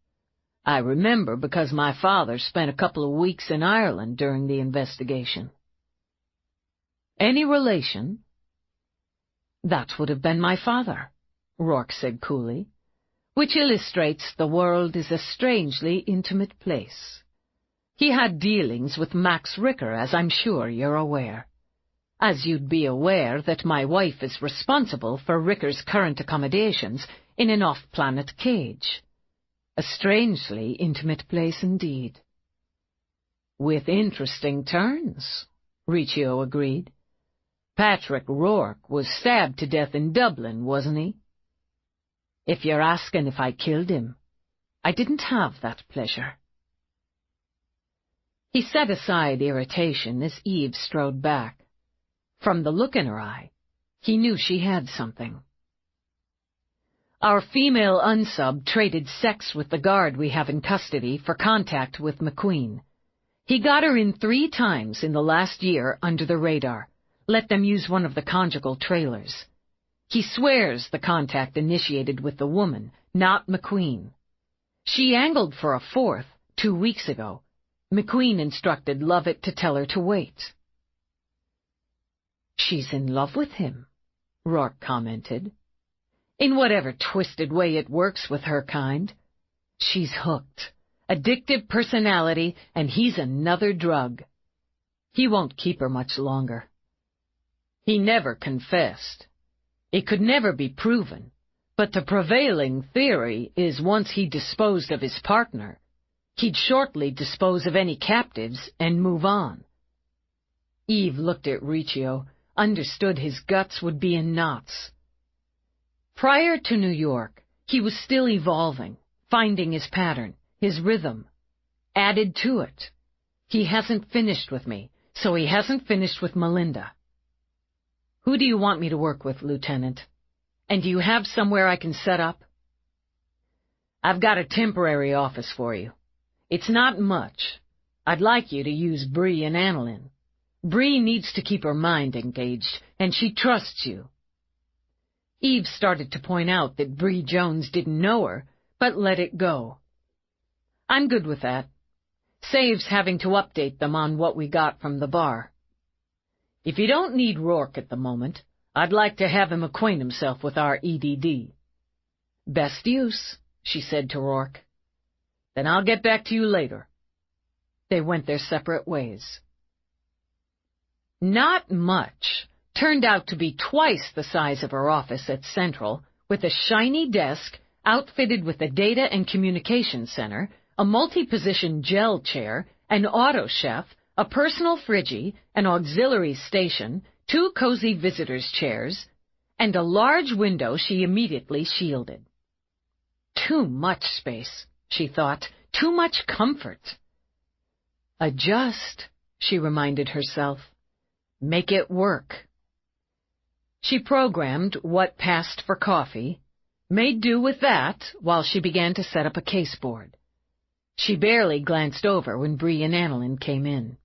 I remember because my father spent a couple of weeks in Ireland during the investigation. Any relation? That would have been my father, Roarke said coolly, which illustrates the world is a strangely intimate place. He had dealings with Max Ricker, as I'm sure you're aware. As you'd be aware that my wife is responsible for Ricker's current accommodations in an off-planet cage. A strangely intimate place indeed. With interesting turns, Riccio agreed. Patrick Roarke was stabbed to death in Dublin, wasn't he? If you're asking if I killed him, I didn't have that pleasure. He set aside irritation as Eve strode back. From the look in her eye, he knew she had something. Our female unsub traded sex with the guard we have in custody for contact with McQueen. He got her in 3 times in the last year under the radar, let them use one of the conjugal trailers. He swears the contact initiated with the woman, not McQueen. She angled for a 4th 2 weeks ago. McQueen instructed Lovett to tell her to wait. She's in love with him, Roarke commented. In whatever twisted way it works with her kind. She's hooked. Addictive personality, and he's another drug. He won't keep her much longer. He never confessed. It could never be proven, but the prevailing theory is once he disposed of his partner, he'd shortly dispose of any captives and move on. Eve looked at Riccio, understood his guts would be in knots. Prior to New York, he was still evolving, finding his pattern, his rhythm. Added to it. He hasn't finished with me, so he hasn't finished with Melinda. Who do you want me to work with, Lieutenant? And do you have somewhere I can set up? I've got a temporary office for you. It's not much. I'd like you to use Bree and Annalyn. Bree needs to keep her mind engaged, and she trusts you. Eve started to point out that Bree Jones didn't know her, but let it go. I'm good with that. Saves having to update them on what we got from the bar. If you don't need Roarke at the moment, I'd like to have him acquaint himself with our EDD. Best use, she said to Roarke. Then I'll get back to you later. They went their separate ways. Not much turned out to be twice the size of her office at Central, with a shiny desk outfitted with a data and communication center, a multi-position gel chair, an auto chef, a personal friggie, an auxiliary station, 2 cozy visitors' chairs, and a large window she immediately shielded. Too much space, she thought, too much comfort. Adjust, she reminded herself. Make it work. She programmed what passed for coffee, made do with that while she began to set up a caseboard. She barely glanced over when Bree and Annalyn came in.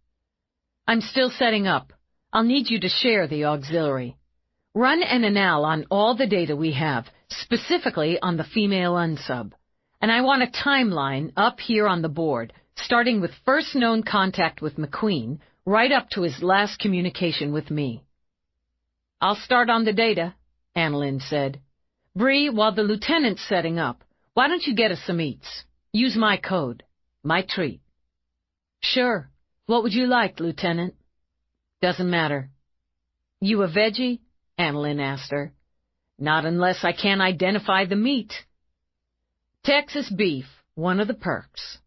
I'm still setting up. I'll need you to share the auxiliary. Run an anal on all the data we have, specifically on the female unsub. And I want a timeline up here on the board, starting with first known contact with McQueen, right up to his last communication with me. I'll start on the data, Annalyn said. Bree, while the lieutenant's setting up, why don't you get us some eats? Use my code. My treat. Sure. What would you like, Lieutenant? Doesn't matter. You a veggie? Annalyn asked her. Not unless I can't identify the meat. Texas beef, one of the perks.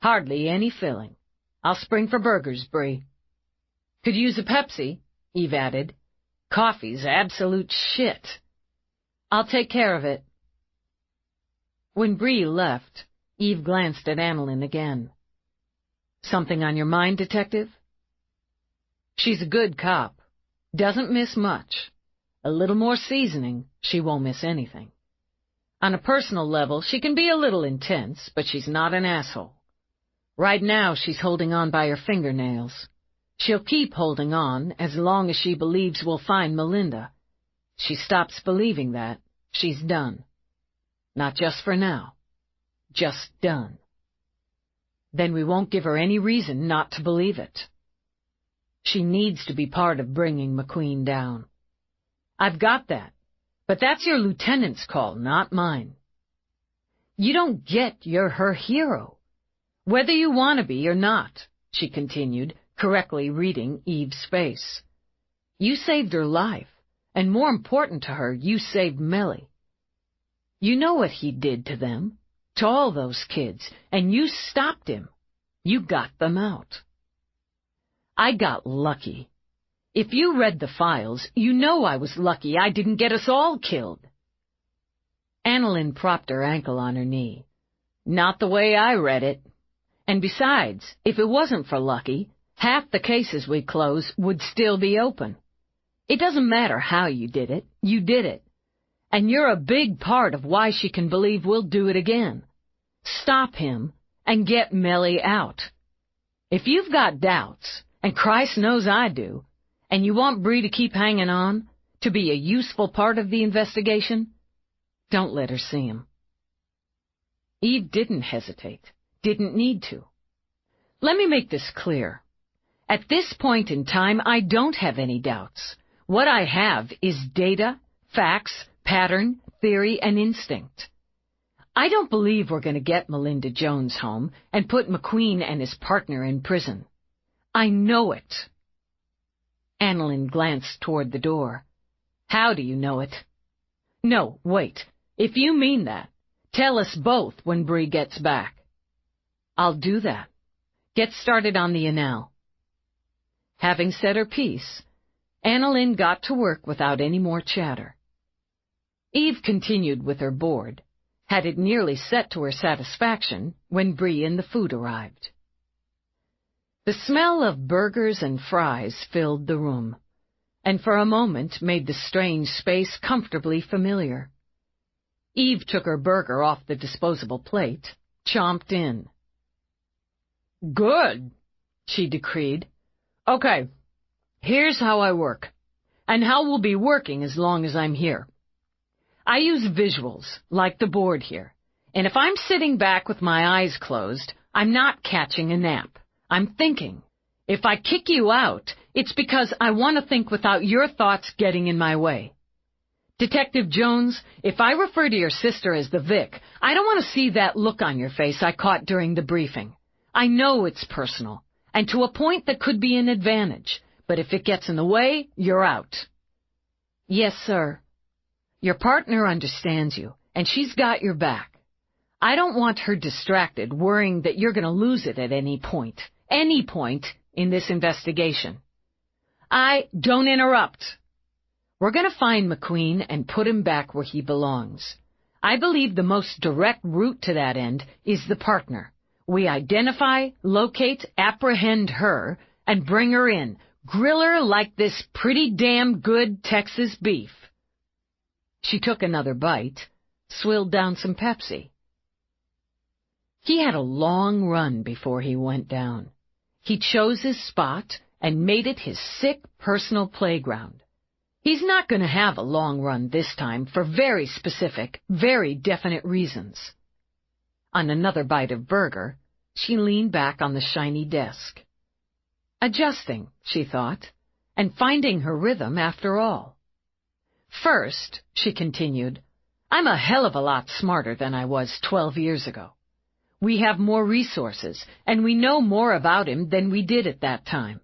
Hardly any filling. I'll spring for burgers, Bree. Could use a Pepsi, Eve added. Coffee's absolute shit. I'll take care of it. When Bree left, Eve glanced at Annalyn again. Something on your mind, Detective? She's a good cop. Doesn't miss much. A little more seasoning, she won't miss anything. On a personal level, she can be a little intense, but she's not an asshole. Right now, she's holding on by her fingernails. She'll keep holding on as long as she believes we'll find Melinda. She stops believing that, she's done. Not just for now. Just done. Then we won't give her any reason not to believe it. She needs to be part of bringing McQueen down. I've got that, but that's your lieutenant's call, not mine. You don't get you're her hero. Whether you want to be or not, she continued, correctly reading Eve's face. You saved her life, and more important to her, you saved Melly. You know what he did to them, to all those kids, and you stopped him. You got them out. I got lucky. If you read the files, you know I was lucky I didn't get us all killed. Annalyn propped her ankle on her knee. Not the way I read it. And besides, if it wasn't for lucky, half the cases we close would still be open. It doesn't matter how you did it. You did it. And you're a big part of why she can believe we'll do it again. Stop him and get Melly out. If you've got doubts, and Christ knows I do, and you want Bree to keep hanging on, to be a useful part of the investigation, don't let her see him. Eve didn't hesitate, didn't need to. Let me make this clear. At this point in time, I don't have any doubts. What I have is data, facts, pattern, theory, and instinct. I don't believe we're going to get Melinda Jones home and put McQueen and his partner in prison. I know it. Annalyn glanced toward the door. How do you know it? No, wait. If you mean that, tell us both when Bree gets back. I'll do that. Get started on the anal. Having said her piece, Annalyn got to work without any more chatter. Eve continued with her board, had it nearly set to her satisfaction when Bree and the food arrived. The smell of burgers and fries filled the room, and for a moment made the strange space comfortably familiar. Eve took her burger off the disposable plate, chomped in. "Good," she decreed. "Okay, here's how I work, and how we'll be working as long as I'm here. I use visuals, like the board here, and if I'm sitting back with my eyes closed, I'm not catching a nap. I'm thinking. If I kick you out, it's because I want to think without your thoughts getting in my way. Detective Jones, if I refer to your sister as the Vic, I don't want to see that look on your face I caught during the briefing. I know it's personal, and to a point that could be an advantage, but if it gets in the way, you're out." "Yes, sir." "Your partner understands you, and she's got your back. I don't want her distracted, worrying that you're going to lose it at any point in this investigation. Don't interrupt. We're going to find McQueen and put him back where he belongs. I believe the most direct route to that end is the partner. We identify, locate, apprehend her, and bring her in, grill her like this pretty damn good Texas beef." She took another bite, swilled down some Pepsi. He had a long run before he went down. He chose his spot and made it his sick personal playground. He's not going to have a long run this time for very specific, very definite reasons. On another bite of burger, she leaned back on the shiny desk. Adjusting, she thought, and finding her rhythm after all. "First," she continued, "I'm a hell of a lot smarter than I was 12 years ago. We have more resources, and we know more about him than we did at that time.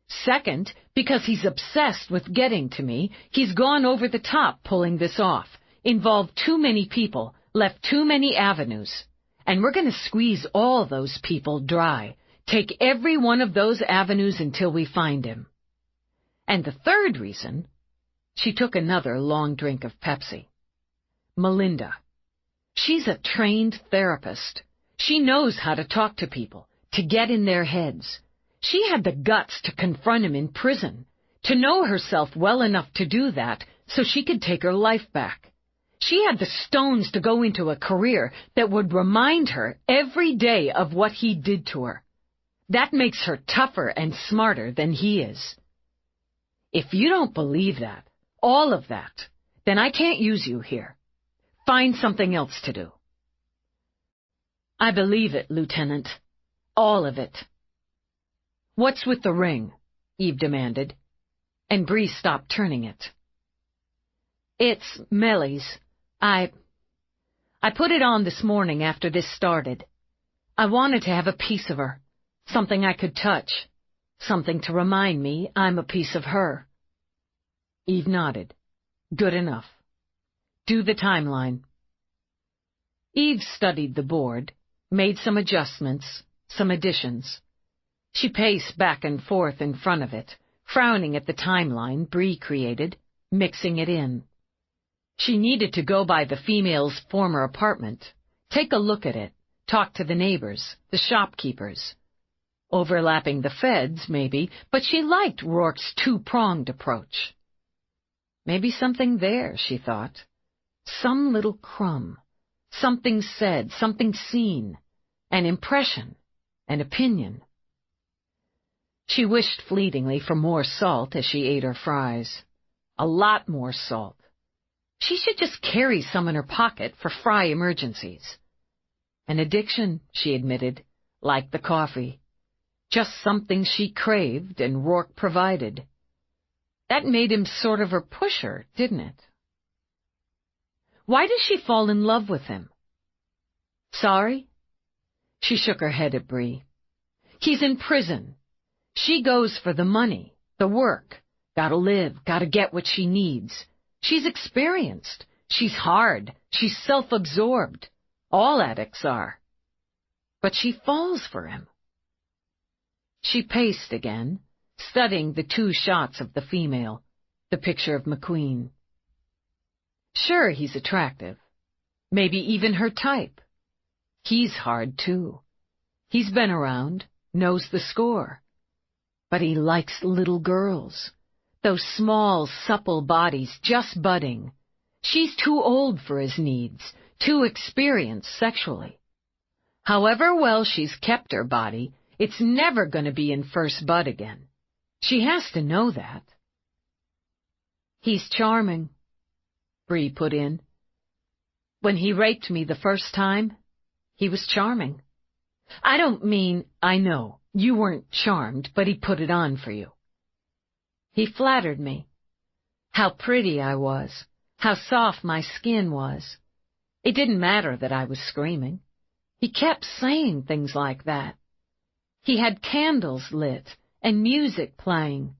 Second, because he's obsessed with getting to me, he's gone over the top pulling this off, involved too many people, left too many avenues, and we're going to squeeze all those people dry, take every one of those avenues until we find him. And the third reason," she took another long drink of Pepsi, "Melinda. She's a trained therapist. She knows how to talk to people, to get in their heads. She had the guts to confront him in prison, to know herself well enough to do that so she could take her life back. She had the stones to go into a career that would remind her every day of what he did to her. That makes her tougher and smarter than he is. If you don't believe that, all of that, then I can't use you here. Find something else to do." "I believe it, Lieutenant. All of it." "What's with the ring?" Eve demanded, and Bree stopped turning it. "It's Mellie's. I put it on this morning after this started. I wanted to have a piece of her, something I could touch, something to remind me I'm a piece of her." Eve nodded. "Good enough. Do the timeline." Eve studied the board, made some adjustments, some additions. She paced back and forth in front of it, frowning at the timeline Bree created, mixing it in. She needed to go by the female's former apartment, take a look at it, talk to the neighbors, the shopkeepers. Overlapping the feds, maybe, but she liked Roarke's two-pronged approach. Maybe something there, she thought. Some little crumb. Something said, something seen. An impression, an opinion. She wished fleetingly for more salt as she ate her fries. A lot more salt. She should just carry some in her pocket for fry emergencies. An addiction, she admitted, like the coffee. Just something she craved and Roarke provided. That made him sort of her pusher, didn't it? Why does she fall in love with him? Sorry? She shook her head at Bree. He's in prison. She goes for the money, the work. Gotta live, gotta get what she needs. She's experienced. She's hard. She's self-absorbed. All addicts are. But she falls for him. She paced again, studying the two shots of the female, the picture of McQueen. Sure, he's attractive. Maybe even her type. He's hard, too. He's been around, knows the score. But he likes little girls. Those small, supple bodies just budding. She's too old for his needs, too experienced sexually. However well she's kept her body, it's never going to be in first bud again. She has to know that. He's charming, Bree put in. When he raped me the first time, he was charming. I don't mean, I know, you weren't charmed, but he put it on for you. He flattered me. How pretty I was, how soft my skin was. It didn't matter that I was screaming. He kept saying things like that. He had candles lit and music playing,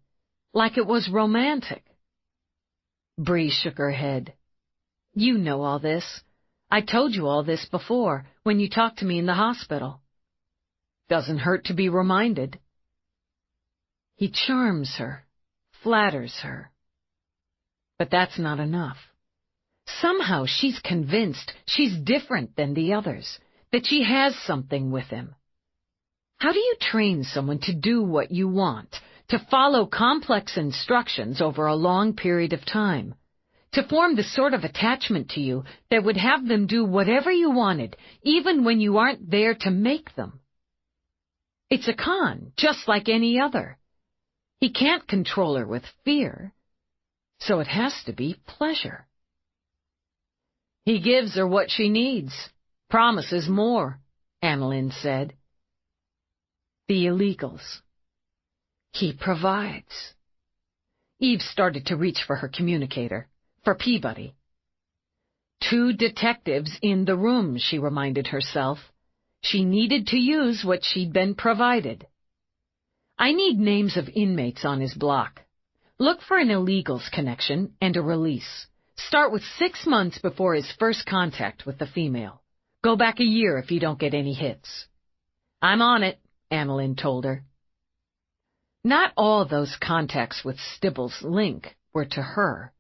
like it was romantic. Bree shook her head. You know all this. I told you all this before, when you talked to me in the hospital. Doesn't hurt to be reminded. He charms her, flatters her. But that's not enough. Somehow she's convinced she's different than the others, that she has something with him. How do you train someone to do what you want, to follow complex instructions over a long period of time, to form the sort of attachment to you that would have them do whatever you wanted, even when you aren't there to make them? It's a con, just like any other. He can't control her with fear, so it has to be pleasure. He gives her what she needs, promises more, Annalyn said. The illegals. He provides. Eve started to reach for her communicator, for Peabody. 2 detectives in the room, she reminded herself. She needed to use what she'd been provided. I need names of inmates on his block. Look for an illegals connection and a release. Start with 6 months before his first contact with the female. Go back a year if you don't get any hits. I'm on it, Annalyn told her. Not all those contacts with Stibble's link were to her.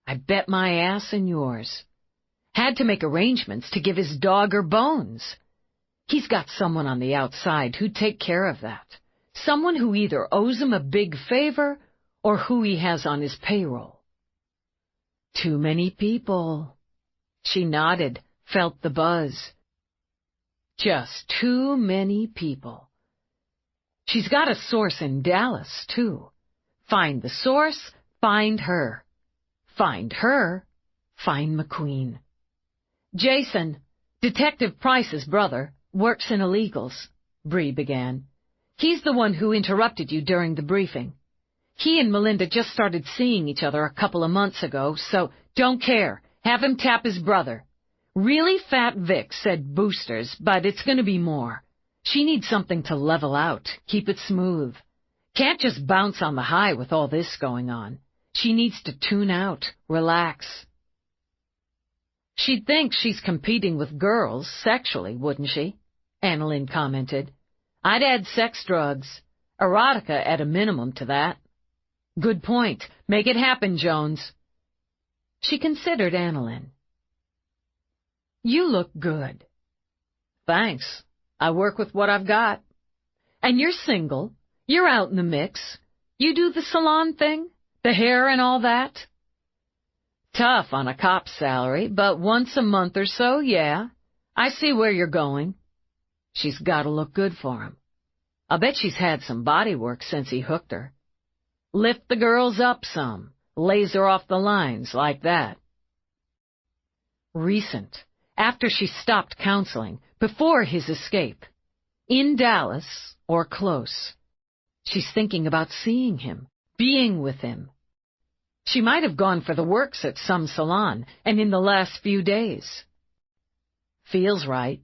I bet my ass and yours. Had to make arrangements to give his dog her bones. He's got someone on the outside who'd take care of that. Someone who either owes him a big favor or who he has on his payroll. Too many people. She nodded, felt the buzz. Just too many people. She's got a source in Dallas, too. Find the source, find her. Find her, find McQueen. Jason, Detective Price's brother, works in illegals, Bree began. He's the one who interrupted you during the briefing. He and Melinda just started seeing each other a couple of months ago, so don't care. Have him tap his brother. Really Fat Vic said boosters, but it's going to be more. She needs something to level out, keep it smooth. Can't just bounce on the high with all this going on. She needs to tune out, relax. She'd think she's competing with girls sexually, wouldn't she? Annalyn commented. I'd add sex drugs, erotica at a minimum to that. Good point. Make it happen, Jones. She considered Annalyn. You look good. Thanks. I work with what I've got. And you're single. You're out in the mix. You do the salon thing? The hair and all that? Tough on a cop's salary, but once a month or so, yeah. I see where you're going. She's got to look good for him. I'll bet she's had some body work since he hooked her. Lift the girls up some. Laser off the lines like that. Recent. After she stopped counseling, before his escape. In Dallas, or close. She's thinking about seeing him, being with him. She might have gone for the works at some salon, and in the last few days. Feels right.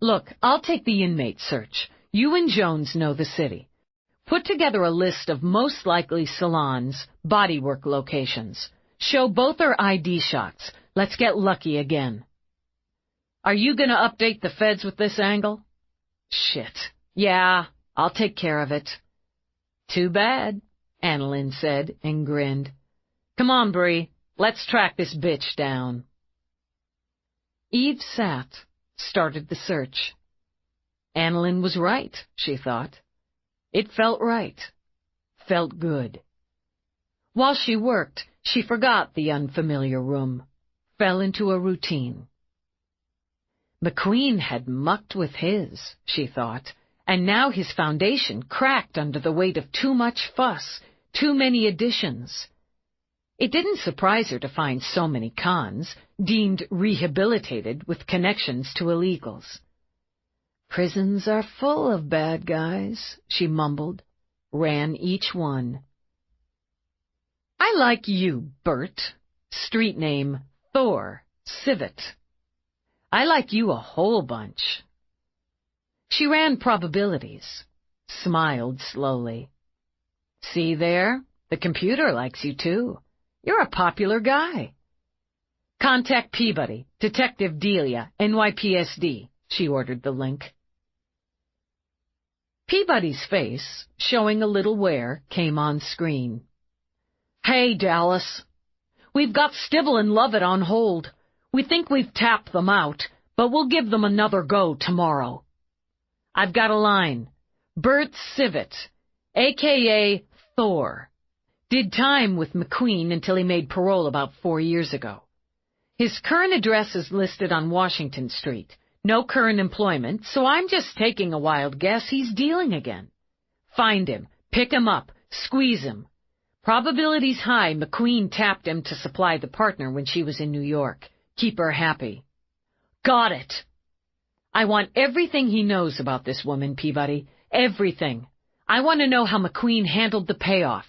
Look, I'll take the inmate search. You and Jones know the city. Put together a list of most likely salons, bodywork locations. Show both our ID shots. Let's get lucky again. Are you going to update the feds with this angle? Shit. Yeah, I'll take care of it. Too bad, Annalyn said and grinned. Come on, Bree. Let's track this bitch down. Eve sat, started the search. Annalyn was right, she thought. It felt right. Felt good. While she worked, she forgot the unfamiliar room, fell into a routine. McQueen had mucked with his, she thought, and now his foundation cracked under the weight of too much fuss, too many additions. It didn't surprise her to find so many cons, deemed rehabilitated with connections to illegals. Prisons are full of bad guys, she mumbled, ran each one. I like you, Bert. Street name, Thor, Civet. I like you a whole bunch. She ran probabilities, smiled slowly. See there? The computer likes you too. You're a popular guy. Contact Peabody, Detective Delia, NYPSD, she ordered the link. Peabody's face, showing a little wear, came on screen. Hey, Dallas. We've got Stibble and Lovett on hold. We think we've tapped them out, but we'll give them another go tomorrow. I've got a line. Bert Civet, a.k.a. Thor. Did time with McQueen until he made parole about 4 years ago. His current address is listed on Washington Street. No current employment, so I'm just taking a wild guess he's dealing again. Find him, pick him up, squeeze him. Probability's high McQueen tapped him to supply the partner when she was in New York. Keep her happy. Got it. I want everything he knows about this woman, Peabody. Everything. I want to know how McQueen handled the payoff.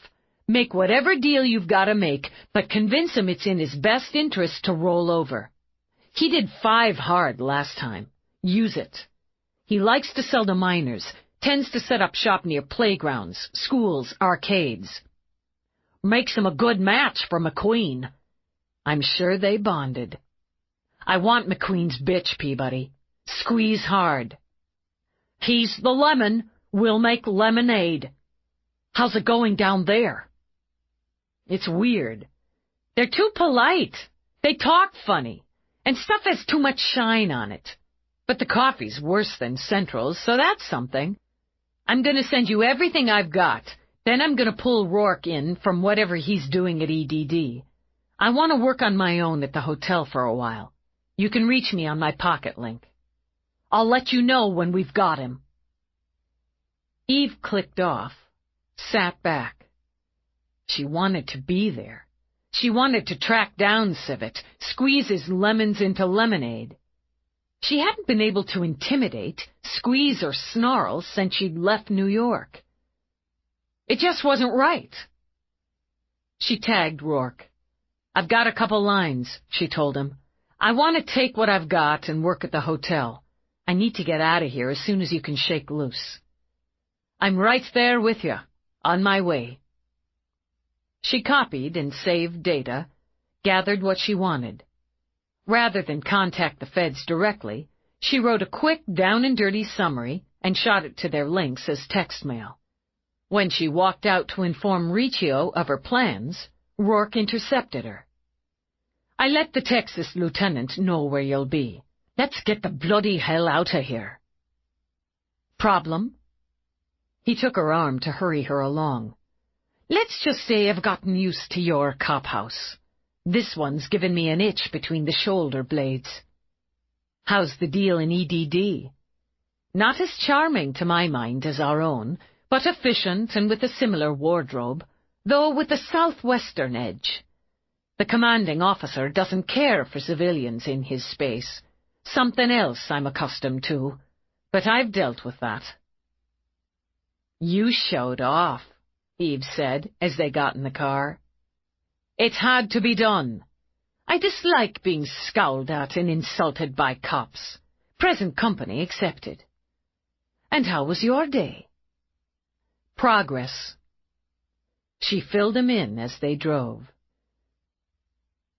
Make whatever deal you've got to make, but convince him it's in his best interest to roll over. He did 5 hard last time. Use it. He likes to sell to minors, tends to set up shop near playgrounds, schools, arcades. Makes him a good match for McQueen. I'm sure they bonded. I want McQueen's bitch, Peabody. Squeeze hard. He's the lemon. We'll make lemonade. How's it going down there? It's weird. They're too polite. They talk funny. And stuff has too much shine on it. But the coffee's worse than Central's, so that's something. I'm going to send you everything I've got. Then I'm going to pull Roarke in from whatever he's doing at EDD. I want to work on my own at the hotel for a while. You can reach me on my pocket link. I'll let you know when we've got him. Eve clicked off, sat back. She wanted to be there. She wanted to track down Civet, squeeze his lemons into lemonade. She hadn't been able to intimidate, squeeze, or snarl since she'd left New York. It just wasn't right. She tagged Roarke. I've got a couple lines, she told him. I want to take what I've got and work at the hotel. I need to get out of here as soon as you can shake loose. I'm right there with you, on my way. She copied and saved data, gathered what she wanted. Rather than contact the feds directly, she wrote a quick down-and-dirty summary and shot it to their links as text mail. When she walked out to inform Riccio of her plans, Roarke intercepted her. I let the Texas lieutenant know where you'll be. Let's get the bloody hell out of here. Problem? He took her arm to hurry her along. Let's just say I've gotten used to your cop house. This one's given me an itch between the shoulder blades. How's the deal in EDD? Not as charming to my mind as our own, but efficient and with a similar wardrobe, though with a southwestern edge. The commanding officer doesn't care for civilians in his space. Something else I'm accustomed to, but I've dealt with that. You showed off, Eve said as they got in the car. It had to be done. I dislike being scowled at and insulted by cops, present company excepted. And how was your day? Progress. She filled him in as they drove.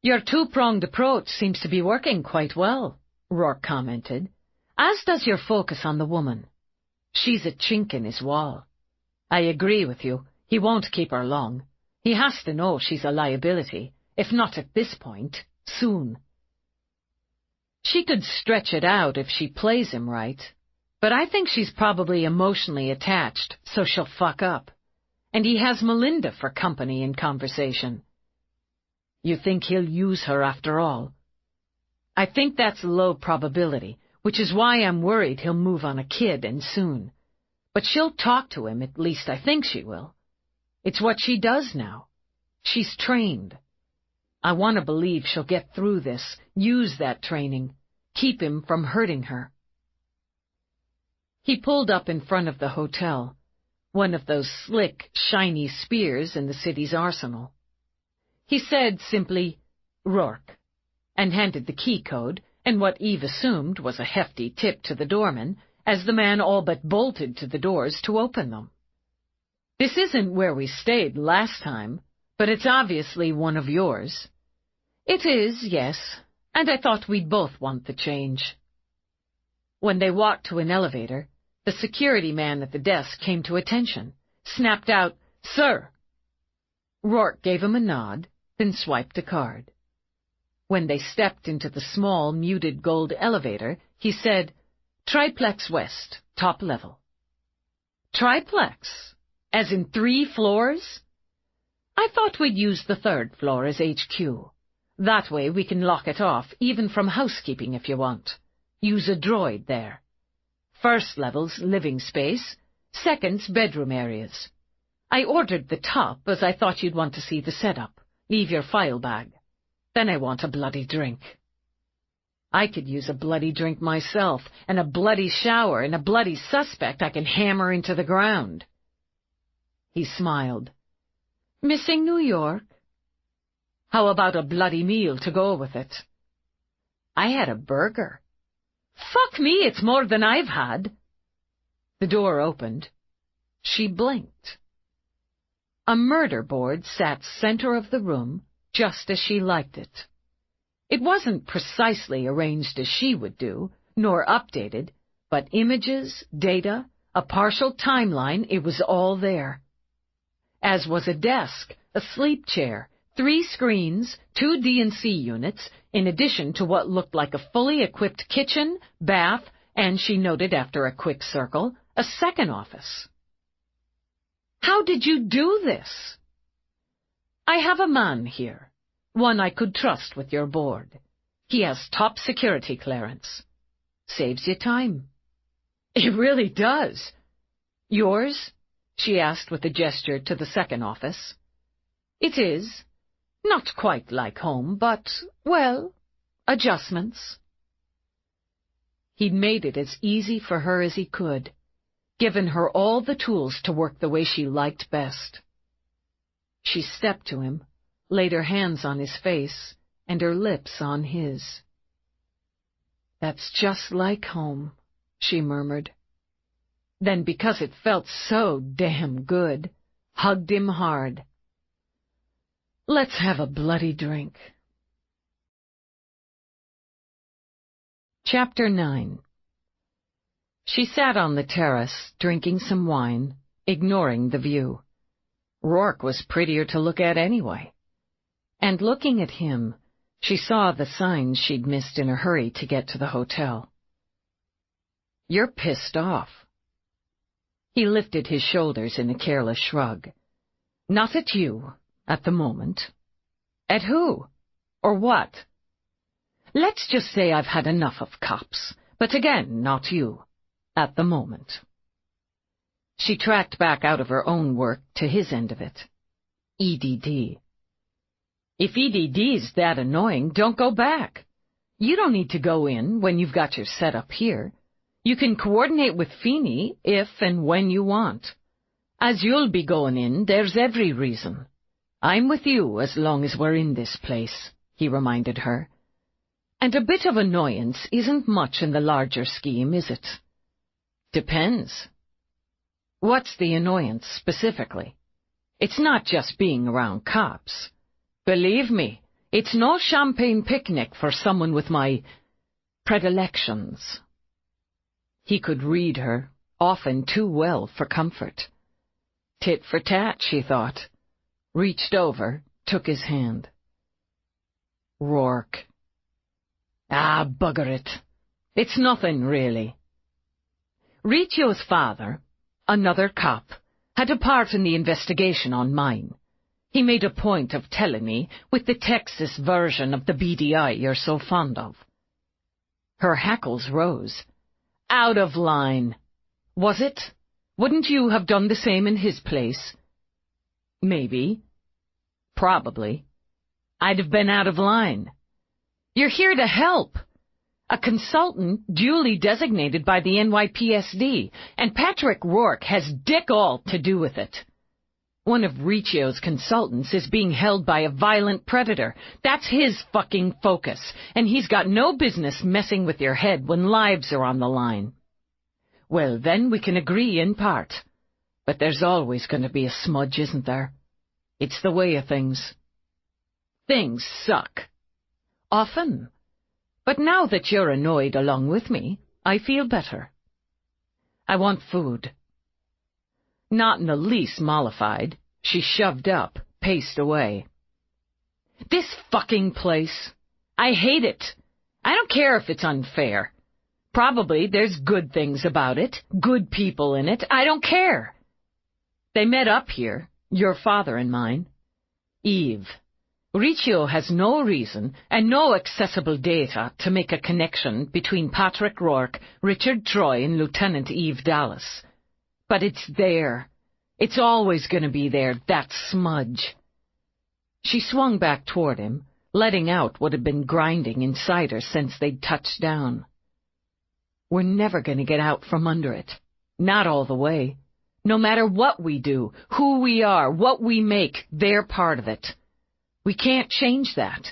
Your two-pronged approach seems to be working quite well, Roarke commented, as does your focus on the woman. She's a chink in his wall. I agree with you. He won't keep her long. He has to know she's a liability, If not at this point, soon. She could stretch it out if she plays him right, but I think she's probably emotionally attached, so she'll fuck up. And he has Melinda for company in conversation. You think he'll use her after all? I think that's low probability, which is why I'm worried he'll move on a kid and soon. But she'll talk to him, at least I think she will. It's what she does now. She's trained. I want to believe she'll get through this, use that training, keep him from hurting her. He pulled up in front of the hotel, one of those slick, shiny spears in the city's arsenal. He said simply, "Roarke," and handed the key code and what Eve assumed was a hefty tip to the doorman as the man all but bolted to the doors to open them. "This isn't where we stayed last time, but it's obviously one of yours." "It is, yes, and I thought we'd both want the change." When they walked to an elevator, the security man at the desk came to attention, snapped out, "Sir." Roarke gave him a nod, then swiped a card. When they stepped into the small, muted gold elevator, he said, "Triplex West, top level." "Triplex? As in 3 floors?" "I thought we'd use the 3rd floor as HQ. That way we can lock it off, even from housekeeping if you want. Use a droid there. 1st level's living space, 2nd's bedroom areas. I ordered the top as I thought you'd want to see the setup. Leave your file bag. Then I want a bloody drink." "I could use a bloody drink myself, and a bloody shower, and a bloody suspect I can hammer into the ground." He smiled. "Missing New York?" "How about a bloody meal to go with it?" "I had a burger." "Fuck me, it's more than I've had." The door opened. She blinked. A murder board sat center of the room, just as she liked it. It wasn't precisely arranged as she would do, nor updated, but images, data, a partial timeline, it was all there. As was a desk, a sleep chair, 3 screens, 2 D&C units, in addition to what looked like a fully equipped kitchen, bath, and, she noted after a quick circle, a second office. "How did you do this?" "I have a man here, one I could trust with your board. He has top security clearance. Saves you time." "It really does." "Yours?" she asked with a gesture to the second office. "It is. Not quite like home, but, well, adjustments." He'd made it as easy for her as he could, given her all the tools to work the way she liked best. She stepped to him, laid her hands on his face, and her lips on his. "That's just like home," she murmured. Then, because it felt so damn good, hugged him hard. "Let's have a bloody drink." Chapter 9. She sat on the terrace, drinking some wine, ignoring the view. Roarke was prettier to look at anyway. And looking at him, she saw the signs she'd missed in a hurry to get to the hotel. "You're pissed off." He lifted his shoulders in a careless shrug. "Not at you, at the moment." "At who? Or what?" "Let's just say I've had enough of cops, but again, not you. At the moment." She tracked back out of her own work to his end of it. EDD. If EDD's that annoying, don't go back. You don't need to go in when you've got your setup here. You can coordinate with Feeney if and when you want. As you'll be going in, there's every reason. I'm with you as long as we're in this place, he reminded her. And a bit of annoyance isn't much in the larger scheme, is it? Depends. What's the annoyance, specifically? It's not just being around cops. Believe me, it's no champagne picnic for someone with my predilections. He could read her, often too well for comfort. Tit for tat, she thought. Reached over, took his hand. Roarke. Ah, bugger it. It's nothing, really. Riccio's father, another cop, had a part in the investigation on mine. He made a point of telling me with the Texas version of the BDI you're so fond of. Her hackles rose. Out of line. Was it? Wouldn't you have done the same in his place? Maybe. Probably. I'd have been out of line. You're here to help. A consultant duly designated by the NYPSD, and Patrick Roarke has dick all to do with it. One of Riccio's consultants is being held by a violent predator. That's his fucking focus, and he's got no business messing with your head when lives are on the line. Well, then we can agree in part. But there's always going to be a smudge, isn't there? It's the way of things. Things suck. Often. But now that you're annoyed along with me, I feel better. I want food. Not in the least mollified, she shoved up, paced away. This fucking place. I hate it. I don't care if it's unfair. Probably there's good things about it, good people in it. I don't care. They met up here, your father and mine. Eve. Riccio has no reason and no accessible data to make a connection between Patrick Roarke, Richard Troy, and Lieutenant Eve Dallas. But it's there. It's always going to be there, that smudge. She swung back toward him, letting out what had been grinding inside her since they'd touched down. We're never going to get out from under it. Not all the way. No matter what we do, who we are, what we make, they're part of it. We can't change that.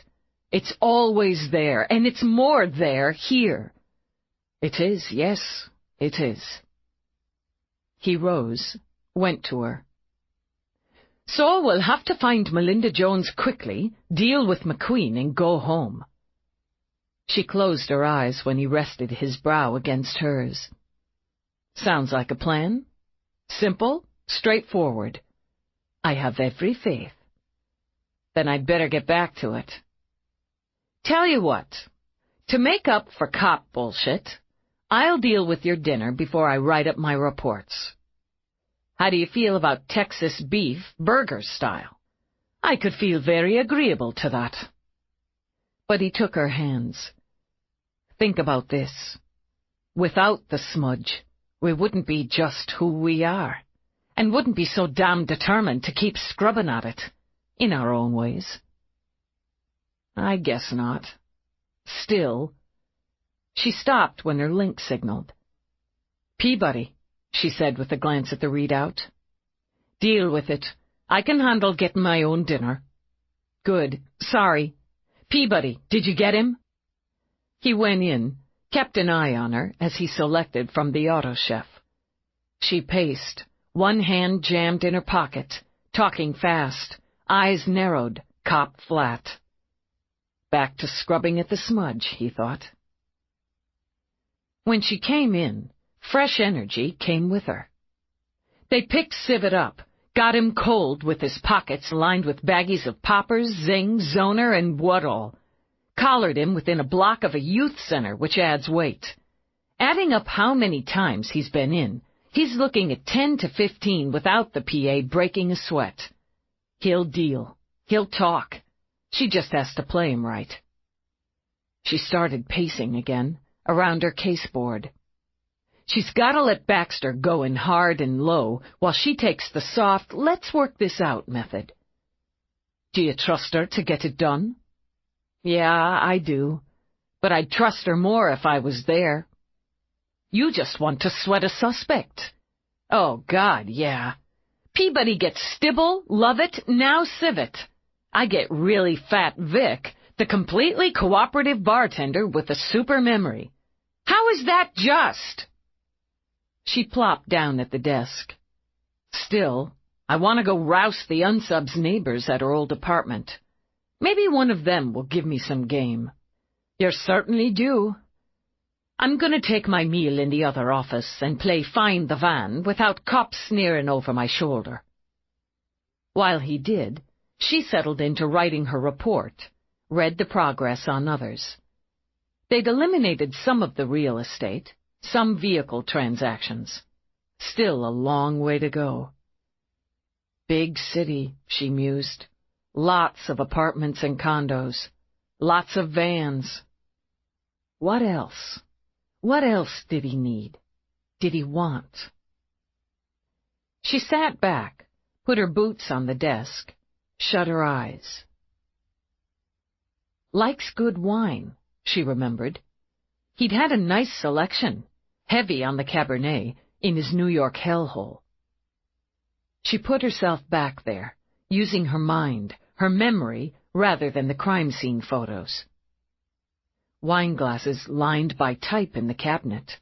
It's always there, and it's more there here. It is, yes, it is. He rose, went to her. So we'll have to find Melinda Jones quickly, deal with McQueen, and go home. She closed her eyes when he rested his brow against hers. Sounds like a plan? Simple, straightforward. I have every faith. Then I'd better get back to it. Tell you what, to make up for cop bullshit, I'll deal with your dinner before I write up my reports. How do you feel about Texas beef, burger style? I could feel very agreeable to that. But he took her hands. Think about this. Without the smudge, we wouldn't be just who we are, and wouldn't be so damn determined to keep scrubbing at it. In our own ways. I guess not. Still. She stopped when her link signaled. Peabody, she said with a glance at the readout. Deal with it. I can handle getting my own dinner. Good. Sorry. Peabody, did you get him? He went in, kept an eye on her as he selected from the auto chef. She paced, one hand jammed in her pocket, talking fast. Eyes narrowed, cop flat. Back to scrubbing at the smudge, he thought. When she came in, fresh energy came with her. They picked Civet up, got him cold with his pockets lined with baggies of poppers, zing, zoner, and what all. Collared him within a block of a youth center, which adds weight. Adding up how many times he's been in, he's looking at 10 to 15 without the PA breaking a sweat. He'll deal. He'll talk. She just has to play him right. She started pacing again, around her caseboard. She's got to let Baxter go in hard and low while she takes the soft, let's work this out method. Do you trust her to get it done? Yeah, I do. But I'd trust her more if I was there. You just want to sweat a suspect. Oh, God, yeah. Peabody gets Stibble, Lovett, now Civet. I get really fat Vic, the completely cooperative bartender with a super memory. How is that just? She plopped down at the desk. Still, I want to go roust the unsub's neighbors at her old apartment. Maybe one of them will give me some game. You certainly do. I'm going to take my meal in the other office and play Find the Van without cops sneering over my shoulder. While he did, she settled into writing her report, read the progress on others. They'd eliminated some of the real estate, some vehicle transactions. Still a long way to go. Big city, she mused. Lots of apartments and condos. Lots of vans. What else? What else did he need? Did he want? She sat back, put her boots on the desk, shut her eyes. Likes good wine, she remembered. He'd had a nice selection, heavy on the Cabernet, in his New York hellhole. She put herself back there, using her mind, her memory, rather than the crime scene photos. Wine glasses lined by type in the cabinet.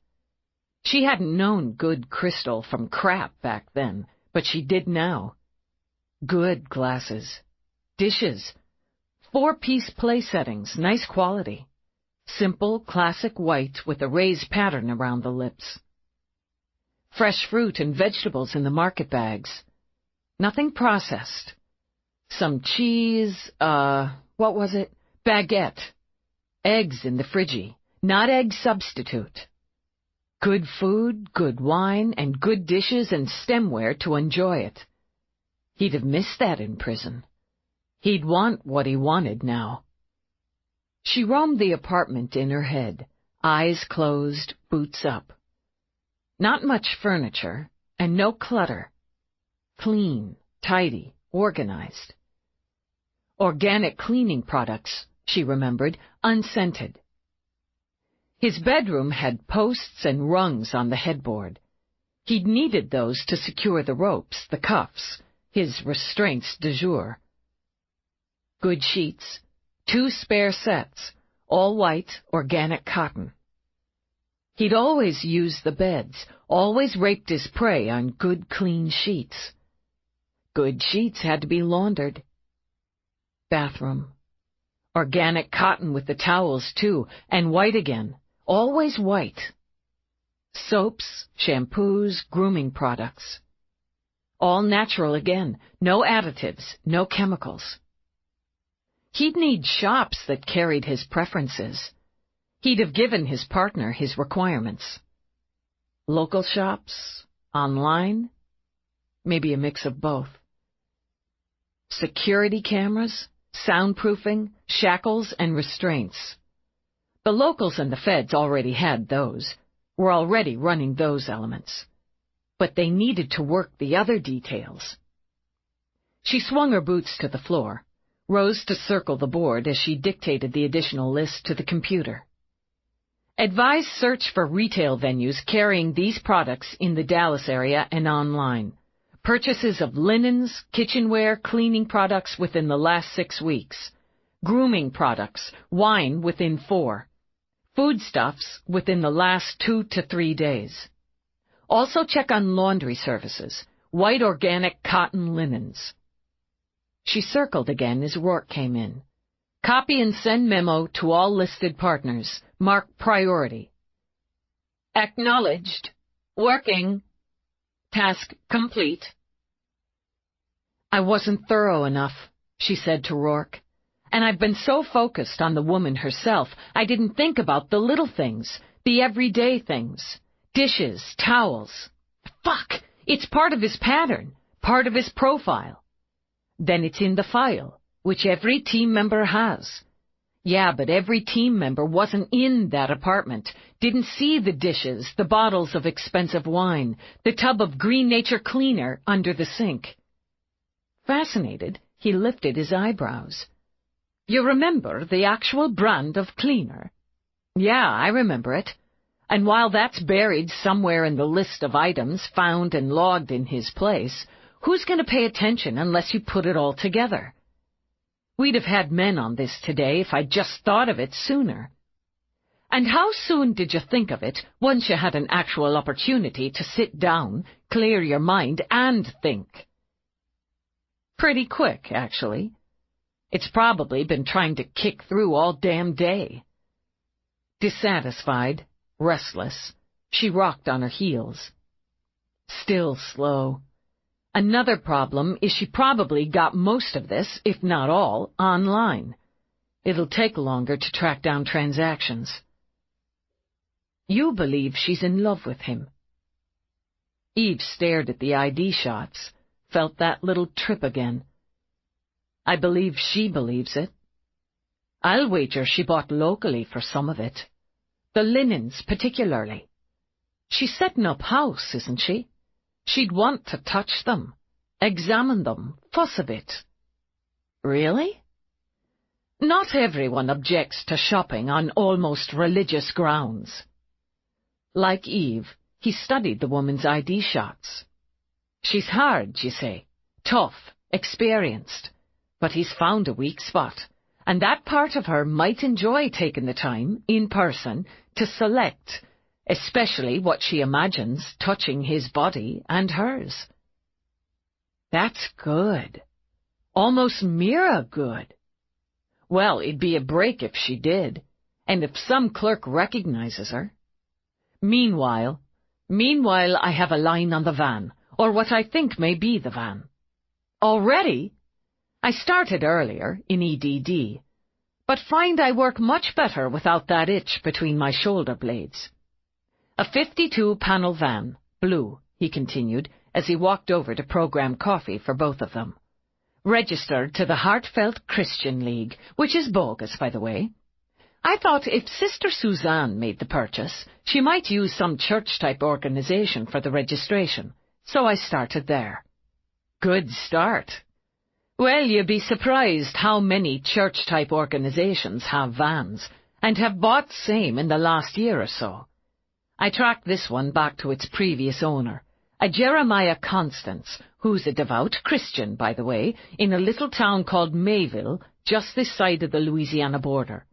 She hadn't known good crystal from crap back then, but she did now. Good glasses. Dishes. 4-piece play settings, nice quality. Simple, classic white with a raised pattern around the lips. Fresh fruit and vegetables in the market bags. Nothing processed. Some cheese, what was it? Baguette. Eggs in the friggy, not egg substitute. Good food, good wine, and good dishes and stemware to enjoy it. He'd have missed that in prison. He'd want what he wanted now. She roamed the apartment in her head, eyes closed, boots up. Not much furniture, and no clutter. Clean, tidy, organized. Organic cleaning products, she remembered, unscented. His bedroom had posts and rungs on the headboard. He'd needed those to secure the ropes, the cuffs, his restraints du jour. Good sheets, 2 spare sets, all white, organic cotton. He'd always used the beds, always raked his prey on good, clean sheets. Good sheets had to be laundered. Bathroom. Organic cotton with the towels, too, and white again, always white. Soaps, shampoos, grooming products. All natural again, no additives, no chemicals. He'd need shops that carried his preferences. He'd have given his partner his requirements. Local shops? Online? Maybe a mix of both. Security cameras? Soundproofing? Shackles and restraints. The locals and the feds already had those, were already running those elements. But they needed to work the other details. She swung her boots to the floor, rose to circle the board as she dictated the additional list to the computer. Advise search for retail venues carrying these products in the Dallas area and online. Purchases of linens, kitchenware, cleaning products within the last 6 weeks. Grooming products, wine within 4. Foodstuffs within the last 2 to 3 days. Also check on laundry services, white organic cotton linens. She circled again as Roarke came in. Copy and send memo to all listed partners. Mark priority. Acknowledged. Working. Task complete. I wasn't thorough enough, she said to Roarke. And I've been so focused on the woman herself, I didn't think about the little things, the everyday things. Dishes, towels. Fuck! It's part of his pattern, part of his profile. Then it's in the file, which every team member has. Yeah, but every team member wasn't in that apartment, didn't see the dishes, the bottles of expensive wine, the tub of Green Nature cleaner under the sink. Fascinated, he lifted his eyebrows. You remember the actual brand of cleaner? Yeah, I remember it. And while that's buried somewhere in the list of items found and logged in his place, who's going to pay attention unless you put it all together? We'd have had men on this today if I'd just thought of it sooner. And how soon did you think of it once you had an actual opportunity to sit down, clear your mind, and think? Pretty quick, actually. It's probably been trying to kick through all damn day. Dissatisfied, restless, she rocked on her heels. Still slow. Another problem is she probably got most of this, if not all, online. It'll take longer to track down transactions. You believe she's in love with him. Eve stared at the ID shots, felt that little trip again. I believe she believes it. I'll wager she bought locally for some of it. The linens, particularly. She's setting up house, isn't she? She'd want to touch them, examine them, fuss a bit. Really? Not everyone objects to shopping on almost religious grounds. Like Eve, he studied the woman's ID shots. She's hard, you say, tough, experienced, but he's found a weak spot, and that part of her might enjoy taking the time, in person, to select, especially what she imagines touching his body and hers. That's good. Almost Mira good. Well, it'd be a break if she did, and if some clerk recognizes her. Meanwhile, I have a line on the van, or what I think may be the van. Already? I started earlier, in EDD, but find I work much better without that itch between my shoulder blades. A 52-panel van, blue, he continued, as he walked over to program coffee for both of them. Registered to the Heartfelt Christian League, which is bogus, by the way. I thought if Sister Suzanne made the purchase, she might use some church-type organization for the registration, so I started there. Good start. Well, you'd be surprised how many church-type organizations have vans, and have bought same in the last year or so. I tracked this one back to its previous owner, a Jeremiah Constance, who's a devout Christian, by the way, in a little town called Mayville, just this side of the Louisiana border.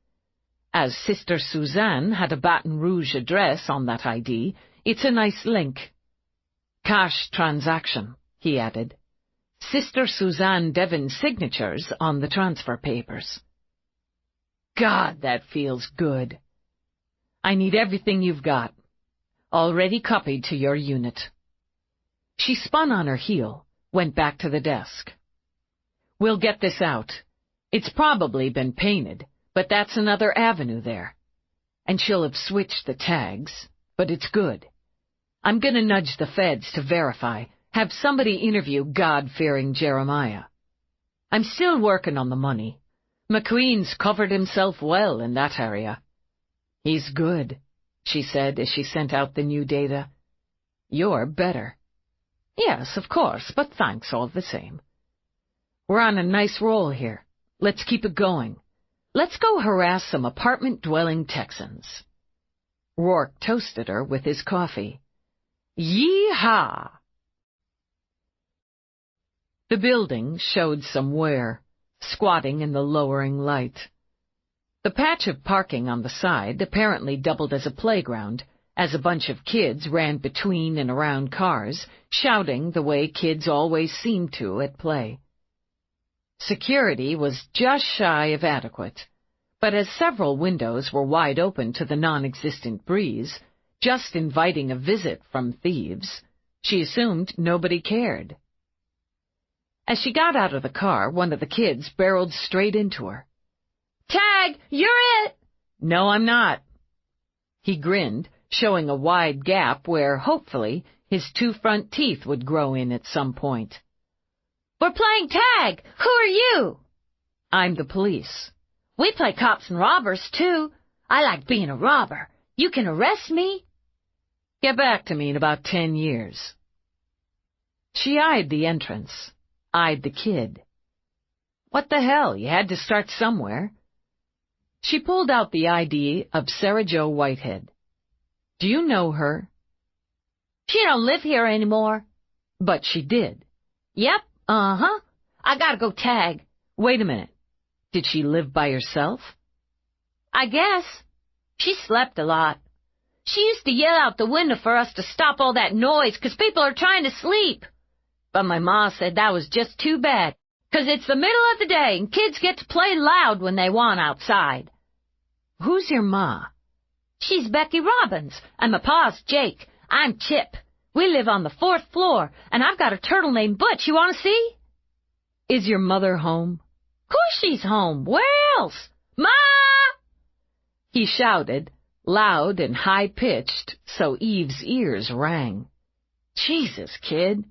As Sister Suzanne had a Baton Rouge address on that ID, it's a nice link. Cash transaction, he added. Sister Suzanne Devon's signatures on the transfer papers. God, that feels good. I need everything you've got. Already copied to your unit. She spun on her heel, went back to the desk. We'll get this out. It's probably been painted, but that's another avenue there. And she'll have switched the tags, but it's good. I'm going to nudge the feds to verify, have somebody interview God-fearing Jeremiah. I'm still working on the money. McQueen's covered himself well in that area. He's good, she said as she sent out the new data. You're better. Yes, of course, but thanks all the same. We're on a nice roll here. Let's keep it going. Let's go harass some apartment-dwelling Texans. Roarke toasted her with his coffee. Yee-haw! The building showed some wear, squatting in the lowering light. The patch of parking on the side apparently doubled as a playground, as a bunch of kids ran between and around cars, shouting the way kids always seem to at play. Security was just shy of adequate, but as several windows were wide open to the non-existent breeze, just inviting a visit from thieves, she assumed nobody cared. As she got out of the car, one of the kids barreled straight into her. "Tag, you're it!" "No, I'm not." He grinned, showing a wide gap where, hopefully, his 2 front teeth would grow in at some point. "We're playing tag! Who are you?" "I'm the police." "We play cops and robbers, too. I like being a robber. You can arrest me." "Get back to me in about 10 years. She eyed the entrance, eyed the kid. What the hell, you had to start somewhere. She pulled out the ID of Sarah Jo Whitehead. "Do you know her?" "She don't live here anymore." "But she did." "Yep, uh-huh. I gotta go tag." "Wait a minute. Did she live by herself?" "I guess. She slept a lot. She used to yell out the window for us to stop all that noise 'cause people are trying to sleep. But my ma said that was just too bad, 'cause it's the middle of the day and kids get to play loud when they want outside." "Who's your ma?" "She's Becky Robbins, and my pa's Jake. I'm Chip. We live on the 4th floor, and I've got a turtle named Butch. You want to see?" "Is your mother home?" "'Course she's home. Where else? Ma! He shouted, loud and high-pitched, so Eve's ears rang. Jesus, kid.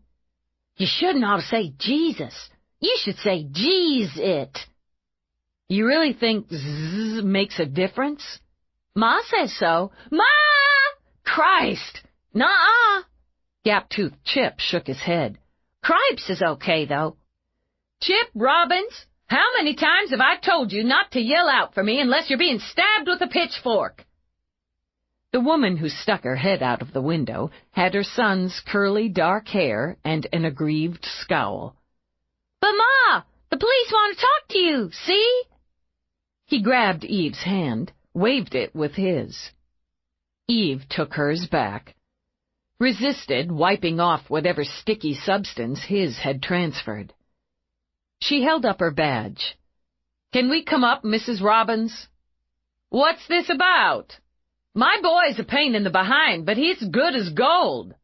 You shouldn't ought to say Jesus. You should say Jeez it. You really think zzz makes a difference? Ma says so. Ma! Christ! Nuh-uh. Gap-toothed Chip shook his head. Cripes is okay, though. Chip Robbins, how many times have I told you not to yell out for me unless you're being stabbed with a pitchfork? The woman who stuck her head out of the window had her son's curly dark hair and an aggrieved scowl. But, Ma, the police want to talk to you, see? He grabbed Eve's hand, waved it with his. Eve took hers back, resisted wiping off whatever sticky substance his had transferred. She held up her badge. Can we come up, Mrs. Robbins? What's this about? My boy's a pain in the behind, but he's good as gold.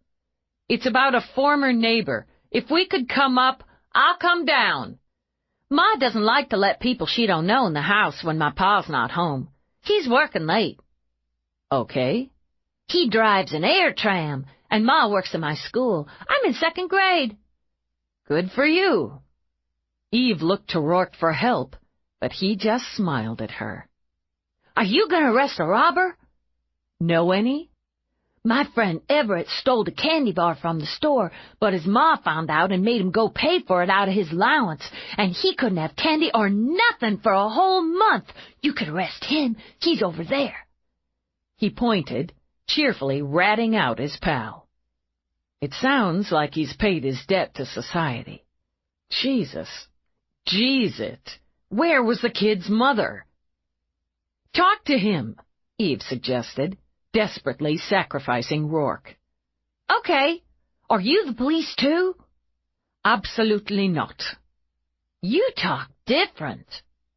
It's about a former neighbor. If we could come up, I'll come down. Ma doesn't like to let people she don't know in the house when my pa's not home. He's working late. Okay. He drives an air tram, and Ma works in my school. I'm in 2nd grade. Good for you. Eve looked to Roarke for help, but he just smiled at her. Are you going to arrest a robber? Know any? My friend Everett stole the candy bar from the store, but his ma found out and made him go pay for it out of his allowance, and he couldn't have candy or nothing for a whole month. You could arrest him. He's over there. He pointed, cheerfully ratting out his pal. It sounds like he's paid his debt to society. Jesus. Jeez it. Where was the kid's mother? Talk to him, Eve suggested, desperately sacrificing Roarke. Okay. Are you the police, too? Absolutely not. You talk different,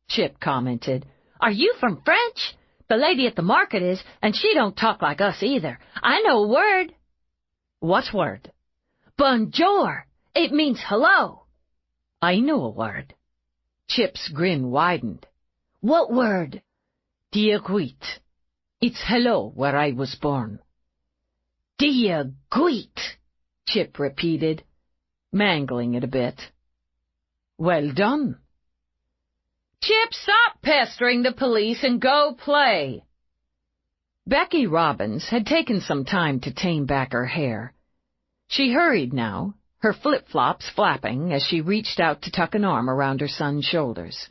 Chip commented. Are you from French? The lady at the market is, and she don't talk like us either. I know a word. What word? Bonjour. It means hello. I know a word. Chip's grin widened. What word? Dieguit. It's hello where I was born. Dieguit, Chip repeated, mangling it a bit. Well done. Chip, stop pestering the police and go play. Becky Robbins had taken some time to tame back her hair. She hurried now, her flip-flops flapping as she reached out to tuck an arm around her son's shoulders.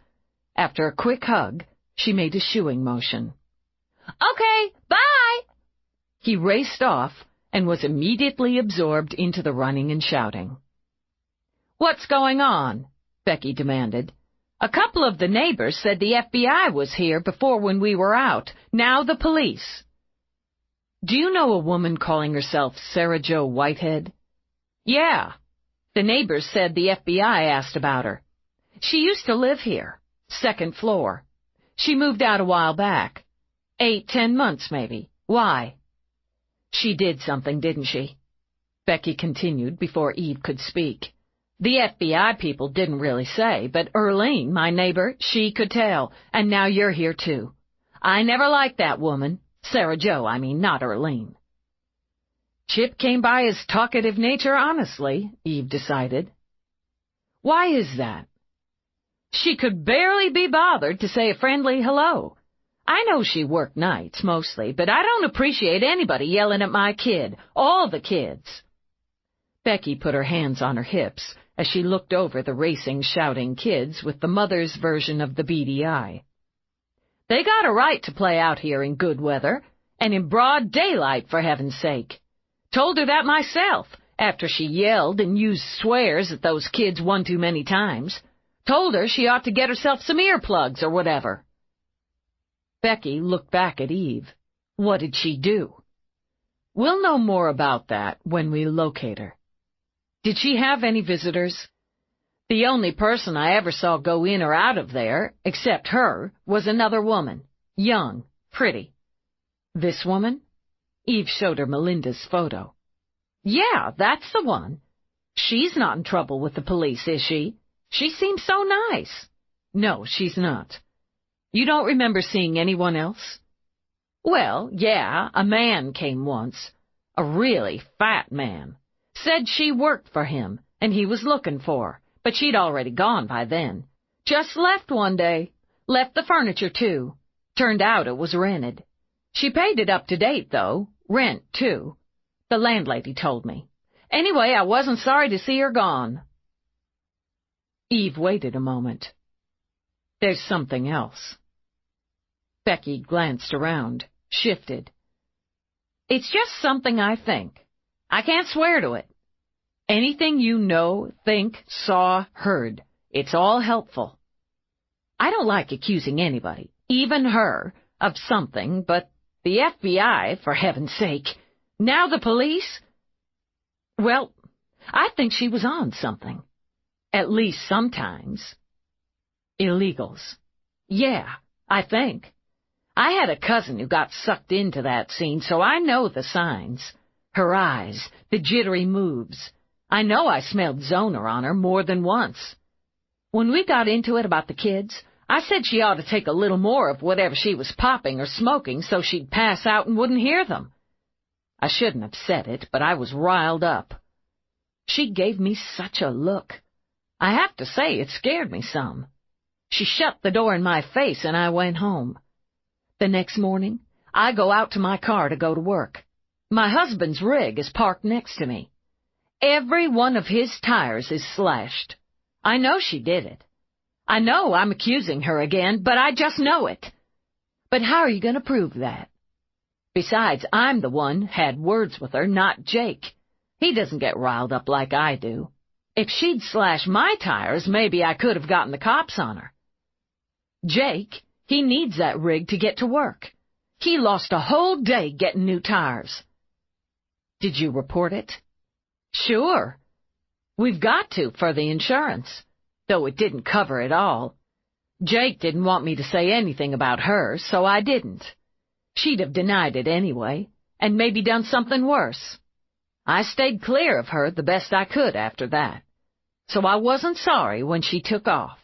After a quick hug, she made a shooing motion. Okay, bye! He raced off and was immediately absorbed into the running and shouting. What's going on? Becky demanded. A couple of the neighbors said the FBI was here before when we were out. Now the police. Do you know a woman calling herself Sarah Jo Whitehead? Yeah. The neighbors said the FBI asked about her. She used to live here, 2nd floor. She moved out a while back. 8-10 months, maybe. Why? She did something, didn't she? Becky continued before Eve could speak. The FBI people didn't really say, but Erlene, my neighbor, she could tell, and now you're here too. I never liked that woman. Sarah Jo, I mean, not Erlene. Chip came by his talkative nature honestly, Eve decided. Why is that? She could barely be bothered to say a friendly hello. I know she worked nights, mostly, but I don't appreciate anybody yelling at my kid, all the kids. Becky put her hands on her hips as she looked over the racing, shouting kids with the mother's version of the beady eye. They got a right to play out here in good weather, and in broad daylight, for heaven's sake. Told her that myself, after she yelled and used swears at those kids one too many times. Told her she ought to get herself some earplugs or whatever. Becky looked back at Eve. What did she do? We'll know more about that when we locate her. Did she have any visitors? The only person I ever saw go in or out of there, except her, was another woman. Young, pretty. This woman? Eve showed her Melinda's photo. Yeah, that's the one. She's not in trouble with the police, is she? She seems so nice. No, she's not. You don't remember seeing anyone else? Well, yeah, a man came once. A really fat man. Said she worked for him, and he was looking for her, but she'd already gone by then. Just left one day. Left the furniture, too. Turned out it was rented. She paid it up to date, though. Rent, too. The landlady told me. Anyway, I wasn't sorry to see her gone. Eve waited a moment. There's something else. Becky glanced around, shifted. It's just something I think. I can't swear to it. Anything you know, think, saw, heard, it's all helpful. I don't like accusing anybody, even her, of something, but the FBI, for heaven's sake. Now the police? Well, I think she was on something. At least sometimes. Illegals. Yeah, I think. I had a cousin who got sucked into that scene, so I know the signs. Her eyes, the jittery moves. I know I smelled Zoner on her more than once. When we got into it about the kids, I said she ought to take a little more of whatever she was popping or smoking so she'd pass out and wouldn't hear them. I shouldn't have said it, but I was riled up. She gave me such a look. I have to say it scared me some. She shut the door in my face and I went home. The next morning, I go out to my car to go to work. My husband's rig is parked next to me. Every one of his tires is slashed. I know she did it. I know I'm accusing her again, but I just know it. But how are you going to prove that? Besides, I'm the one had words with her, not Jake. He doesn't get riled up like I do. If she'd slashed my tires, maybe I could have gotten the cops on her. Jake, he needs that rig to get to work. He lost a whole day getting new tires. Did you report it? Sure. We've got to for the insurance, though it didn't cover it all. Jake didn't want me to say anything about her, so I didn't. She'd have denied it anyway, and maybe done something worse. I stayed clear of her the best I could after that, so I wasn't sorry when she took off.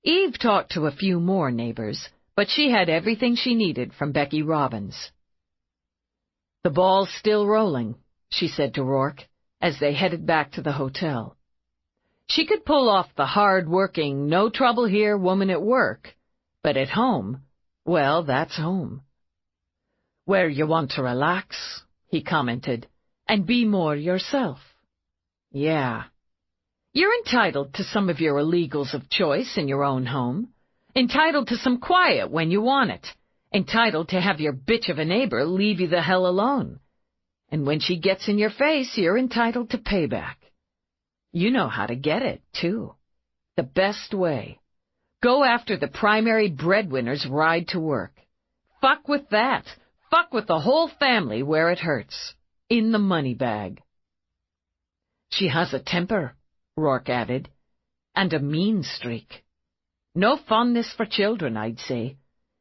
Eve talked to a few more neighbors, but she had everything she needed from Becky Robbins. The ball's still rolling, she said to Roarke, as they headed back to the hotel. She could pull off the hard-working, no-trouble-here woman at work, but at home, well, that's home. Where you want to relax, he commented, and be more yourself. Yeah. You're entitled to some of your illegals of choice in your own home, entitled to some quiet when you want it, entitled to have your bitch of a neighbor leave you the hell alone. And when she gets in your face, you're entitled to payback. You know how to get it, too. The best way. Go after the primary breadwinner's ride to work. Fuck with that. Fuck with the whole family where it hurts. In the money bag. She has a temper, Roarke added, and a mean streak. No fondness for children, I'd say,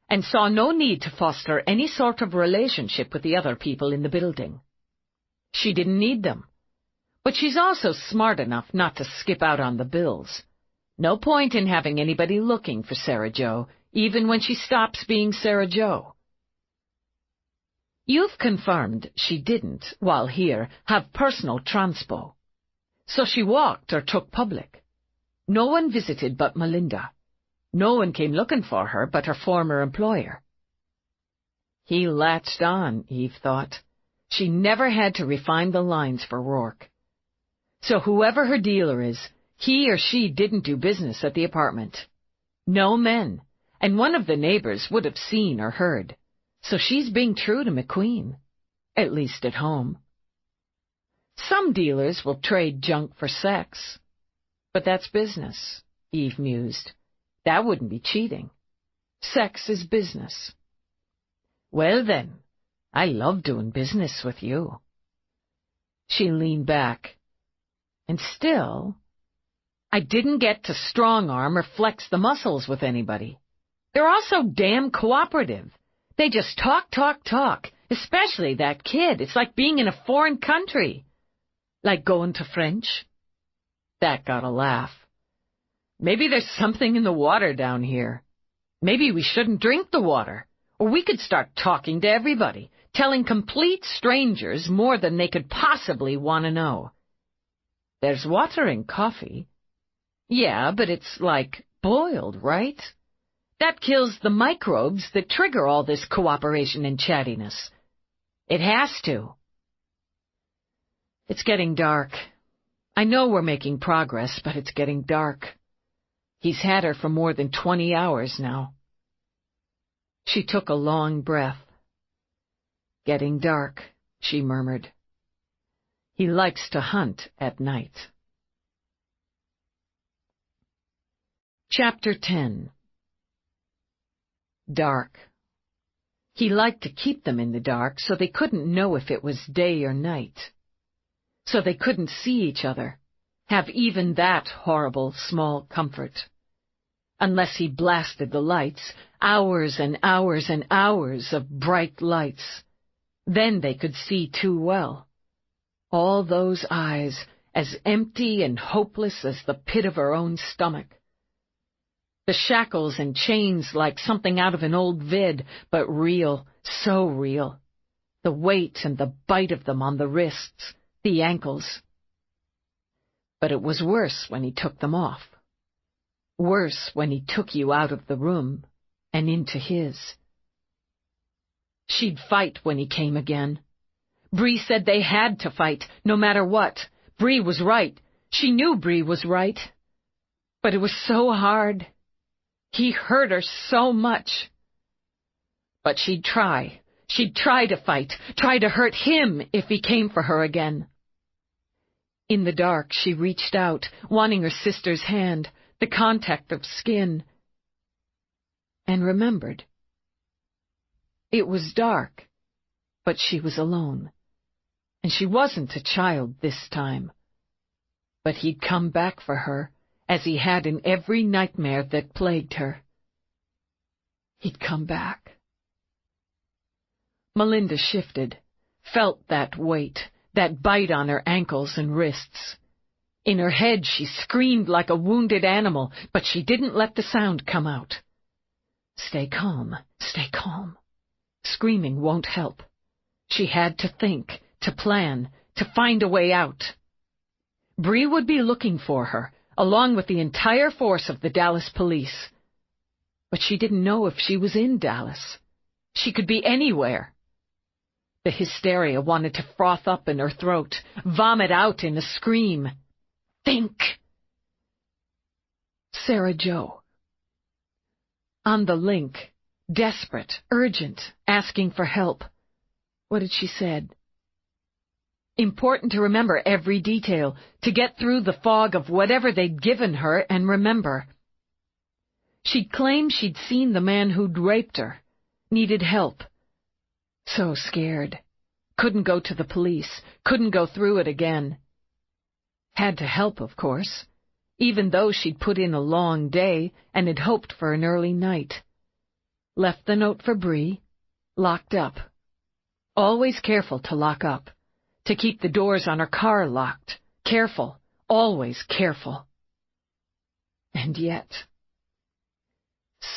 and saw no need to foster any sort of relationship with the other people in the building. She didn't need them. But she's also smart enough not to skip out on the bills. No point in having anybody looking for Sarah Jo, even when she stops being Sarah Jo. You've confirmed she didn't, while here, have personal transpo. So she walked or took public. No one visited but Melinda. No one came looking for her but her former employer. He latched on, Eve thought. She never had to refine the lines for Roarke. So whoever her dealer is, he or she didn't do business at the apartment. No men, and one of the neighbors would have seen or heard. So she's being true to McQueen, at least at home. Some dealers will trade junk for sex. But that's business, Eve mused. That wouldn't be cheating. Sex is business. Well then, I love doing business with you. She leaned back. And still, I didn't get to strong-arm or flex the muscles with anybody. They're all so damn cooperative. They just talk, especially that kid. It's like being in a foreign country. Like going to French. That got a laugh. Maybe there's something in the water down here, Maybe we shouldn't drink the water, or we could start talking to everybody, telling complete strangers more than they could possibly want to know. There's water in coffee. Yeah, but it's like boiled, right? That kills the microbes that trigger all this cooperation and chattiness. It has to. It's getting dark. I know we're making progress, but it's getting dark. He's had her for more than 20 hours now. She took a long breath. Getting dark, she murmured. He likes to hunt at night. Chapter 10. Dark. He liked to keep them in the dark so they couldn't know if it was day or night. So they couldn't see each other, have even that horrible small comfort. Unless he blasted the lights, hours and hours and hours of bright lights. Then they could see too well. All those eyes, as empty and hopeless as the pit of her own stomach. The shackles and chains like something out of an old vid, but real, so real. The weight and the bite of them on the wrists, the ankles. But it was worse when he took them off. Worse when he took you out of the room and into his. She'd fight when he came again. Bree said they had to fight, no matter what. Bree was right. She knew Bree was right. But it was so hard. He hurt her so much. But she'd try. She'd try to fight, try to hurt him if he came for her again. In the dark, she reached out, wanting her sister's hand, the contact of skin, and remembered. It was dark, but she was alone, and she wasn't a child this time. But he'd come back for her, as he had in every nightmare that plagued her. He'd come back. Melinda shifted, felt that weight, that bite on her ankles and wrists. In her head she screamed like a wounded animal, but she didn't let the sound come out. Stay calm, stay calm. Screaming won't help. She had to think, to plan, to find a way out. Bree would be looking for her, along with the entire force of the Dallas police. But she didn't know if she was in Dallas. She could be anywhere. The hysteria wanted to froth up in her throat, vomit out in a scream. Think! Sarah Jo. On the link, desperate, urgent, asking for help. What had she said? Important to remember every detail, to get through the fog of whatever they'd given her and remember. She'd claimed she'd seen the man who'd raped her, needed help. So scared. Couldn't go to the police, couldn't go through it again. Had to help, of course, even though she'd put in a long day and had hoped for an early night. Left the note for Bree, locked up. Always careful to lock up. To keep the doors on her car locked. Careful, always careful. And yet...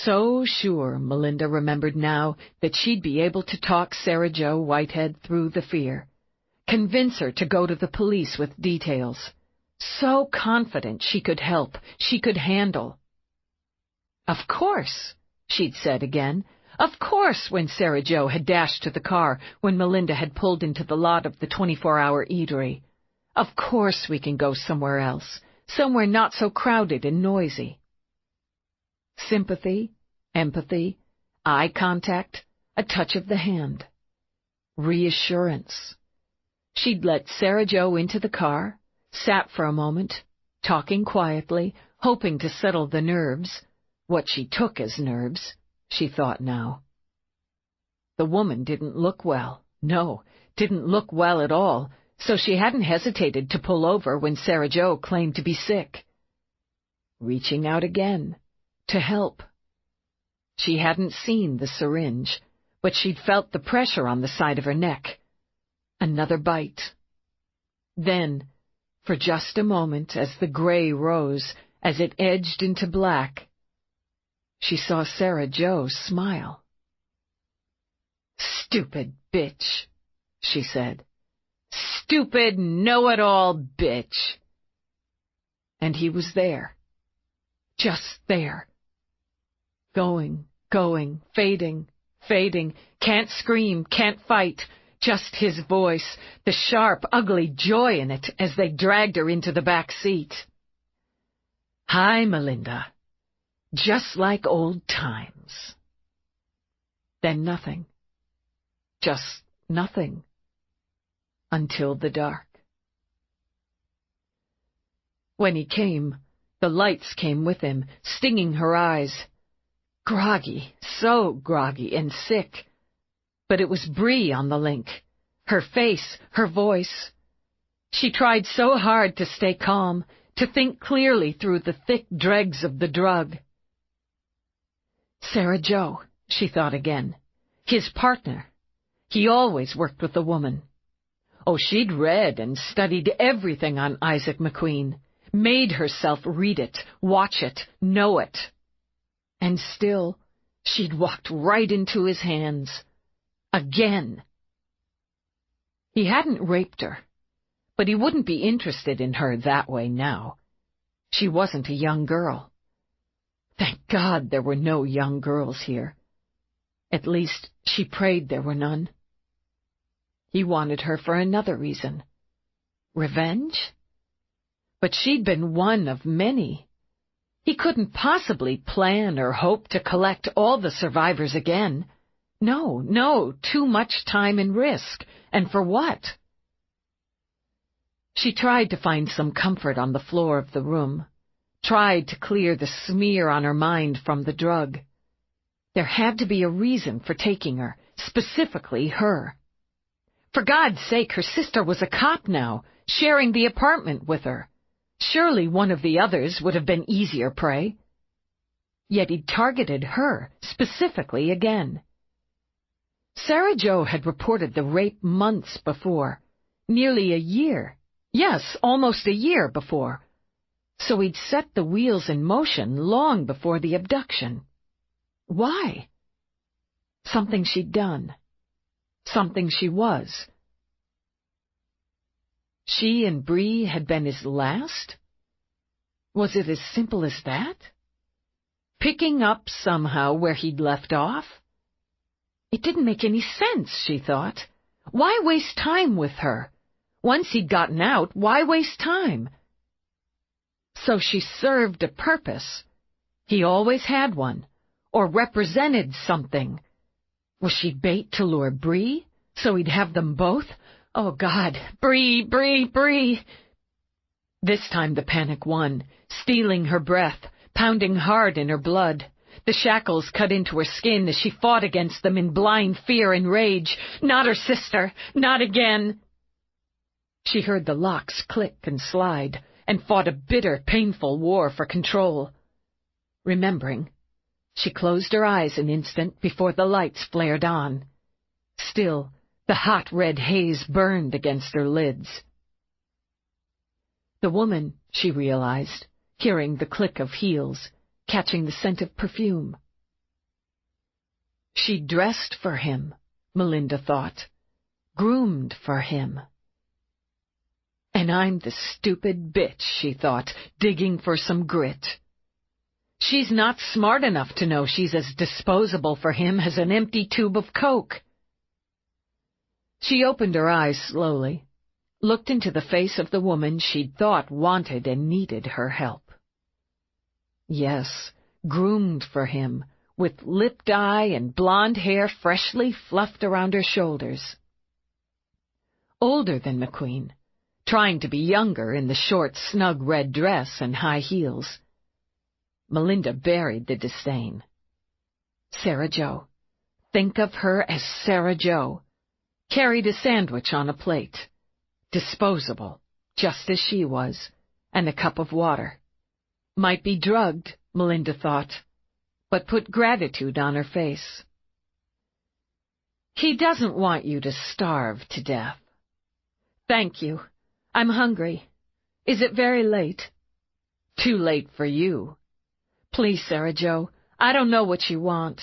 So sure, Melinda remembered now, that she'd be able to talk Sarah Jo Whitehead through the fear. Convince her to go to the police with details. So confident she could help, she could handle. Of course, she'd said again. Of course, when Sarah Jo had dashed to the car, when Melinda had pulled into the lot of the 24-hour eatery. Of course we can go somewhere else, somewhere not so crowded and noisy. Sympathy, empathy, eye contact, a touch of the hand. Reassurance. She'd let Sarah Jo into the car, sat for a moment, talking quietly, hoping to settle the nerves, what she took as nerves, she thought now. The woman didn't look well. No, didn't look well at all, so she hadn't hesitated to pull over when Sarah Jo claimed to be sick. Reaching out again, to help. She hadn't seen the syringe, but she'd felt the pressure on the side of her neck. Another bite. Then, for just a moment, as the gray rose, as it edged into black, she saw Sarah Jo smile. "Stupid bitch," she said. "Stupid, know-it-all bitch." And he was there. Just there. Going, fading, fading. Can't scream, can't fight. Just his voice, the sharp, ugly joy in it as they dragged her into the back seat. "Hi, Melinda. Just like old times." Then nothing. Just nothing. Until the dark. When he came, the lights came with him, stinging her eyes. Groggy, so groggy and sick. But it was Bree on the link. Her face, her voice. She tried so hard to stay calm, to think clearly through the thick dregs of the drug. Sarah Jo, she thought again. His partner. He always worked with a woman. Oh, she'd read and studied everything on Isaac McQueen, made herself read it, watch it, know it. And still, she'd walked right into his hands. Again. He hadn't raped her, but he wouldn't be interested in her that way now. She wasn't a young girl. Thank God there were no young girls here. At least, she prayed there were none. He wanted her for another reason. Revenge? But she'd been one of many. He couldn't possibly plan or hope to collect all the survivors again. No, too much time and risk. And for what? She tried to find some comfort on the floor of the room, tried to clear the smear on her mind from the drug. There had to be a reason for taking her, specifically her. For God's sake, her sister was a cop now, sharing the apartment with her. Surely one of the others would have been easier prey. Yet he'd targeted her, specifically again. Sarah Jo had reported the rape months before, nearly a year. Yes, almost a year before. So he'd set the wheels in motion long before the abduction. Why? Something she'd done. Something she was. She and Bree had been his last? Was it as simple as that? Picking up somehow where he'd left off? It didn't make any sense, she thought. Why waste time with her? Once he'd gotten out, why waste time? So she served a purpose. He always had one, or represented something. Was she bait to lure Bree, so he'd have them both? Oh, God, Bree! This time the panic won, stealing her breath, pounding hard in her blood. The shackles cut into her skin as she fought against them in blind fear and rage. Not her sister, not again. She heard the locks click and slide, and fought a bitter, painful war for control. Remembering, she closed her eyes an instant before the lights flared on. Still, the hot red haze burned against her lids. The woman, she realized, hearing the click of heels, catching the scent of perfume. She dressed for him, Melinda thought, groomed for him. And I'm the stupid bitch, she thought, digging for some grit. She's not smart enough to know she's as disposable for him as an empty tube of Coke. She opened her eyes slowly, looked into the face of the woman she'd thought wanted and needed her help. Yes, groomed for him, with lip dye and blonde hair freshly fluffed around her shoulders. Older than McQueen, trying to be younger in the short, snug red dress and high heels. Melinda buried the disdain. Sarah Jo. Think of her as Sarah Jo. Carried a sandwich on a plate. Disposable, just as she was, and a cup of water. Might be drugged, Melinda thought, but put gratitude on her face. He doesn't want you to starve to death. Thank you. I'm hungry. Is it very late? Too late for you. Please, Sarah Jo, I don't know what you want,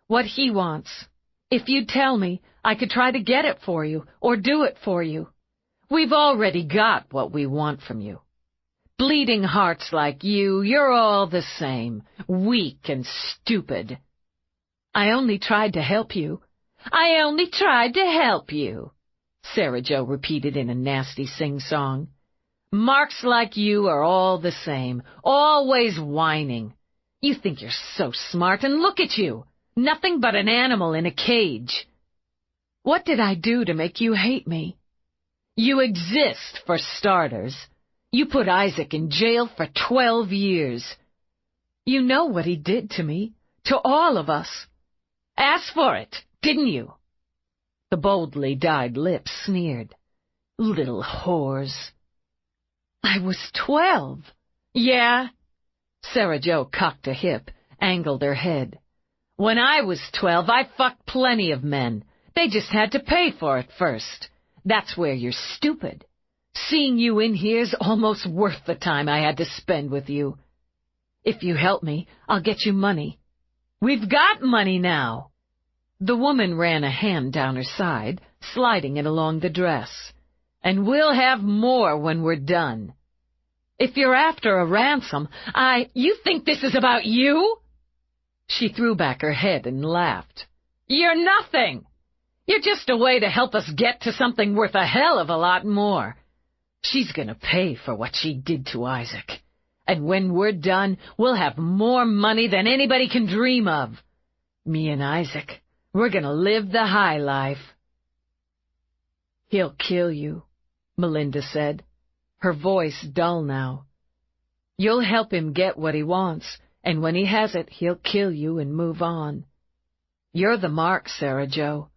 what he wants. If you'd tell me, I could try to get it for you, or do it for you. We've already got what we want from you. Bleeding hearts like you're all the same, weak and stupid. I only tried to help you. I only tried to help you, Sarah Jo repeated in a nasty sing-song. Marks like you are all the same, always whining. You think you're so smart, and look at you, nothing but an animal in a cage. What did I do to make you hate me? You exist, for starters. You put Isaac in jail for 12 years. You know what he did to me, to all of us. Asked for it, didn't you? The boldly dyed lips sneered. Little whores. I was 12. Yeah? Sarah Jo cocked a hip, angled her head. When I was 12, I fucked plenty of men. They just had to pay for it first. That's where you're stupid. Seeing you in here's almost worth the time I had to spend with you. If you help me, I'll get you money. We've got money now. The woman ran a hand down her side, sliding it along the dress. And we'll have more when we're done. If you're after a ransom, you think this is about you? She threw back her head and laughed. You're nothing. You're just a way to help us get to something worth a hell of a lot more. She's gonna pay for what she did to Isaac. And when we're done, we'll have more money than anybody can dream of. Me and Isaac, we're gonna live the high life. He'll kill you, Melinda said, her voice dull now. You'll help him get what he wants, and when he has it, he'll kill you and move on. You're the mark, Sarah Jo.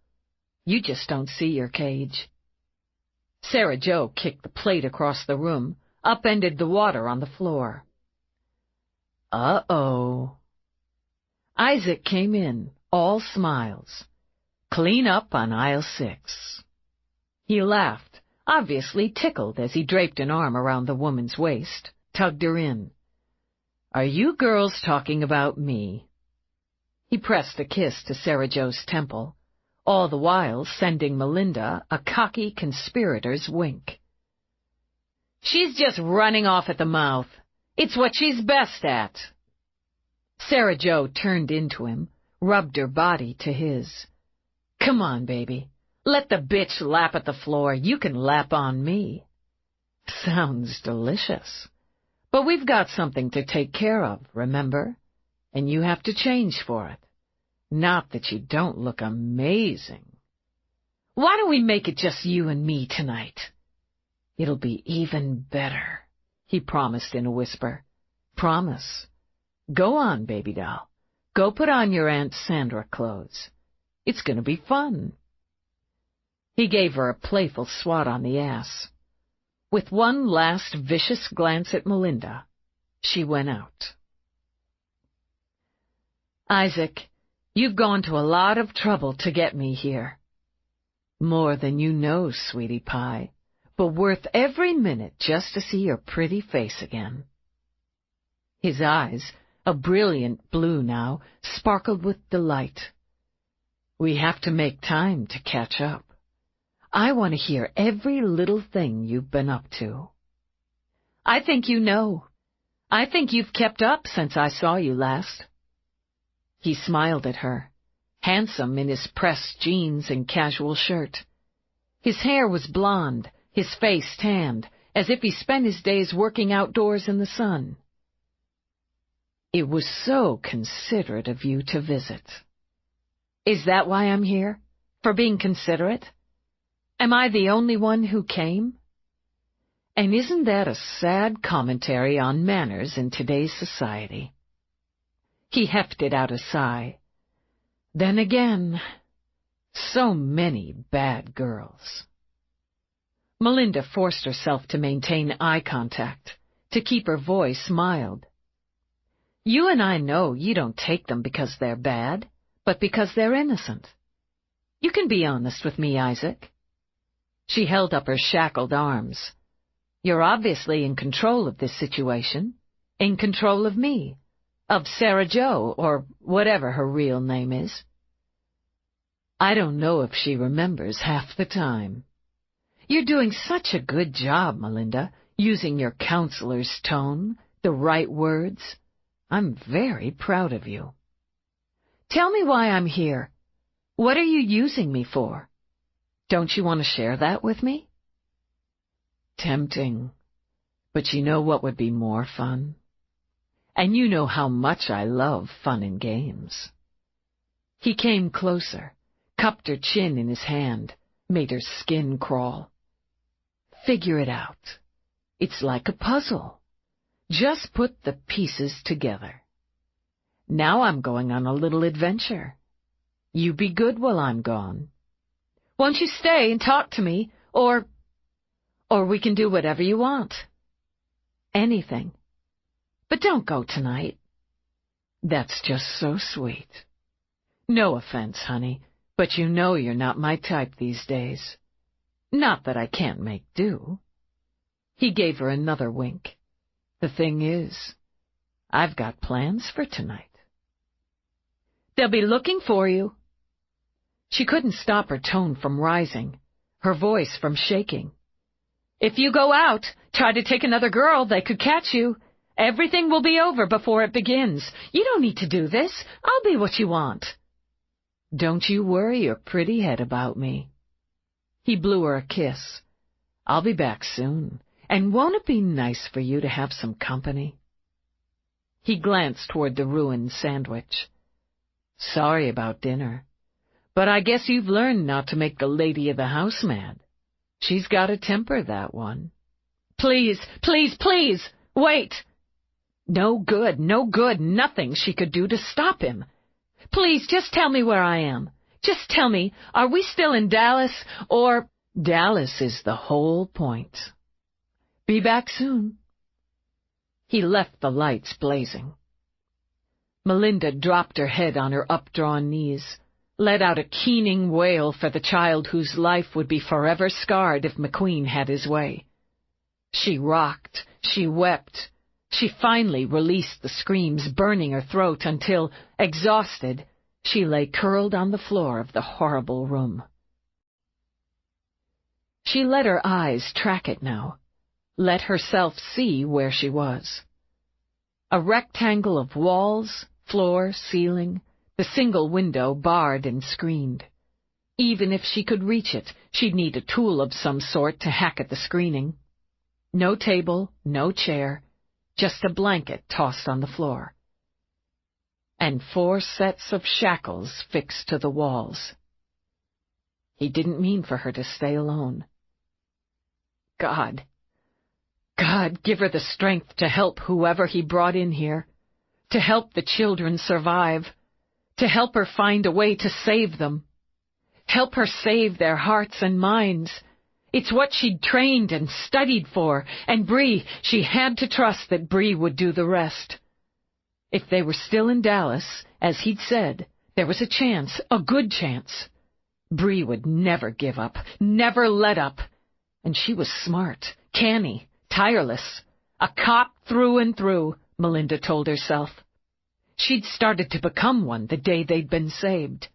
You just don't see your cage. Sarah Jo kicked the plate across the room, upended the water on the floor. Uh-oh. Isaac came in, all smiles. Clean up on aisle 6. He laughed, obviously tickled as he draped an arm around the woman's waist, tugged her in. Are you girls talking about me? He pressed a kiss to Sarah Jo's temple, all the while sending Melinda a cocky conspirator's wink. She's just running off at the mouth. It's what she's best at. Sarah Jo turned into him, rubbed her body to his. Come on, baby. Let the bitch lap at the floor. You can lap on me. Sounds delicious. But we've got something to take care of, remember? And you have to change for it. Not that you don't look amazing. Why don't we make it just you and me tonight? It'll be even better, he promised in a whisper. Promise. Go on, baby doll. Go put on your Aunt Sandra clothes. It's going to be fun. He gave her a playful swat on the ass. With one last vicious glance at Melinda, she went out. Isaac, you've gone to a lot of trouble to get me here. More than you know, sweetie pie, but worth every minute just to see your pretty face again. His eyes, a brilliant blue now, sparkled with delight. We have to make time to catch up. I want to hear every little thing you've been up to. I think you know. I think you've kept up since I saw you last. He smiled at her, handsome in his pressed jeans and casual shirt. His hair was blonde, his face tanned, as if he spent his days working outdoors in the sun. It was so considerate of you to visit. Is that why I'm here? For being considerate? Am I the only one who came? And isn't that a sad commentary on manners in today's society? He hefted out a sigh. Then again, so many bad girls. Melinda forced herself to maintain eye contact, to keep her voice mild. You and I know you don't take them because they're bad, but because they're innocent. You can be honest with me, Isaac. She held up her shackled arms. You're obviously in control of this situation, in control of me, Of Sarah Jo, or whatever her real name is. I don't know if she remembers half the time. You're doing such a good job, Melinda, using your counselor's tone, the right words. I'm very proud of you. Tell me why I'm here. What are you using me for? Don't you want to share that with me? Tempting. But you know what would be more fun? And you know how much I love fun and games. He came closer, cupped her chin in his hand, made her skin crawl. Figure it out. It's like a puzzle. Just put the pieces together. Now I'm going on a little adventure. You be good while I'm gone. Won't you stay and talk to me, or we can do whatever you want. Anything. But don't go tonight. That's just so sweet. No offense, honey, but you know you're not my type these days. Not that I can't make do. He gave her another wink. The thing is, I've got plans for tonight. They'll be looking for you. She couldn't stop her tone from rising, her voice from shaking. If you go out, try to take another girl, they could catch you. Everything will be over before it begins. You don't need to do this. I'll be what you want. Don't you worry your pretty head about me. He blew her a kiss. I'll be back soon, and won't it be nice for you to have some company? He glanced toward the ruined sandwich. Sorry about dinner, but I guess you've learned not to make the lady of the house mad. She's got a temper, that one. Please, please, please, wait! No good, nothing she could do to stop him. Please, just tell me where I am. Just tell me, are we still in Dallas, or... Dallas is the whole point. Be back soon. He left the lights blazing. Melinda dropped her head on her updrawn knees, let out a keening wail for the child whose life would be forever scarred if McQueen had his way. She rocked, she wept. She finally released the screams burning her throat until, exhausted, she lay curled on the floor of the horrible room. She let her eyes track it now, let herself see where she was. A rectangle of walls, floor, ceiling, the single window barred and screened. Even if she could reach it, she'd need a tool of some sort to hack at the screening. No table, no chair, just a blanket tossed on the floor. And 4 sets of shackles fixed to the walls. He didn't mean for her to stay alone. God, give her the strength to help whoever he brought in here, to help the children survive, to help her find a way to save them. Help her save their hearts and minds. It's what she'd trained and studied for, and Bree, she had to trust that Bree would do the rest. If they were still in Dallas, as he'd said, there was a chance, a good chance. Bree would never give up, never let up. And she was smart, canny, tireless. A cop through and through, Melinda told herself. She'd started to become one the day they'd been saved.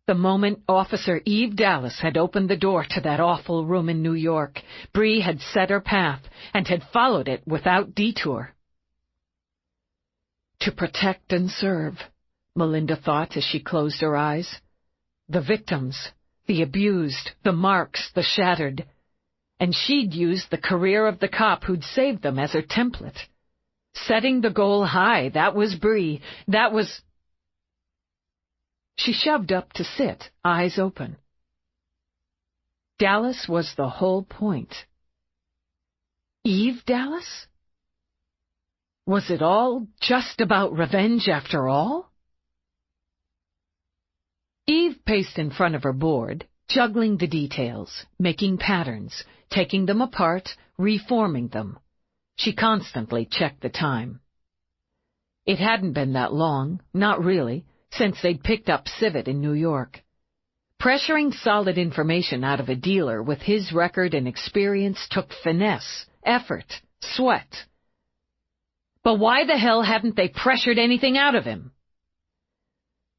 The moment Officer Eve Dallas had opened the door to that awful room in New York, Bree had set her path and had followed it without detour. To protect and serve, Melinda thought as she closed her eyes. The victims, the abused, the marks, the shattered. And she'd used the career of the cop who'd saved them as her template. Setting the goal high, that was Bree, that was... She shoved up to sit, eyes open. Dallas was the whole point. Eve Dallas? Was it all just about revenge after all? Eve paced in front of her board, juggling the details, making patterns, taking them apart, reforming them. She constantly checked the time. It hadn't been that long, not really, since they'd picked up Civet in New York. Pressuring solid information out of a dealer with his record and experience took finesse, effort, sweat. But why the hell hadn't they pressured anything out of him?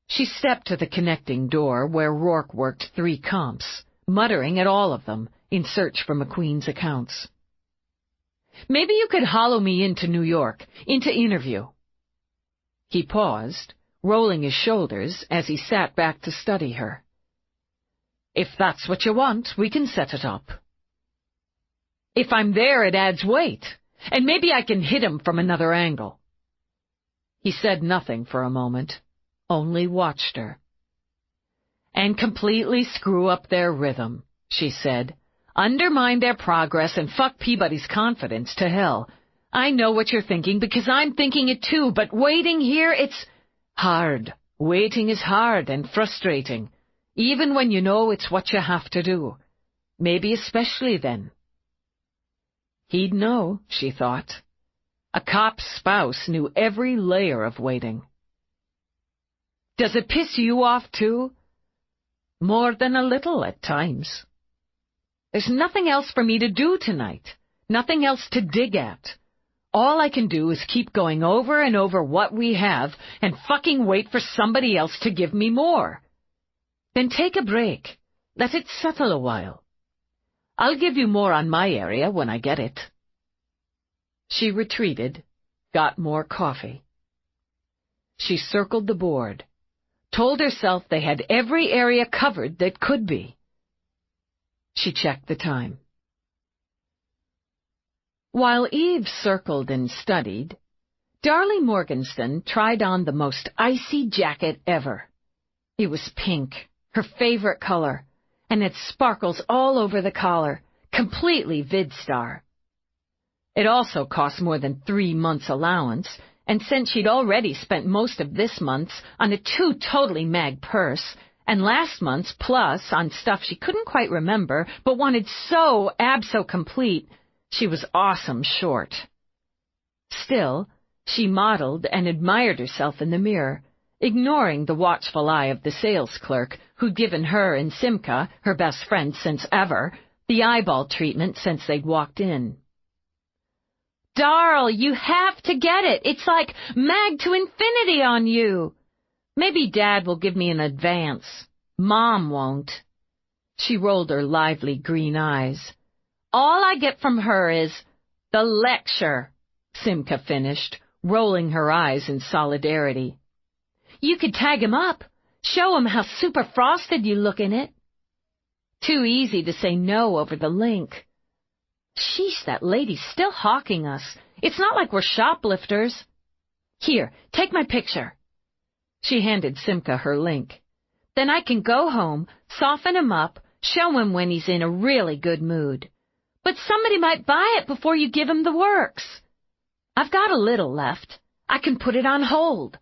She stepped to the connecting door where Roarke worked 3 comps, muttering at all of them in search for McQueen's accounts. Maybe you could hollow me into New York, into interview. He paused, rolling his shoulders as he sat back to study her. If that's what you want, we can set it up. If I'm there, it adds weight, and maybe I can hit him from another angle. He said nothing for a moment, only watched her. And completely screw up their rhythm, she said. Undermine their progress and fuck Peabody's confidence to hell. I know what you're thinking because I'm thinking it too, but waiting here, it's hard. Waiting is hard and frustrating, even when you know it's what you have to do. Maybe especially then. He'd know, she thought. A cop's spouse knew every layer of waiting. Does it piss you off, too? More than a little at times. There's nothing else for me to do tonight, nothing else to dig at. All I can do is keep going over and over what we have and fucking wait for somebody else to give me more. Then take a break. Let it settle a while. I'll give you more on my area when I get it. She retreated, got more coffee. She circled the board, told herself they had every area covered that could be. She checked the time. While Eve circled and studied, Darlie Morgenstern tried on the most icy jacket ever. It was pink, her favorite color, and had sparkles all over the collar, completely VidStar. It also cost more than 3 months' allowance, and since she'd already spent most of this month's on a 2 totally mag purse, and last month's plus on stuff she couldn't quite remember but wanted so abso-complete, she was awesome short. Still, she modeled and admired herself in the mirror, ignoring the watchful eye of the sales clerk who'd given her and Simca, her best friend since ever, the eyeball treatment since they'd walked in. "Darl, you have to get it. It's like mag to infinity on you. Maybe Dad will give me an advance. Mom won't." She rolled her lively green eyes. "All I get from her is the lecture," Simca finished, rolling her eyes in solidarity. "You could tag him up. Show him how super frosted you look in it." Too easy to say no over the link. Sheesh, that lady's still hawking us. It's not like we're shoplifters. "Here, take my picture." She handed Simca her link. "Then I can go home, soften him up, show him when he's in a really good mood. But somebody might buy it before you give him the works. I've got a little left. I can put it on hold."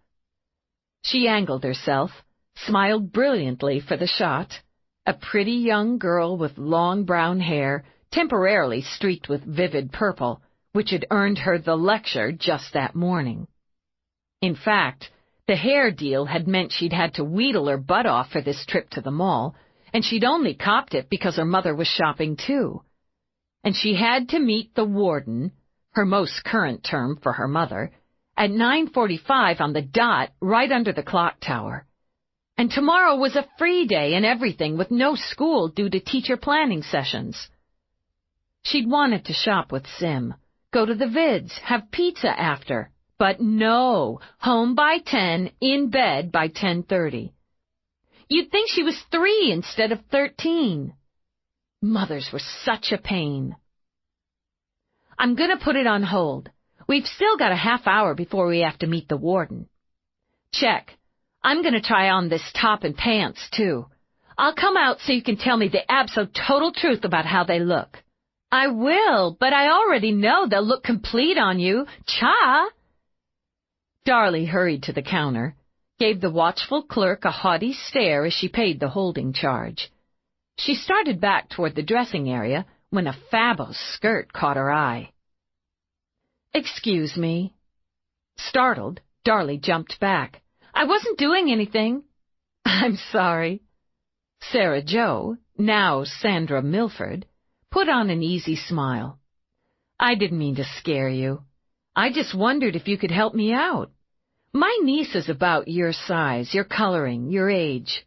She angled herself, smiled brilliantly for the shot. A pretty young girl with long brown hair, temporarily streaked with vivid purple, which had earned her the lecture just that morning. In fact, the hair deal had meant she'd had to wheedle her butt off for this trip to the mall, and she'd only copped it because her mother was shopping too. And she had to meet the warden, her most current term for her mother, at 9:45 on the dot right under the clock tower. And tomorrow was a free day and everything with no school due to teacher planning sessions. She'd wanted to shop with Sim, go to the Vids, have pizza after, but no, home by 10, in bed by 10:30. You'd think she was 3 instead of 13. Mothers were such a pain. "I'm going to put it on hold. We've still got a half hour before we have to meet the warden." "Check. I'm going to try on this top and pants, too. I'll come out so you can tell me the total truth about how they look." "I will, but I already know they'll look complete on you. Cha!" Darlie hurried to the counter, gave the watchful clerk a haughty stare as she paid the holding charge. She started back toward the dressing area when a fabulous skirt caught her eye. "Excuse me." Startled, Darlie jumped back. "I wasn't doing anything." "I'm sorry." Sarah Jo, now Sandra Milford, put on an easy smile. "I didn't mean to scare you. I just wondered if you could help me out. My niece is about your size, your coloring, your age.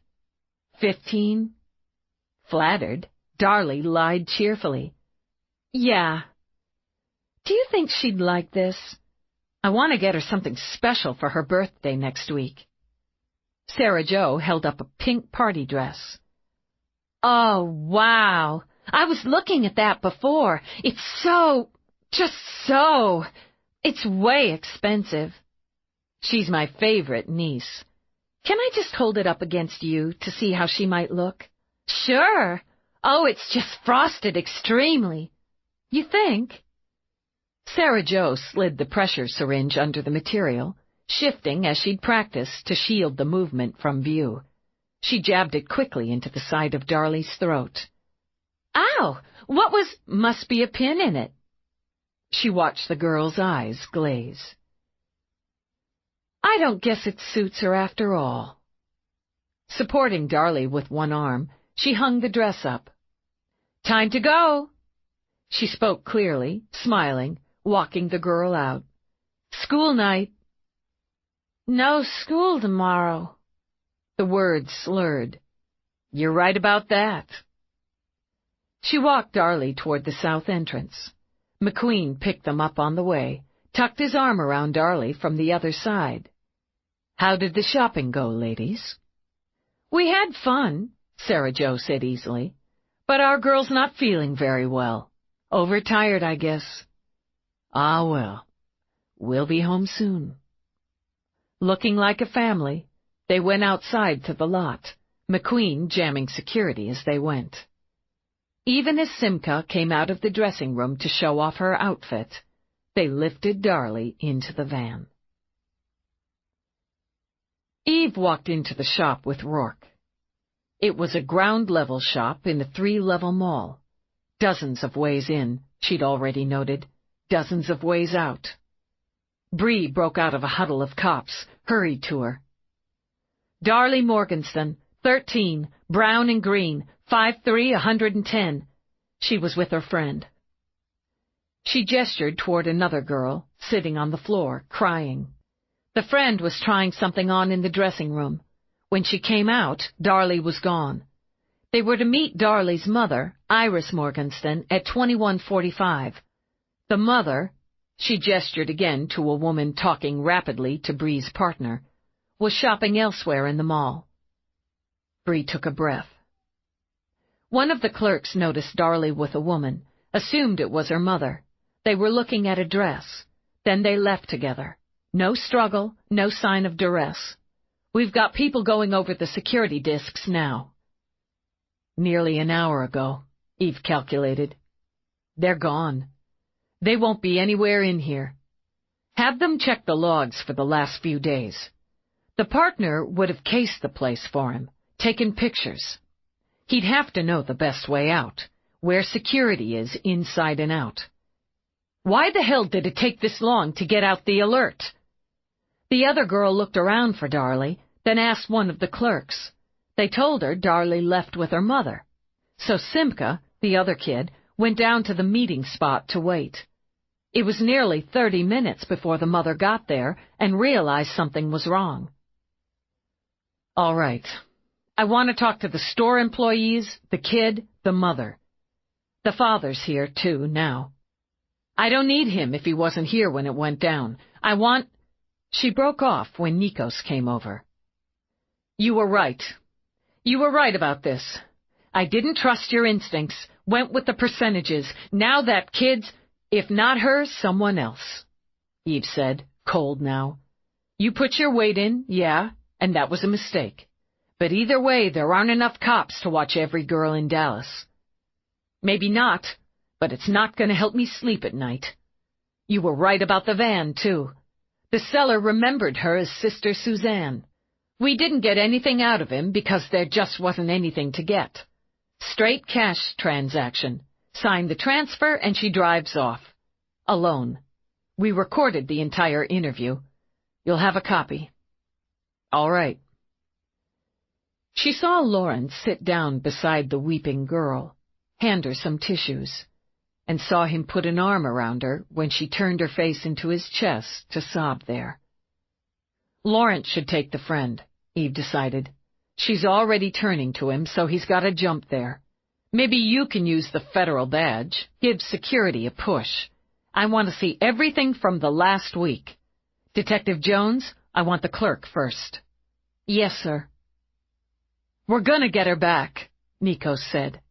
15? Flattered, Darlie lied cheerfully. Yeah. Do you think she'd like this? I want to get her something special for her birthday next week. Sarah Jo held up a pink party dress. Oh, wow. I was looking at that before. It's it's way expensive. She's my favorite niece. Can I just hold it up against you to see how she might look? Sure. Oh, it's just frosted extremely. You think? Sarah Jo slid the pressure syringe under the material, shifting as she'd practiced to shield the movement from view. She jabbed it quickly into the side of Darlie's throat. Ow! Must be a pin in it. She watched the girl's eyes glaze. I don't guess it suits her after all. Supporting Darlie with one arm, she hung the dress up. Time to go. She spoke clearly, smiling, walking the girl out. School night. No school tomorrow. The words slurred. You're right about that. She walked Darlie toward the south entrance. McQueen picked them up on the way, tucked his arm around Darlie from the other side. How did the shopping go, ladies? We had fun, Sarah Jo said easily, but our girl's not feeling very well. Overtired, I guess. Ah, well, we'll be home soon. Looking like a family, they went outside to the lot, McQueen jamming security as they went. Even as Simca came out of the dressing room to show off her outfit, they lifted Darlie into the van. Eve walked into the shop with Roarke. It was a ground-level shop in a 3-level mall. Dozens of ways in, she'd already noted, dozens of ways out. Bree broke out of a huddle of cops, hurried to her. Darlie Morgenstern, 13, brown and green, 5'3", 110. She was with her friend. She gestured toward another girl, sitting on the floor, crying. The friend was trying something on in the dressing room. When she came out, Darlie was gone. They were to meet Darlie's mother, Iris Morgenstern, at 2145. The mother, she gestured again to a woman talking rapidly to Bree's partner, was shopping elsewhere in the mall. Bree took a breath. One of the clerks noticed Darlie with a woman, assumed it was her mother. They were looking at a dress. Then they left together. No struggle, no sign of duress. We've got people going over the security discs now. Nearly an hour ago, Eve calculated. They're gone. They won't be anywhere in here. Have them check the logs for the last few days. The partner would have cased the place for him, taken pictures. He'd have to know the best way out, where security is inside and out. Why the hell did it take this long to get out the alert? The other girl looked around for Darlie, then asked one of the clerks. They told her Darlie left with her mother. So Simca, the other kid, went down to the meeting spot to wait. It was nearly 30 minutes before the mother got there and realized something was wrong. All right. I want to talk to the store employees, the kid, the mother. The father's here, too, now. I don't need him if he wasn't here when it went down. I want... She broke off when Nikos came over. You were right. You were right about this. I didn't trust your instincts, went with the percentages. Now that kid's, if not her, someone else. Eve said, cold now. You put your weight in, yeah, and that was a mistake. But either way, there aren't enough cops to watch every girl in Dallas. Maybe not, but it's not going to help me sleep at night. You were right about the van, too. The seller remembered her as Sister Suzanne. We didn't get anything out of him because there just wasn't anything to get. Straight cash transaction. Sign the transfer and she drives off. Alone. We recorded the entire interview. You'll have a copy. All right. She saw Lawrence sit down beside the weeping girl, hand her some tissues. and saw him put an arm around her when she turned her face into his chest to sob there. Lawrence should take the friend, Eve decided. She's already turning to him, so he's got to jump there. Maybe you can use the federal badge. Give security a push. I want to see everything from the last week. Detective Jones, I want the clerk first. Yes, sir. We're gonna get her back, Nikos said.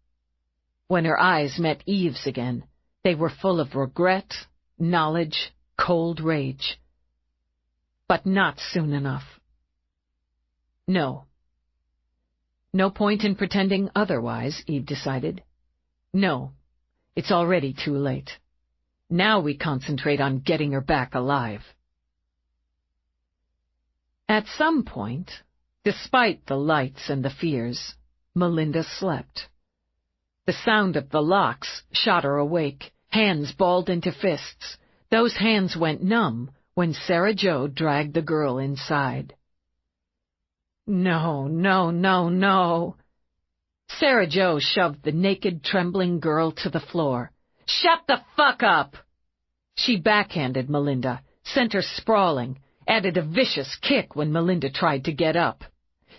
When her eyes met Eve's again, they were full of regret, knowledge, cold rage. But not soon enough. No. No point in pretending otherwise, Eve decided. No, it's already too late. Now we concentrate on getting her back alive. At some point, despite the lights and the fears, Melinda slept. The sound of the locks shot her awake, hands balled into fists. Those hands went numb when Sarah Jo dragged the girl inside. No, no, no, no. Sarah Jo shoved the naked, trembling girl to the floor. Shut the fuck up! She backhanded Melinda, sent her sprawling, added a vicious kick when Melinda tried to get up.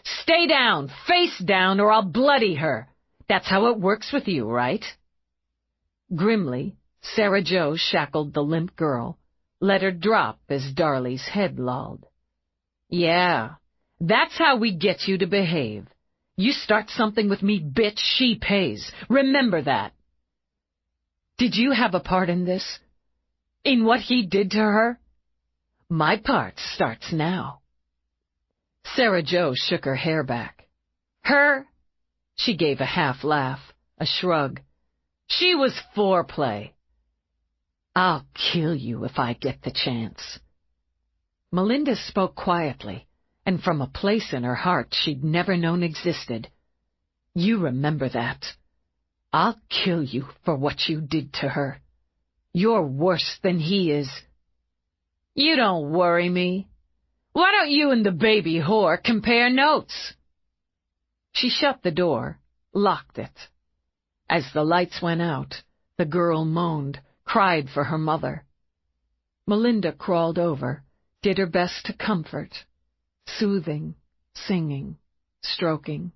Stay down, face down, or I'll bloody her. That's how it works with you, right? Grimly, Sarah Jo shackled the limp girl, let her drop as Darley's head lolled. Yeah, that's how we get you to behave. You start something with me, bitch, she pays. Remember that. Did you have a part in this? In what he did to her? My part starts now. Sarah Jo shook her hair back. Her? She gave a half laugh, a shrug. She was foreplay. I'll kill you if I get the chance. Melinda spoke quietly, and from a place in her heart she'd never known existed. You remember that. I'll kill you for what you did to her. You're worse than he is. You don't worry me. Why don't you and the baby whore compare notes? She shut the door, locked it. As the lights went out, the girl moaned, cried for her mother. Melinda crawled over, did her best to comfort, soothing, singing, stroking.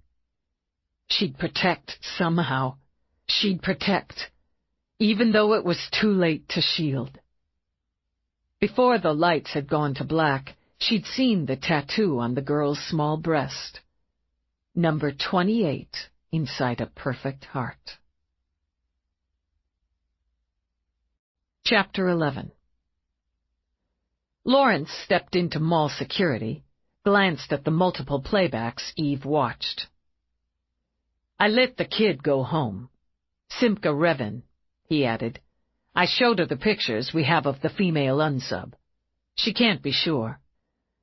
She'd protect somehow. She'd protect, even though it was too late to shield. Before the lights had gone to black, she'd seen the tattoo on the girl's small breast. Number 28 inside a perfect heart. Chapter 11. Lawrence stepped into mall security, glanced at the multiple playbacks Eve watched. I let the kid go home. Simka Revin, he added. I showed her the pictures we have of the female unsub. She can't be sure.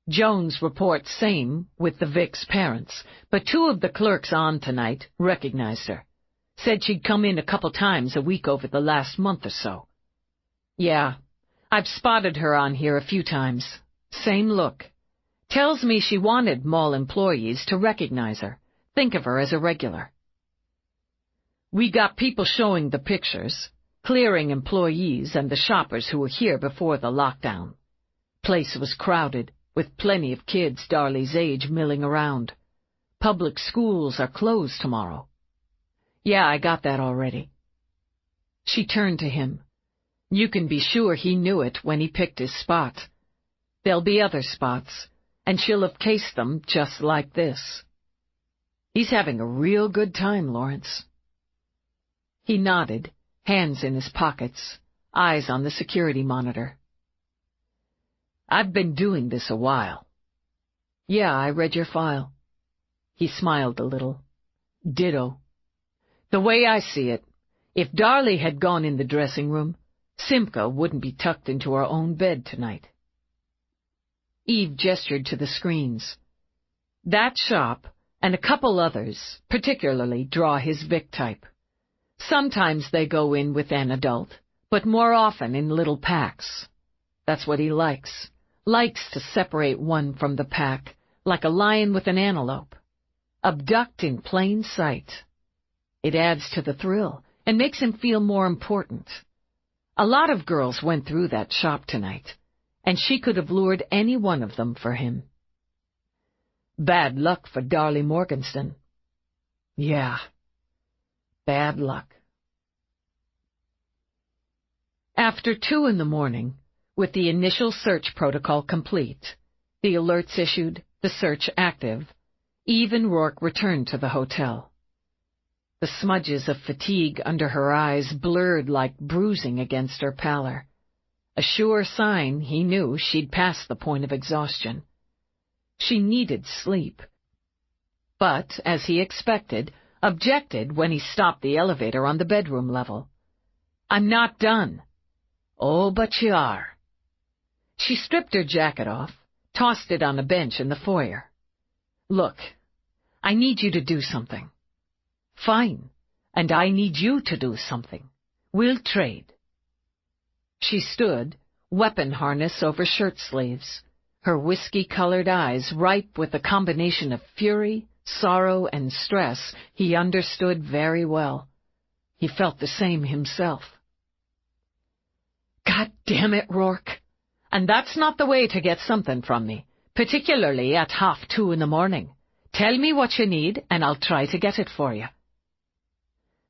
Jones reports same with the Vic's parents, but 2 of the clerks on tonight recognized her. Said she'd come in a couple times a week over the last month or so. Yeah, I've spotted her on here a few times. Same look. Tells me she wanted mall employees to recognize her, think of her as a regular. We got people showing the pictures, clearing employees and the shoppers who were here before the lockdown. Place was crowded, with plenty of kids Darley's age milling around. Public schools are closed tomorrow. Yeah, I got that already. She turned to him. You can be sure he knew it when he picked his spot. There'll be other spots, and she'll have cased them just like this. He's having a real good time, Lawrence. He nodded, hands in his pockets, eyes on the security monitor. I've been doing this a while. Yeah, I read your file. He smiled a little. Ditto. The way I see it, if Darley had gone in the dressing room, Simka wouldn't be tucked into her own bed tonight. Eve gestured to the screens. That shop, and a couple others, particularly draw his Vic type. Sometimes they go in with an adult, but more often in little packs. That's what he likes. Likes to separate one from the pack, like a lion with an antelope. Abduct in plain sight. It adds to the thrill and makes him feel more important, A lot of girls went through that shop tonight, and she could have lured any one of them for him. Bad luck for Darlie Morgenstern. Yeah, bad luck. After 2 a.m, with the initial search protocol complete, the alerts issued, the search active, Eve and Roarke returned to the hotel. The smudges of fatigue under her eyes blurred like bruising against her pallor. A sure sign he knew she'd passed the point of exhaustion. She needed sleep, but, as he expected, objected when he stopped the elevator on the bedroom level. "I'm not done." "Oh, but you are." She stripped her jacket off, tossed it on a bench in the foyer. "Look, I need you to do something." "Fine, and I need you to do something. We'll trade." She stood, weapon harness over shirt sleeves, her whiskey-colored eyes ripe with a combination of fury, sorrow, and stress he understood very well. He felt the same himself. "God damn it, Roarke! And that's not the way to get something from me, particularly at 2:30 a.m. Tell me what you need, and I'll try to get it for you."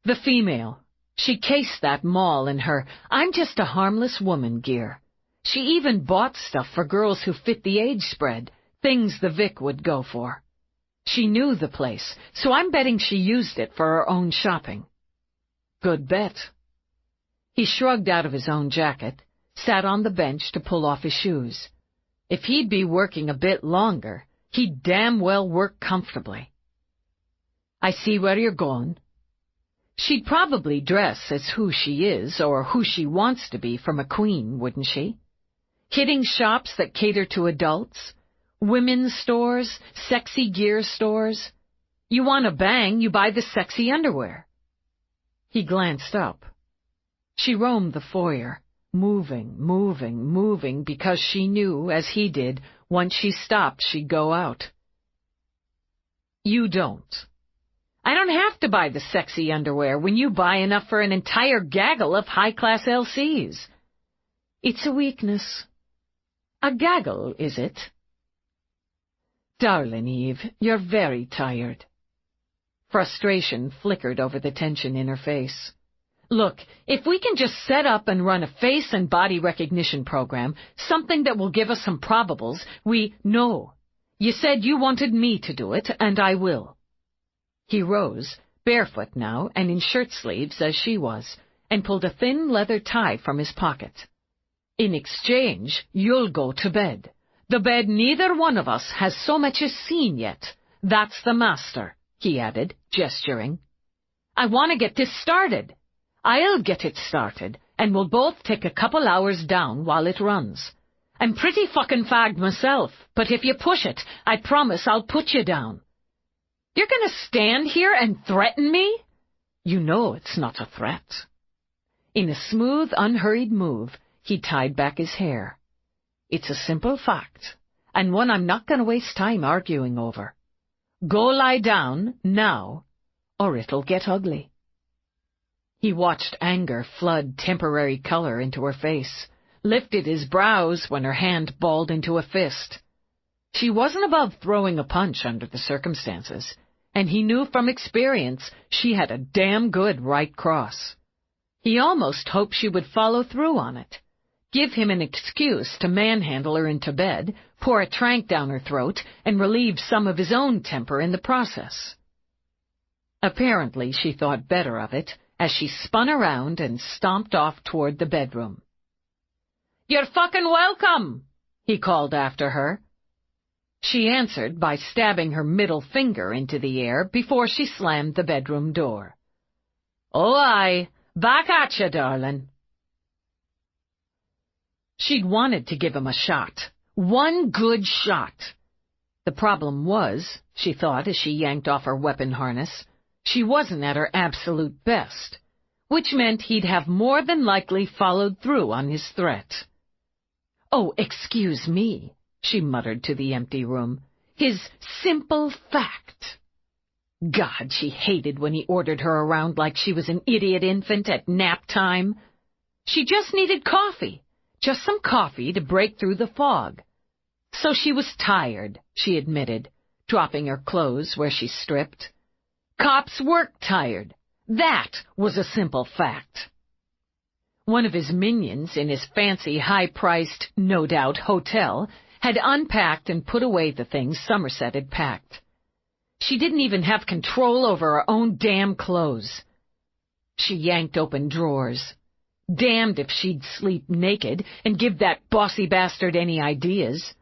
The female. She cased that mall in her "I'm just a harmless woman" gear. She even bought stuff for girls who fit the age spread, things the Vic would go for. She knew the place, so I'm betting she used it for her own shopping. Good bet. He shrugged out of his own jacket, sat on the bench to pull off his shoes. If he'd be working a bit longer, he'd damn well work comfortably. "I see where you're going." She'd probably dress as who she is or who she wants to be for McQueen, wouldn't she? Hitting shops that cater to adults, women's stores, sexy gear stores. You want a bang, you buy the sexy underwear. He glanced up. She roamed the foyer, moving, because she knew, as he did, once she stopped, she'd go out. "You don't. I don't have to buy the sexy underwear when you buy enough for an entire gaggle of high-class LCs. It's a weakness." "A gaggle, is it?" "Darling Eve, you're very tired." Frustration flickered over the tension in her face. "Look, if we can just set up and run a face and body recognition program, something that will give us some probables, No. You said you wanted me to do it, and I will." He rose, barefoot now and in shirt sleeves as she was, and pulled a thin leather tie from his pocket. "In exchange, you'll go to bed. The bed neither one of us has so much as seen yet. That's the master," he added, gesturing. "I want to get this started. I'll get it started, and we'll both take a couple hours down while it runs. I'm pretty fucking fagged myself, but if you push it, I promise I'll put you down." "You're going to stand here and threaten me?" "You know it's not a threat." In a smooth, unhurried move, he tied back his hair. "It's a simple fact, and one I'm not going to waste time arguing over. Go lie down, now, or it'll get ugly." He watched anger flood temporary color into her face, lifted his brows when her hand balled into a fist. She wasn't above throwing a punch under the circumstances, and he knew from experience she had a damn good right cross. He almost hoped she would follow through on it, give him an excuse to manhandle her into bed, pour a trank down her throat, and relieve some of his own temper in the process. Apparently she thought better of it as she spun around and stomped off toward the bedroom. "You're fucking welcome," he called after her. She answered by stabbing her middle finger into the air before she slammed the bedroom door. "Oh, aye, back at you, darling." She'd wanted to give him a shot, one good shot. The problem was, she thought as she yanked off her weapon harness, she wasn't at her absolute best, which meant he'd have more than likely followed through on his threat. "Oh, excuse me," she muttered to the empty room. "His simple fact." God, she hated when he ordered her around like she was an idiot infant at nap time. She just needed coffee, just some coffee to break through the fog. So she was tired, she admitted, dropping her clothes where she stripped. Cops work tired. That was a simple fact. One of his minions in his fancy, high-priced, no doubt, hotel had unpacked and put away the things Somerset had packed. She didn't even have control over her own damn clothes. She yanked open drawers. Damned if she'd sleep naked and give that bossy bastard any ideas.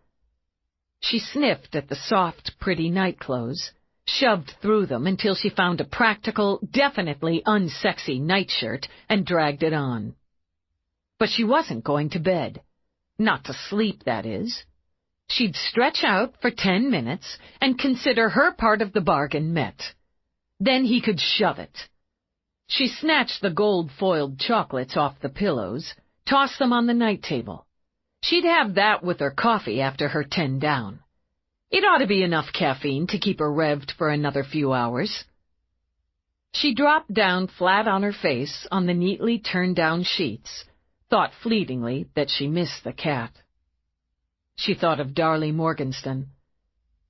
She sniffed at the soft, pretty nightclothes, shoved through them until she found a practical, definitely unsexy nightshirt and dragged it on. But she wasn't going to bed. Not to sleep, that is. She'd stretch out for 10 minutes and consider her part of the bargain met. Then he could shove it. She snatched the gold-foiled chocolates off the pillows, tossed them on the night table. She'd have that with her coffee after her 10 down. It ought to be enough caffeine to keep her revved for another few hours. She dropped down flat on her face on the neatly turned-down sheets, thought fleetingly that she missed the cat. She thought of Darlie Morgenstern.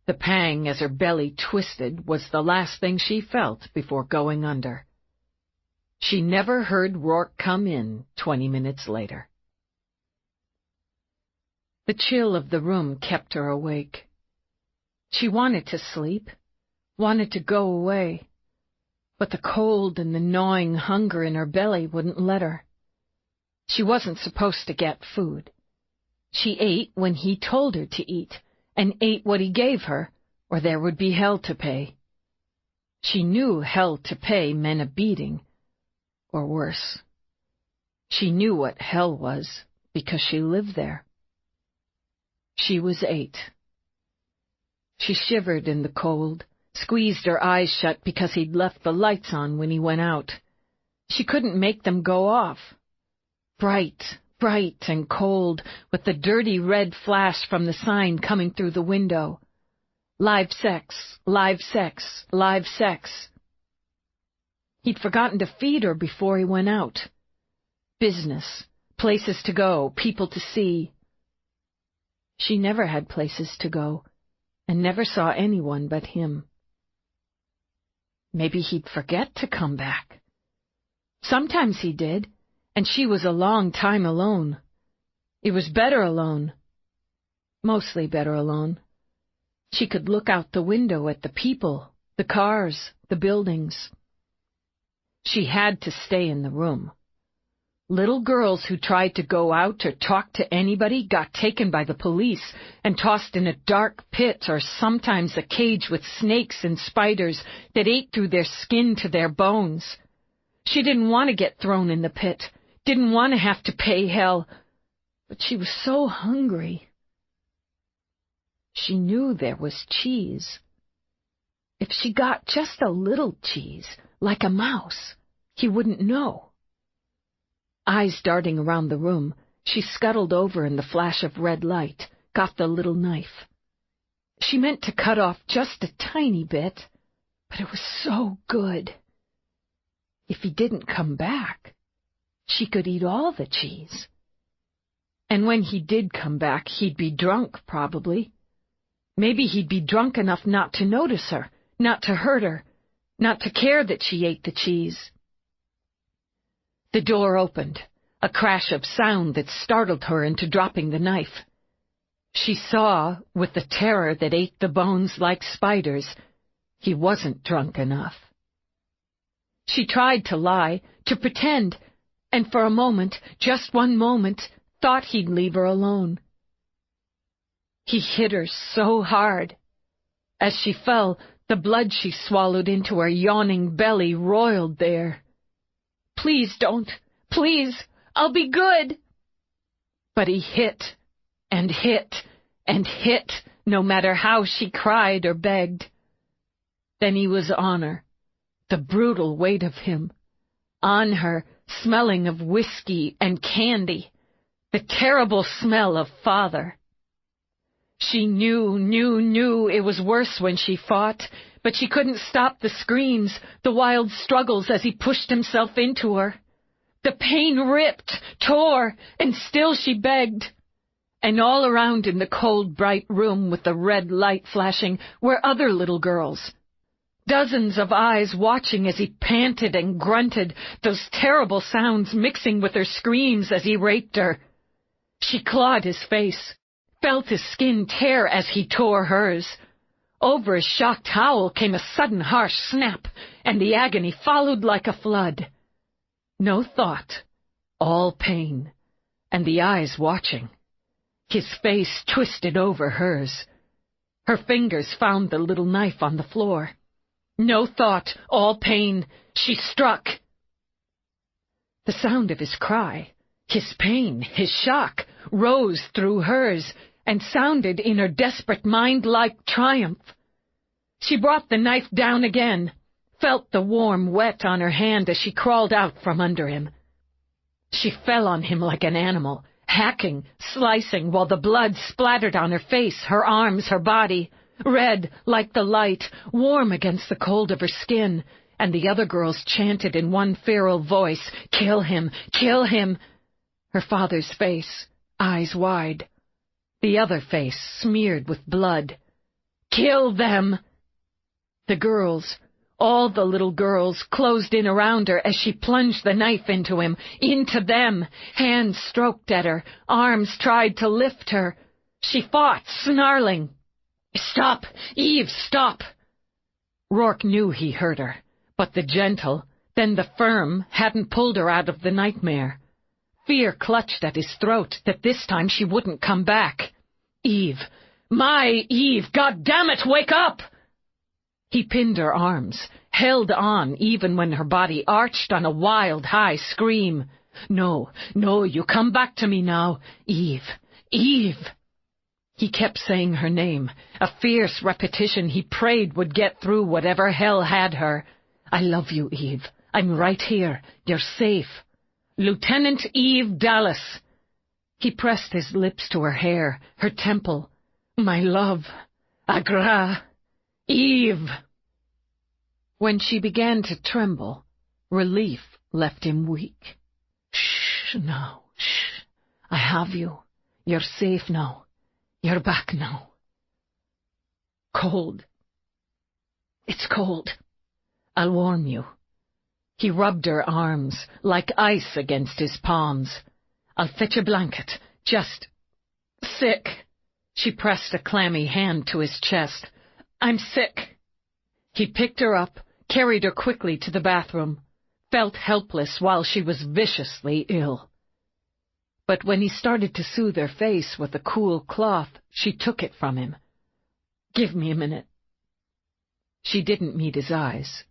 The pang as her belly twisted was the last thing she felt before going under. She never heard Roarke come in 20 minutes later. The chill of the room kept her awake. She wanted to sleep, wanted to go away, but the cold and the gnawing hunger in her belly wouldn't let her. She wasn't supposed to get food. She ate when he told her to eat, and ate what he gave her, or there would be hell to pay. She knew hell to pay meant a beating, or worse. She knew what hell was, because she lived there. She was 8. She shivered in the cold, squeezed her eyes shut because he'd left the lights on when he went out. She couldn't make them go off. Bright and cold, with the dirty red flash from the sign coming through the window. Live sex, live sex, live sex. He'd forgotten to feed her before he went out. Business, places to go, people to see. She never had places to go, and never saw anyone but him. Maybe he'd forget to come back. Sometimes he did, and she was a long time alone. It was better alone. Mostly better alone. She could look out the window at the people, the cars, the buildings. She had to stay in the room. Little girls who tried to go out or talk to anybody got taken by the police and tossed in a dark pit or sometimes a cage with snakes and spiders that ate through their skin to their bones. She didn't want to get thrown in the pit, didn't want to have to pay hell, but she was so hungry. She knew there was cheese. If she got just a little cheese, like a mouse, he wouldn't know. Eyes darting around the room, she scuttled over in the flash of red light, got the little knife. She meant to cut off just a tiny bit, but it was so good. If he didn't come back, she could eat all the cheese. And when he did come back, he'd be drunk, probably. Maybe he'd be drunk enough not to notice her, not to hurt her, not to care that she ate the cheese. The door opened, a crash of sound that startled her into dropping the knife. She saw, with the terror that ate the bones like spiders, he wasn't drunk enough. She tried to lie, to pretend, and for a moment, just one moment, thought he'd leave her alone. He hit her so hard. As she fell, the blood she swallowed into her yawning belly roiled there. Please don't. Please, I'll be good. But he hit, and hit, and hit, no matter how she cried or begged. Then he was on her, the brutal weight of him, on her, smelling of whiskey and candy, the terrible smell of father. She knew it was worse when she fought, but she couldn't stop the screams, the wild struggles as he pushed himself into her. The pain ripped, tore, and still she begged. And all around in the cold, bright room with the red light flashing were other little girls. Dozens of eyes watching as he panted and grunted, those terrible sounds mixing with her screams as he raped her. She clawed his face, felt his skin tear as he tore hers. Over his shocked howl came a sudden harsh snap, and the agony followed like a flood. No thought, all pain, and the eyes watching. His face twisted over hers. Her fingers found the little knife on the floor. No thought, all pain, she struck. The sound of his cry, his pain, his shock, rose through hers and sounded in her desperate mind like triumph. She brought the knife down again, felt the warm wet on her hand as she crawled out from under him. She fell on him like an animal, hacking, slicing, while the blood splattered on her face, her arms, her body, red like the light, warm against the cold of her skin, and the other girls chanted in one feral voice, "Kill him! Kill him!" Her father's face, eyes wide. The other face smeared with blood. "Kill them!" The girls, all the little girls, closed in around her as she plunged the knife into him, into them. Hands stroked at her, arms tried to lift her. She fought, snarling. "Stop! Eve, stop!" Roarke knew he hurt her, but the gentle, then the firm, hadn't pulled her out of the nightmare. Fear clutched at his throat that this time she wouldn't come back. "Eve! My Eve! God damn it, wake up!" He pinned her arms, held on even when her body arched on a wild, high scream. "No, no, you come back to me now. Eve! Eve!" He kept saying her name, a fierce repetition he prayed would get through whatever hell had her. "I love you, Eve. I'm right here. You're safe. Lieutenant Eve Dallas." He pressed his lips to her hair, her temple. "My love. Agra. Eve." When she began to tremble, relief left him weak. "Shh, now, shh. I have you. You're safe now. You're back now. Cold. It's cold. I'll warm you." He rubbed her arms, like ice against his palms. "I'll fetch a blanket. Just sick." She pressed a clammy hand to his chest. "I'm sick." He picked her up, carried her quickly to the bathroom, felt helpless while she was viciously ill. But when he started to soothe her face with a cool cloth, she took it from him. "Give me a minute." She didn't meet his eyes,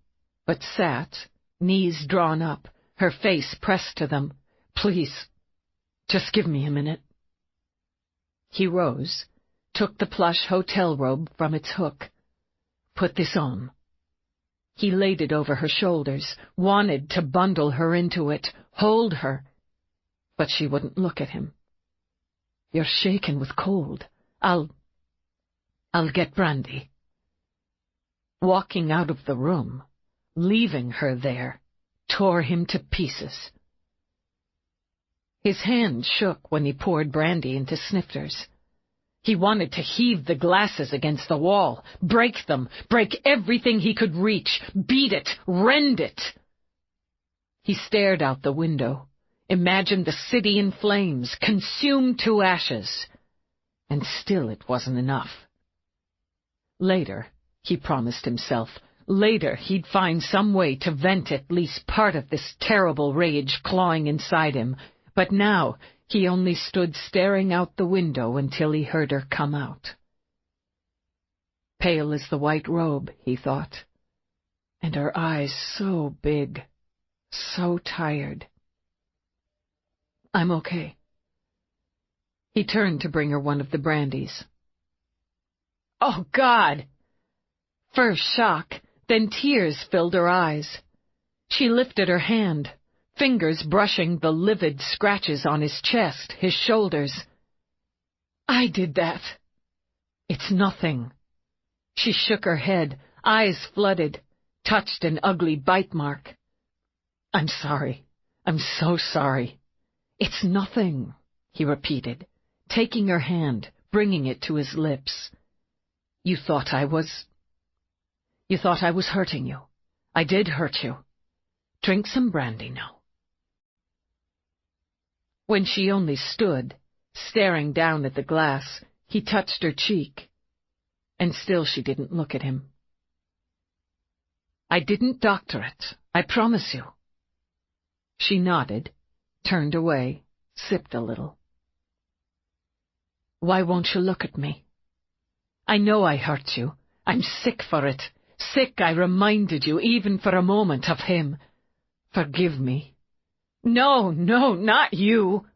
but sat, knees drawn up, her face pressed to them. "Please, just give me a minute." He rose, took the plush hotel robe from its hook. "Put this on." He laid it over her shoulders, wanted to bundle her into it, hold her. But she wouldn't look at him. "You're shaken with cold. I'll get brandy." Walking out of the room, leaving her there, tore him to pieces. His hand shook when he poured brandy into snifters. He wanted to heave the glasses against the wall, break them, break everything he could reach, beat it, rend it. He stared out the window, imagined the city in flames, consumed to ashes. And still it wasn't enough. Later, he promised himself, later he'd find some way to vent at least part of this terrible rage clawing inside him. But now he only stood staring out the window until he heard her come out. Pale as the white robe, he thought, and her eyes so big, so tired. "I'm okay." He turned to bring her one of the brandies. "Oh, God!" First shock, then tears filled her eyes. She lifted her hand, fingers brushing the livid scratches on his chest, his shoulders. "I did that." "It's nothing." She shook her head, eyes flooded, touched an ugly bite mark. "I'm sorry. I'm so sorry." "It's nothing," he repeated, taking her hand, bringing it to his lips. You thought I was hurting you. I did hurt you. Drink some brandy now." When she only stood, staring down at the glass, he touched her cheek, and still she didn't look at him. "I didn't doctor it, I promise you." She nodded, turned away, sipped a little. "Why won't you look at me? I know I hurt you. I'm sick for it. Sick I reminded you, even for a moment, of him. Forgive me." "No, no, not you."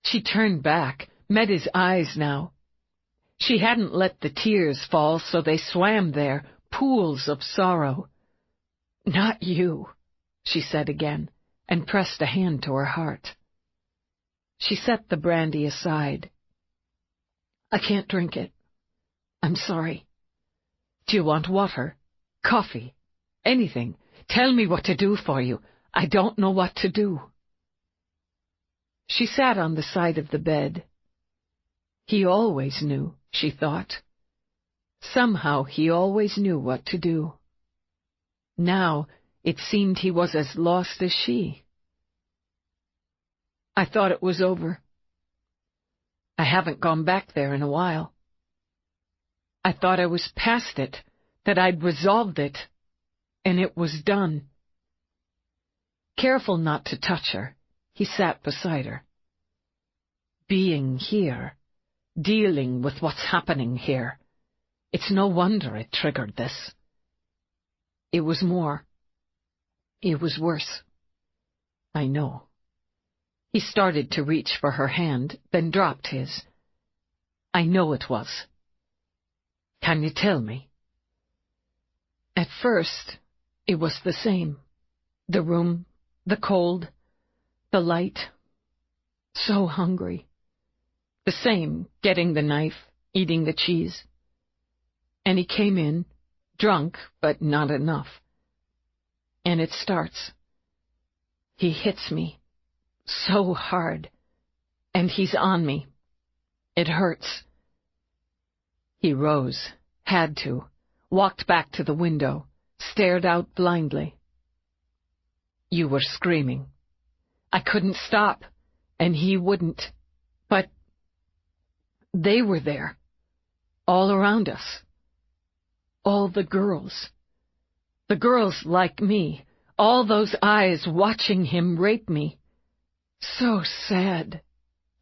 She turned back, met his eyes now. She hadn't let the tears fall, so they swam there, pools of sorrow. "Not you," she said again, and pressed a hand to her heart. She set the brandy aside. "I can't drink it. I'm sorry. Do you want water? Coffee? Anything? Tell me what to do for you. I don't know what to do." She sat on the side of the bed. He always knew, she thought. Somehow he always knew what to do. Now it seemed he was as lost as she. "I thought it was over. I haven't gone back there in a while. I thought I was past it, that I'd resolved it, and it was done." Careful not to touch her, he sat beside her. "Being here, dealing with what's happening here, it's no wonder it triggered this. It was more. It was worse. I know." He started to reach for her hand, then dropped his. "I know it was. Can you tell me?" At first, it was the same. The room, the cold, the light. So hungry. The same, getting the knife, eating the cheese. And he came in, drunk, but not enough. And it starts. He hits me. So hard. And he's on me. It hurts. He rose, had to, walked back to the window, stared out blindly. "You were screaming. I couldn't stop, and he wouldn't. But they were there, all around us. All the girls. The girls like me, all those eyes watching him rape me. So sad,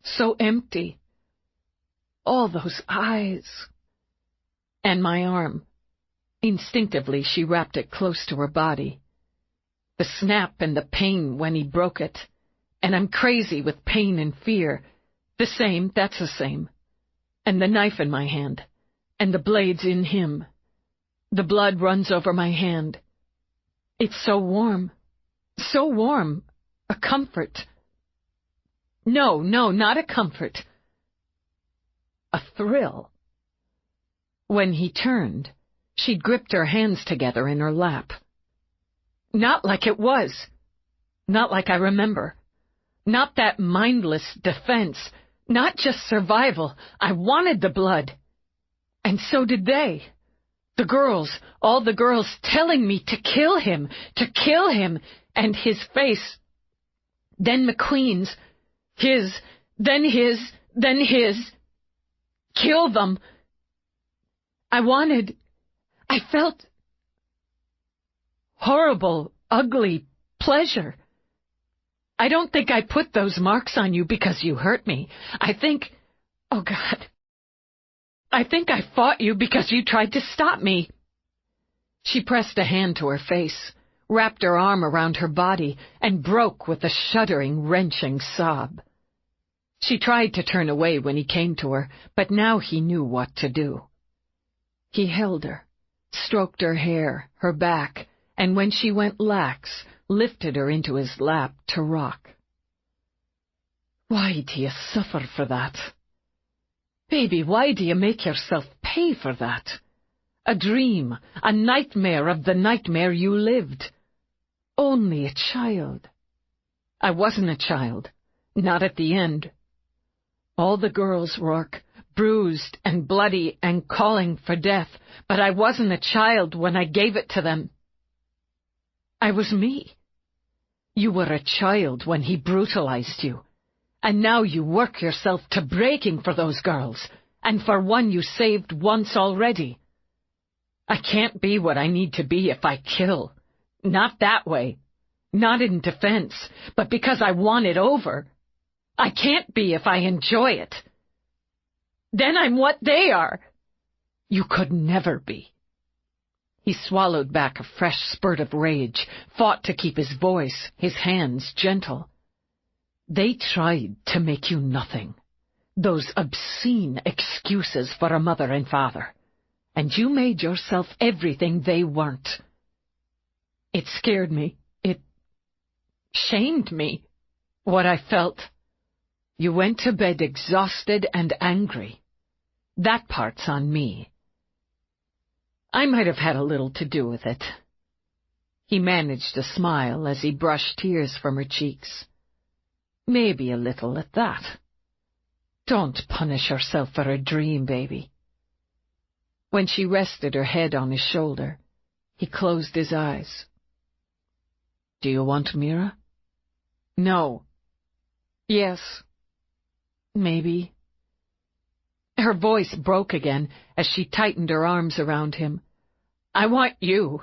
so empty. All those eyes." And my arm. Instinctively she wrapped it close to her body. The snap and the pain when he broke it. And I'm crazy with pain and fear. The same, that's the same. And the knife in my hand. And the blade's in him. The blood runs over my hand. It's so warm. So warm. A comfort. No, not a comfort. A thrill. When he turned, she'd gripped her hands together in her lap. Not like it was. Not like I remember. Not that mindless defense. Not just survival. I wanted the blood. And so did they. The girls, all the girls telling me to kill him, and his face. Then McQueen's. His, then his, then his. Kill them. I felt horrible, ugly pleasure. I don't think I put those marks on you because you hurt me. I think I fought you because you tried to stop me." She pressed a hand to her face, wrapped her arm around her body, and broke with a shuddering, wrenching sob. She tried to turn away when he came to her, but now he knew what to do. He held her, stroked her hair, her back, and when she went lax, lifted her into his lap to rock. "Why do you suffer for that? Baby, why do you make yourself pay for that? A dream, a nightmare of the nightmare you lived. Only a child. I wasn't a child. Not at the end. All the girls, Roarke, bruised and bloody and calling for death, but I wasn't a child when I gave it to them. I was me. You were a child when he brutalized you, and now you work yourself to breaking for those girls, and for one you saved once already. I can't be what I need to be if I kill. Not that way. Not in defense, but because I want it over. I can't be if I enjoy it. Then I'm what they are. You could never be. He swallowed back a fresh spurt of rage, fought to keep his voice, his hands gentle. They tried to make you nothing. Those obscene excuses for a mother and father. And you made yourself everything they weren't. It scared me. It shamed me. What I felt. You went to bed exhausted and angry. That part's on me. I might have had a little to do with it. He managed a smile as he brushed tears from her cheeks. Maybe a little at that. Don't punish yourself for a dream, baby. When she rested her head on his shoulder, he closed his eyes. Do you want Mira? No. Yes. Maybe. Her voice broke again as she tightened her arms around him. I want you.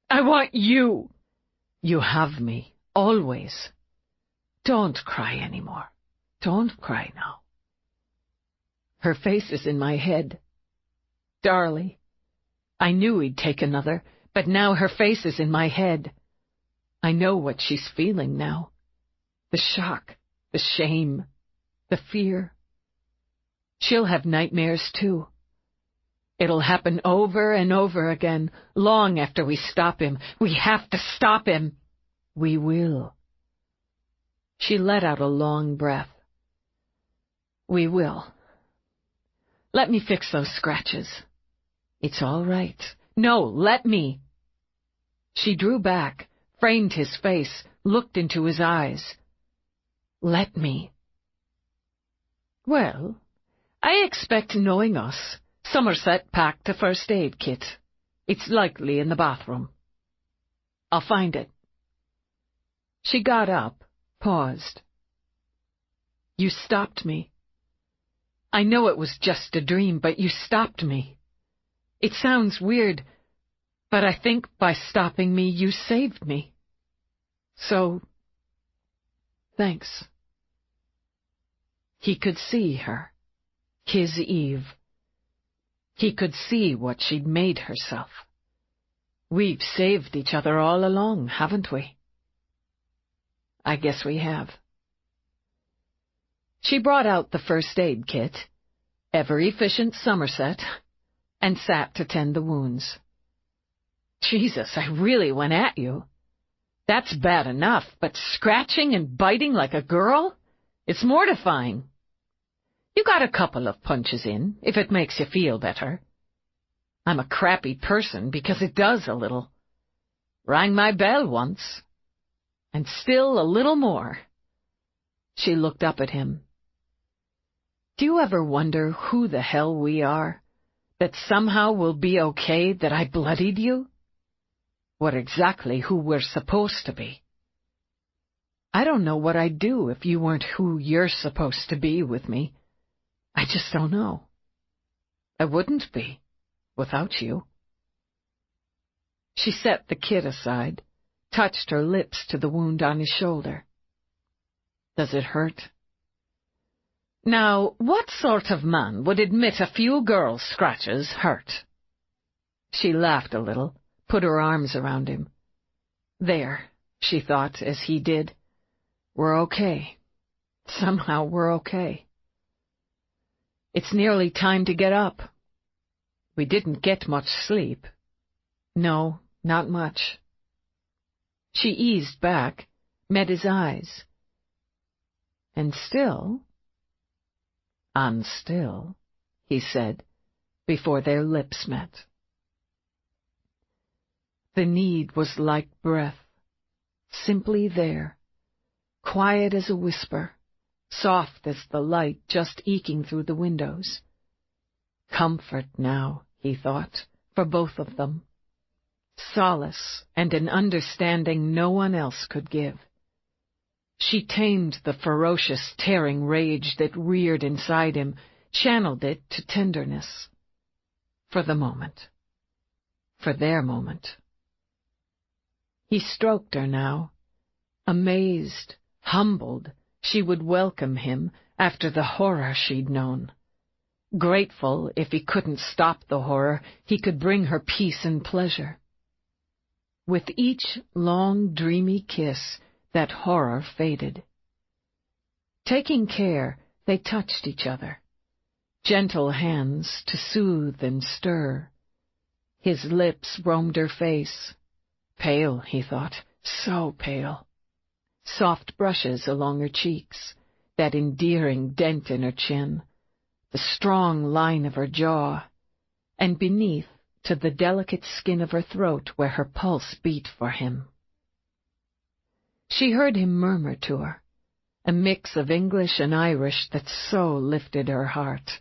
I want you. You have me, always. Don't cry anymore. Don't cry now. Her face is in my head. Darling, I knew he'd take another, but now her face is in my head. I know what she's feeling now. The shock, the shame, the fear. She'll have nightmares too. It'll happen over and over again, long after we stop him. We have to stop him. We will. She let out a long breath. We will. Let me fix those scratches. It's all right. No, let me. She drew back, framed his face, looked into his eyes. Let me. Well, I expect, knowing us, Somerset packed a first aid kit. It's likely in the bathroom. I'll find it. She got up, paused. You stopped me. I know it was just a dream, but you stopped me. It sounds weird, but I think by stopping me, you saved me. So, thanks. He could see her, his Eve. He could see what she'd made herself. We've saved each other all along, haven't we? I guess we have. She brought out the first aid kit, ever-efficient Somerset, and sat to tend the wounds. Jesus, I really went at you. That's bad enough, but scratching and biting like a girl? It's mortifying. You got a couple of punches in, if it makes you feel better. I'm a crappy person because it does a little. Rang my bell once. And still a little more. She looked up at him. Do you ever wonder who the hell we are? That somehow we'll be okay that I bloodied you? What exactly who we're supposed to be? I don't know what I'd do if you weren't who you're supposed to be with me. I just don't know. I wouldn't be, without you. She set the kit aside, touched her lips to the wound on his shoulder. Does it hurt? Now, what sort of man would admit a few girls' scratches hurt? She laughed a little, put her arms around him. There, she thought as he did. We're okay. Somehow we're okay. It's nearly time to get up. We didn't get much sleep. No, not much. She eased back, met his eyes. And still... And still, he said, before their lips met. The need was like breath, simply there, quiet as a whisper, soft as the light just eking through the windows. Comfort now, he thought, for both of them. Solace and an understanding no one else could give. She tamed the ferocious, tearing rage that reared inside him, channeled it to tenderness. For the moment. For their moment. He stroked her now. Amazed, humbled, she would welcome him after the horror she'd known. Grateful, if he couldn't stop the horror, he could bring her peace and pleasure. With each long, dreamy kiss, that horror faded. Taking care, they touched each other. Gentle hands to soothe and stir. His lips roamed her face. Pale, he thought, so pale. Soft brushes along her cheeks, that endearing dent in her chin, the strong line of her jaw, and beneath to the delicate skin of her throat where her pulse beat for him. She heard him murmur to her, a mix of English and Irish that so lifted her heart.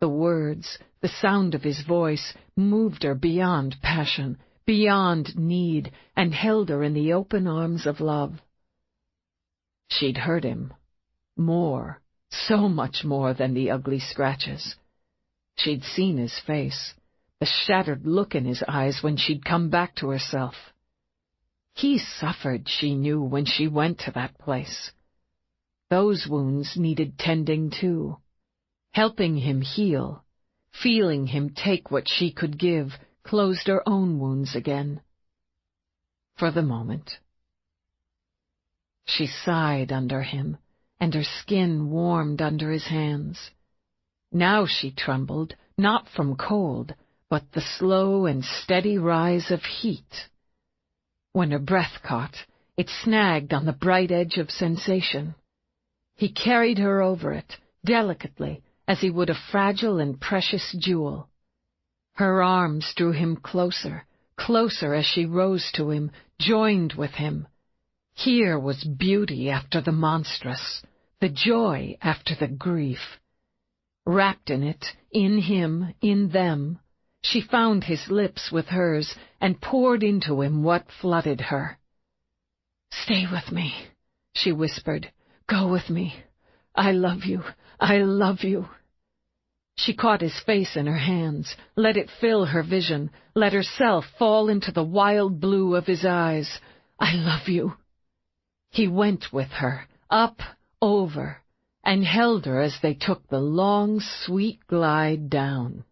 The words, the sound of his voice, moved her beyond passion, beyond need, and held her in the open arms of love. She'd hurt him. More, so much more than the ugly scratches. She'd seen his face, the shattered look in his eyes when she'd come back to herself. He suffered, she knew, when she went to that place. Those wounds needed tending too, helping him heal, feeling him take what she could give, closed her own wounds again. For the moment. She sighed under him, and her skin warmed under his hands. Now she trembled, not from cold, but the slow and steady rise of heat. When her breath caught, it snagged on the bright edge of sensation. He carried her over it, delicately, as he would a fragile and precious jewel. Her arms drew him closer, closer as she rose to him, joined with him. Here was beauty after the monstrous, the joy after the grief. Wrapped in it, in him, in them, she found his lips with hers and poured into him what flooded her. "Stay with me," she whispered. "Go with me. I love you. I love you." She caught his face in her hands, let it fill her vision, let herself fall into the wild blue of his eyes. "I love you." He went with her, up, over, and held her as they took the long, sweet glide down.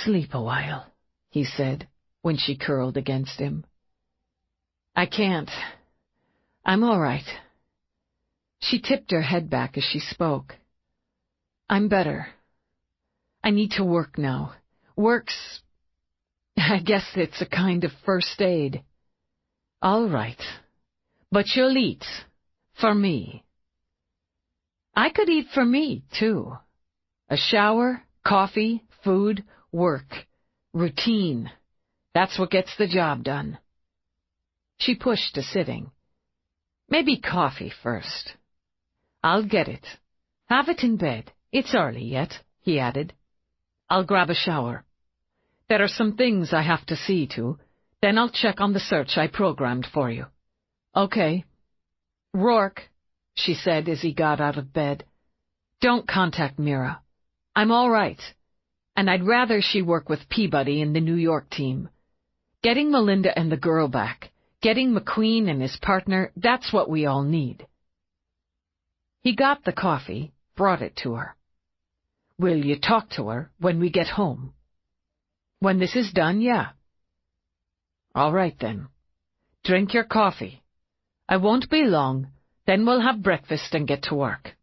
"Sleep a while," he said, when she curled against him. "I can't. I'm all right." She tipped her head back as she spoke. "I'm better. I need to work now. I guess it's a kind of first aid." "All right. But you'll eat. For me." "I could eat for me, too. A shower, coffee, food, work. Routine. That's what gets the job done." She pushed to sitting. "Maybe coffee first." "I'll get it. Have it in bed. It's early yet," he added. "I'll grab a shower. There are some things I have to see to. Then I'll check on the search I programmed for you." "Okay." "Roarke," she said as he got out of bed, "don't contact Mira. I'm all right. And I'd rather she work with Peabody and the New York team. Getting Melinda and the girl back, getting McQueen and his partner, that's what we all need." He got the coffee, brought it to her. "Will you talk to her when we get home?" "When this is done, yeah." "All right, then. Drink your coffee. I won't be long, then we'll have breakfast and get to work."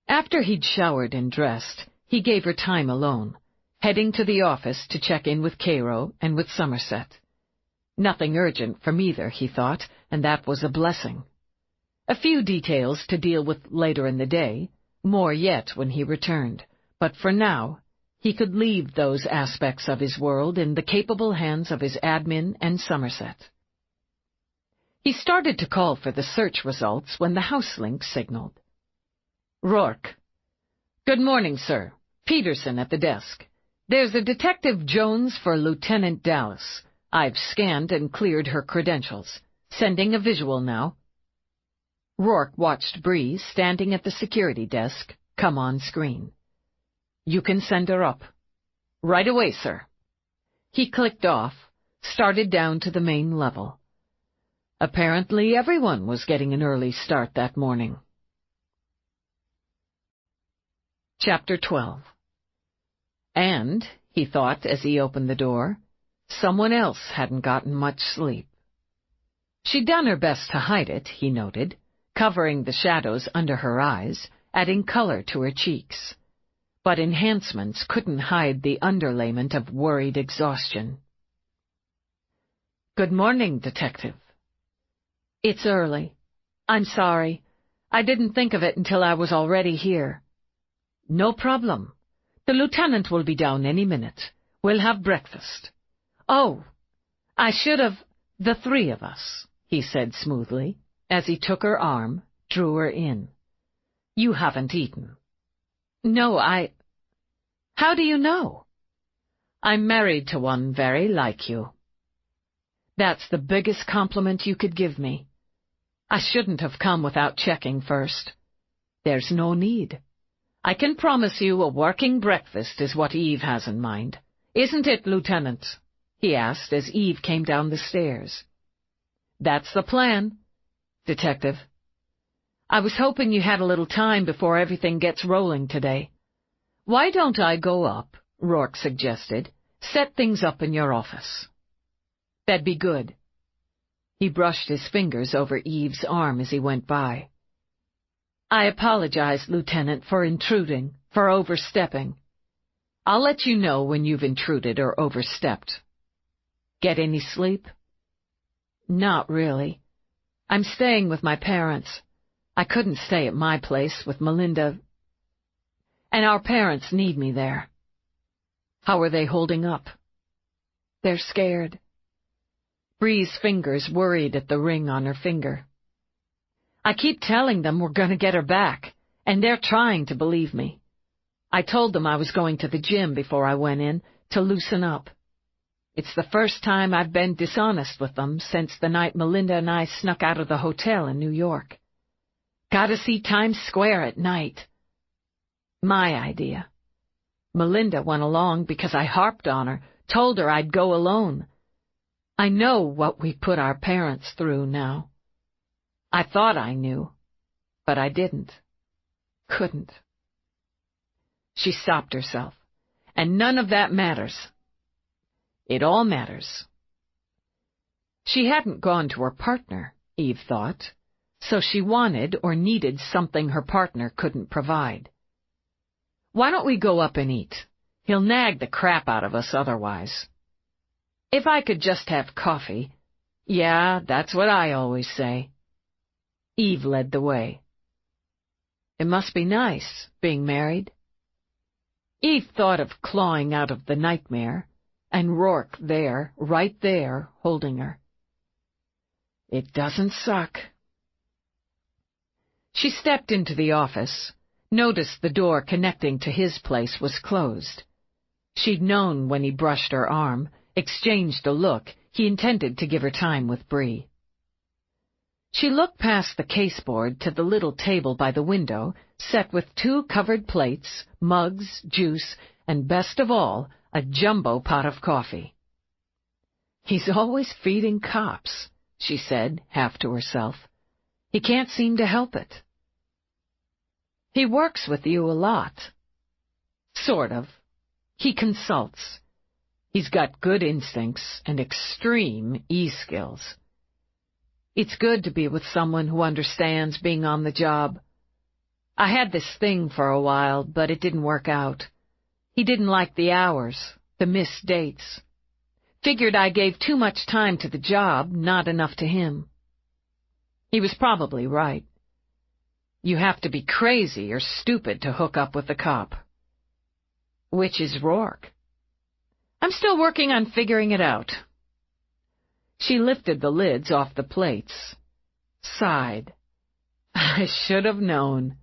After he'd showered and dressed, he gave her time alone, heading to the office to check in with Cairo and with Somerset. Nothing urgent from either, he thought, and that was a blessing. A few details to deal with later in the day, more yet when he returned, but for now, he could leave those aspects of his world in the capable hands of his admin and Somerset. He started to call for the search results when the house link signaled. Roarke. Good morning, sir. Peterson at the desk. There's a Detective Jones for Lieutenant Dallas. I've scanned and cleared her credentials. Sending a visual now. Roarke watched Bree, standing at the security desk, come on screen. You can send her up. Right away, sir. He clicked off, started down to the main level. Apparently everyone was getting an early start that morning. Chapter 12. And, he thought as he opened the door, someone else hadn't gotten much sleep. She'd done her best to hide it, he noted, covering the shadows under her eyes, adding color to her cheeks. But enhancements couldn't hide the underlayment of worried exhaustion. Good morning, Detective. It's early. I'm sorry. I didn't think of it until I was already here. No problem. The lieutenant will be down any minute. We'll have breakfast. Oh, I should have... The three of us, he said smoothly, as he took her arm, drew her in. You haven't eaten. No, How do you know? I'm married to one very like you. That's the biggest compliment you could give me. I shouldn't have come without checking first. There's no need. I can promise you a working breakfast is what Eve has in mind. Isn't it, Lieutenant? He asked as Eve came down the stairs. That's the plan, Detective. I was hoping you had a little time before everything gets rolling today. Why don't I go up, Roarke suggested, set things up in your office? That'd be good. He brushed his fingers over Eve's arm as he went by. I apologize, Lieutenant, for intruding, for overstepping. I'll let you know when you've intruded or overstepped. Get any sleep? Not really. I'm staying with my parents. I couldn't stay at my place with Melinda, and our parents need me there. How are they holding up? They're scared. Bree's fingers worried at the ring on her finger. I keep telling them we're going to get her back, and they're trying to believe me. I told them I was going to the gym before I went in to loosen up. It's the first time I've been dishonest with them since the night Melinda and I snuck out of the hotel in New York. Gotta see Times Square at night. My idea. Melinda went along because I harped on her, told her I'd go alone. I know what we put our parents through now. I thought I knew, but I didn't. Couldn't. She stopped herself. And none of that matters. It all matters. She hadn't gone to her partner, Eve thought, so she wanted or needed something her partner couldn't provide. Why don't we go up and eat? He'll nag the crap out of us otherwise. If I could just have coffee. Yeah, that's what I always say. Eve led the way. It must be nice, being married. Eve thought of clawing out of the nightmare, and Roarke there, right there, holding her. It doesn't suck. She stepped into the office, noticed the door connecting to his place was closed. She'd known when he brushed her arm, exchanged a look, he intended to give her time with Bree. She looked past the caseboard to the little table by the window, set with 2 covered plates, mugs, juice, and best of all, a jumbo pot of coffee. He's always feeding cops, she said, half to herself. He can't seem to help it. He works with you a lot. Sort of. He consults. He's got good instincts and extreme e-skills. It's good to be with someone who understands being on the job. I had this thing for a while, but it didn't work out. He didn't like the hours, the missed dates. Figured I gave too much time to the job, not enough to him. He was probably right. You have to be crazy or stupid to hook up with a cop. Which is Roarke. I'm still working on figuring it out. She lifted the lids off the plates, sighed. I should have known.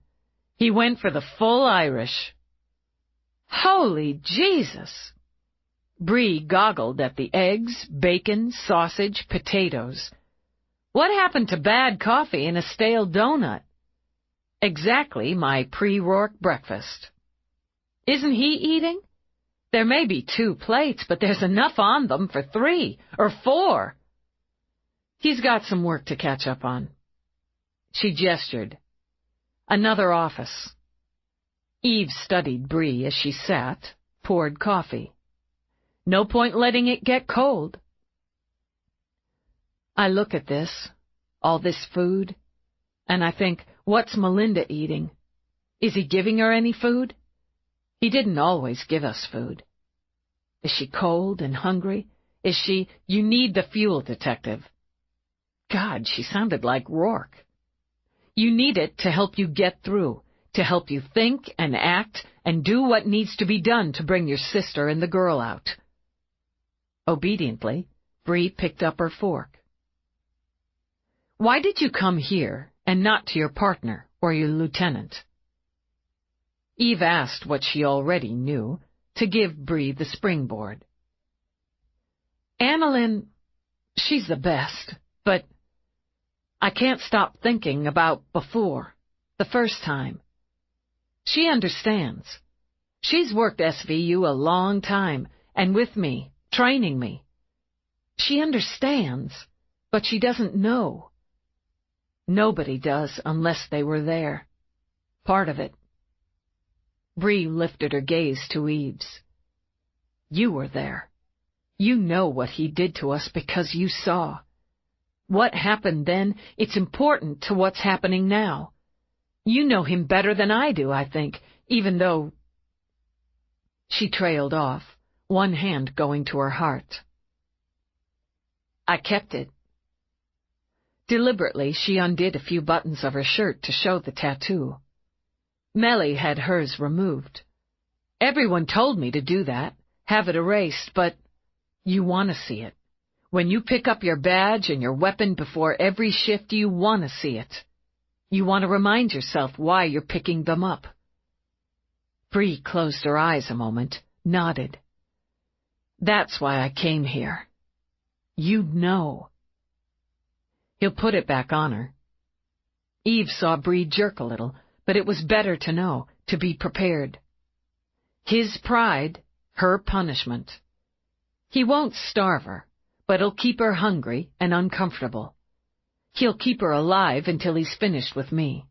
He went for the full Irish. Holy Jesus! Bree goggled at the eggs, bacon, sausage, potatoes. What happened to bad coffee and a stale donut? Exactly my pre-Roarke breakfast. Isn't he eating? There may be 2 plates, but there's enough on them for 3 or 4. He's got some work to catch up on. She gestured. Another office. Eve studied Bree as she sat, poured coffee. No point letting it get cold. I look at this, all this food, and I think, what's Melinda eating? Is he giving her any food? He didn't always give us food. Is she cold and hungry? Is she, you need the fuel, detective? God, she sounded like Roarke. You need it to help you get through, to help you think and act and do what needs to be done to bring your sister and the girl out. Obediently, Bree picked up her fork. Why did you come here and not to your partner or your lieutenant? Eve asked what she already knew, to give Bree the springboard. Annalyn, she's the best, but I can't stop thinking about before, the first time. She understands. She's worked SVU a long time, and with me, training me. She understands, but she doesn't know. Nobody does unless they were there. Part of it. Bree lifted her gaze to Eve's. You were there. You know what he did to us because you saw. What happened then, it's important to what's happening now. You know him better than I do, I think, even though... She trailed off, one hand going to her heart. I kept it. Deliberately, she undid a few buttons of her shirt to show the tattoo. Melly had hers removed. Everyone told me to do that, have it erased, but you want to see it. When you pick up your badge and your weapon before every shift, you want to see it. You want to remind yourself why you're picking them up. Bree closed her eyes a moment, nodded. That's why I came here. You'd know. He'll put it back on her. Eve saw Bree jerk a little, but it was better to know, to be prepared. His pride, her punishment. He won't starve her, but he'll keep her hungry and uncomfortable. He'll keep her alive until he's finished with me.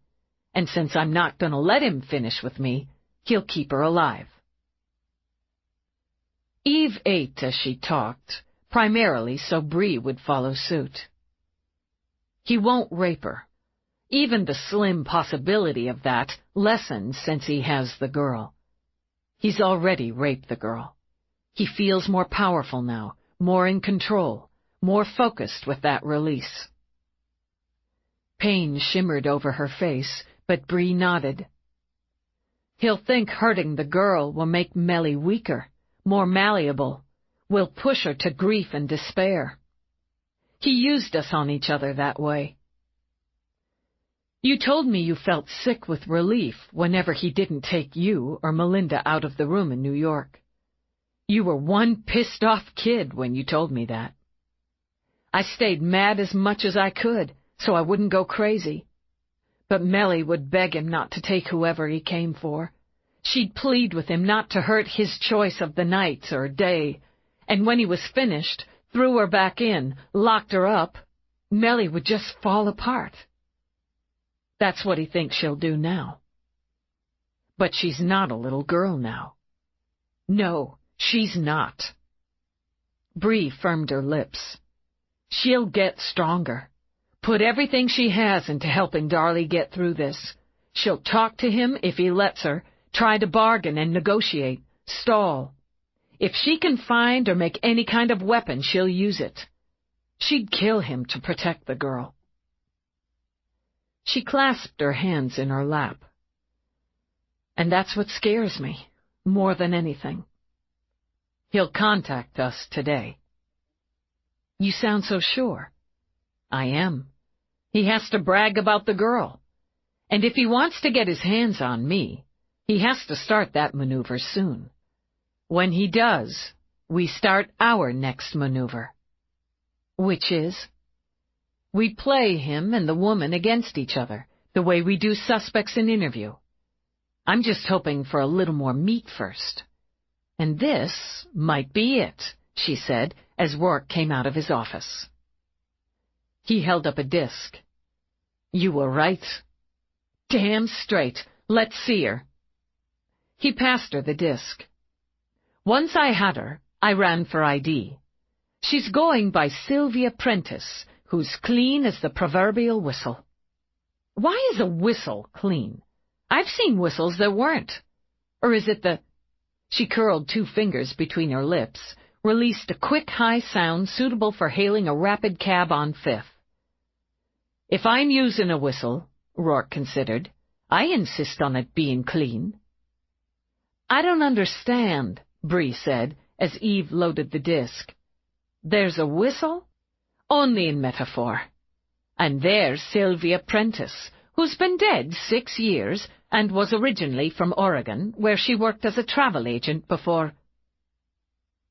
And since I'm not going to let him finish with me, he'll keep her alive. Eve ate as she talked, primarily so Bree would follow suit. He won't rape her. Even the slim possibility of that lessens since he has the girl. He's already raped the girl. He feels more powerful now, more in control, more focused with that release. Pain shimmered over her face, but Bree nodded. He'll think hurting the girl will make Melly weaker, more malleable, will push her to grief and despair. He used us on each other that way. You told me you felt sick with relief whenever he didn't take you or Melinda out of the room in New York. You were one pissed-off kid when you told me that. I stayed mad as much as I could, so I wouldn't go crazy. But Melly would beg him not to take whoever he came for. She'd plead with him not to hurt his choice of the night or day, and when he was finished, threw her back in, locked her up, Melly would just fall apart. That's what he thinks she'll do now. But she's not a little girl now. No, she's not. Bree firmed her lips. She'll get stronger. Put everything she has into helping Darlie get through this. She'll talk to him if he lets her, try to bargain and negotiate, stall. If she can find or make any kind of weapon, she'll use it. She'd kill him to protect the girl. She clasped her hands in her lap. And that's what scares me, more than anything. He'll contact us today. You sound so sure. I am. He has to brag about the girl. And if he wants to get his hands on me, he has to start that maneuver soon. When he does, we start our next maneuver. Which is? We play him and the woman against each other, the way we do suspects in interview. I'm just hoping for a little more meat first. And this might be it, she said, as Roarke came out of his office. He held up a disc. You were right. Damn straight. Let's see her. He passed her the disc. Once I had her, I ran for ID. She's going by Sylvia Prentice, who's clean as the proverbial whistle. Why is a whistle clean? I've seen whistles that weren't. Or is it the... She curled 2 fingers between her lips, released a quick high sound suitable for hailing a rapid cab on 5th. If I'm using a whistle, Roarke considered, I insist on it being clean. I don't understand, Bree said, as Eve loaded the disc. There's a whistle? Only in metaphor. And there's Sylvia Prentice, who's been dead 6 years and was originally from Oregon, where she worked as a travel agent before...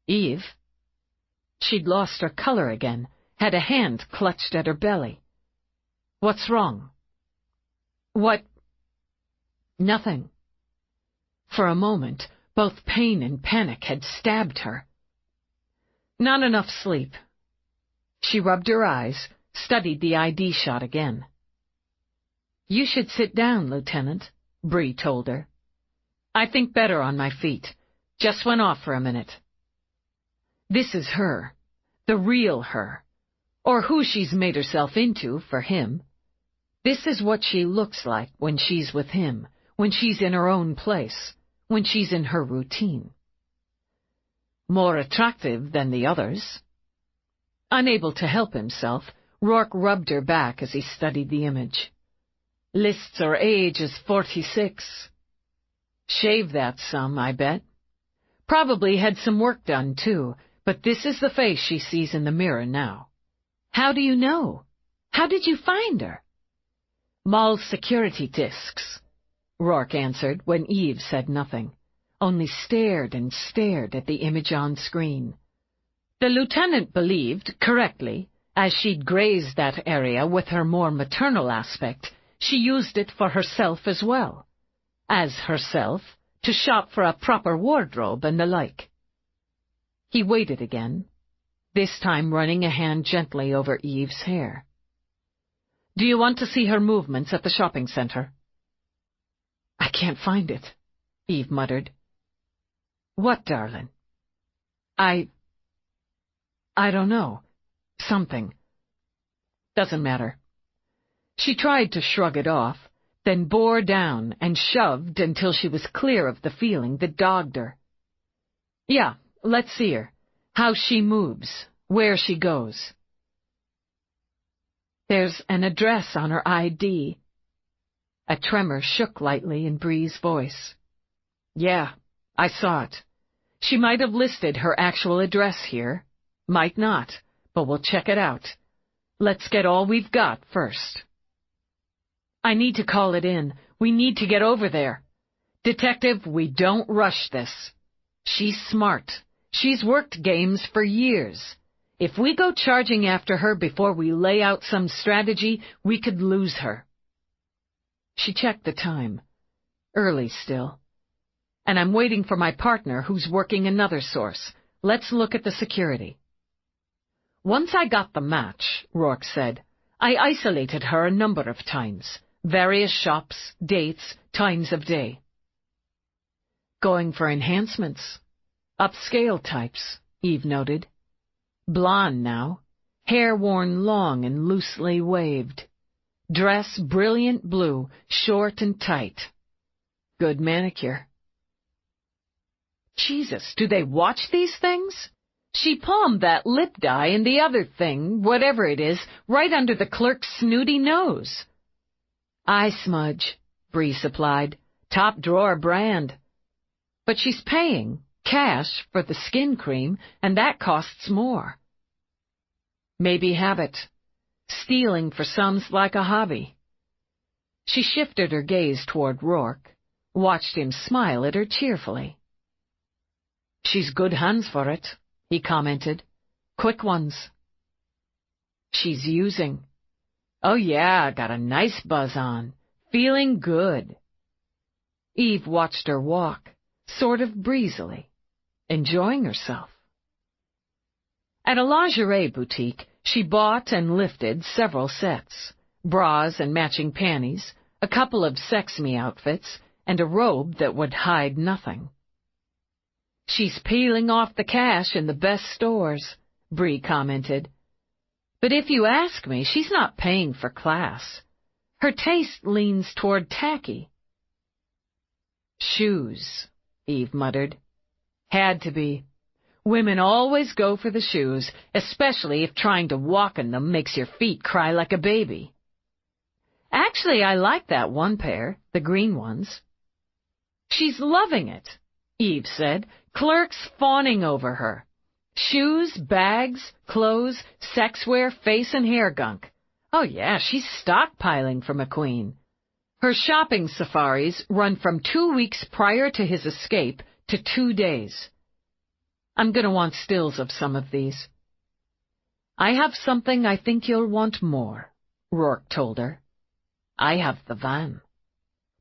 Eve? She'd lost her color again, had a hand clutched at her belly. What's wrong? What? Nothing. For a moment, both pain and panic had stabbed her. Not enough sleep. She rubbed her eyes, studied the ID shot again. You should sit down, Lieutenant, Bree told her. I think better on my feet. Just went off for a minute. This is her, the real her, or who she's made herself into for him. This is what she looks like when she's with him, when she's in her own place, when she's in her routine. More attractive than the others. Unable to help himself, Roarke rubbed her back as he studied the image. Lists her age as 46. Shave that some, I bet. Probably had some work done, too, but this is the face she sees in the mirror now. How do you know? How did you find her? Mall's security discs, Roarke answered when Eve said nothing, only stared and stared at the image on screen. The lieutenant believed, correctly, as she'd grazed that area with her more maternal aspect, she used it for herself as well. As herself, to shop for a proper wardrobe and the like. He waited again, this time running a hand gently over Eve's hair. Do you want to see her movements at the shopping center? I can't find it, Eve muttered. What, darling? I don't know. Something. Doesn't matter. She tried to shrug it off, then bore down and shoved until she was clear of the feeling that dogged her. Yeah, let's see her. How she moves, where she goes. There's an address on her ID. A tremor shook lightly in Bree's voice. Yeah, I saw it. She might have listed her actual address here. Might not, but we'll check it out. Let's get all we've got first. I need to call it in. We need to get over there. Detective, we don't rush this. She's smart. She's worked games for years. If we go charging after her before we lay out some strategy, we could lose her. She checked the time. Early still. And I'm waiting for my partner who's working another source. Let's look at the security. Once I got the match, Roarke said, I isolated her a number of times. Various shops, dates, times of day. Going for enhancements. Upscale types, Eve noted. Blonde now, hair worn long and loosely waved. Dress brilliant blue, short and tight. Good manicure. Jesus, do they watch these things? She palmed that lip dye and the other thing, whatever it is, right under the clerk's snooty nose. Eye smudge, Bree supplied. Top drawer brand. But she's paying, cash, for the skin cream, and that costs more. Maybe habit. Stealing for some's like a hobby. She shifted her gaze toward Roarke, watched him smile at her cheerfully. "She's good hands for it," he commented. "Quick ones." "She's using." "Oh yeah, got a nice buzz on. Feeling good." Eve watched her walk, sort of breezily, enjoying herself. At a lingerie boutique, she bought and lifted several sets, bras and matching panties, a couple of sex-me outfits, and a robe that would hide nothing. "She's peeling off the cash in the best stores," Bree commented. "But if you ask me, she's not paying for class. Her taste leans toward tacky." "Shoes," Eve muttered. "Had to be. Women always go for the shoes, especially if trying to walk in them makes your feet cry like a baby." "Actually, I like that one pair, the green ones." "She's loving it," Eve said, clerks fawning over her. Shoes, bags, clothes, sexwear, face and hair gunk. Oh yeah, she's stockpiling for McQueen. Her shopping safaris run from 2 weeks prior to his escape to 2 days. "I'm going to want stills of some of these." "I have something I think you'll want more," Roarke told her. "I have the van."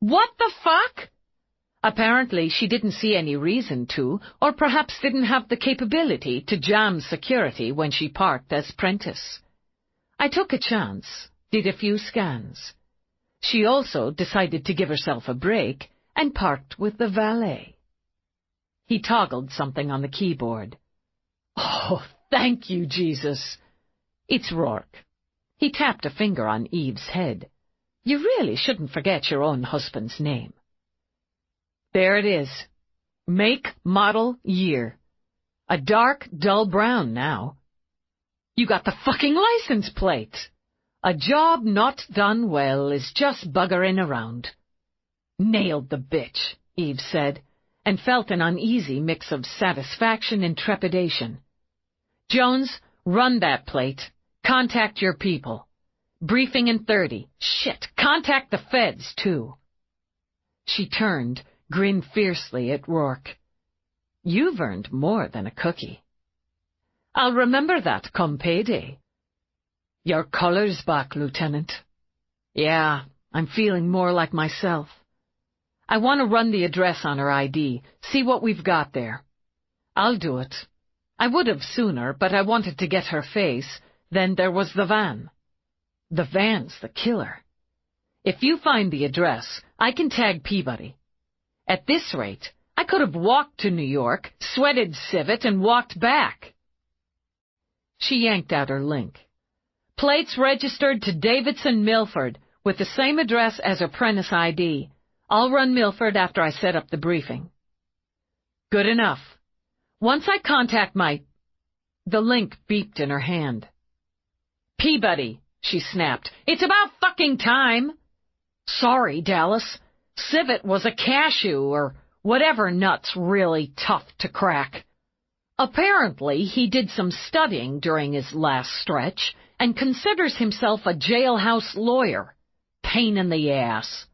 "What the fuck?" Apparently, she didn't see any reason to, or perhaps didn't have the capability to jam security when she parked as Prentice. I took a chance, did a few scans. She also decided to give herself a break and parked with the valet. He toggled something on the keyboard. "Oh, thank you, Jesus." "It's Roarke." He tapped a finger on Eve's head. "You really shouldn't forget your own husband's name." "There it is. Make, model, year. A dark, dull brown now. You got the fucking license plate. A job not done well is just buggering around." "Nailed the bitch," Eve said, and felt an uneasy mix of satisfaction and trepidation. "Jones, run that plate. Contact your people. Briefing in 30. Shit, contact the feds, too." She turned, grinned fiercely at Roarke. "You've earned more than a cookie." "I'll remember that come payday." "Your color's back, Lieutenant." "Yeah, I'm feeling more like myself. I want to run the address on her ID, see what we've got there." "I'll do it. I would have sooner, but I wanted to get her face. Then there was the van." "The van's the killer. If you find the address, I can tag Peabody. At this rate, I could have walked to New York, sweated civet, and walked back." She yanked out her link. "Plates registered to Davidson Milford, with the same address as her Prentice ID. I'll run Milford after I set up the briefing." "Good enough. Once I contact my—" The link beeped in her hand. "Peabody," she snapped. "It's about fucking time." "Sorry, Dallas. Civet was a cashew or whatever nut's really tough to crack." Apparently, he did some studying during his last stretch and considers himself a jailhouse lawyer. Pain in the ass.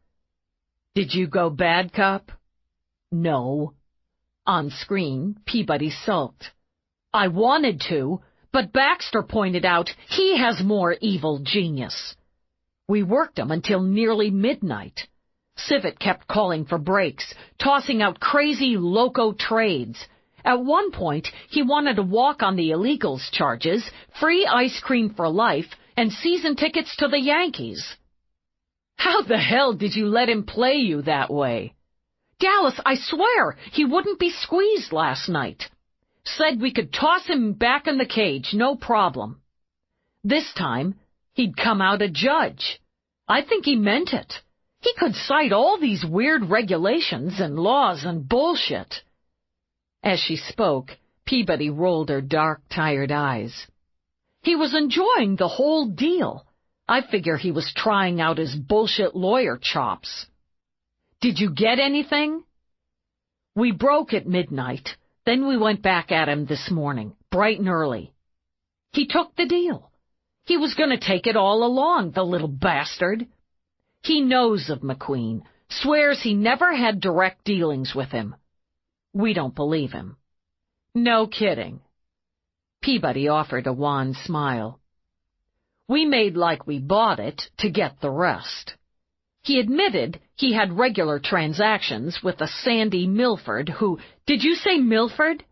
"Did you go bad cop?" "No." On screen, Peabody sulked. "I wanted to, but Baxter pointed out he has more evil genius. We worked him until nearly midnight. Civet kept calling for breaks, tossing out crazy loco trades. At one point, he wanted to walk on the illegals charges, free ice cream for life, and season tickets to the Yankees." "How the hell did you let him play you that way?" "Dallas, I swear, he wouldn't be squeezed last night. Said we could toss him back in the cage, no problem. This time, he'd come out a judge. I think he meant it. He could cite all these weird regulations and laws and bullshit." As she spoke, Peabody rolled her dark, tired eyes. "He was enjoying the whole deal. I figure he was trying out his bullshit lawyer chops." "Did you get anything?" "We broke at midnight. Then we went back at him this morning, bright and early. He took the deal. He was going to take it all along, the little bastard. He knows of McQueen, swears he never had direct dealings with him. We don't believe him. No kidding. Peabody offered a wan smile. We made like we bought it to get the rest. He admitted he had regular transactions with a Sandy Milford who... Did you say Milford?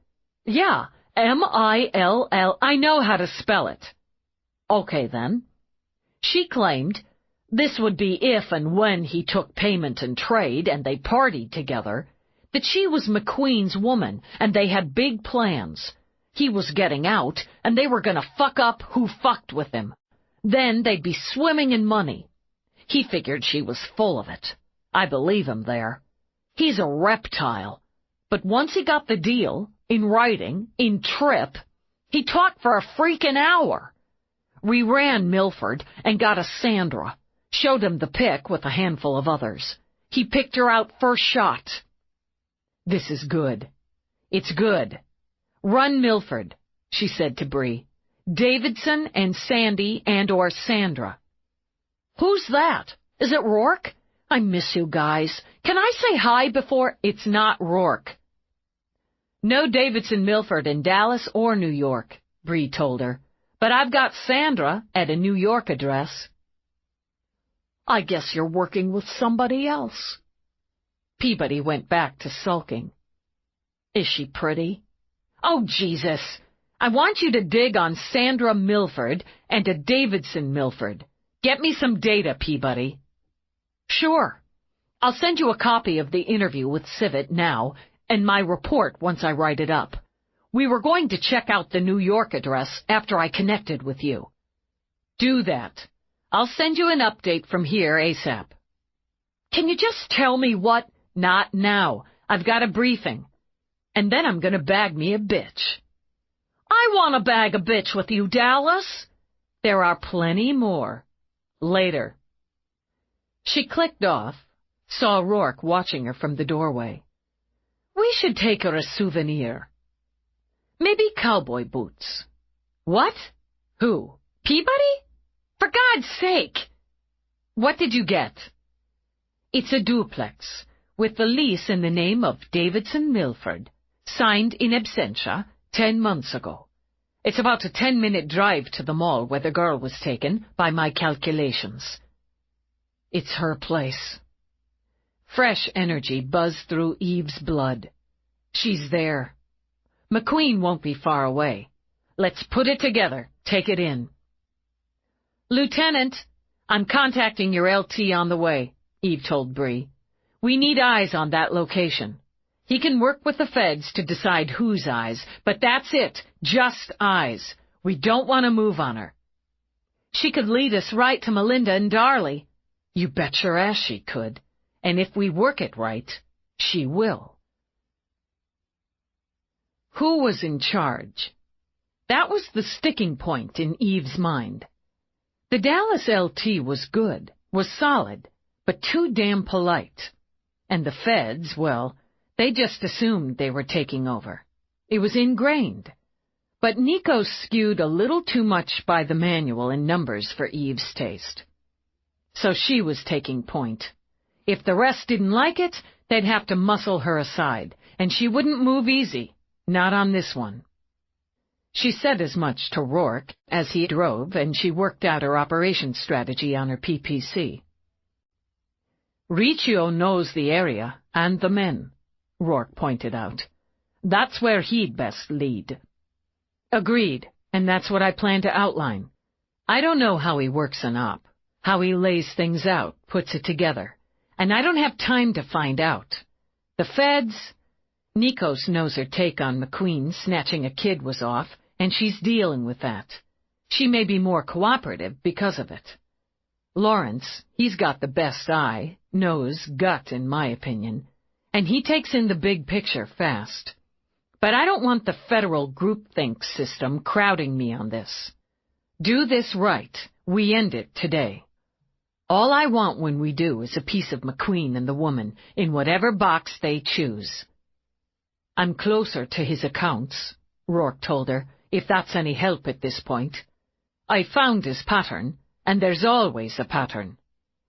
Yeah, M-I-L-L. I know how to spell it. Okay, then. She claimed this would be if and when he took payment and trade and they partied together, that she was McQueen's woman and they had big plans. He was getting out and they were going to fuck up who fucked with him. Then they'd be swimming in money. He figured she was full of it. I believe him there. He's a reptile. But once he got the deal, in writing, in trip, he talked for a freaking hour. We ran Milford and got a Sandra. Showed him the pic with a handful of others. He picked her out first shot. This is good. It's good. Run Milford, she said to Bree. Davidson and Sandy and or Sandra. Who's that? Is it Roarke? I miss you guys. Can I say hi before? It's not Roarke. No Davidson Milford in Dallas or New York, Bree told her. But I've got Sandra at a New York address. I guess you're working with somebody else. Peabody went back to sulking. Is she pretty? Oh, Jesus! I want you to dig on Sandra Milford and a Davidson Milford. Get me some data, Peabody. Sure. I'll send you a copy of the interview with Civet now, and my report once I write it up. We were going to check out the New York address after I connected with you. Do that. I'll send you an update from here ASAP. Can you just tell me what? Not now. I've got a briefing. And then I'm going to bag me a bitch. I want to bag a bitch with you, Dallas. There are plenty more. Later. She clicked off, saw Roarke watching her from the doorway. We should take her a souvenir. Maybe cowboy boots. What? Who? Peabody? For God's sake! What did you get? It's a duplex, with the lease in the name of Davidson Milford, signed in absentia 10 months ago. It's about a 10-minute drive to the mall where the girl was taken, by my calculations. It's her place. Fresh energy buzzed through Eve's blood. She's there. McQueen won't be far away. Let's put it together, take it in. Lieutenant, I'm contacting your LT on the way, Eve told Bree. We need eyes on that location. He can work with the feds to decide whose eyes, but that's it, just eyes. We don't want to move on her. She could lead us right to Melinda and Darley. You bet your ass she could. And if we work it right, she will. Who was in charge? That was the sticking point in Eve's mind. The Dallas LT was good, was solid, but too damn polite. And the feds, well, they just assumed they were taking over. It was ingrained. But Nikos skewed a little too much by the manual in numbers for Eve's taste. So she was taking point. If the rest didn't like it, they'd have to muscle her aside, and she wouldn't move easy, not on this one. She said as much to Roarke as he drove, and she worked out her operations strategy on her PPC. Riccio knows the area and the men, Roarke pointed out. That's where he'd best lead. Agreed, and that's what I plan to outline. I don't know how he works an op, how he lays things out, puts it together, and I don't have time to find out. The feds... Nikos knows her take on McQueen snatching a kid was off, and she's dealing with that. She may be more cooperative because of it. Lawrence, he's got the best eye, nose, gut, in my opinion, and he takes in the big picture fast. But I don't want the federal groupthink system crowding me on this. Do this right. We end it today. All I want when we do is a piece of McQueen and the woman, in whatever box they choose. I'm closer to his accounts, Roarke told her, if that's any help at this point. I found his pattern, and there's always a pattern.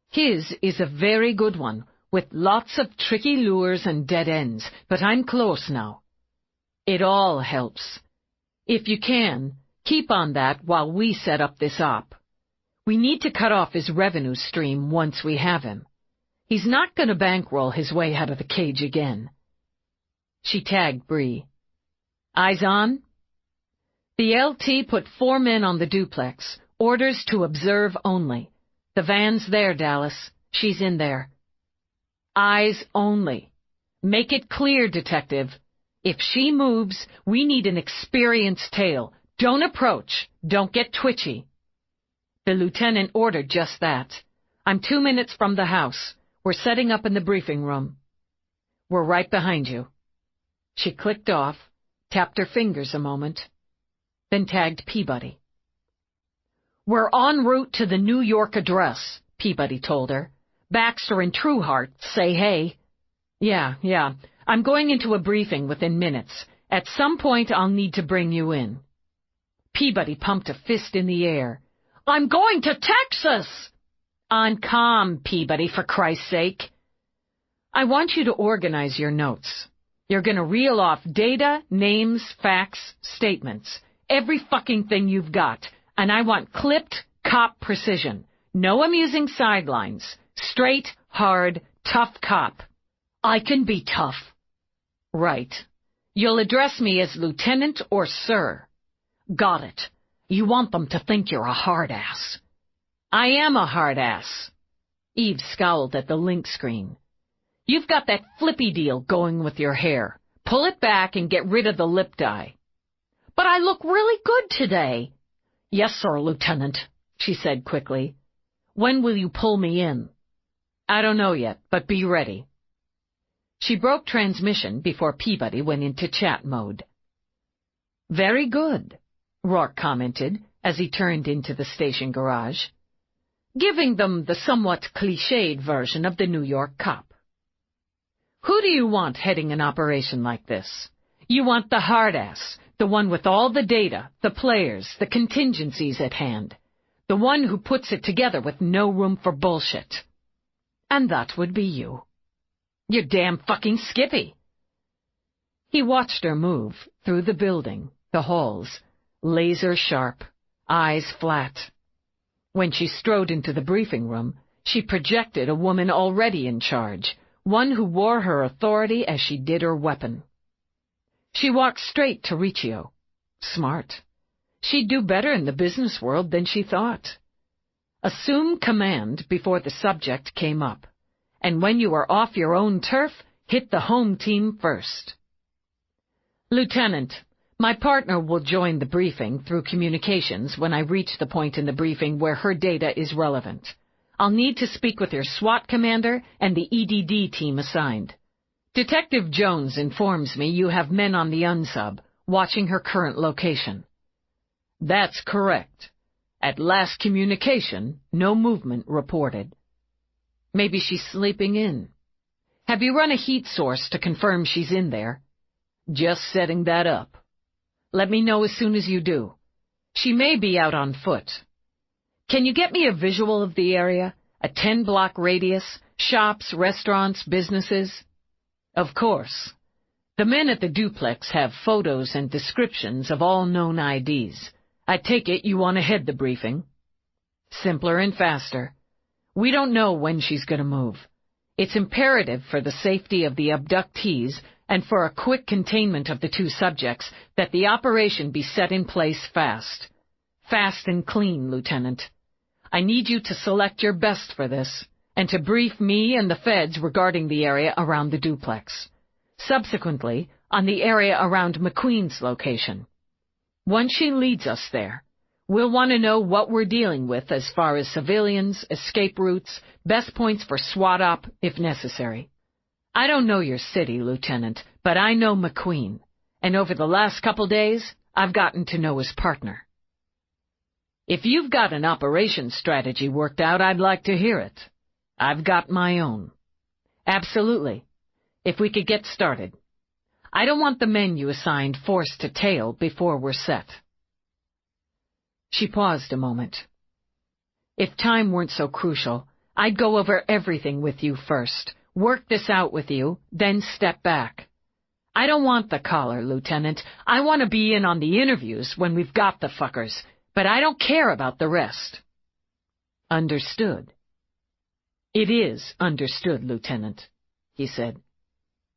His is a very good one, with lots of tricky lures and dead ends, but I'm close now. It all helps. If you can, keep on that while we set up this op. We need to cut off his revenue stream once we have him. He's not going to bankroll his way out of the cage again. She tagged Bree. Eyes on? The LT put 4 men on the duplex. Orders to observe only. The van's there, Dallas. She's in there. Eyes only. Make it clear, Detective. If she moves, we need an experienced tail. Don't approach. Don't get twitchy. The lieutenant ordered just that. I'm 2 minutes from the house. We're setting up in the briefing room. We're right behind you. She clicked off, tapped her fingers a moment, then tagged Peabody. We're en route to the New York address, Peabody told her. Baxter and Trueheart say hey. Yeah. I'm going into a briefing within minutes. At some point I'll need to bring you in. Peabody pumped a fist in the air. I'm going to Texas! On calm, Peabody, for Christ's sake. I want you to organize your notes. You're going to reel off data, names, facts, statements. Every fucking thing you've got. And I want clipped cop precision. No amusing sidelines. Straight, hard, tough cop. I can be tough. Right. You'll address me as Lieutenant or Sir. Got it. You want them to think you're a hard ass. I am a hard ass. Eve scowled at the link screen. You've got that flippy deal going with your hair. Pull it back and get rid of the lip dye. But I look really good today. Yes, sir, Lieutenant, she said quickly. When will you pull me in? I don't know yet, but be ready. She broke transmission before Peabody went into chat mode. Very good, Roarke commented as he turned into the station garage, giving them the somewhat cliched version of the New York cop. Who do you want heading an operation like this? You want the hard-ass, the one with all the data, the players, the contingencies at hand, the one who puts it together with no room for bullshit. And that would be you. You're damn fucking Skippy. He watched her move through the building, the halls, laser sharp, eyes flat. When she strode into the briefing room, she projected a woman already in charge, one who wore her authority as she did her weapon. She walked straight to Riccio. Smart. She'd do better in the business world than she thought. Assume command before the subject came up, and when you are off your own turf, hit the home team first. Lieutenant, my partner will join the briefing through communications when I reach the point in the briefing where her data is relevant. I'll need to speak with your SWAT commander and the EDD team assigned. Detective Jones informs me you have men on the unsub, watching her current location. That's correct. At last communication, no movement reported. Maybe she's sleeping in. Have you run a heat source to confirm she's in there? Just setting that up. Let me know as soon as you do. She may be out on foot. Can you get me a visual of the area? A 10-block radius? Shops, restaurants, businesses? Of course. The men at the duplex have photos and descriptions of all known IDs. I take it you want to head the briefing. Simpler and faster. We don't know when she's going to move. It's imperative for the safety of the abductees and for a quick containment of the 2 subjects that the operation be set in place fast. Fast and clean, Lieutenant. I need you to select your best for this, and to brief me and the feds regarding the area around the duplex. Subsequently, on the area around McQueen's location. Once she leads us there, we'll want to know what we're dealing with as far as civilians, escape routes, best points for SWAT op if necessary. I don't know your city, Lieutenant, but I know McQueen, and over the last couple days, I've gotten to know his partner. If you've got an operations strategy worked out, I'd like to hear it. I've got my own. Absolutely. If we could get started. I don't want the men you assigned forced to tail before we're set. She paused a moment. If time weren't so crucial, I'd go over everything with you first, work this out with you, then step back. I don't want the collar, Lieutenant. I want to be in on the interviews when we've got the fuckers, but I don't care about the rest. Understood. It is understood, Lieutenant, he said.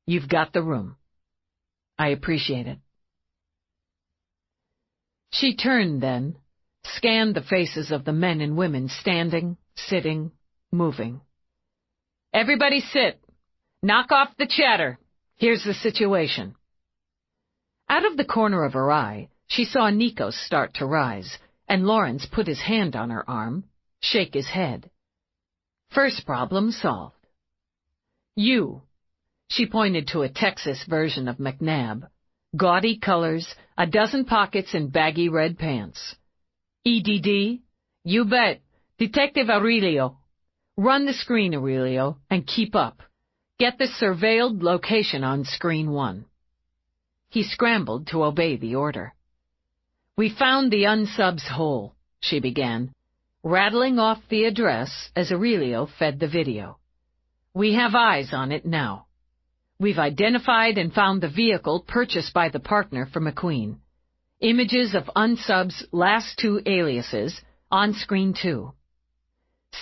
You've got the room. I appreciate it. She turned then, scanned the faces of the men and women standing, sitting, moving. Everybody sit. Knock off the chatter. Here's the situation. Out of the corner of her eye, she saw Nikos start to rise, and Lawrence put his hand on her arm, shake his head. First problem solved. You. She pointed to a Texas version of McNabb. Gaudy colors, a dozen pockets and baggy red pants. EDD? You bet. Detective Aurelio. Run the screen, Aurelio, and keep up. Get the surveilled location on screen 1. He scrambled to obey the order. We found the unsub's hole, she began, rattling off the address as Aurelio fed the video. We have eyes on it now. We've identified and found the vehicle purchased by the partner for McQueen. Images of unsub's last 2 aliases on screen 2.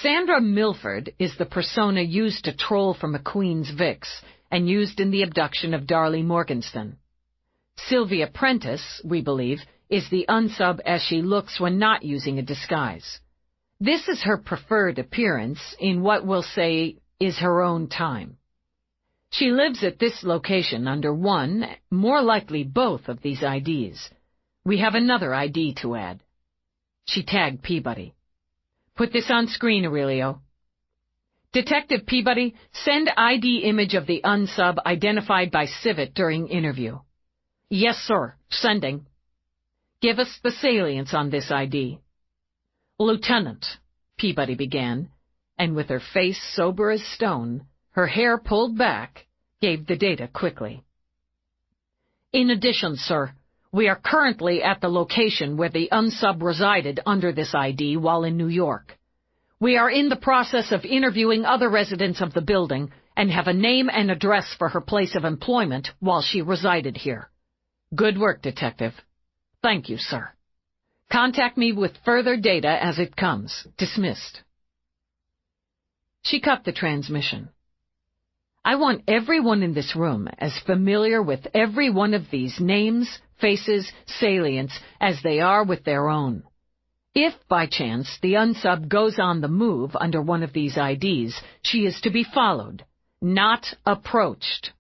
Sandra Milford is the persona used to troll for McQueen's Vix and used in the abduction of Darley Morganston. Sylvia Prentice, we believe, is the unsub as she looks when not using a disguise. This is her preferred appearance in what we'll say is her own time. She lives at this location under one, more likely both of these IDs. We have another ID to add. She tagged Peabody. Put this on screen, Aurelio. Detective Peabody, send ID image of the unsub identified by Civet during interview. Yes, sir. Sending. Give us the salience on this ID. Lieutenant, Peabody began, and with her face sober as stone, her hair pulled back, gave the data quickly. In addition, sir, we are currently at the location where the unsub resided under this ID while in New York. We are in the process of interviewing other residents of the building and have a name and address for her place of employment while she resided here. Good work, Detective. Thank you, sir. Contact me with further data as it comes. Dismissed. She cut the transmission. I want everyone in this room as familiar with every one of these names, faces, salients as they are with their own. If, by chance, the unsub goes on the move under one of these IDs, she is to be followed, not approached.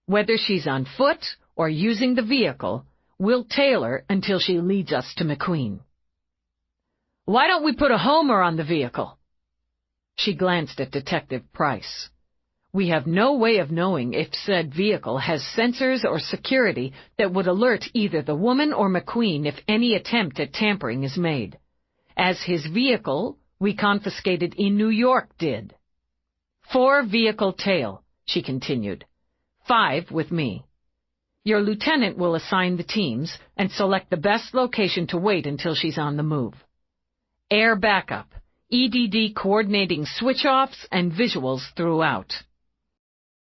Whether she's on foot or using the vehicle, we'll tail her until she leads us to McQueen. Why don't we put a Homer on the vehicle? She glanced at Detective Price. We have no way of knowing if said vehicle has sensors or security that would alert either the woman or McQueen if any attempt at tampering is made. As his vehicle, we confiscated in New York did. 4 vehicle tail, she continued. 5 with me. Your lieutenant will assign the teams and select the best location to wait until she's on the move. Air backup, EDD coordinating switch-offs and visuals throughout.